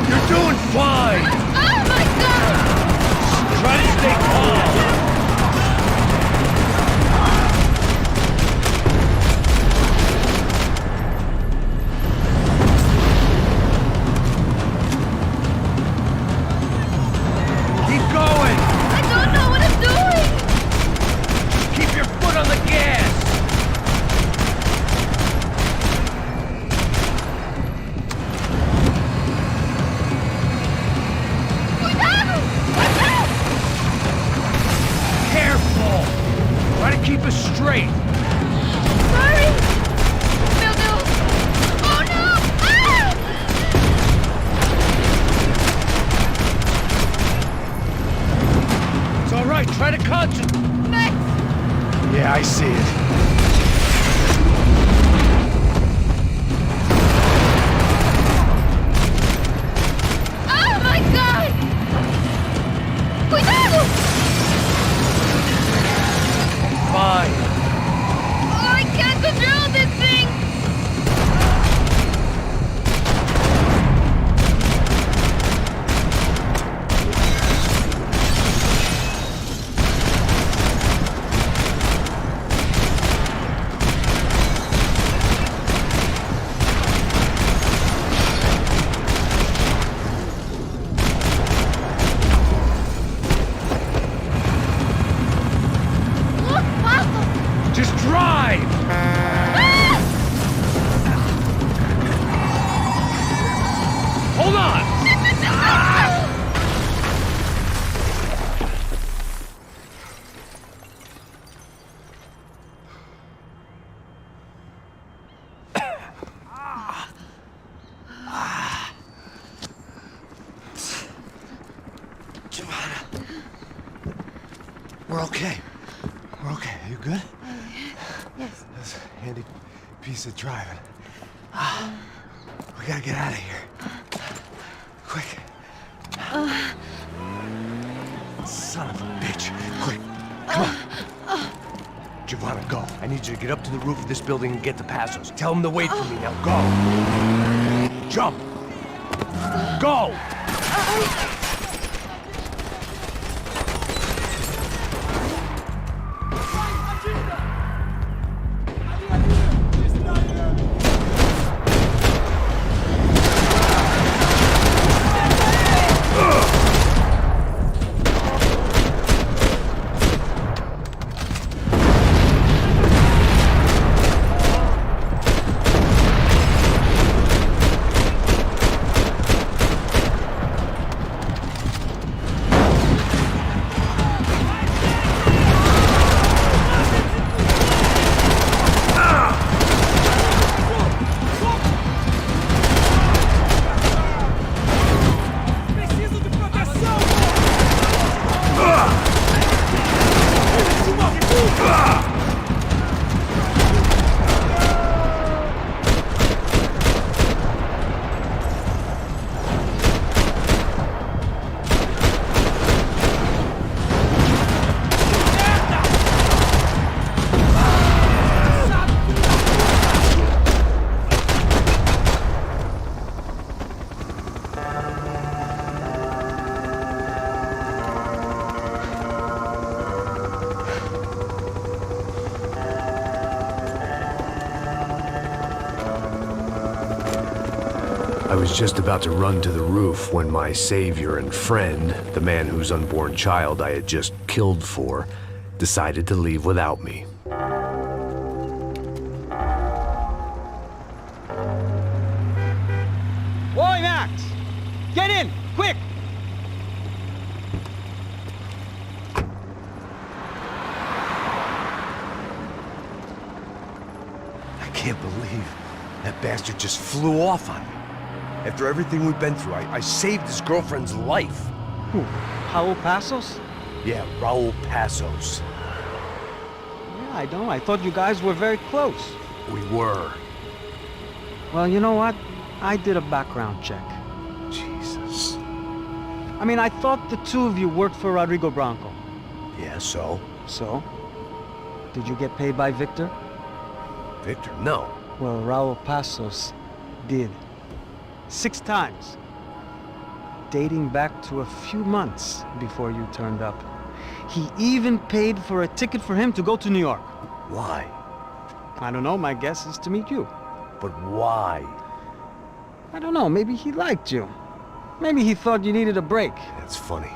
You're doing fine. Oh my God! Try to stay calm. Keep going. I don't know what I'm doing. Keep your foot on the gas. Careful. Try to keep us straight. Sorry. Will do. Oh no! Ah! It's all right. Try to concentrate. Max! Yeah, I see it. Oh my God! Cuidado! Fine. Oh, I can't control this thing! Look, Passos! Just drive. Hold on. We're okay. We're okay. You good? Yes. That's a handy piece of driving. We gotta get out of here. Quick. Son of a bitch. Quick. Come on. Giovanna, go. I need you to get up to the roof of this building and get to Passos. Tell them to wait for me. Now go. Jump. Go. I was just about to run to the roof when my savior and friend, the man whose unborn child I had just killed for, decided to leave without me. Boy, Max! Get in! Quick! I can't believe that bastard just flew off on me. After everything we've been through, I saved his girlfriend's life. Who? Raul Passos? Yeah, Raul Passos. Yeah, I know. I thought you guys were very close. We were. Well, you know what? I did a background check. Jesus. I mean, I thought the two of you worked for Rodrigo Branco. Yeah, so? So? Did you get paid by Victor? Victor, no. Well, Raul Passos did. 6 times. Dating back to a few months before you turned up. He even paid for a ticket for him to go to New York. Why? I don't know, my guess is to meet you. But why? I don't know, maybe he liked you. Maybe he thought you needed a break. That's funny.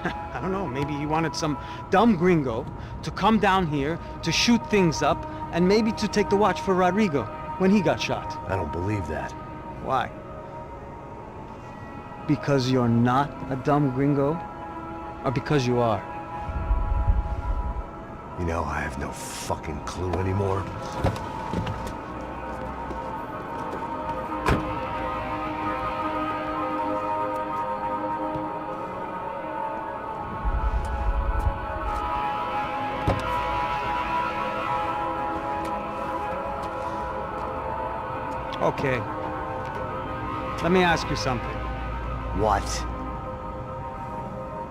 I don't know, maybe he wanted some dumb gringo to come down here to shoot things up and maybe to take the watch for Rodrigo when he got shot. I don't believe that. Why? Because you're not a dumb gringo? Or because you are? You know, I have no fucking clue anymore. Okay. Let me ask you something. What?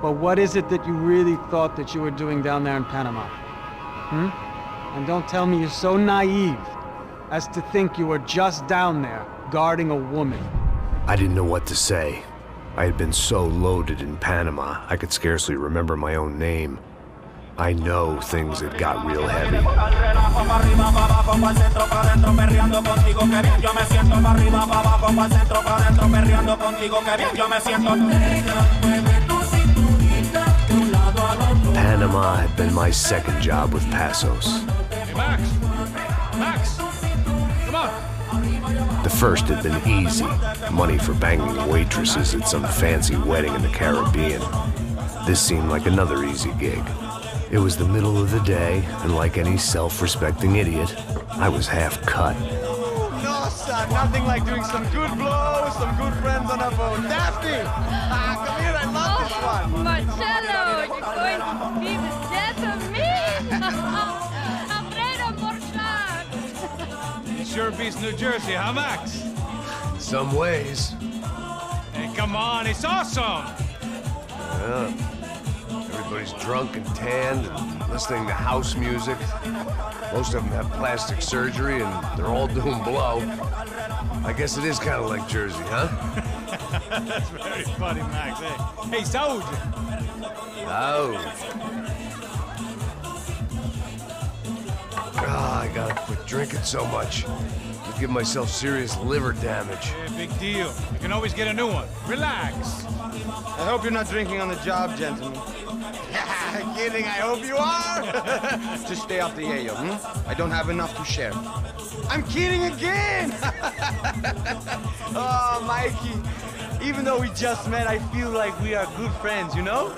Well, what is it that you really thought that you were doing down there in Panama? And don't tell me you're so naive as to think you were just down there guarding a woman. I didn't know what to say. I had been so loaded in Panama, I could scarcely remember my own name. I know things had got real heavy. Panama had been my second job with Passos. Hey, Max! Max! Come on! The first had been easy. Money for banging waitresses at some fancy wedding in the Caribbean. This seemed like another easy gig. It was the middle of the day, and like any self-respecting idiot, I was half cut. No, son, nothing like doing some good blows, some good friends on a boat. Daphne! Come here, I love this one. Marcello, you're going to be the death of me? Alfredo Morchat. It sure beats New Jersey, huh, Max? In some ways. Hey, come on, it's awesome! Yeah. Everybody's drunk and tanned and listening to house music. Most of them have plastic surgery and they're all doing blow. I guess it is kind of like Jersey, huh? That's very funny, Max. Hey, Saúde! I gotta quit drinking so much. I'll give myself serious liver damage. Yeah, big deal. You can always get a new one. Relax. I hope you're not drinking on the job, gentlemen. Kidding, I hope you are. Just stay off the yayo, I don't have enough to share. I'm kidding again. Oh, Mikey, even though we just met, I feel like we are good friends, you know?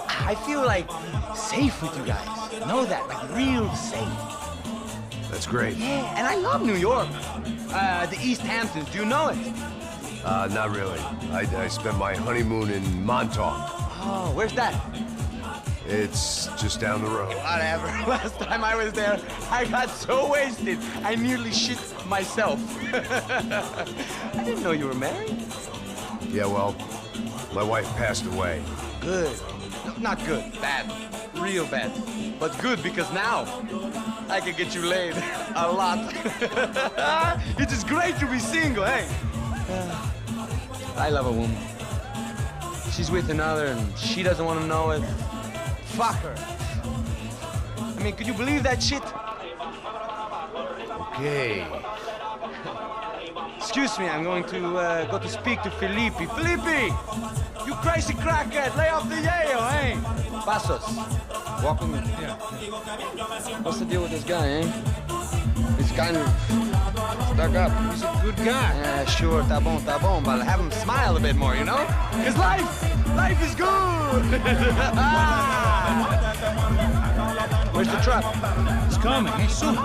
I feel like safe with you guys. Know that, like real safe. That's great. Yeah, and I love New York. The East Hamptons, do you know it? Not really. I spent my honeymoon in Montauk. Oh, where's that? It's just down the road. Whatever. Last time I was there, I got so wasted, I nearly shit myself. I didn't know you were married. Yeah, well, my wife passed away. Good. No, not good. Bad. Real bad. But good because now I can get you laid a lot. It is great to be single, hey? I love a woman. She's with another and she doesn't want to know it. Fuck her. I mean, could you believe that shit? Okay. excuse me, I'm going to go to speak to Felipe. Felipe! You crazy crackhead! Lay off the yayo, hey! Pasos, walk with me. Yeah. What's the deal with this guy, eh? He's kind of stuck up. He's a good guy. Yeah, sure, tá bom, but have him smile a bit more, you know? Because life is good! Where's the truck? It's coming. Hey, soon.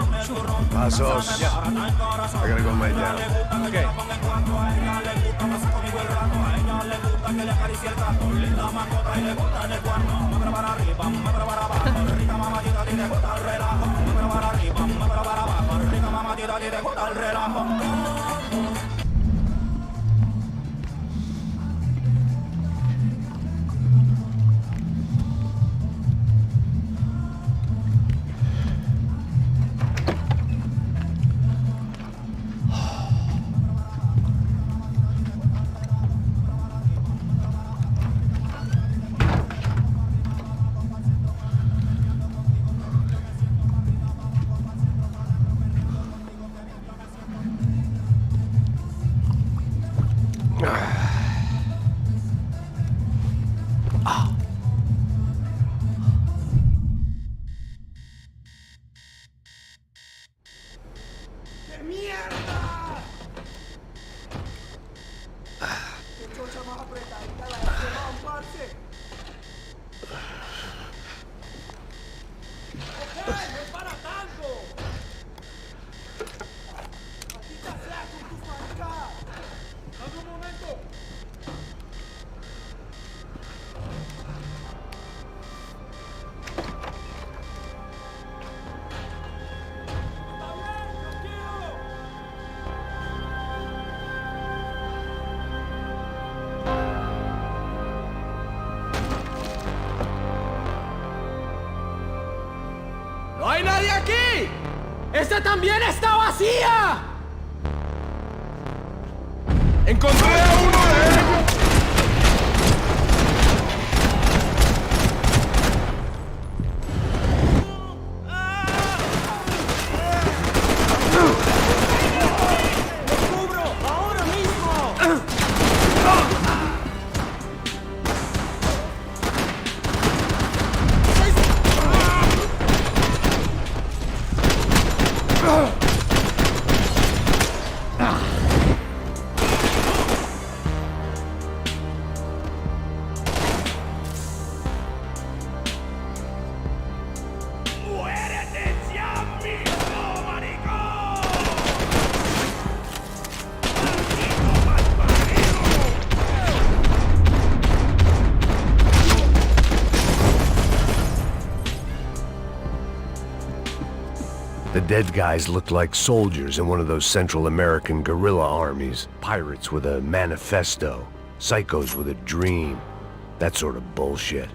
Pasos. Yeah. I gotta go lay down. Okay. ¡No hay nadie aquí! ¡Esta también está vacía! ¡Encontré a uno de ellos! The dead guys looked like soldiers in one of those Central American guerrilla armies. Pirates with a manifesto. Psychos with a dream. That sort of bullshit.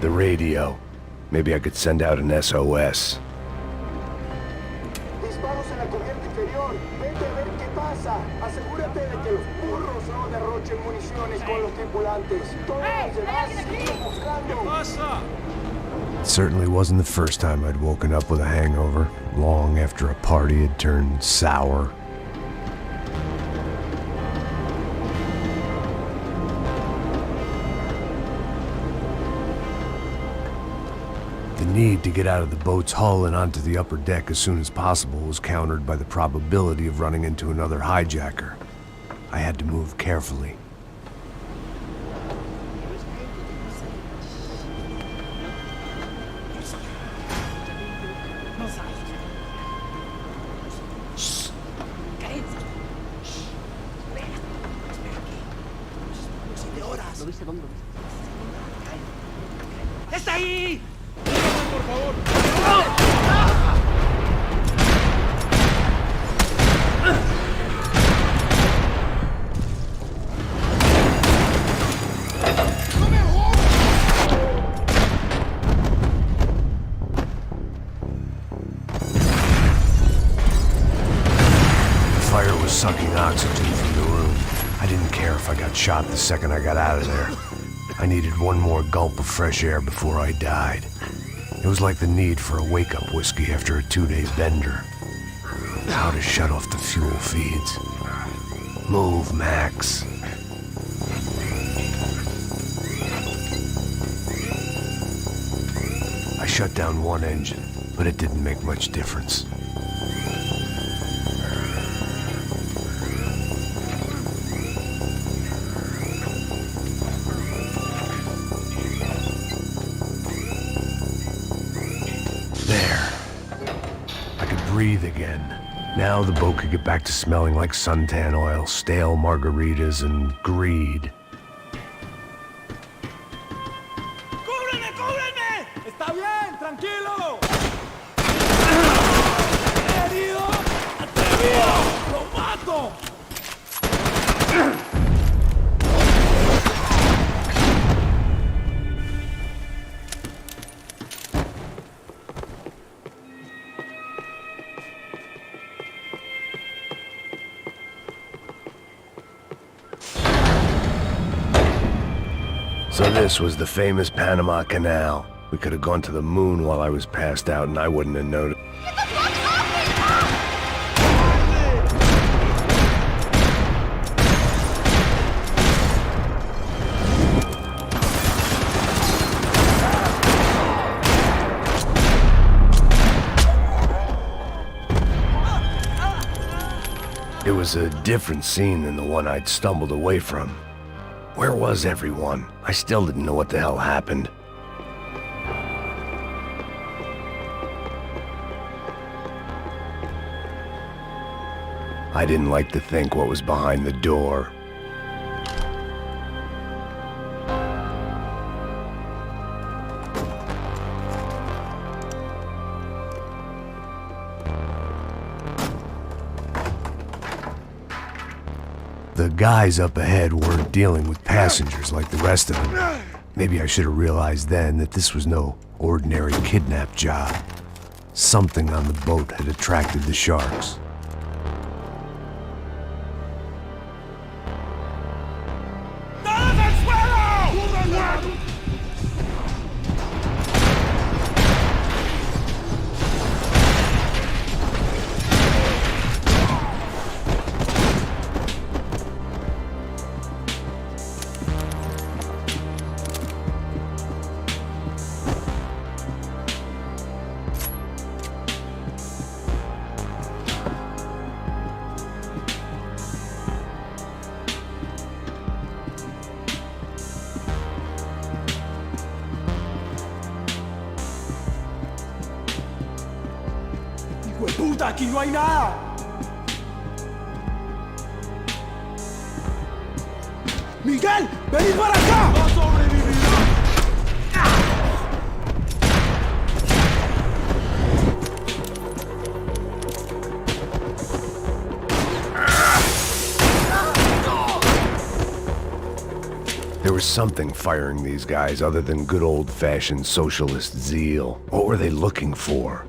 The radio. Maybe I could send out an SOS. Disparos en la cubierta inferior. Vete a ver qué pasa. Asegúrate de que los burros no derrochen municiones con los tripulantes. Todos los demás siguen buscando. It certainly wasn't the first time I'd woken up with a hangover, long after a party had turned sour. The need to get out of the boat's hull and onto the upper deck as soon as possible was countered by the probability of running into another hijacker. I had to move carefully. ¡Está ahí! ¡Por favor! sucking oxygen from the room. I didn't care if I got shot the second I got out of there. I needed one more gulp of fresh air before I died. It was like the need for a wake-up whiskey after a 2-day bender. How to shut off the fuel feeds. Move, Max. I shut down one engine, but it didn't make much difference. Breathe again. Now the boat could get back to smelling like suntan oil, stale margaritas, and greed. ¡Cúbreme, cúbreme! ¡Está bien, tranquilo! ¡Herido! ¡Atrevido! ¡Lo mato! So this was the famous Panama Canal. We could have gone to the moon while I was passed out and I wouldn't have noticed. It was a different scene than the one I'd stumbled away from. Where was everyone? I still didn't know what the hell happened. I didn't like to think what was behind the door. The guys up ahead weren't dealing with passengers like the rest of them. Maybe I should have realized then that this was no ordinary kidnap job. Something on the boat had attracted the sharks. ¡Puta, aquí no hay nada! ¡Miguel, venid para acá! ¡No sobrevivirá! There was something firing these guys other than good old-fashioned socialist zeal. What were they looking for?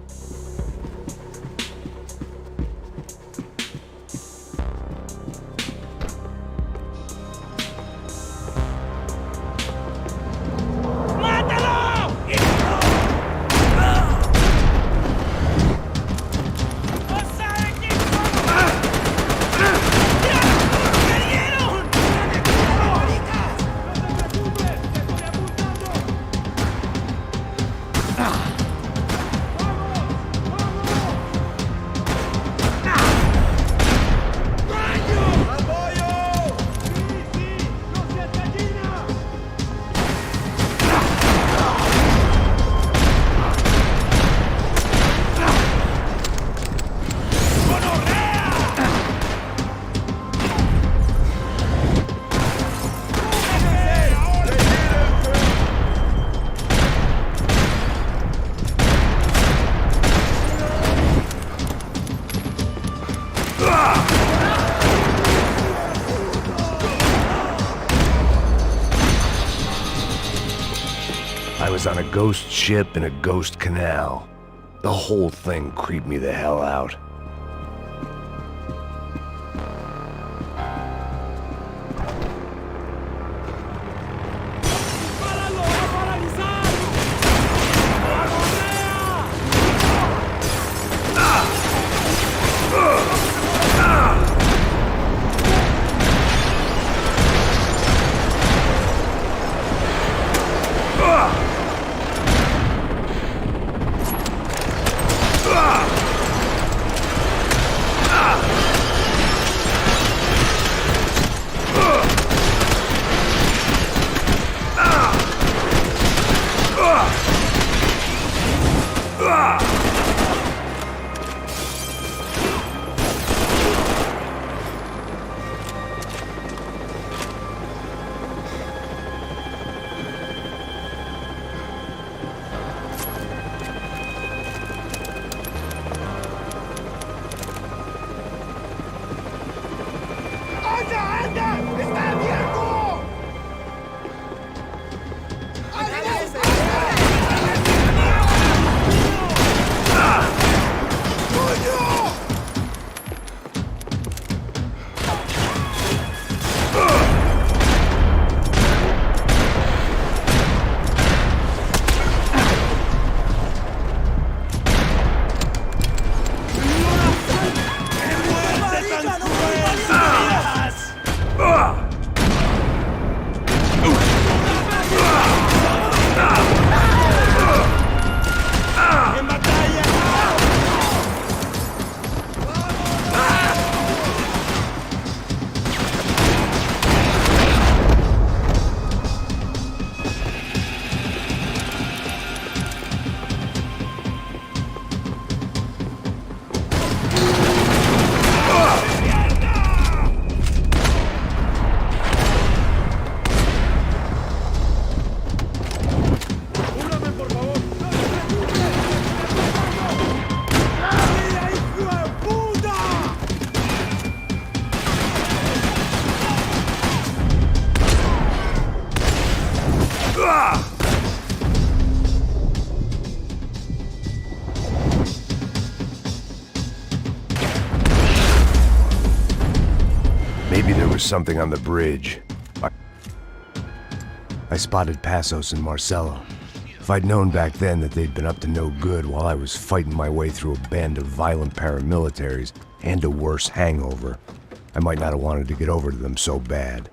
I was on a ghost ship in a ghost canal. The whole thing creeped me the hell out. was something on the bridge. I spotted Passos and Marcelo. If I'd known back then that they'd been up to no good while I was fighting my way through a band of violent paramilitaries and a worse hangover, I might not have wanted to get over to them so bad.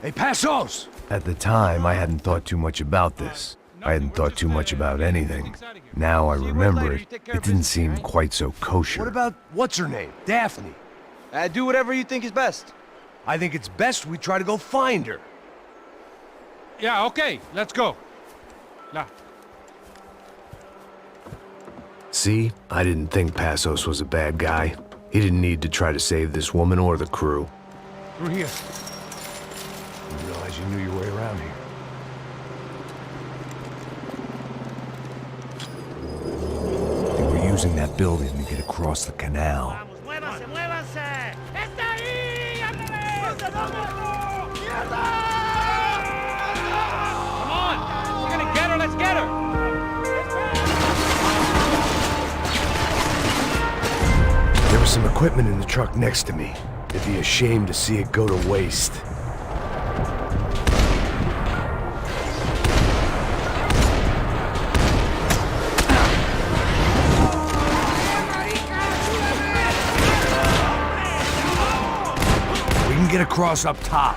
Hey, Passos! At the time, I hadn't thought too much about this. I hadn't thought too much about anything. Now I remember it, it didn't seem quite so kosher. What about, what's her name? Daphne. Do whatever you think is best. I think it's best we try to go find her. Yeah, okay, let's go. Now. See? I didn't think Passos was a bad guy. He didn't need to try to save this woman or the crew. Through here. Didn't realize you knew your way around here. They were using that building to get across the canal. Let's get her! There was some equipment in the truck next to me. It'd be a shame to see it go to waste. We can get across up top.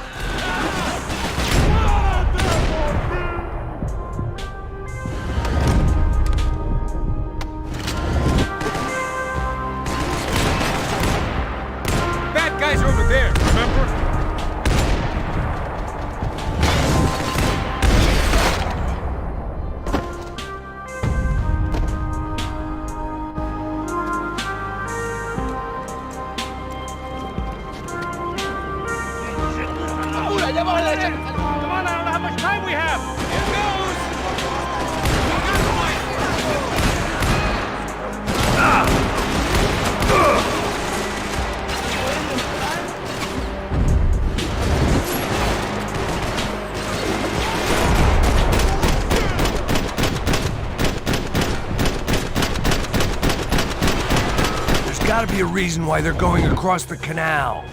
Gotta be a reason why they're going across the canal.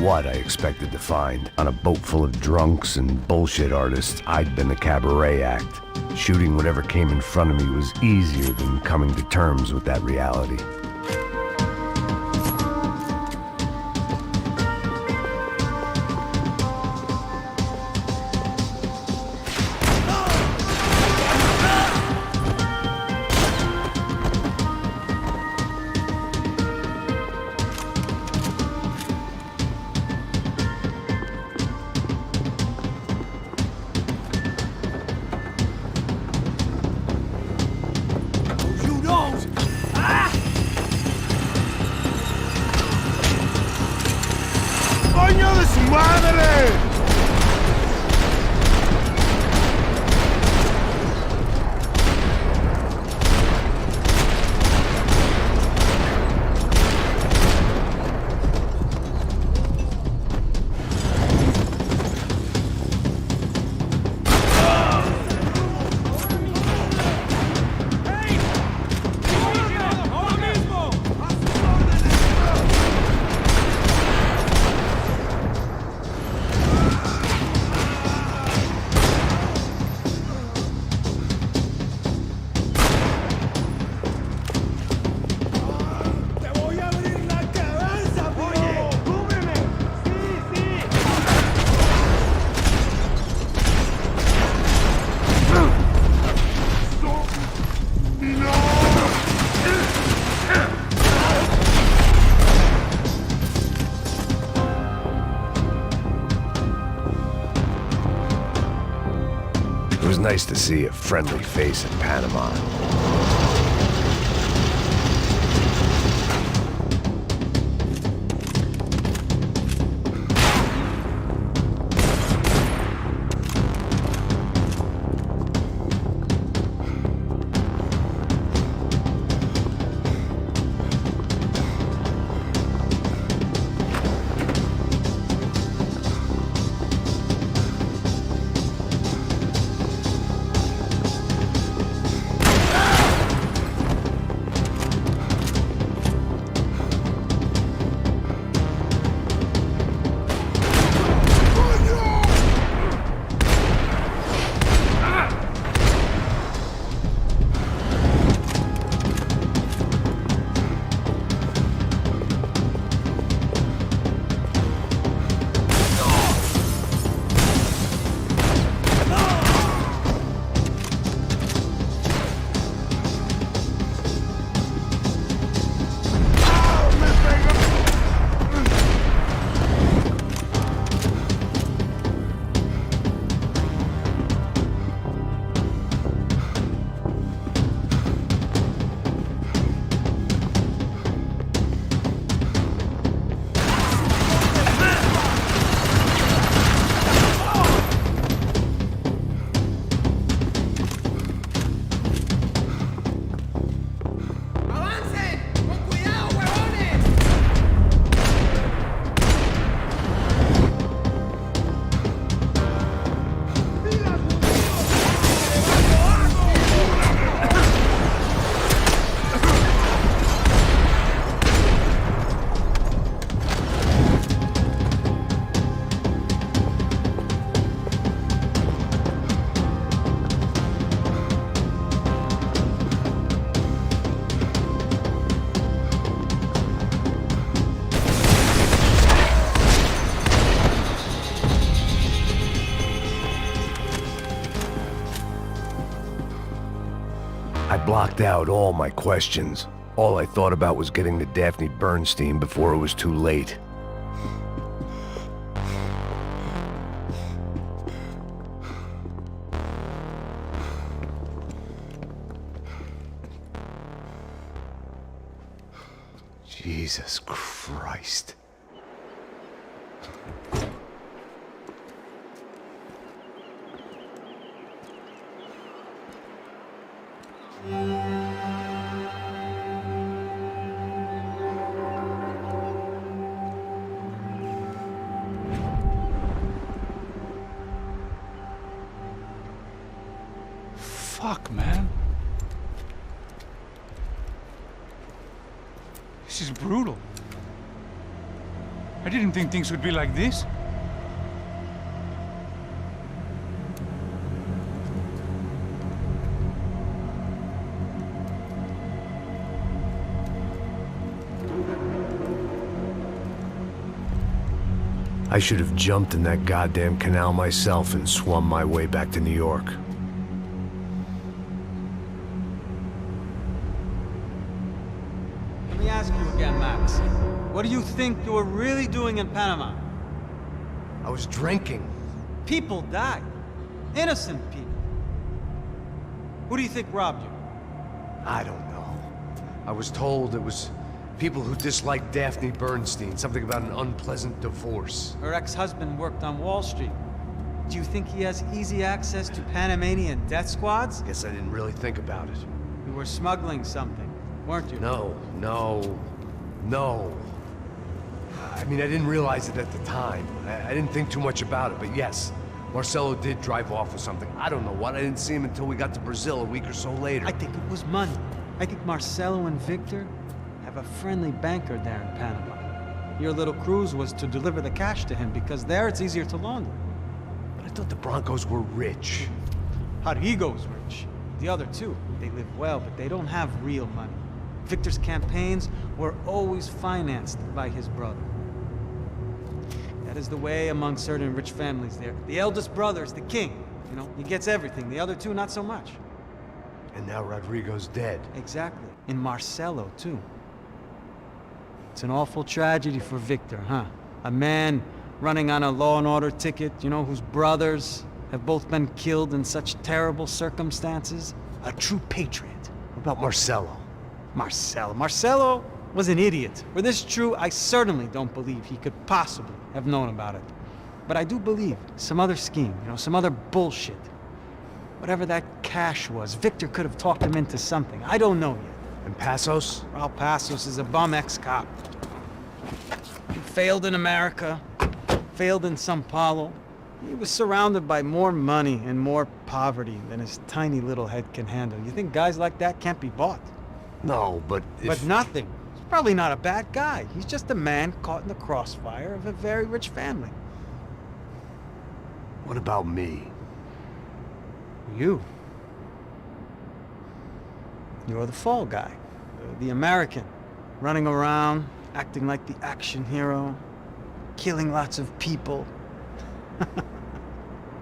What I expected to find. On a boat full of drunks and bullshit artists, I'd been the cabaret act. Shooting whatever came in front of me was easier than coming to terms with that reality. ¡Coño de su madre! nice to see a friendly face in Panama. I blocked out all my questions. All I thought about was getting to Daphne Bernstein before it was too late. Jesus Christ. Fuck, man. This is brutal. I didn't think things would be like this. I should have jumped in that goddamn canal myself and swum my way back to New York. Let me ask you again, Max. What do you think you were really doing in Panama? I was drinking. People died. Innocent people. Who do you think robbed you? I don't know. I was told it was people who disliked Daphne Bernstein, something about an unpleasant divorce. Her ex-husband worked on Wall Street. Do you think he has easy access to Panamanian death squads? Guess I didn't really think about it. You were smuggling something, weren't you? No. I mean, I didn't realize it at the time. I didn't think too much about it, but yes, Marcelo did drive off with something. I don't know what. I didn't see him until we got to Brazil a week or so later. I think it was money. I think Marcelo and Victor have a friendly banker there in Panama. Your little cruise was to deliver the cash to him because there it's easier to launder. But I thought the Broncos were rich. Rodrigo's rich. The other two, they live well, but they don't have real money. Victor's campaigns were always financed by his brother. That is the way among certain rich families there. The eldest brother is the king. You know, he gets everything. The other two, not so much. And now Rodrigo's dead. Exactly. And Marcelo, too. It's an awful tragedy for Victor, huh? A man running on a law and order ticket, you know, whose brothers have both been killed in such terrible circumstances. A true patriot. What about Marcello? Marcello was an idiot. Were this true, I certainly don't believe he could possibly have known about it. But I do believe some other scheme, some other bullshit. Whatever that cash was, Victor could have talked him into something. I don't know yet. And Passos? Well, Passos is a bum ex-cop. He failed in America, failed in Sao Paulo. He was surrounded by more money and more poverty than his tiny little head can handle. You think guys like that can't be bought? No, but But nothing. He's probably not a bad guy. He's just a man caught in the crossfire of a very rich family. What about me? You. You're the fall guy. The American. Running around, acting like the action hero. Killing lots of people.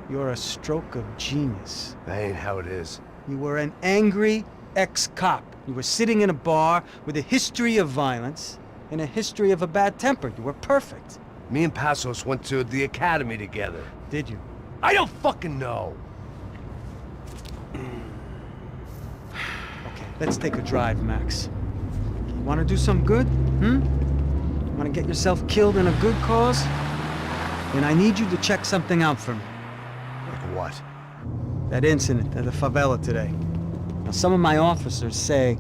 You're a stroke of genius. That ain't how it is. You were an angry ex-cop. You were sitting in a bar with a history of violence and a history of a bad temper. You were perfect. Me and Passos went to the academy together. Did you? I don't fucking know. Okay, let's take a drive, Max. You want to do some good? Want to get yourself killed in a good cause? Then I need you to check something out for me. Like what? That incident at the favela today. Now, some of my officers say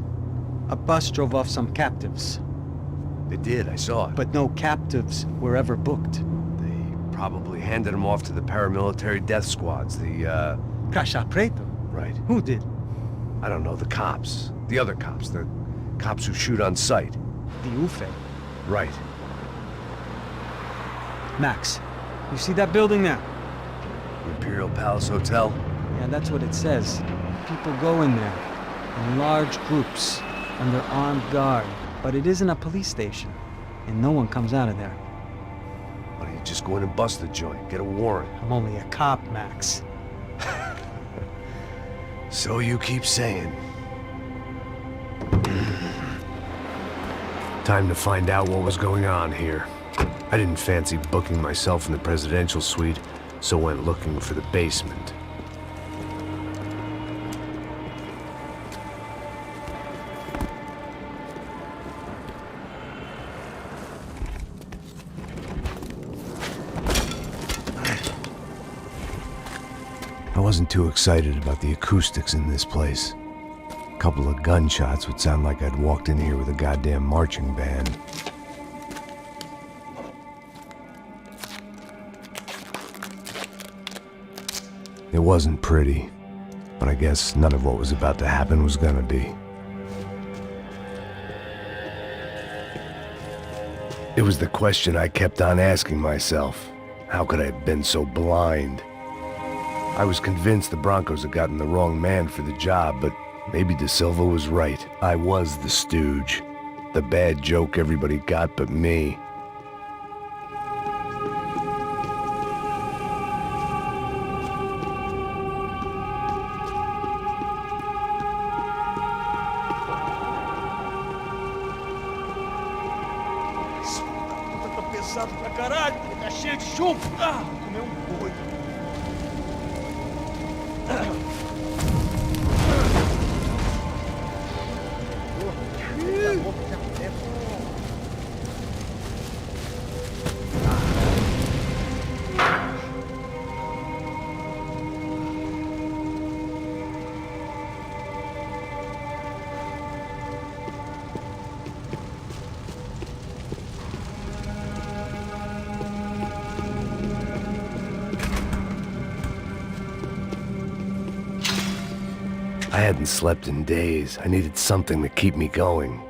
a bus drove off some captives. They did, I saw it. But no captives were ever booked. They probably handed them off to the paramilitary death squads, the, Caixa Preto? Right. Who did? I don't know, the cops. The other cops, the cops who shoot on sight. The UFE. Right. Max, you see that building there? Imperial Palace Hotel? Yeah, that's what it says. People go in there in large groups under armed guard. But it isn't a police station, and no one comes out of there. Why don't you just go in and bust the joint, get a warrant? I'm only a cop, Max. So you keep saying. Time to find out what was going on here. I didn't fancy booking myself in the presidential suite, so went looking for the basement. I wasn't too excited about the acoustics in this place. A couple of gunshots would sound like I'd walked in here with a goddamn marching band. It wasn't pretty, but I guess none of what was about to happen was gonna be. It was the question I kept on asking myself. How could I have been so blind? I was convinced the Broncos had gotten the wrong man for the job, but maybe De Silva was right. I was the stooge. The bad joke everybody got but me. Tá pesado pra caralho, tá cheio de chumbo. Ah, comeu boi. I hadn't slept in days. I needed something to keep me going.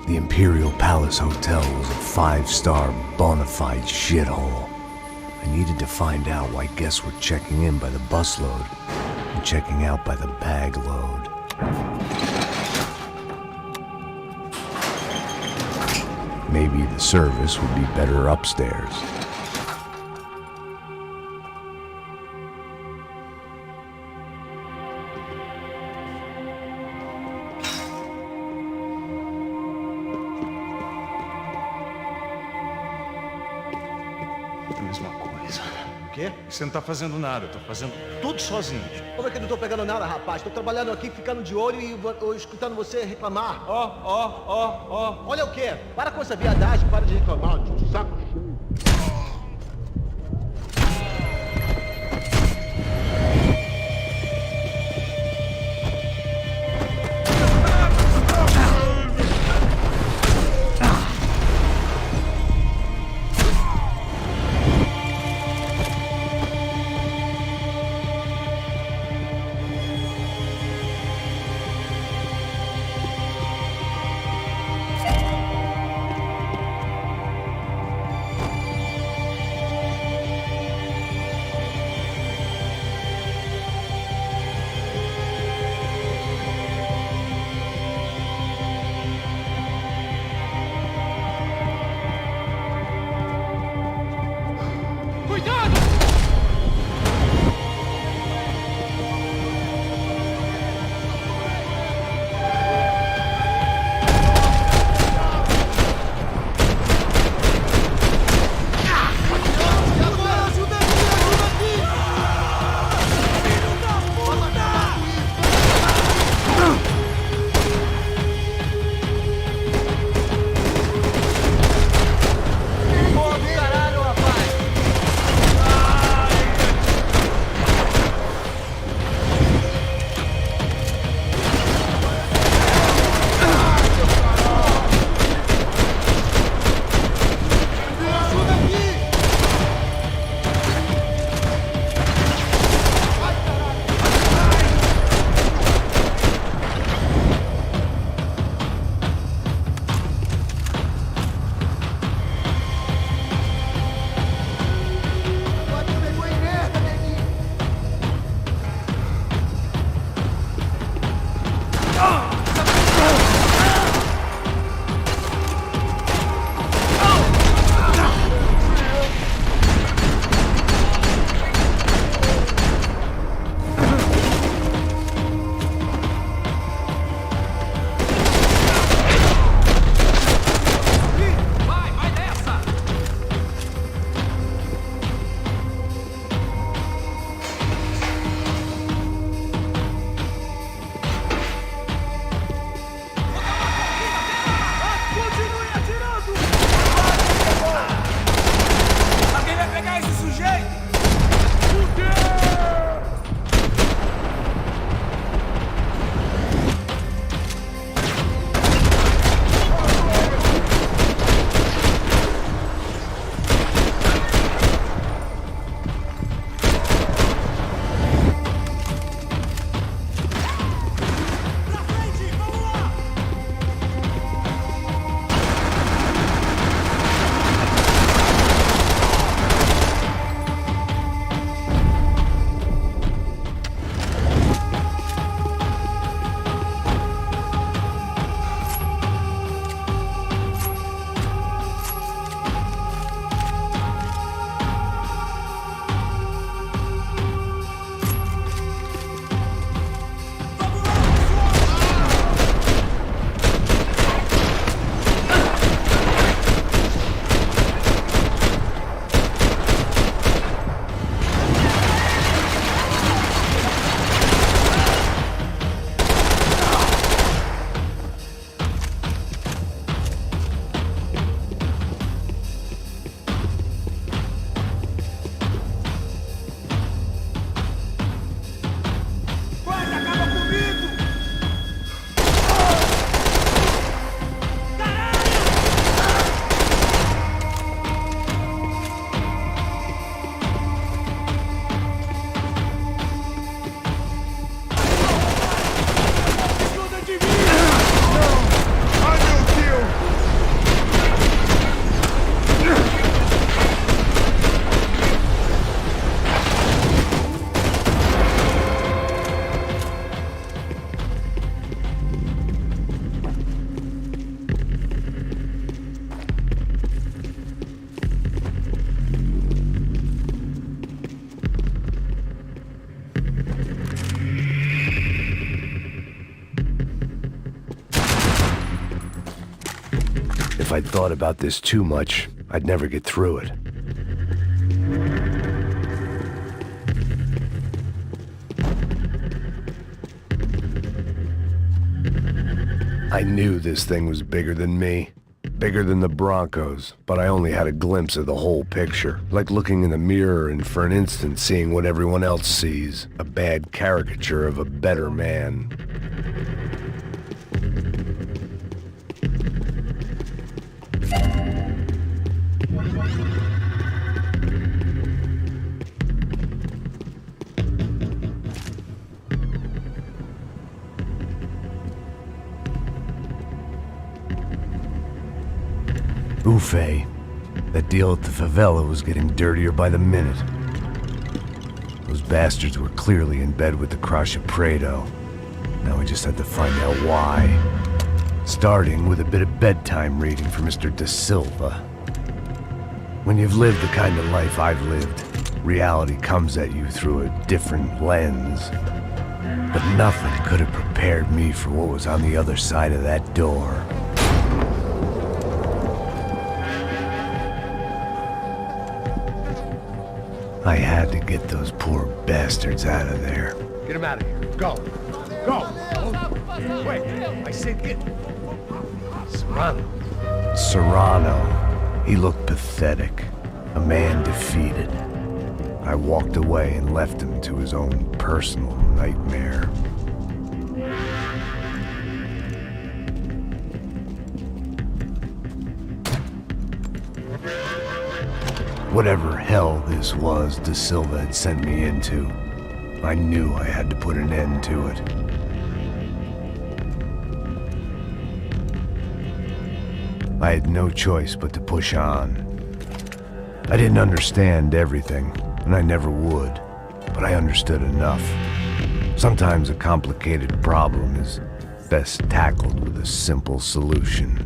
The Imperial Palace Hotel was a 5-star bona fide shithole. I needed to find out why guests were checking in by the busload and checking out by the bag load. Maybe the service would be better upstairs. mesma coisa. O quê? Você não tá fazendo nada, eu tô fazendo tudo sozinho. Como é que eu não tô pegando nada, rapaz? Tô trabalhando aqui, ficando de olho e escutando você reclamar. Ó. Olha o quê? Para com essa viadagem, para de reclamar, tio. Saco cheio. If I'd thought about this too much, I'd never get through it. I knew this thing was bigger than me. Bigger than the Broncos, but I only had a glimpse of the whole picture. Like looking in the mirror and for an instant seeing what everyone else sees. A bad caricature of a better man. Ufe. That deal at the favela was getting dirtier by the minute. Those bastards were clearly in bed with the Crash of Prado. Now we just had to find out why. Starting with a bit of bedtime reading for Mr. Da Silva. When you've lived the kind of life I've lived, reality comes at you through a different lens. But nothing could have prepared me for what was on the other side of that door. I had to get those poor bastards out of there. Get him out of here. Go. Go. Wait. I said get... Serrano. Serrano. He looked pathetic. A man defeated. I walked away and left him to his own personal nightmare. Whatever hell this was Da Silva had sent me into, I knew I had to put an end to it. I had no choice but to push on. I didn't understand everything, and I never would, but I understood enough. Sometimes a complicated problem is best tackled with a simple solution.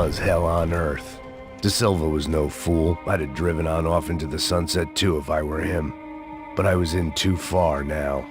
was hell on earth. De Silva was no fool. I'd have driven on off into the sunset too if I were him. But I was in too far now.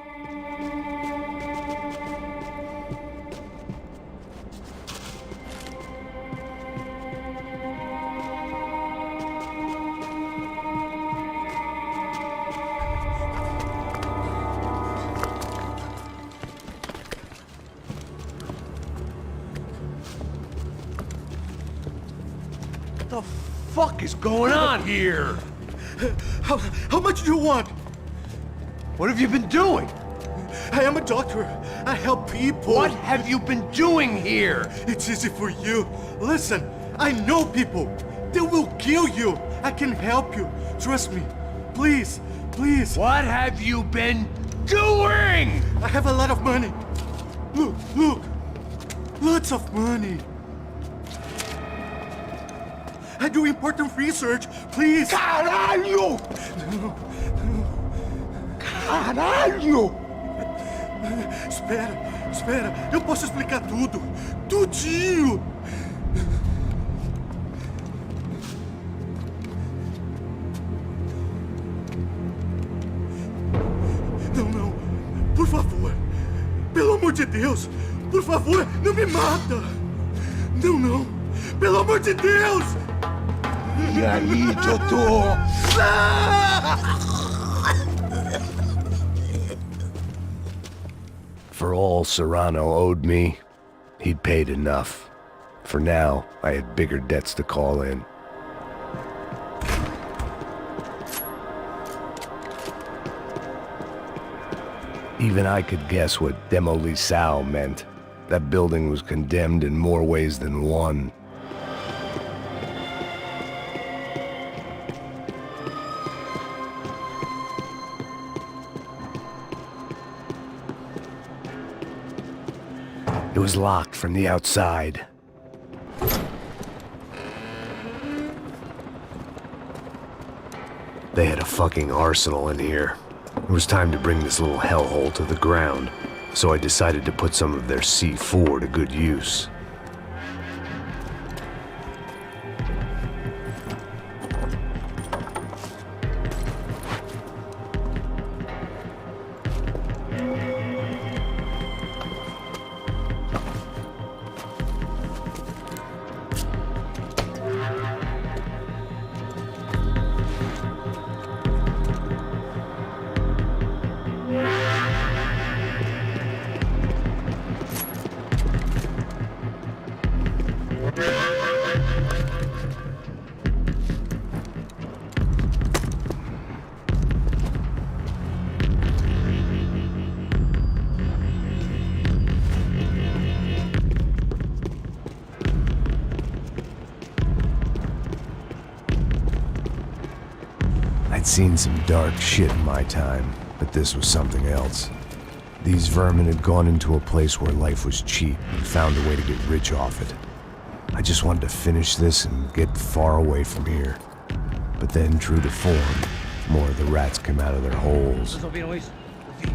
What the fuck is going on here? How much do you want? What have you been doing? I am a doctor. I help people. What have you been doing here? It's easy for you. Listen, I know people. They will kill you. I can help you. Trust me. Please, please. What have you been doing? I have a lot of money. Look, look. Lots of money. I do important research. Please. Caralho! Caralho! Espera, espera. Eu posso explicar tudo. Tudinho. Não, não. Por favor. Pelo amor de Deus. Por favor, não me mata. Não, não. Pelo amor de Deus. E aí, doutor? For all Serrano owed me, he'd paid enough. For now, I had bigger debts to call in. Even I could guess what demolissao meant. That building was condemned in more ways than one. It was locked from the outside. They had a fucking arsenal in here. It was time to bring this little hellhole to the ground, so I decided to put some of their C4 to good use. I'd seen some dark shit in my time, but this was something else. These vermin had gone into a place where life was cheap and found a way to get rich off it. I just wanted to finish this and get far away from here. But then, true to form, more of the rats came out of their holes. Vocês ouviram isso? Ouvi.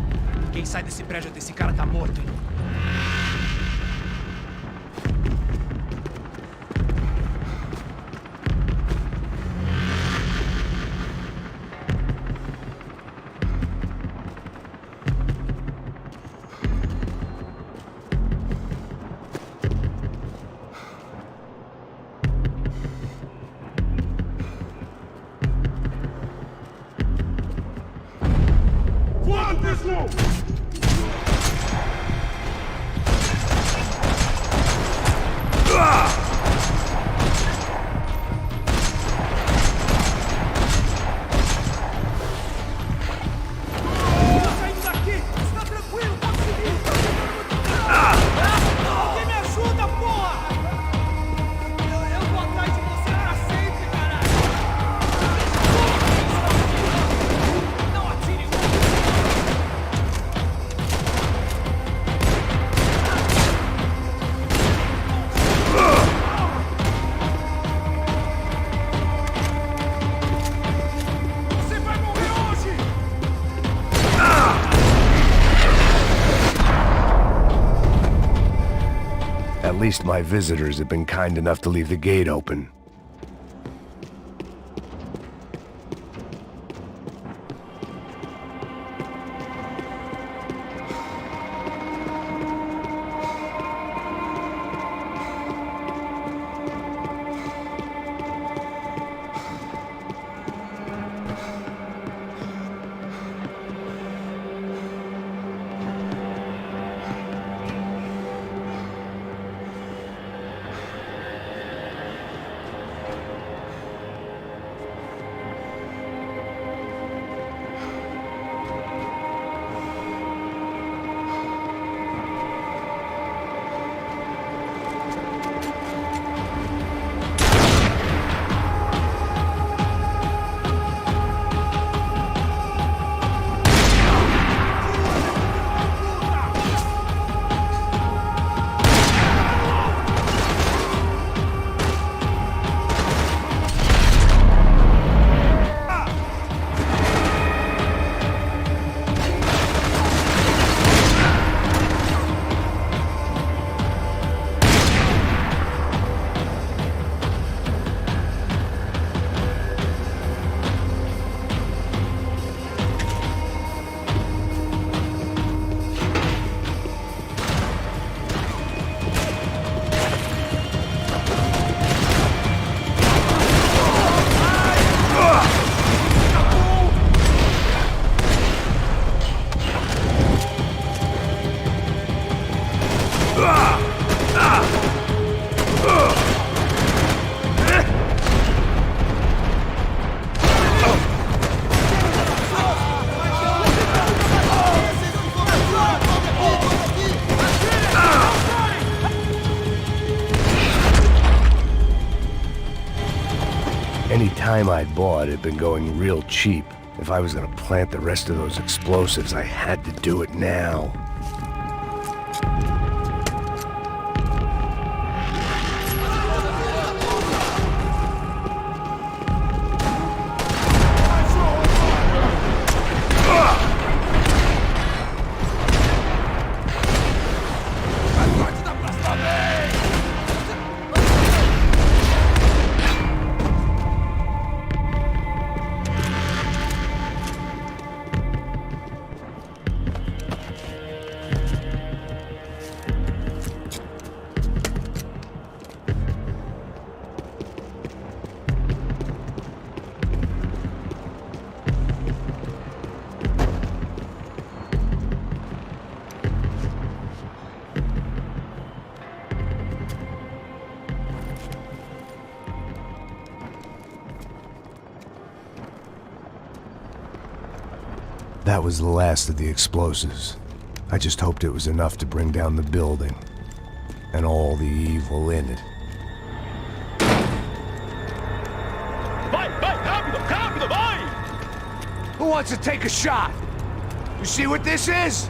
Quem sai desse prédio desse cara tá morto, hein? least my visitors have been kind enough to leave the gate open. Any time I'd bought had been going real cheap. If I was gonna plant the rest of those explosives, I had to do it now. That was the last of the explosives. I just hoped it was enough to bring down the building and all the evil in it. Who wants to take a shot? You see what this is?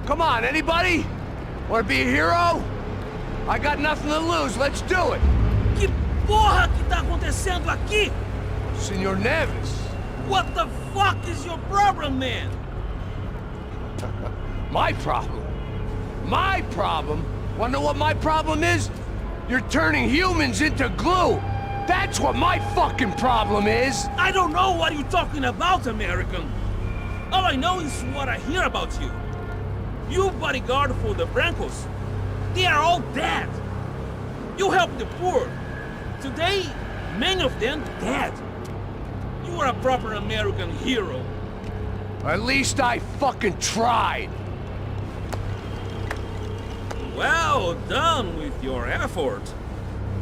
Come on, anybody? Want to be a hero? I got nothing to lose, let's do it! Que porra que tá acontecendo aqui? Senor Neves. What the fuck is your problem, man? My problem? My problem? Wanna know what my problem is? You're turning humans into glue! That's what my fucking problem is! I don't know what you're talking about, American. All I know is what I hear about you. You bodyguard for the Brancos. They are all dead. You help the poor. Today, many of them dead. You are a proper American hero. At least I fucking tried. Well done with your effort.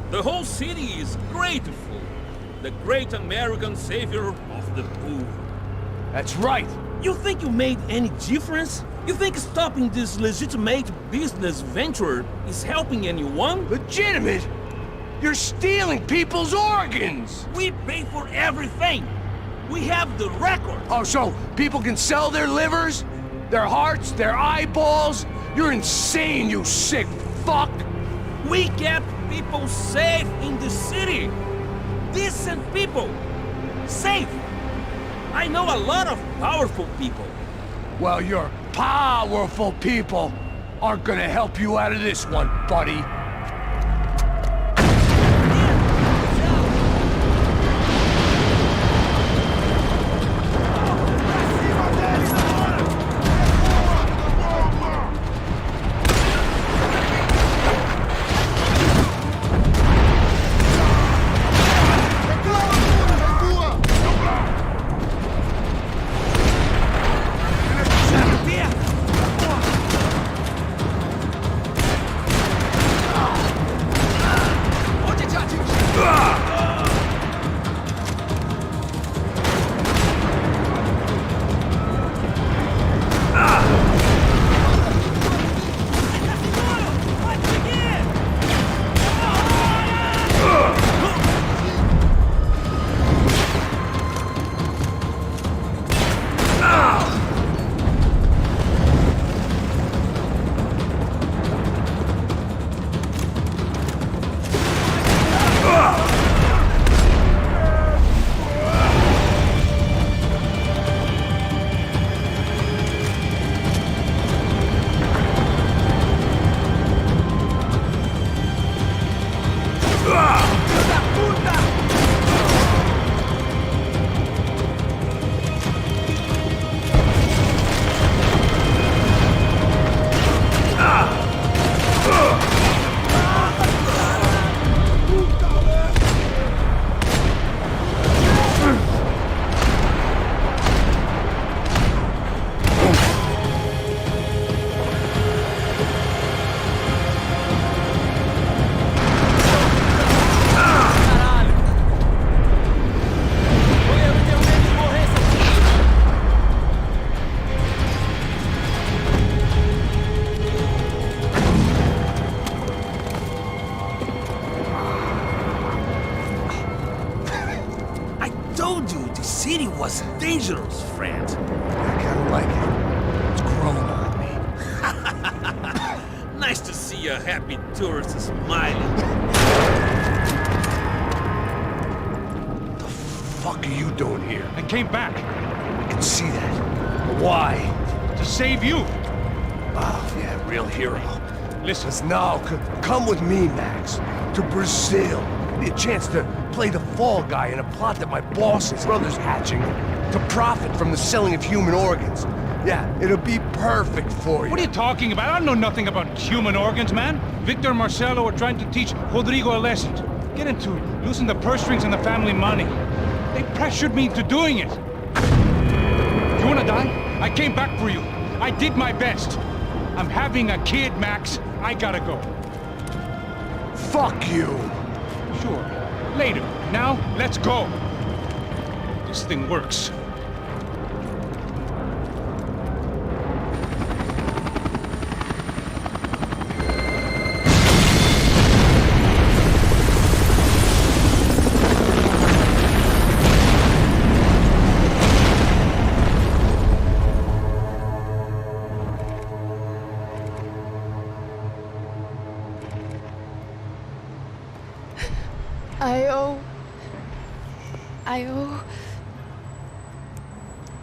The whole city is grateful. The great American savior of the poor. That's right. You think you made any difference? You think stopping this legitimate business venture is helping anyone? Legitimate? You're stealing people's organs! We pay for everything! We have the record! Oh, so people can sell their livers? Their hearts? Their eyeballs? You're insane, you sick fuck! We kept people safe in the city! Decent people! Safe! I know a lot of powerful people. Well, your powerful people aren't gonna help you out of this one, buddy. told you the city was dangerous, friend. I kinda like it. It's grown on me. Nice to see a happy tourist smiling. The fuck are you doing here? I came back I can see that. But why? to save you. Oh, yeah, real hero. Listen. Now, come with me, Max. To Brazil. Be a chance to play the fall guy in a plot that my boss's brother's hatching to profit from the selling of human organs. Yeah, it'll be perfect for you. What are you talking about? I know nothing about human organs, man. Victor and Marcelo are trying to teach Rodrigo a lesson. Get into losing the purse strings and the family money. They pressured me into doing it. You wanna die? I came back for you. I did my best. I'm having a kid, Max. I gotta go. Fuck you. Sure. Later. Now, let's go. This thing works.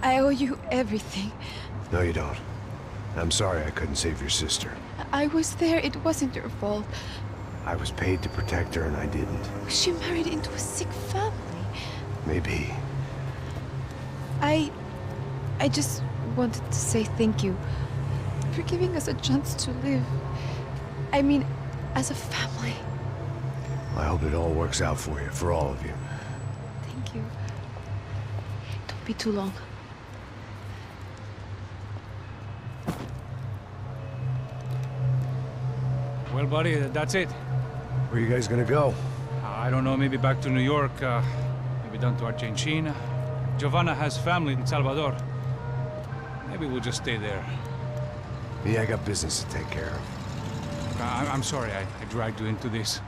I owe you everything. No, you don't. I'm sorry I couldn't save your sister. I was there. It wasn't your fault. I was paid to protect her and I didn't. She married into a sick family. Maybe. I just wanted to say thank you for giving us a chance to live. I mean, as a family. I hope it all works out for you, for all of you. Thank you. Don't be too long. Well, buddy, that's it. Where are you guys gonna go? I don't know, maybe back to New York, maybe down to Argentina. Giovanna has family in Salvador. Maybe we'll just stay there. Yeah, I got business to take care of. I'm sorry I dragged you into this.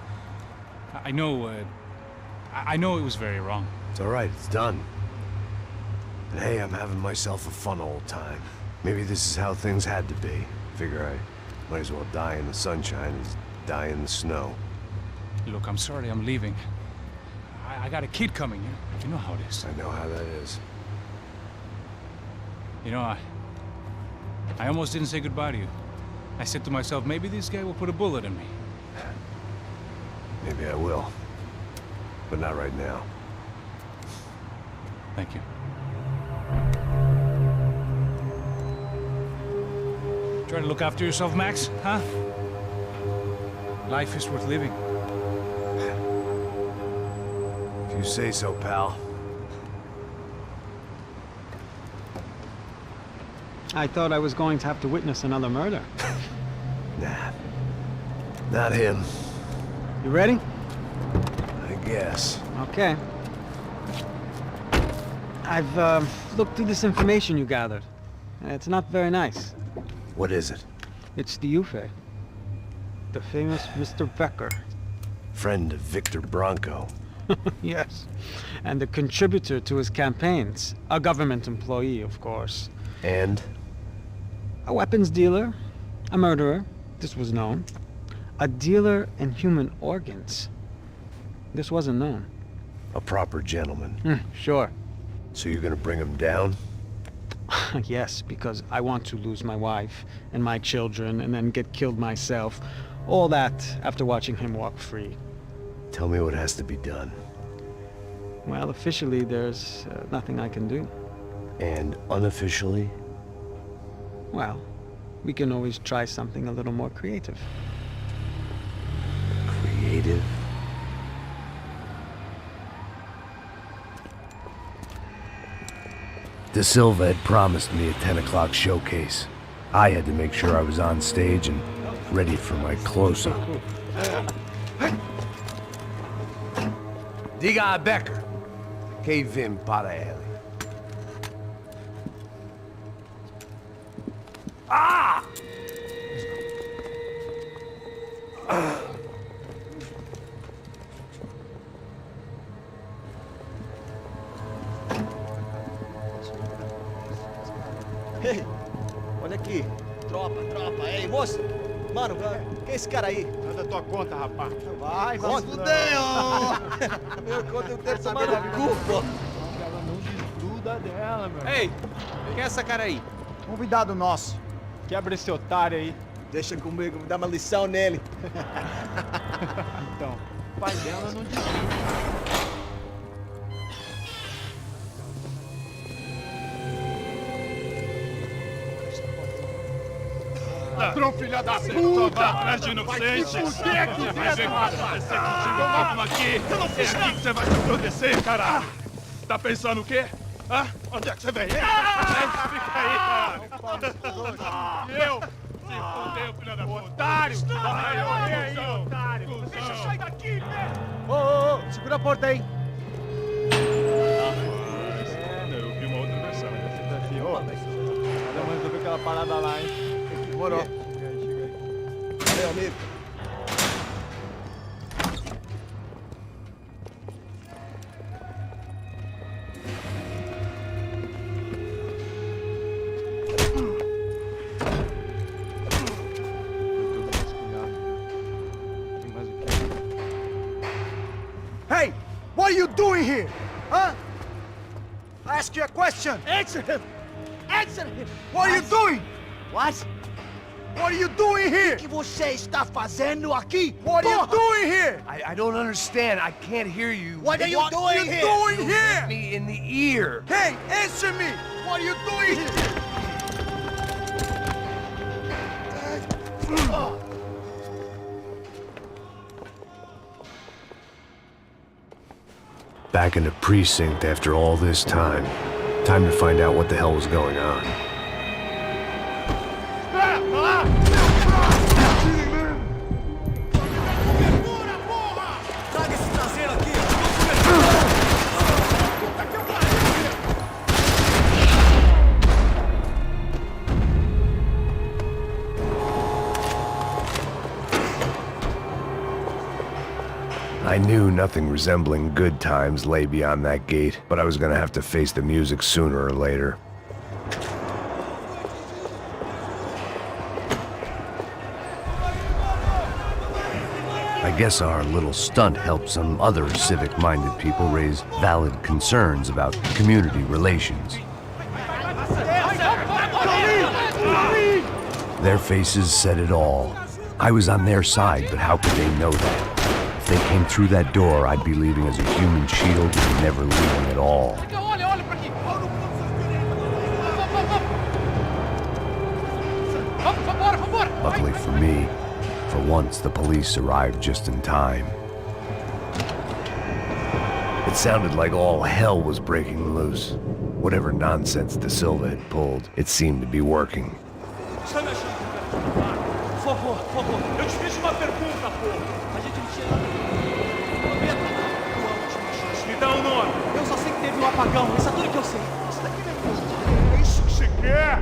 I know it was very wrong. It's all right, it's done. And hey, I'm having myself a fun old time. Maybe this is how things had to be. Figure I might as well die in the sunshine as die in the snow. Look, I'm sorry I'm leaving. I got a kid coming, you know how it is. I know how that is. You know, I almost didn't say goodbye to you. I said to myself, maybe this guy will put a bullet in me. Maybe I will. But not right now. Thank you. Try to look after yourself, Max, huh? Life is worth living. If you say so, pal. I thought I was going to have to witness another murder. Nah. Not him. You ready? I guess. Okay. I've looked through this information you gathered. It's not very nice. What is it? It's the UFE. The famous Mr. Becker. Friend of Victor Bronco. Yes. And a contributor to his campaigns. A government employee, of course. And? A weapons dealer. A murderer. This was known. A dealer in human organs. This wasn't known. A proper gentleman. Sure. So you're gonna bring him down? Yes, because I want to lose my wife and my children and then get killed myself. All that after watching him walk free. Tell me what has to be done. Well, officially, there's nothing I can do. And unofficially? Well, we can always try something a little more creative. Creative? De Silva had promised me a 10 o'clock showcase. I had to make sure I was on stage and ready for my close-up. Diga a Becker. Que vim para ele. Ah! Olha aqui. Tropa. Ei, moça. Mano, quem é esse cara aí? Manda tua conta, rapaz. Vai fudeu! Meu conta eu quero saber da culpa. Ela não desgruda dela, meu. Ei, quem é essa cara aí? Convidado nosso. Quebra esse otário aí. Deixa comigo, me dá uma lição nele. Então, o pai dela não desgruda. Ladrão, filha da puta! Vai atrás de inocentes! Vai aqui dentro, rapaz! Chegou aqui! Eu não fiz nada! Que você vai se proteger, caralho! Tá pensando o quê? Hã? Onde é que você vem? Fica aí, caralho! E eu? Se fodeu, filha da puta! Otário! Vai, aí, otário! Deixa eu sair daqui, né? Ô, segura a porta aí! Eu vi uma outra versão. Vamos resolver aquela parada lá, hein? Demorou. Chega aí. Valeu, amigo. Hey, what are you doing here? Huh? I ask you a question. Answer him! Answer him! What are you doing? What? What are you doing here? O que você está fazendo aqui? What are you doing here? I don't understand. I can't hear you. What are you doing here? Doing You here? hit me in the ear. Hey, answer me! What are you doing here? Back in the precinct after all this time. Time to find out what the hell was going on. Traga esse traseiro aqui! I knew nothing resembling good times lay beyond that gate, but I was gonna have to face the music sooner or later. I guess our little stunt helped some other civic-minded people raise valid concerns about community relations. Their faces said it all. I was on their side, but how could they know that? If they came through that door, I'd be leaving as a human shield and never leaving at all. Olha pra aqui! Vambora! Luckily for me, for once the police arrived just in time. It sounded like all hell was breaking loose. Whatever nonsense De Silva had pulled, it seemed to be working. Por favor, eu te fiz uma pergunta, pô. A gente não tinha nada. Me dá um nome. Eu só sei que teve um apagão, isso é tudo que eu sei. Isso daqui não é isso que você quer?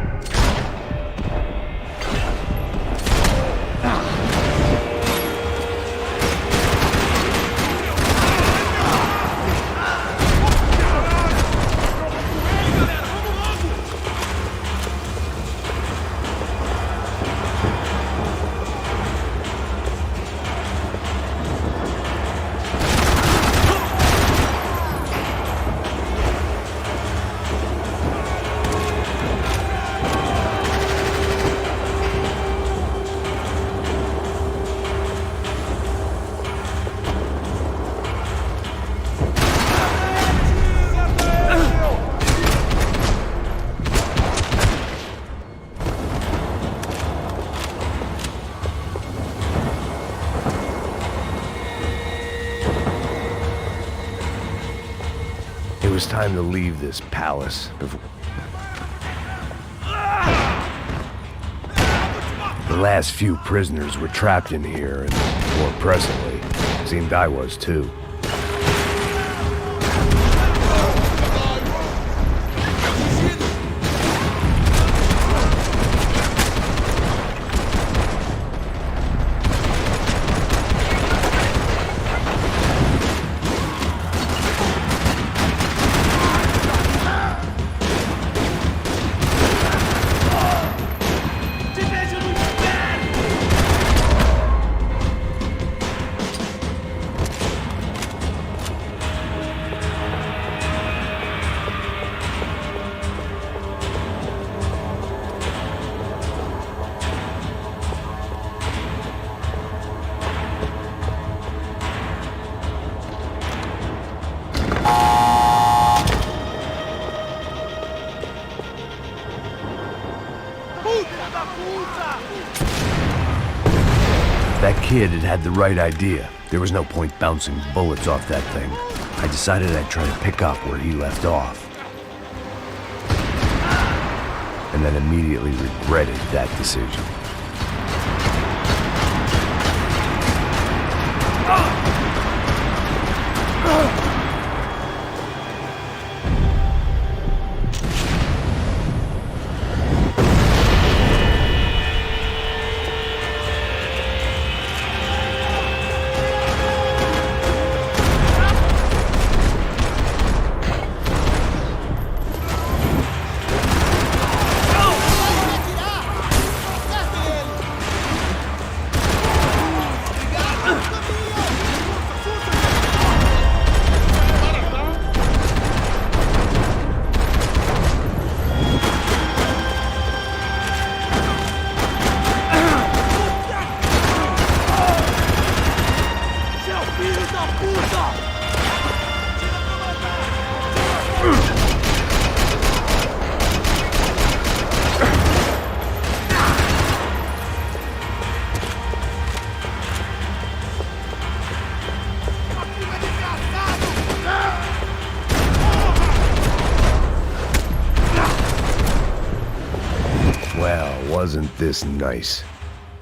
It was time to leave this palace before... The last few prisoners were trapped in here, and more presently, seemed I was too. That kid had had the right idea. There was no point bouncing bullets off that thing. I decided I'd try to pick up where he left off. And then immediately regretted that decision. Wasn't this nice?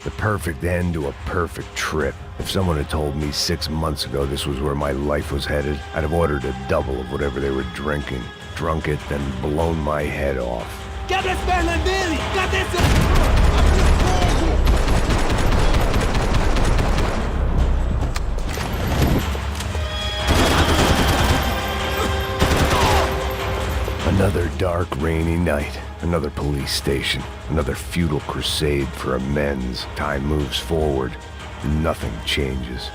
The perfect end to a perfect trip. If someone had told me 6 months ago this was where my life was headed, I'd have ordered a double of whatever they were drinking, drunk it, then blown my head off. Another dark, rainy night. Another police station. Another futile crusade for amends. Time moves forward. Nothing changes.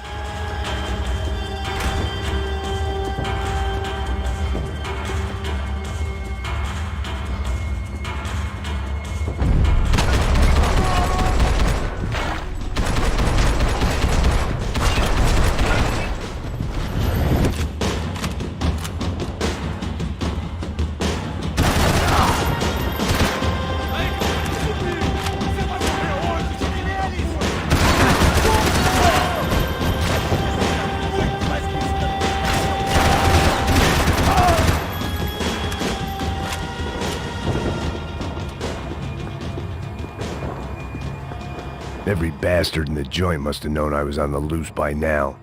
Every bastard in the joint must have known I was on the loose by now.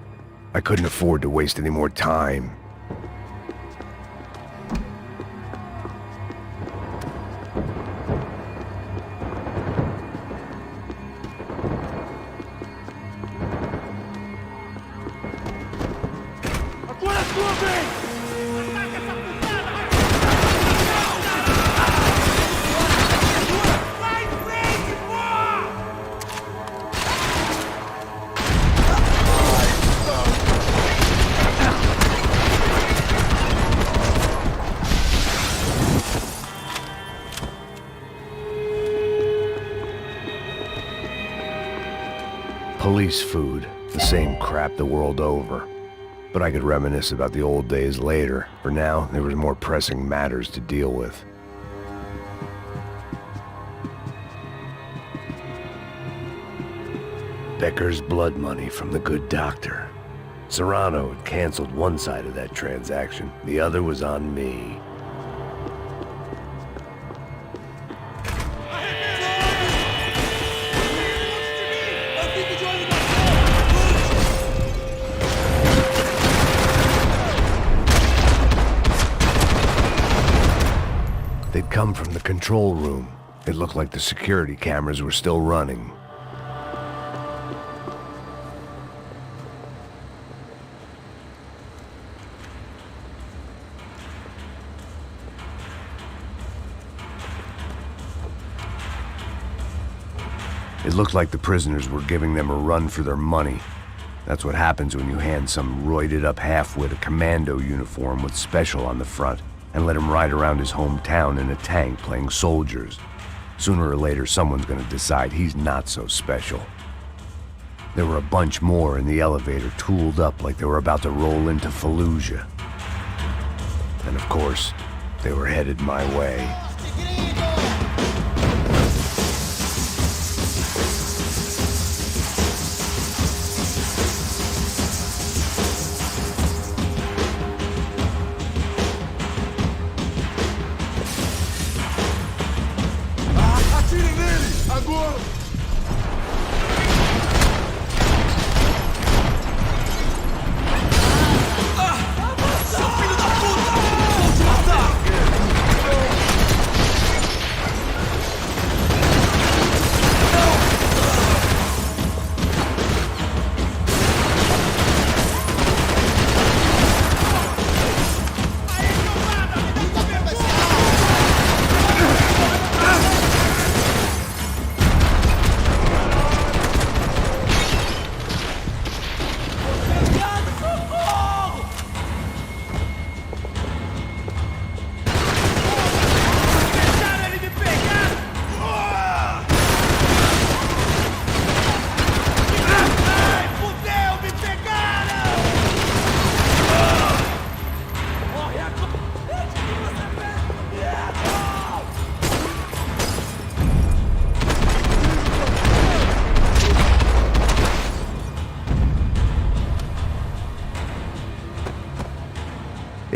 I couldn't afford to waste any more time. Police food, the same crap the world over. But I could reminisce about the old days later. For now, there was more pressing matters to deal with. Becker's blood money from the good doctor. Serrano had canceled one side of that transaction. The other was on me. They'd come from the control room. It looked like the security cameras were still running. It looked like the prisoners were giving them a run for their money. That's what happens when you hand some roided-up halfwit a commando uniform with special on the front and let him ride around his hometown in a tank playing soldiers. Sooner or later, someone's gonna decide he's not so special. There were a bunch more in the elevator, tooled up like they were about to roll into Fallujah. And of course, they were headed my way.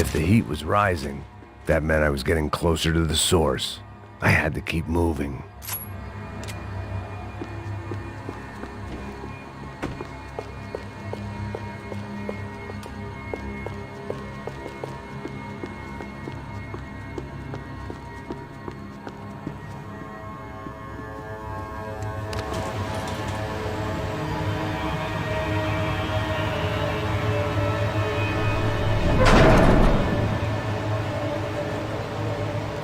If the heat was rising, that meant I was getting closer to the source. I had to keep moving.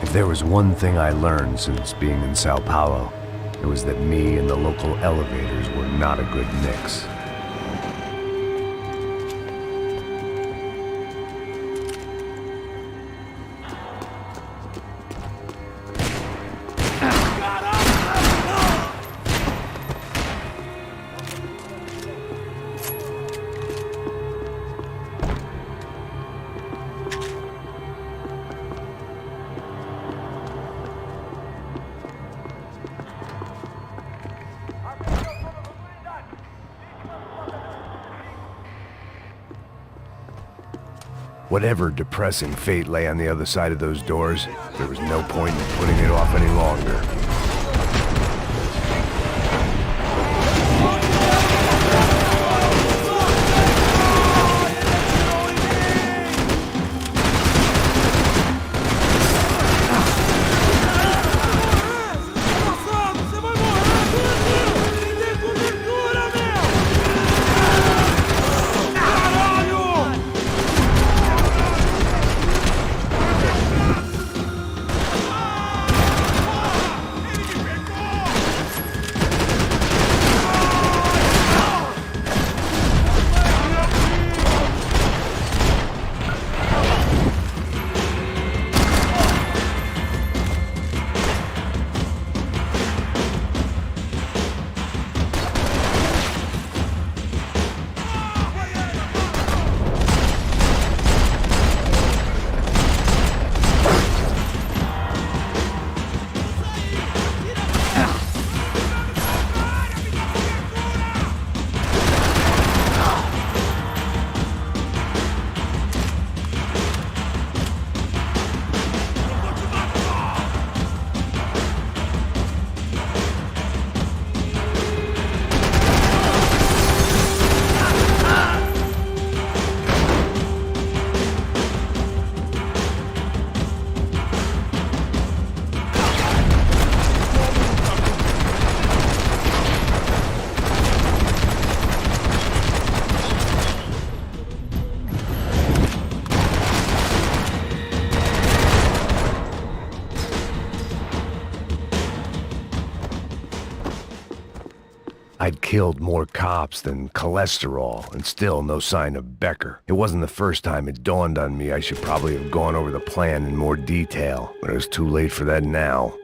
If there was one thing I learned since being in Sao Paulo, it was that me and the local elevators were not a good mix. Whatever depressing fate lay on the other side of those doors, there was no point in putting it off any longer. I'd killed more cops than cholesterol, and still no sign of Becker. It wasn't the first time it dawned on me I should probably have gone over the plan in more detail, but it was too late for that now.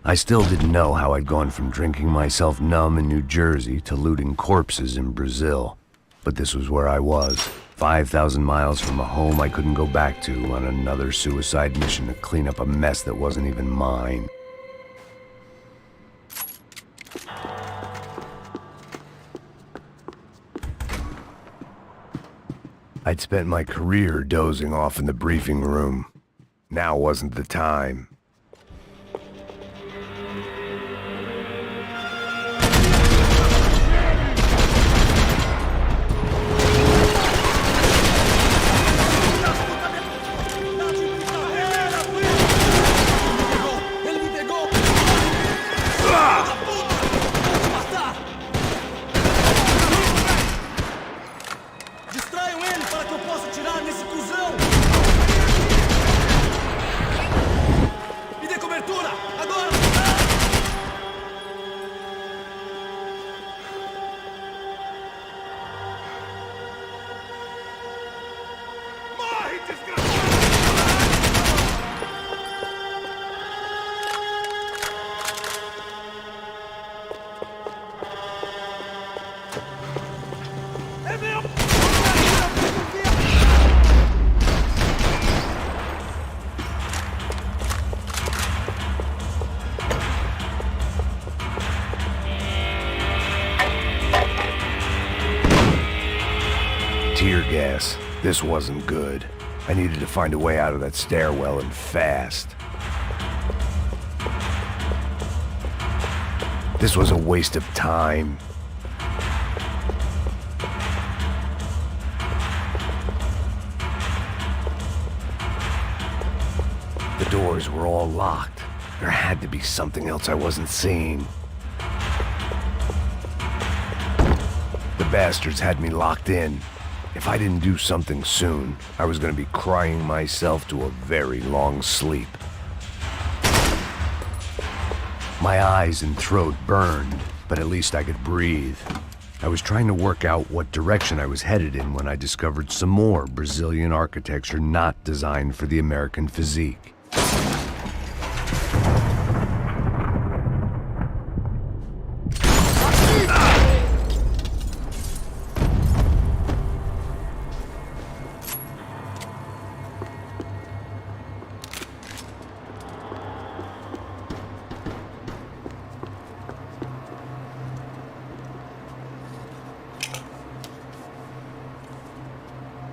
I still didn't know how I'd gone from drinking myself numb in New Jersey to looting corpses in Brazil. But this was where I was, 5,000 miles from a home I couldn't go back to, on another suicide mission to clean up a mess that wasn't even mine. I'd spent my career dozing off in the briefing room. Now wasn't the time. guess. This wasn't good. I needed to find a way out of that stairwell and fast. This was a waste of time. The doors were all locked. There had to be something else I wasn't seeing. The bastards had me locked in. If I didn't do something soon, I was gonna be crying myself to a very long sleep. My eyes and throat burned, but at least I could breathe. I was trying to work out what direction I was headed in when I discovered some more Brazilian architecture not designed for the American physique.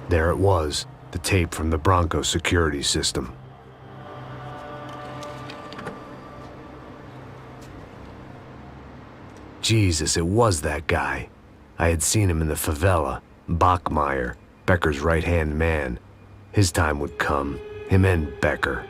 There it was, the tape from the Bronco security system. Jesus, it was that guy. I had seen him in the favela, Bachmeyer, Becker's right-hand man. His time would come, him and Becker.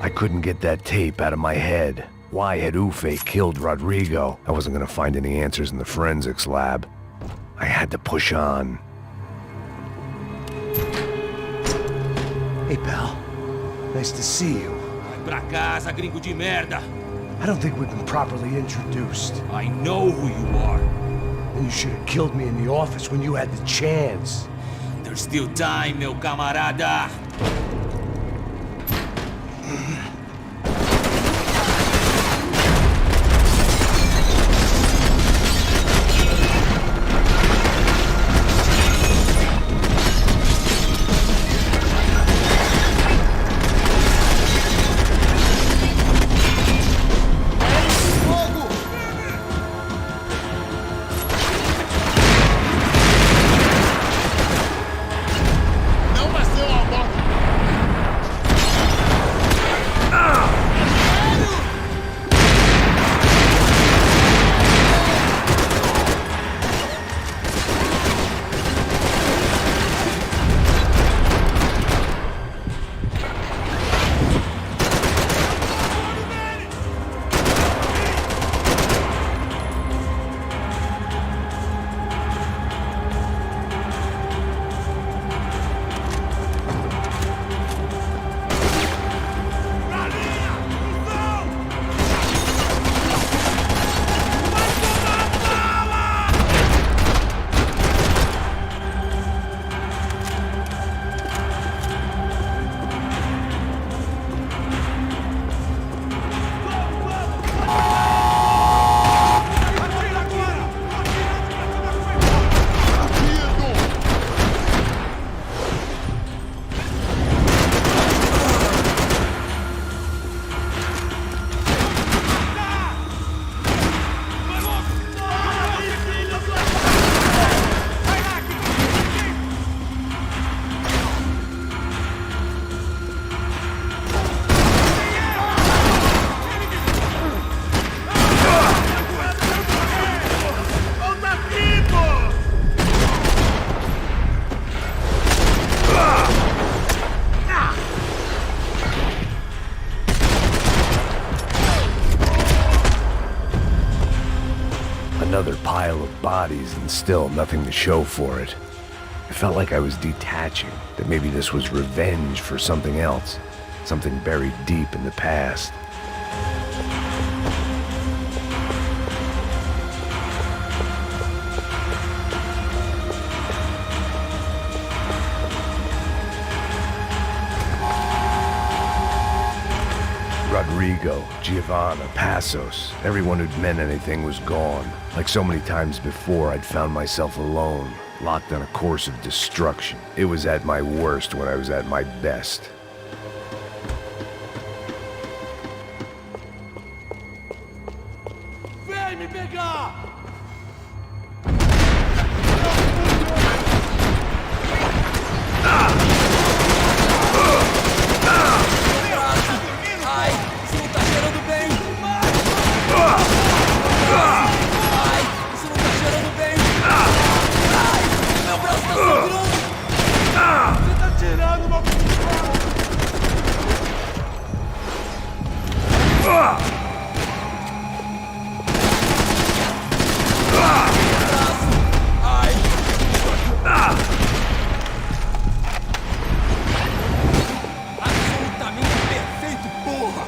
I couldn't get that tape out of my head. Why had Ufe killed Rodrigo? I wasn't gonna find any answers in the forensics lab. I had to push on. Hey, pal. Nice to see you. Vai pra casa, gringo de merda. I don't think we've been properly introduced. I know who you are. And you should have killed me in the office when you had the chance. There's still time, meu camarada. pile of bodies and still nothing to show for it. It felt like I was detaching, that maybe this was revenge for something else, something buried deep in the past. Rodrigo, Giovanna, Passos, everyone who'd meant anything was gone. Like so many times before, I'd found myself alone, locked on a course of destruction. It was at my worst when I was at my best. Vem me pegar! Ai, isso não tá cheirando bem! Ai, isso não tá cheirando bem! Ai, meu braço tá sangrando! Você tá tirando uma... Ai! Absolutamente perfeito, porra!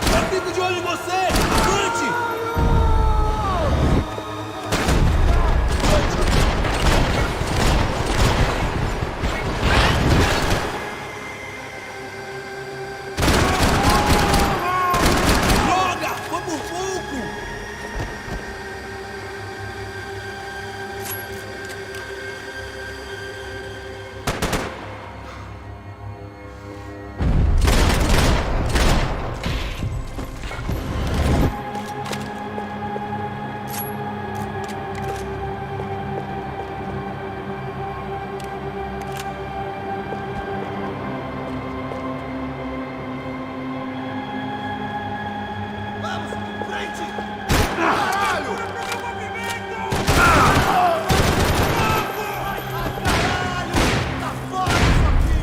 Eu fico de olho em você! Avante! Droga! Foi por pouco! Vamos! Frente! Caralho! Caralho! Tá fora isso aqui!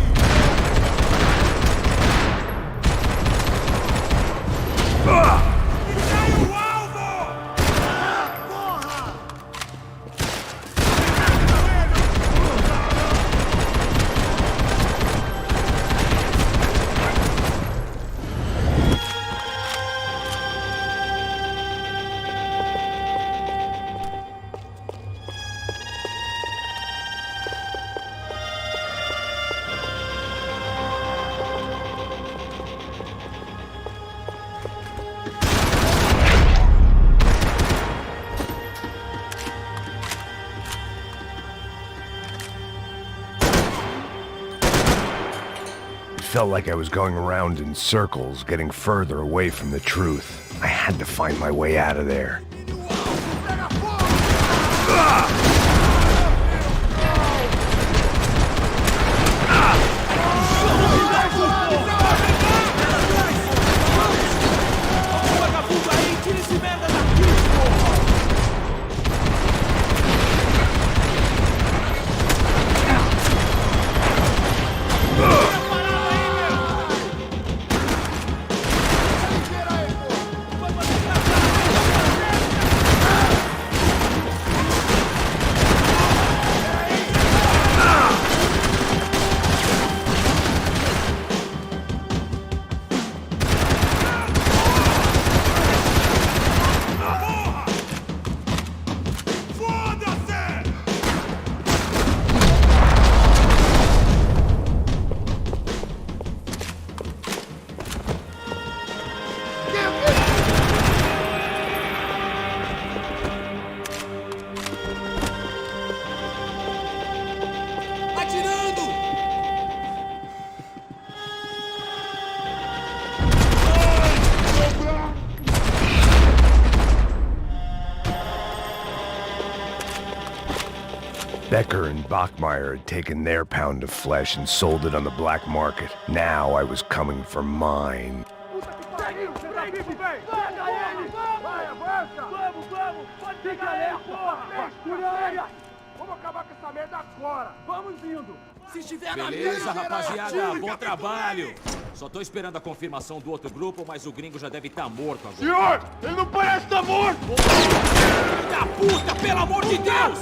Deixa o alvo! Porra! It felt like I was going around in circles, getting further away from the truth. I had to find my way out of there. Vagabundo aí, tira esse merda daqui, porra! Atirando! Becker and Bachmeyer had taken their pound of flesh and sold it on the black market. Now I was coming for mine. Puta que pariu! Vai, avança! Vamos! Pode pegar ele, porra! Vamos acabar com essa merda agora! Vamos indo! Se estiver na Beleza, rapaziada, bom trabalho! Só tô esperando a confirmação do outro grupo, mas o gringo já deve estar morto agora. Senhor, ele não parece estar morto! Filho da puta, pelo amor de Deus!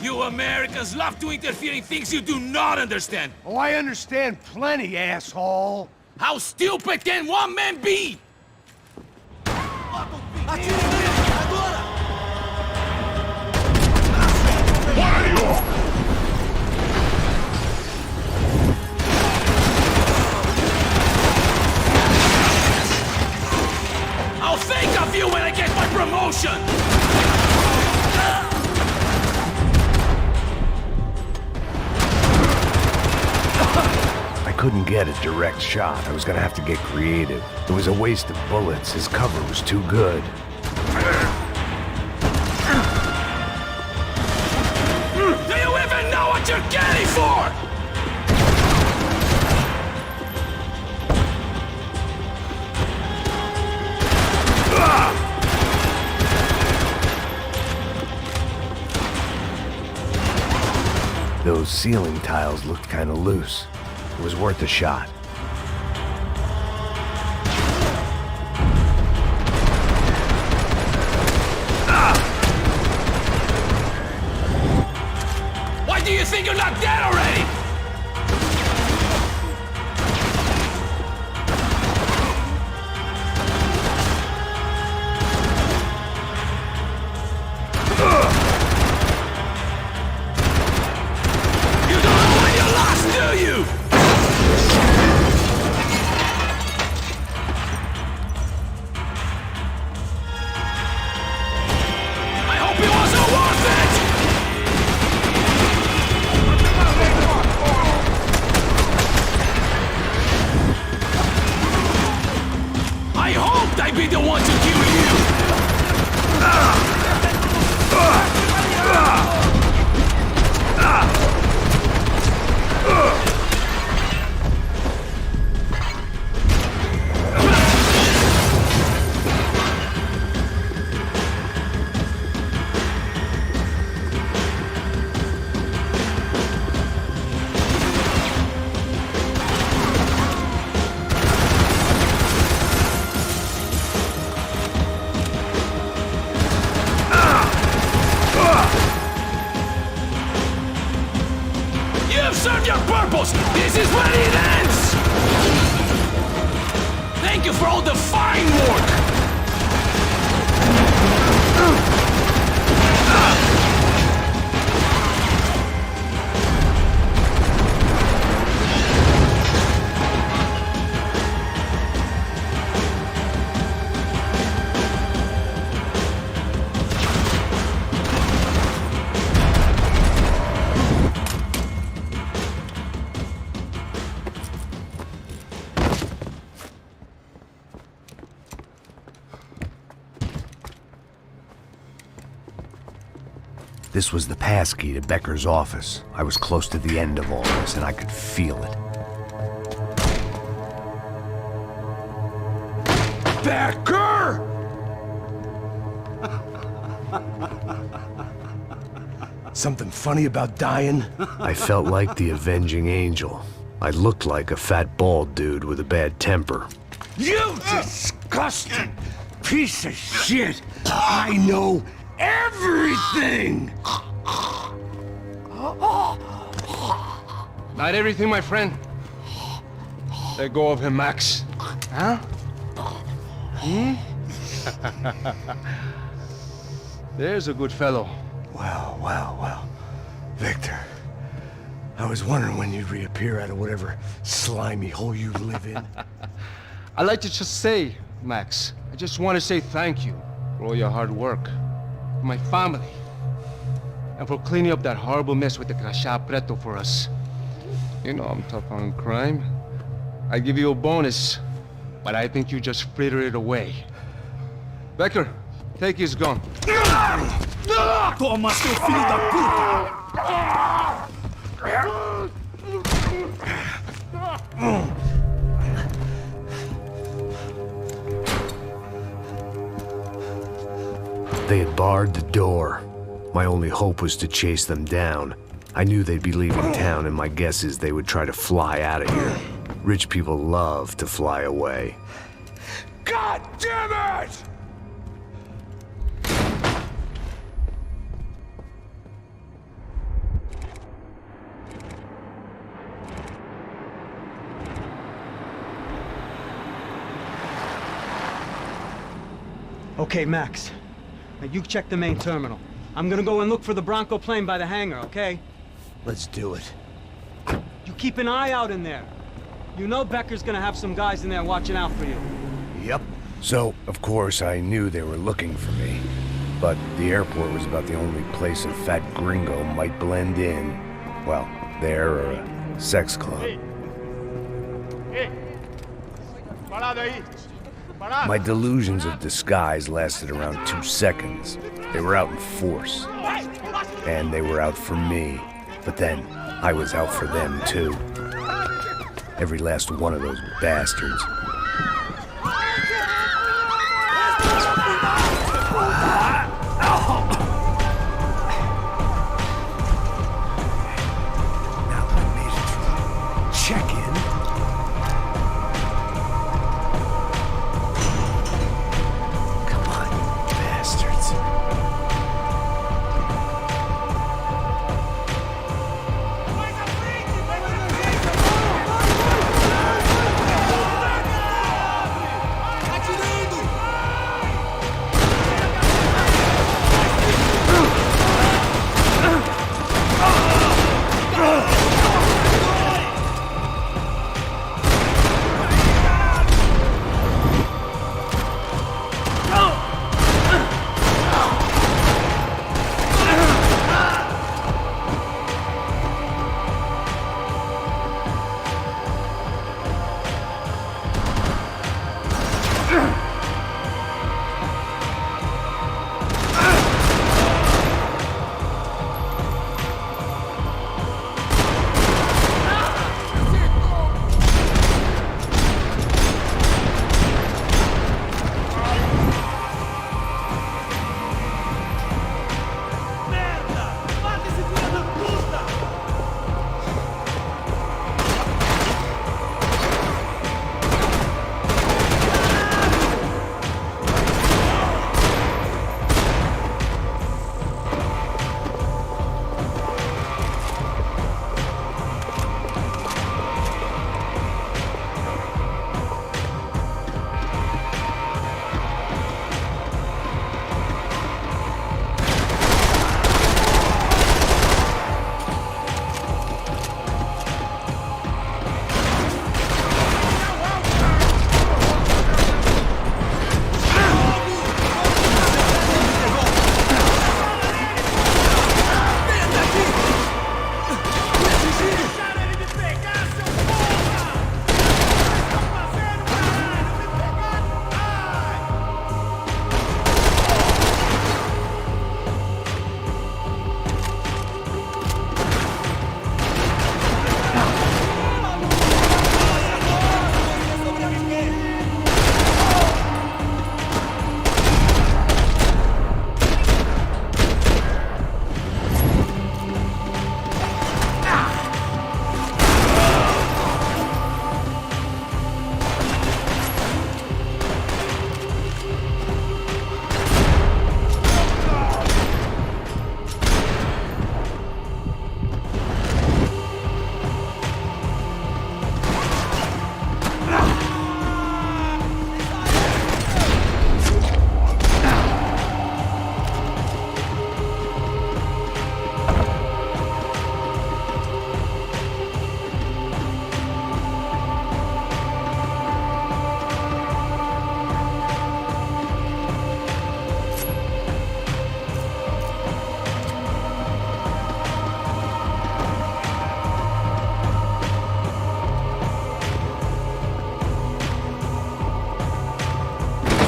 You Americans love to interfere in things you do not understand. Oh, I understand plenty, asshole. How stupid can one man be? I'll think of you when I get my promotion! I couldn't get a direct shot. I was gonna have to get creative. It was a waste of bullets. His cover was too good. Do you even know what you're getting for? Those ceiling tiles looked kinda loose. It was worth a shot. Why do you think you're not dead already? You don't know when you're lost, do you? I hope it wasn't worth it! I hoped I'd be the one to kill You have served your purpose! This is when it ends! Thank you for all the fine work! This was the passkey to Becker's office. I was close to the end of all this, and I could feel it. Becker! Something funny about dying? I felt like the avenging angel. I looked like a fat bald dude with a bad temper. You disgusting piece of shit! I know everything! Not everything, my friend. Let go of him, Max. Huh? Hmm? There's a good fellow. Well. Victor, I was wondering when you'd reappear out of whatever slimy hole you live in. I'd like to just say, Max, I just want to say thank you for all your hard work, for my family, and for cleaning up that horrible mess with the Crachá Preto for us. You know I'm tough on crime. I give you a bonus, but I think you just frittered it away. Becker, take his gun. Toma, seu filho da puta! They had barred the door. My only hope was to chase them down. I knew they'd be leaving town, and my guess is they would try to fly out of here. Rich people love to fly away. God damn it! Okay, Max. Now you check the main terminal. I'm gonna go and look for the Bronco plane by the hangar, okay? Let's do it. You keep an eye out in there. You know Becker's gonna have some guys in there watching out for you. Yep. So, of course, I knew they were looking for me. But the airport was about the only place a fat gringo might blend in. Well, there or a sex club. My delusions of disguise lasted around 2 seconds. They were out in force. And they were out for me. But then, I was out for them, too. Every last one of those bastards. Now that I made it through check-in,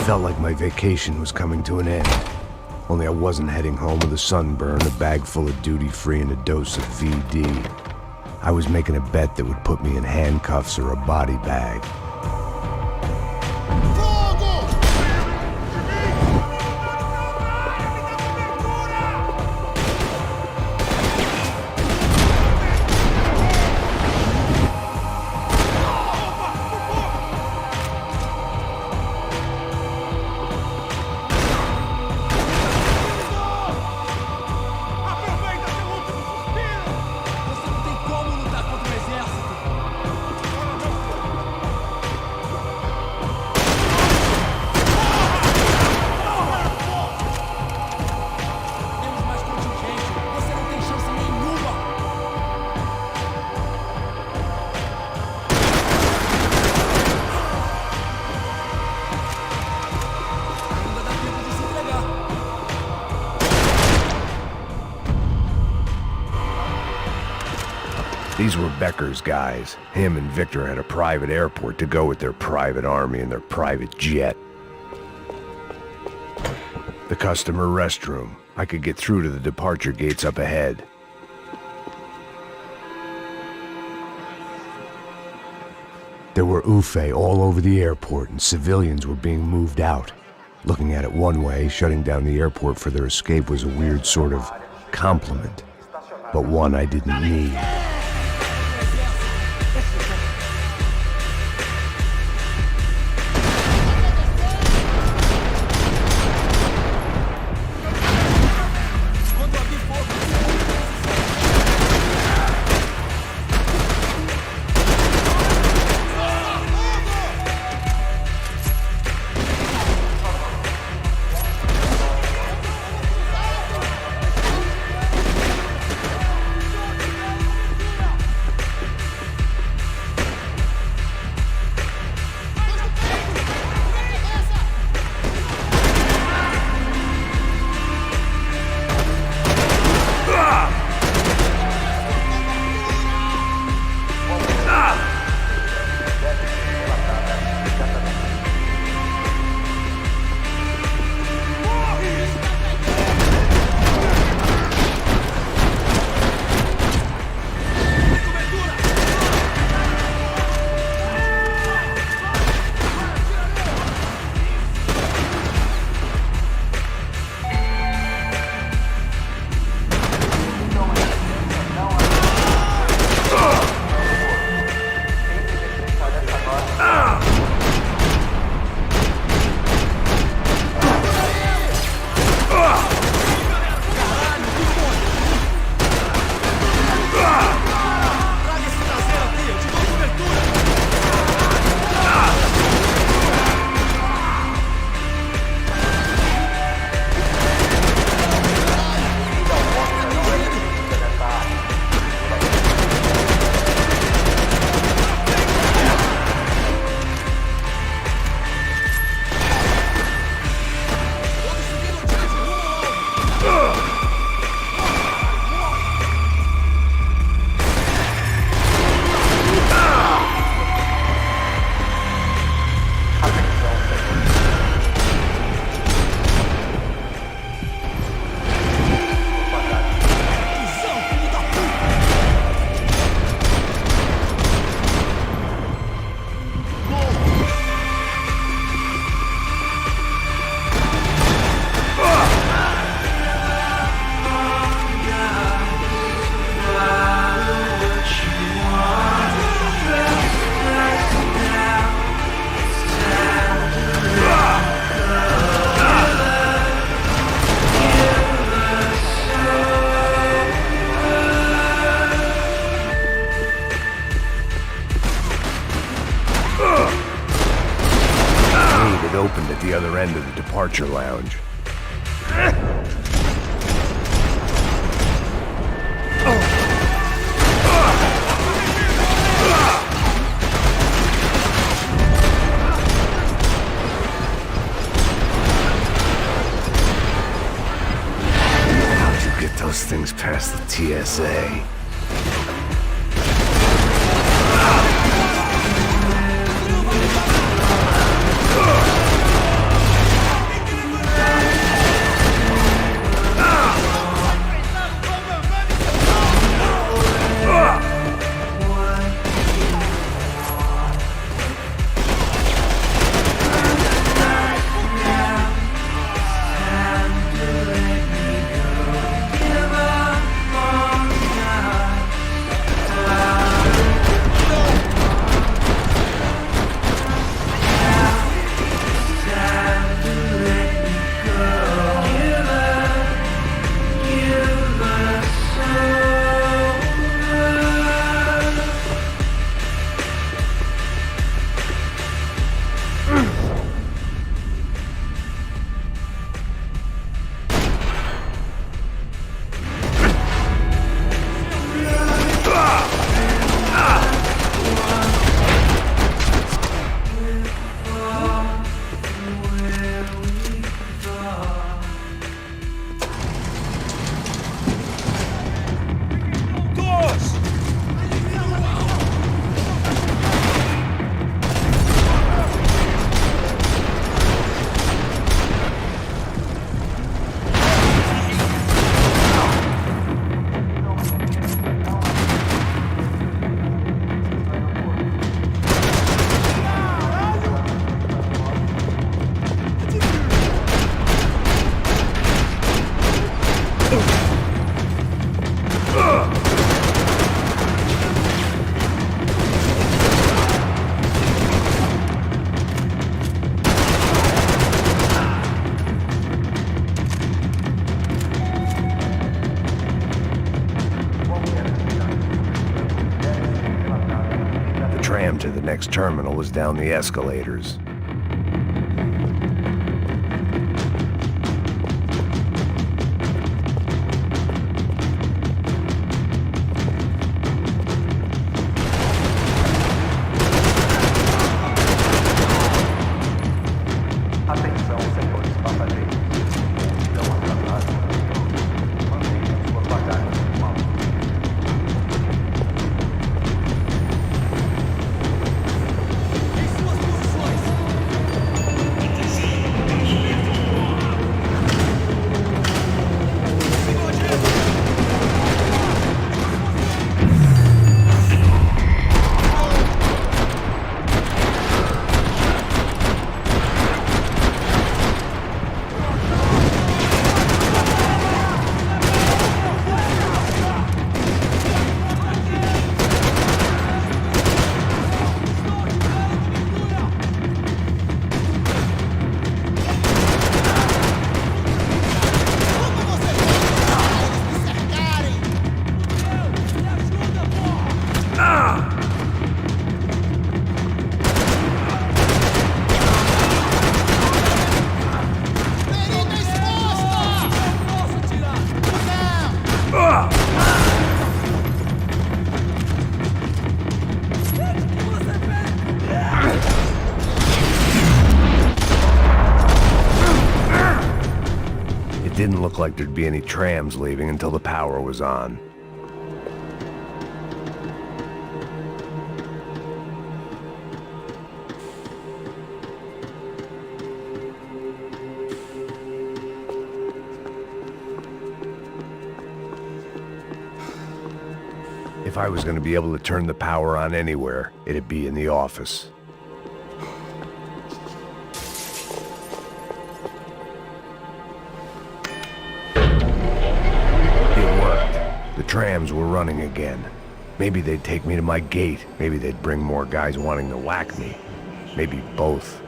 felt like my vacation was coming to an end. Only I wasn't heading home with a sunburn, a bag full of duty-free, and a dose of VD. I was making a bet that would put me in handcuffs or a body bag. These were Becker's guys. Him and Victor had a private airport to go with their private army and their private jet. The customer restroom. I could get through to the departure gates up ahead. There were UFE all over the airport, and civilians were being moved out. Looking at it one way, shutting down the airport for their escape was a weird sort of compliment, but one I didn't need. Opened at the other end of the departure lounge. How'd you get those things past the TSA? next terminal was down the escalators. It didn't look like there'd be any trams leaving until the power was on. If I was going to be able to turn the power on anywhere, it'd be in the office. It worked. The trams were running again. Maybe they'd take me to my gate. Maybe they'd bring more guys wanting to whack me. Maybe both.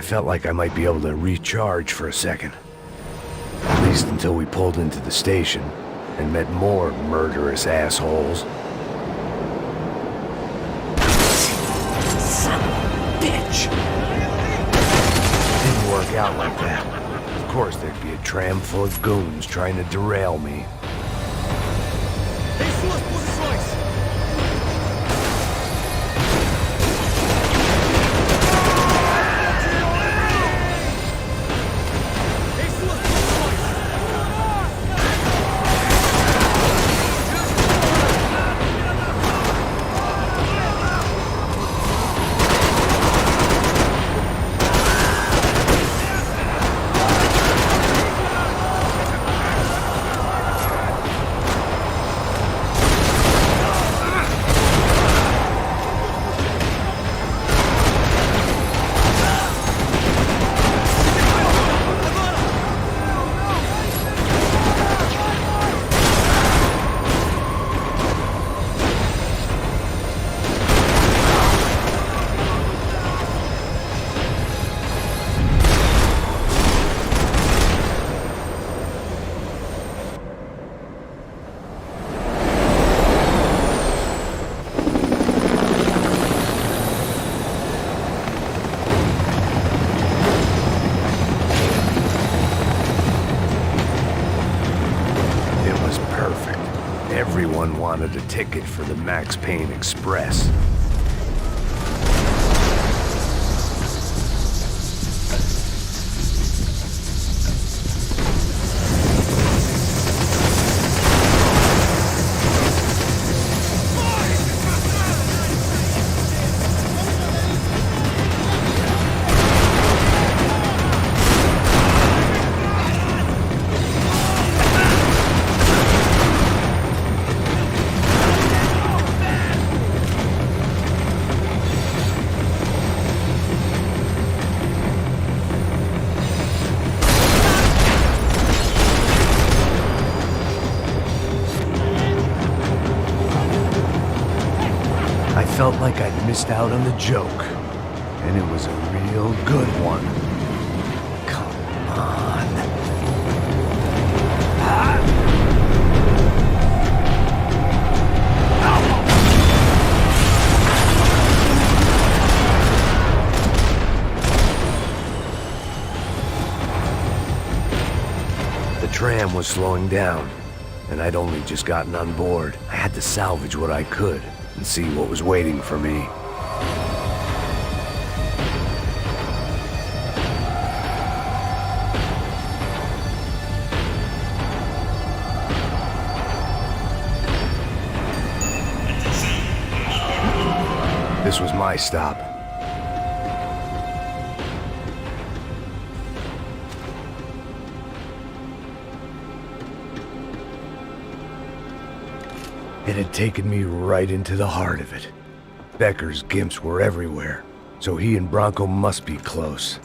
Felt like I might be able to recharge for a second. At least until we pulled into the station and met more murderous assholes. Son of a bitch! Didn't work out like that. Of course there'd be a tram full of goons trying to derail me. Everyone wanted a ticket for the Max Payne Express. I felt like I'd missed out on the joke, and it was a real good one. Come on. The tram was slowing down, and I'd only just gotten on board. I had to salvage what I could and see what was waiting for me. This was my stop. It had taken me right into the heart of it. Becker's gimps were everywhere, so he and Bronco must be close.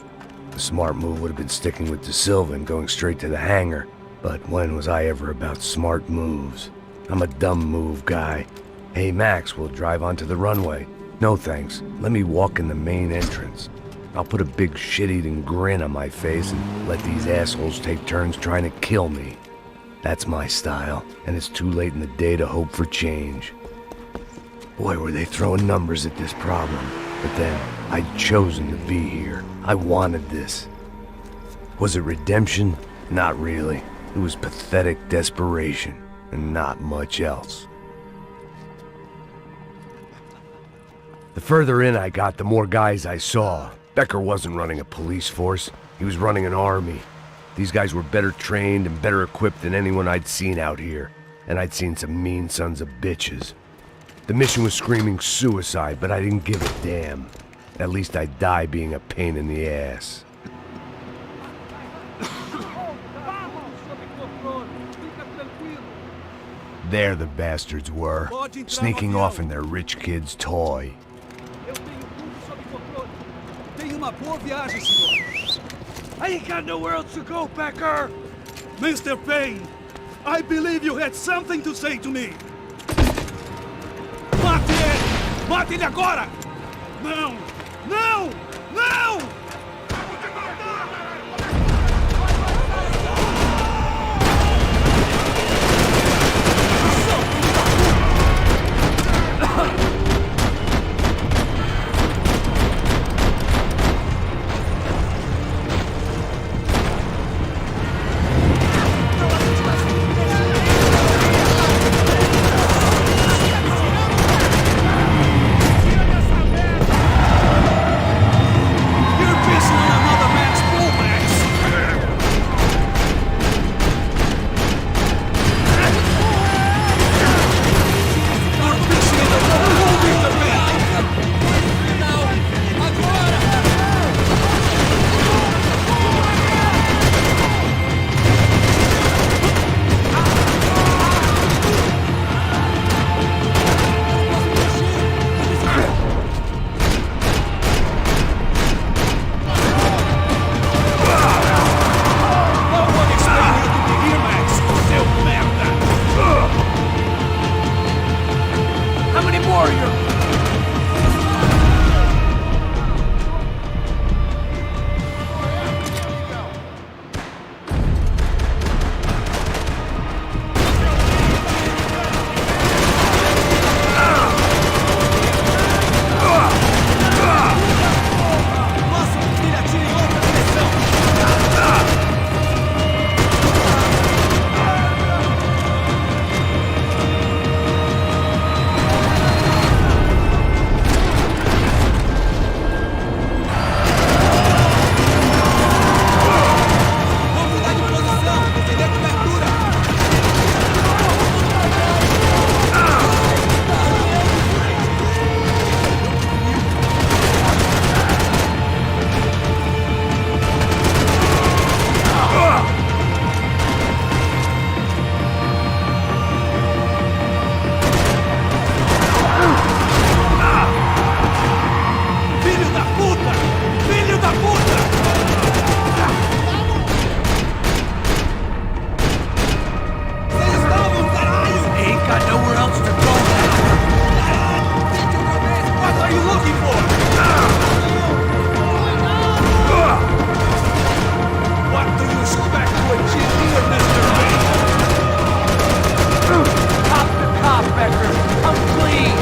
The smart move would have been sticking with De Silva and going straight to the hangar, but when was I ever about smart moves? I'm a dumb move guy. Hey Max, we'll drive onto the runway. No thanks, let me walk in the main entrance. I'll put a big shit-eating grin on my face and let these assholes take turns trying to kill me. That's my style, and it's too late in the day to hope for change. Boy, were they throwing numbers at this problem. But then, I'd chosen to be here. I wanted this. Was it redemption? Not really. It was pathetic desperation, and not much else. The further in I got, the more guys I saw. Becker wasn't running a police force. He was running an army. These guys were better trained and better equipped than anyone I'd seen out here. And I'd seen some mean sons of bitches. The mission was screaming suicide, but I didn't give a damn. At least I'd die being a pain in the ass. There the bastards were, sneaking off in their rich kid's toy. I ain't got nowhere else to go, Becker! Mr. Payne, I believe you had something to say to me. Mate ele! Mate ele agora! Não! Não! Não! You're got nowhere else to go now. What are you looking for? What do you expect to achieve here, Mr. Mason? Cop to cop, Becker. Come clean.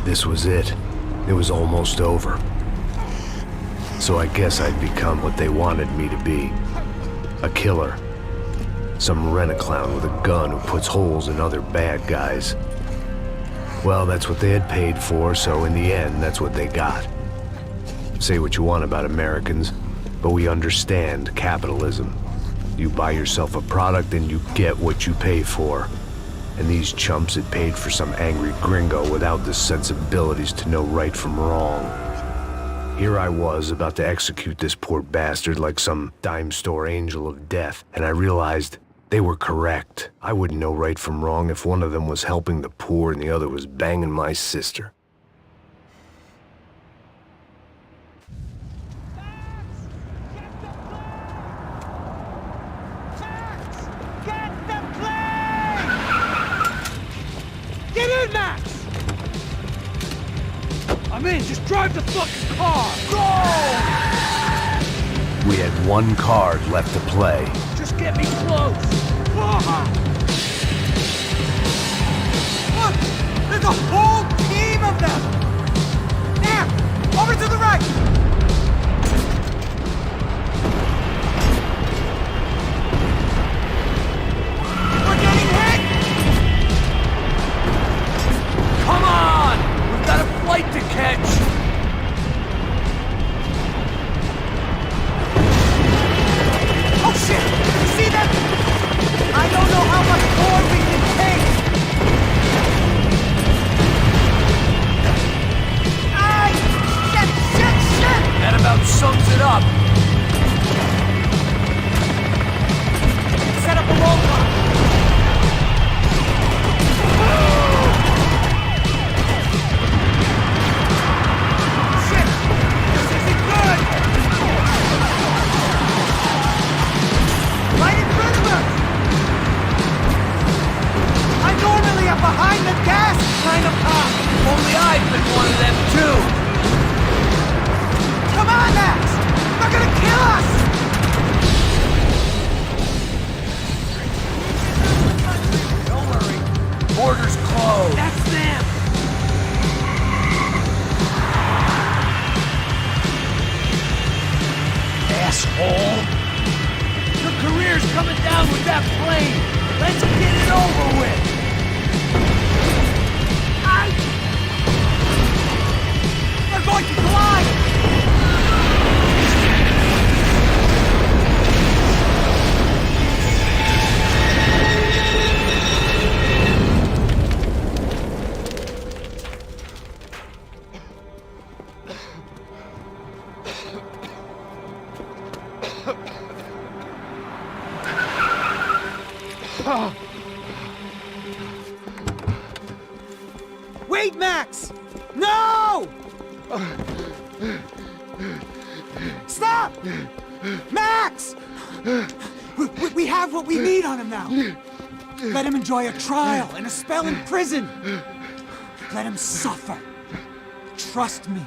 This was it. It was almost over. So I guess I'd become what they wanted me to be. A killer. Some rent-a-clown with a gun who puts holes in other bad guys. Well, that's what they had paid for, so in the end, that's what they got. Say what you want about Americans, but we understand capitalism. You buy yourself a product and you get what you pay for. And these chumps had paid for some angry gringo without the sensibilities to know right from wrong. Here I was about to execute this poor bastard like some dime store angel of death, and I realized they were correct. I wouldn't know right from wrong if one of them was helping the poor and the other was banging my sister. Get in, Max! I'm in, just drive the fucking car! Go! We had one card left to play. Just get me close! Look! There's a whole team of them! There! Over to the right! We're getting hit! Come on! We've got a flight to catch! Oh shit! You see them? I don't know how much more we can take! Ay! Shit! That about sums it up! Set up a roadblock! Behind the gas kind of cop. Only I've been one of them too. Come on, Max! They're gonna kill us! Don't worry. Border's closed. That's them. Asshole! Your career's coming down with that plane. Let's get it over with. They're going to collide! Wait, Max! No! Stop! Max! We have what we need on him now. Let him enjoy a trial and a spell in prison. Let him suffer. Trust me.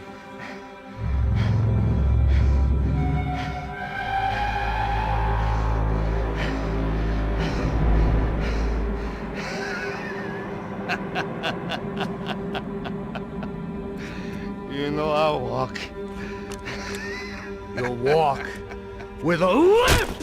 You know I'll walk. You'll walk with a lift!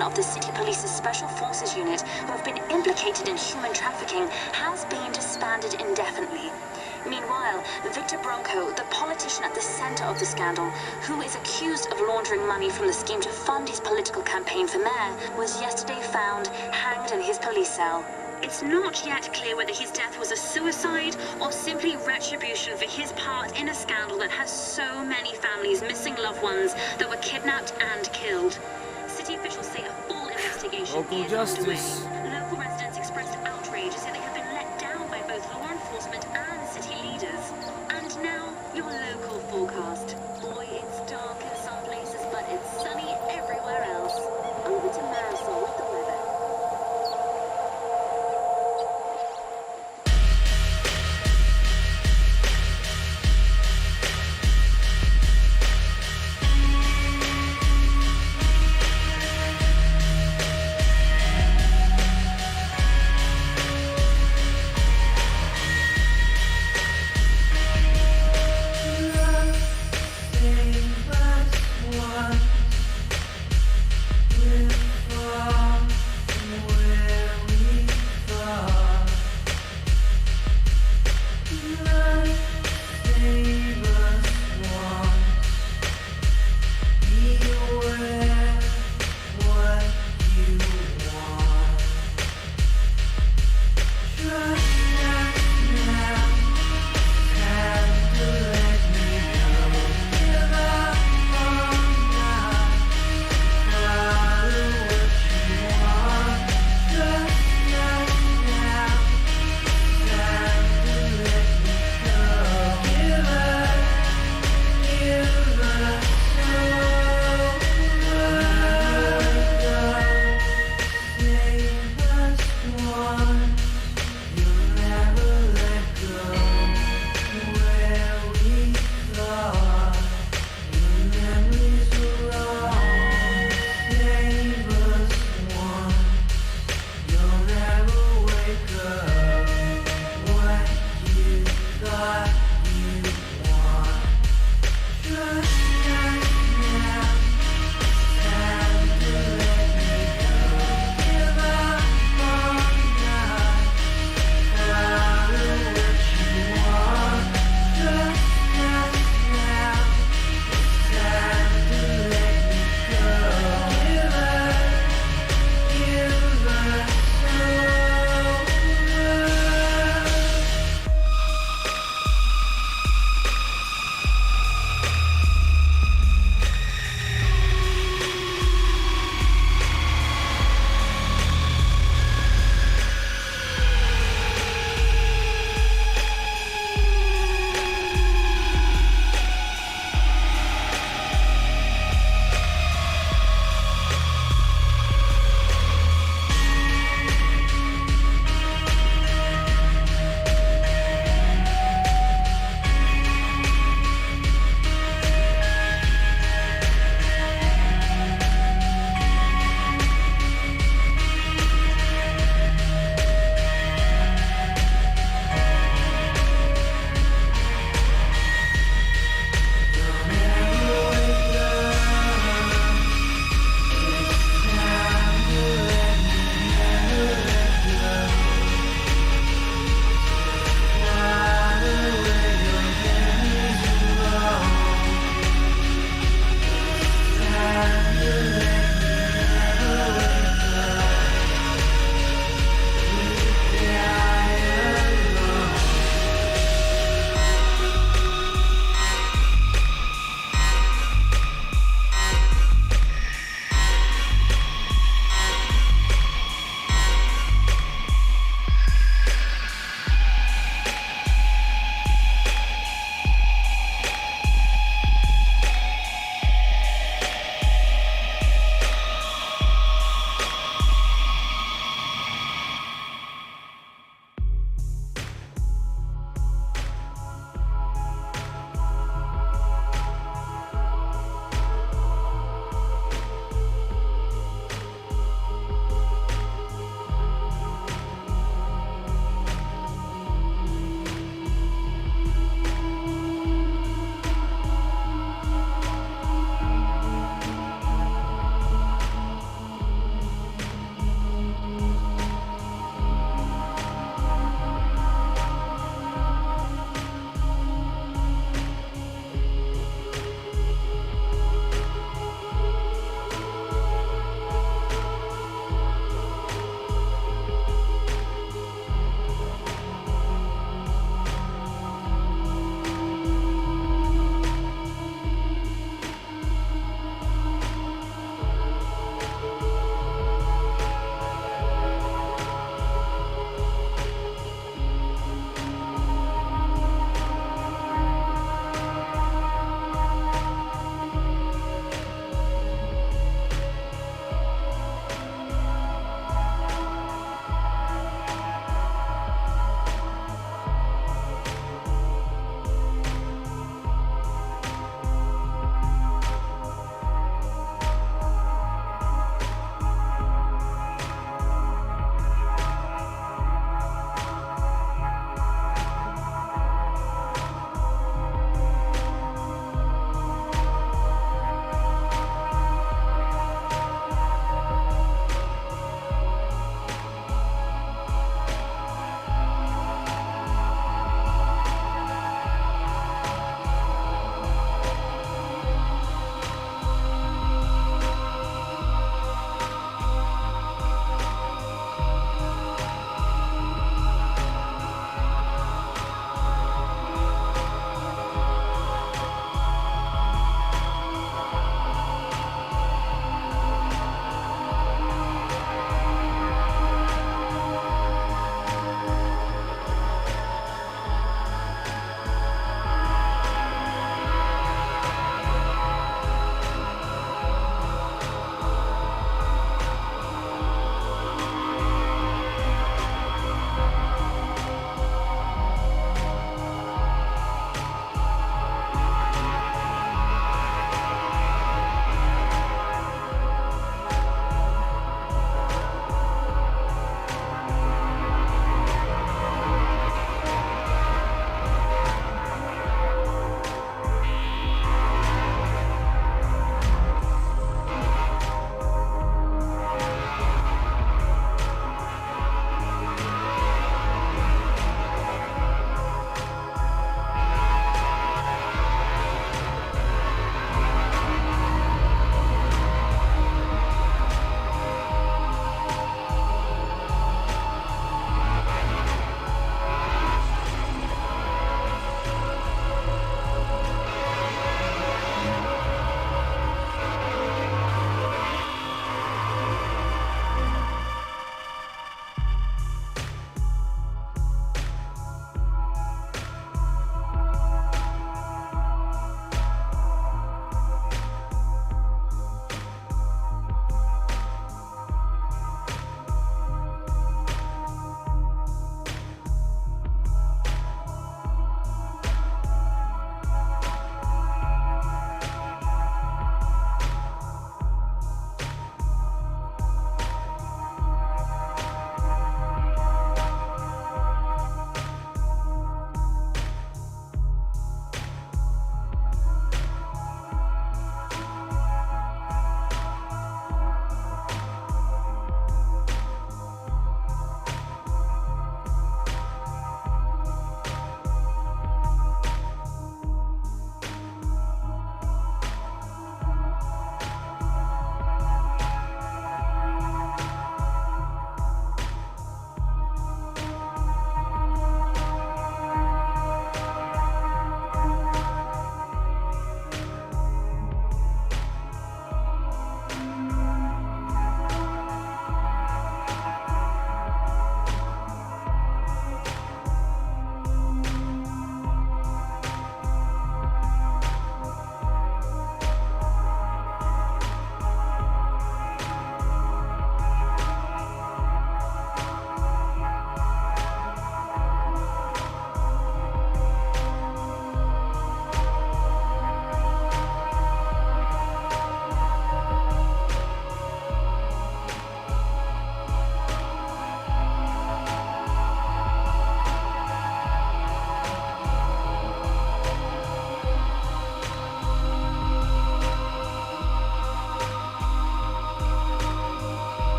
Of the City Police's Special Forces Unit who have been implicated in human trafficking has been disbanded indefinitely. Meanwhile, Victor Bronco, the politician at the center of the scandal, who is accused of laundering money from the scheme to fund his political campaign for mayor, was yesterday found hanged in his police cell. It's not yet clear whether his death was a suicide or simply retribution for his part in a scandal that has so many families missing loved ones that were kidnapped and killed. City officials say a full investigation Local is justice. underway.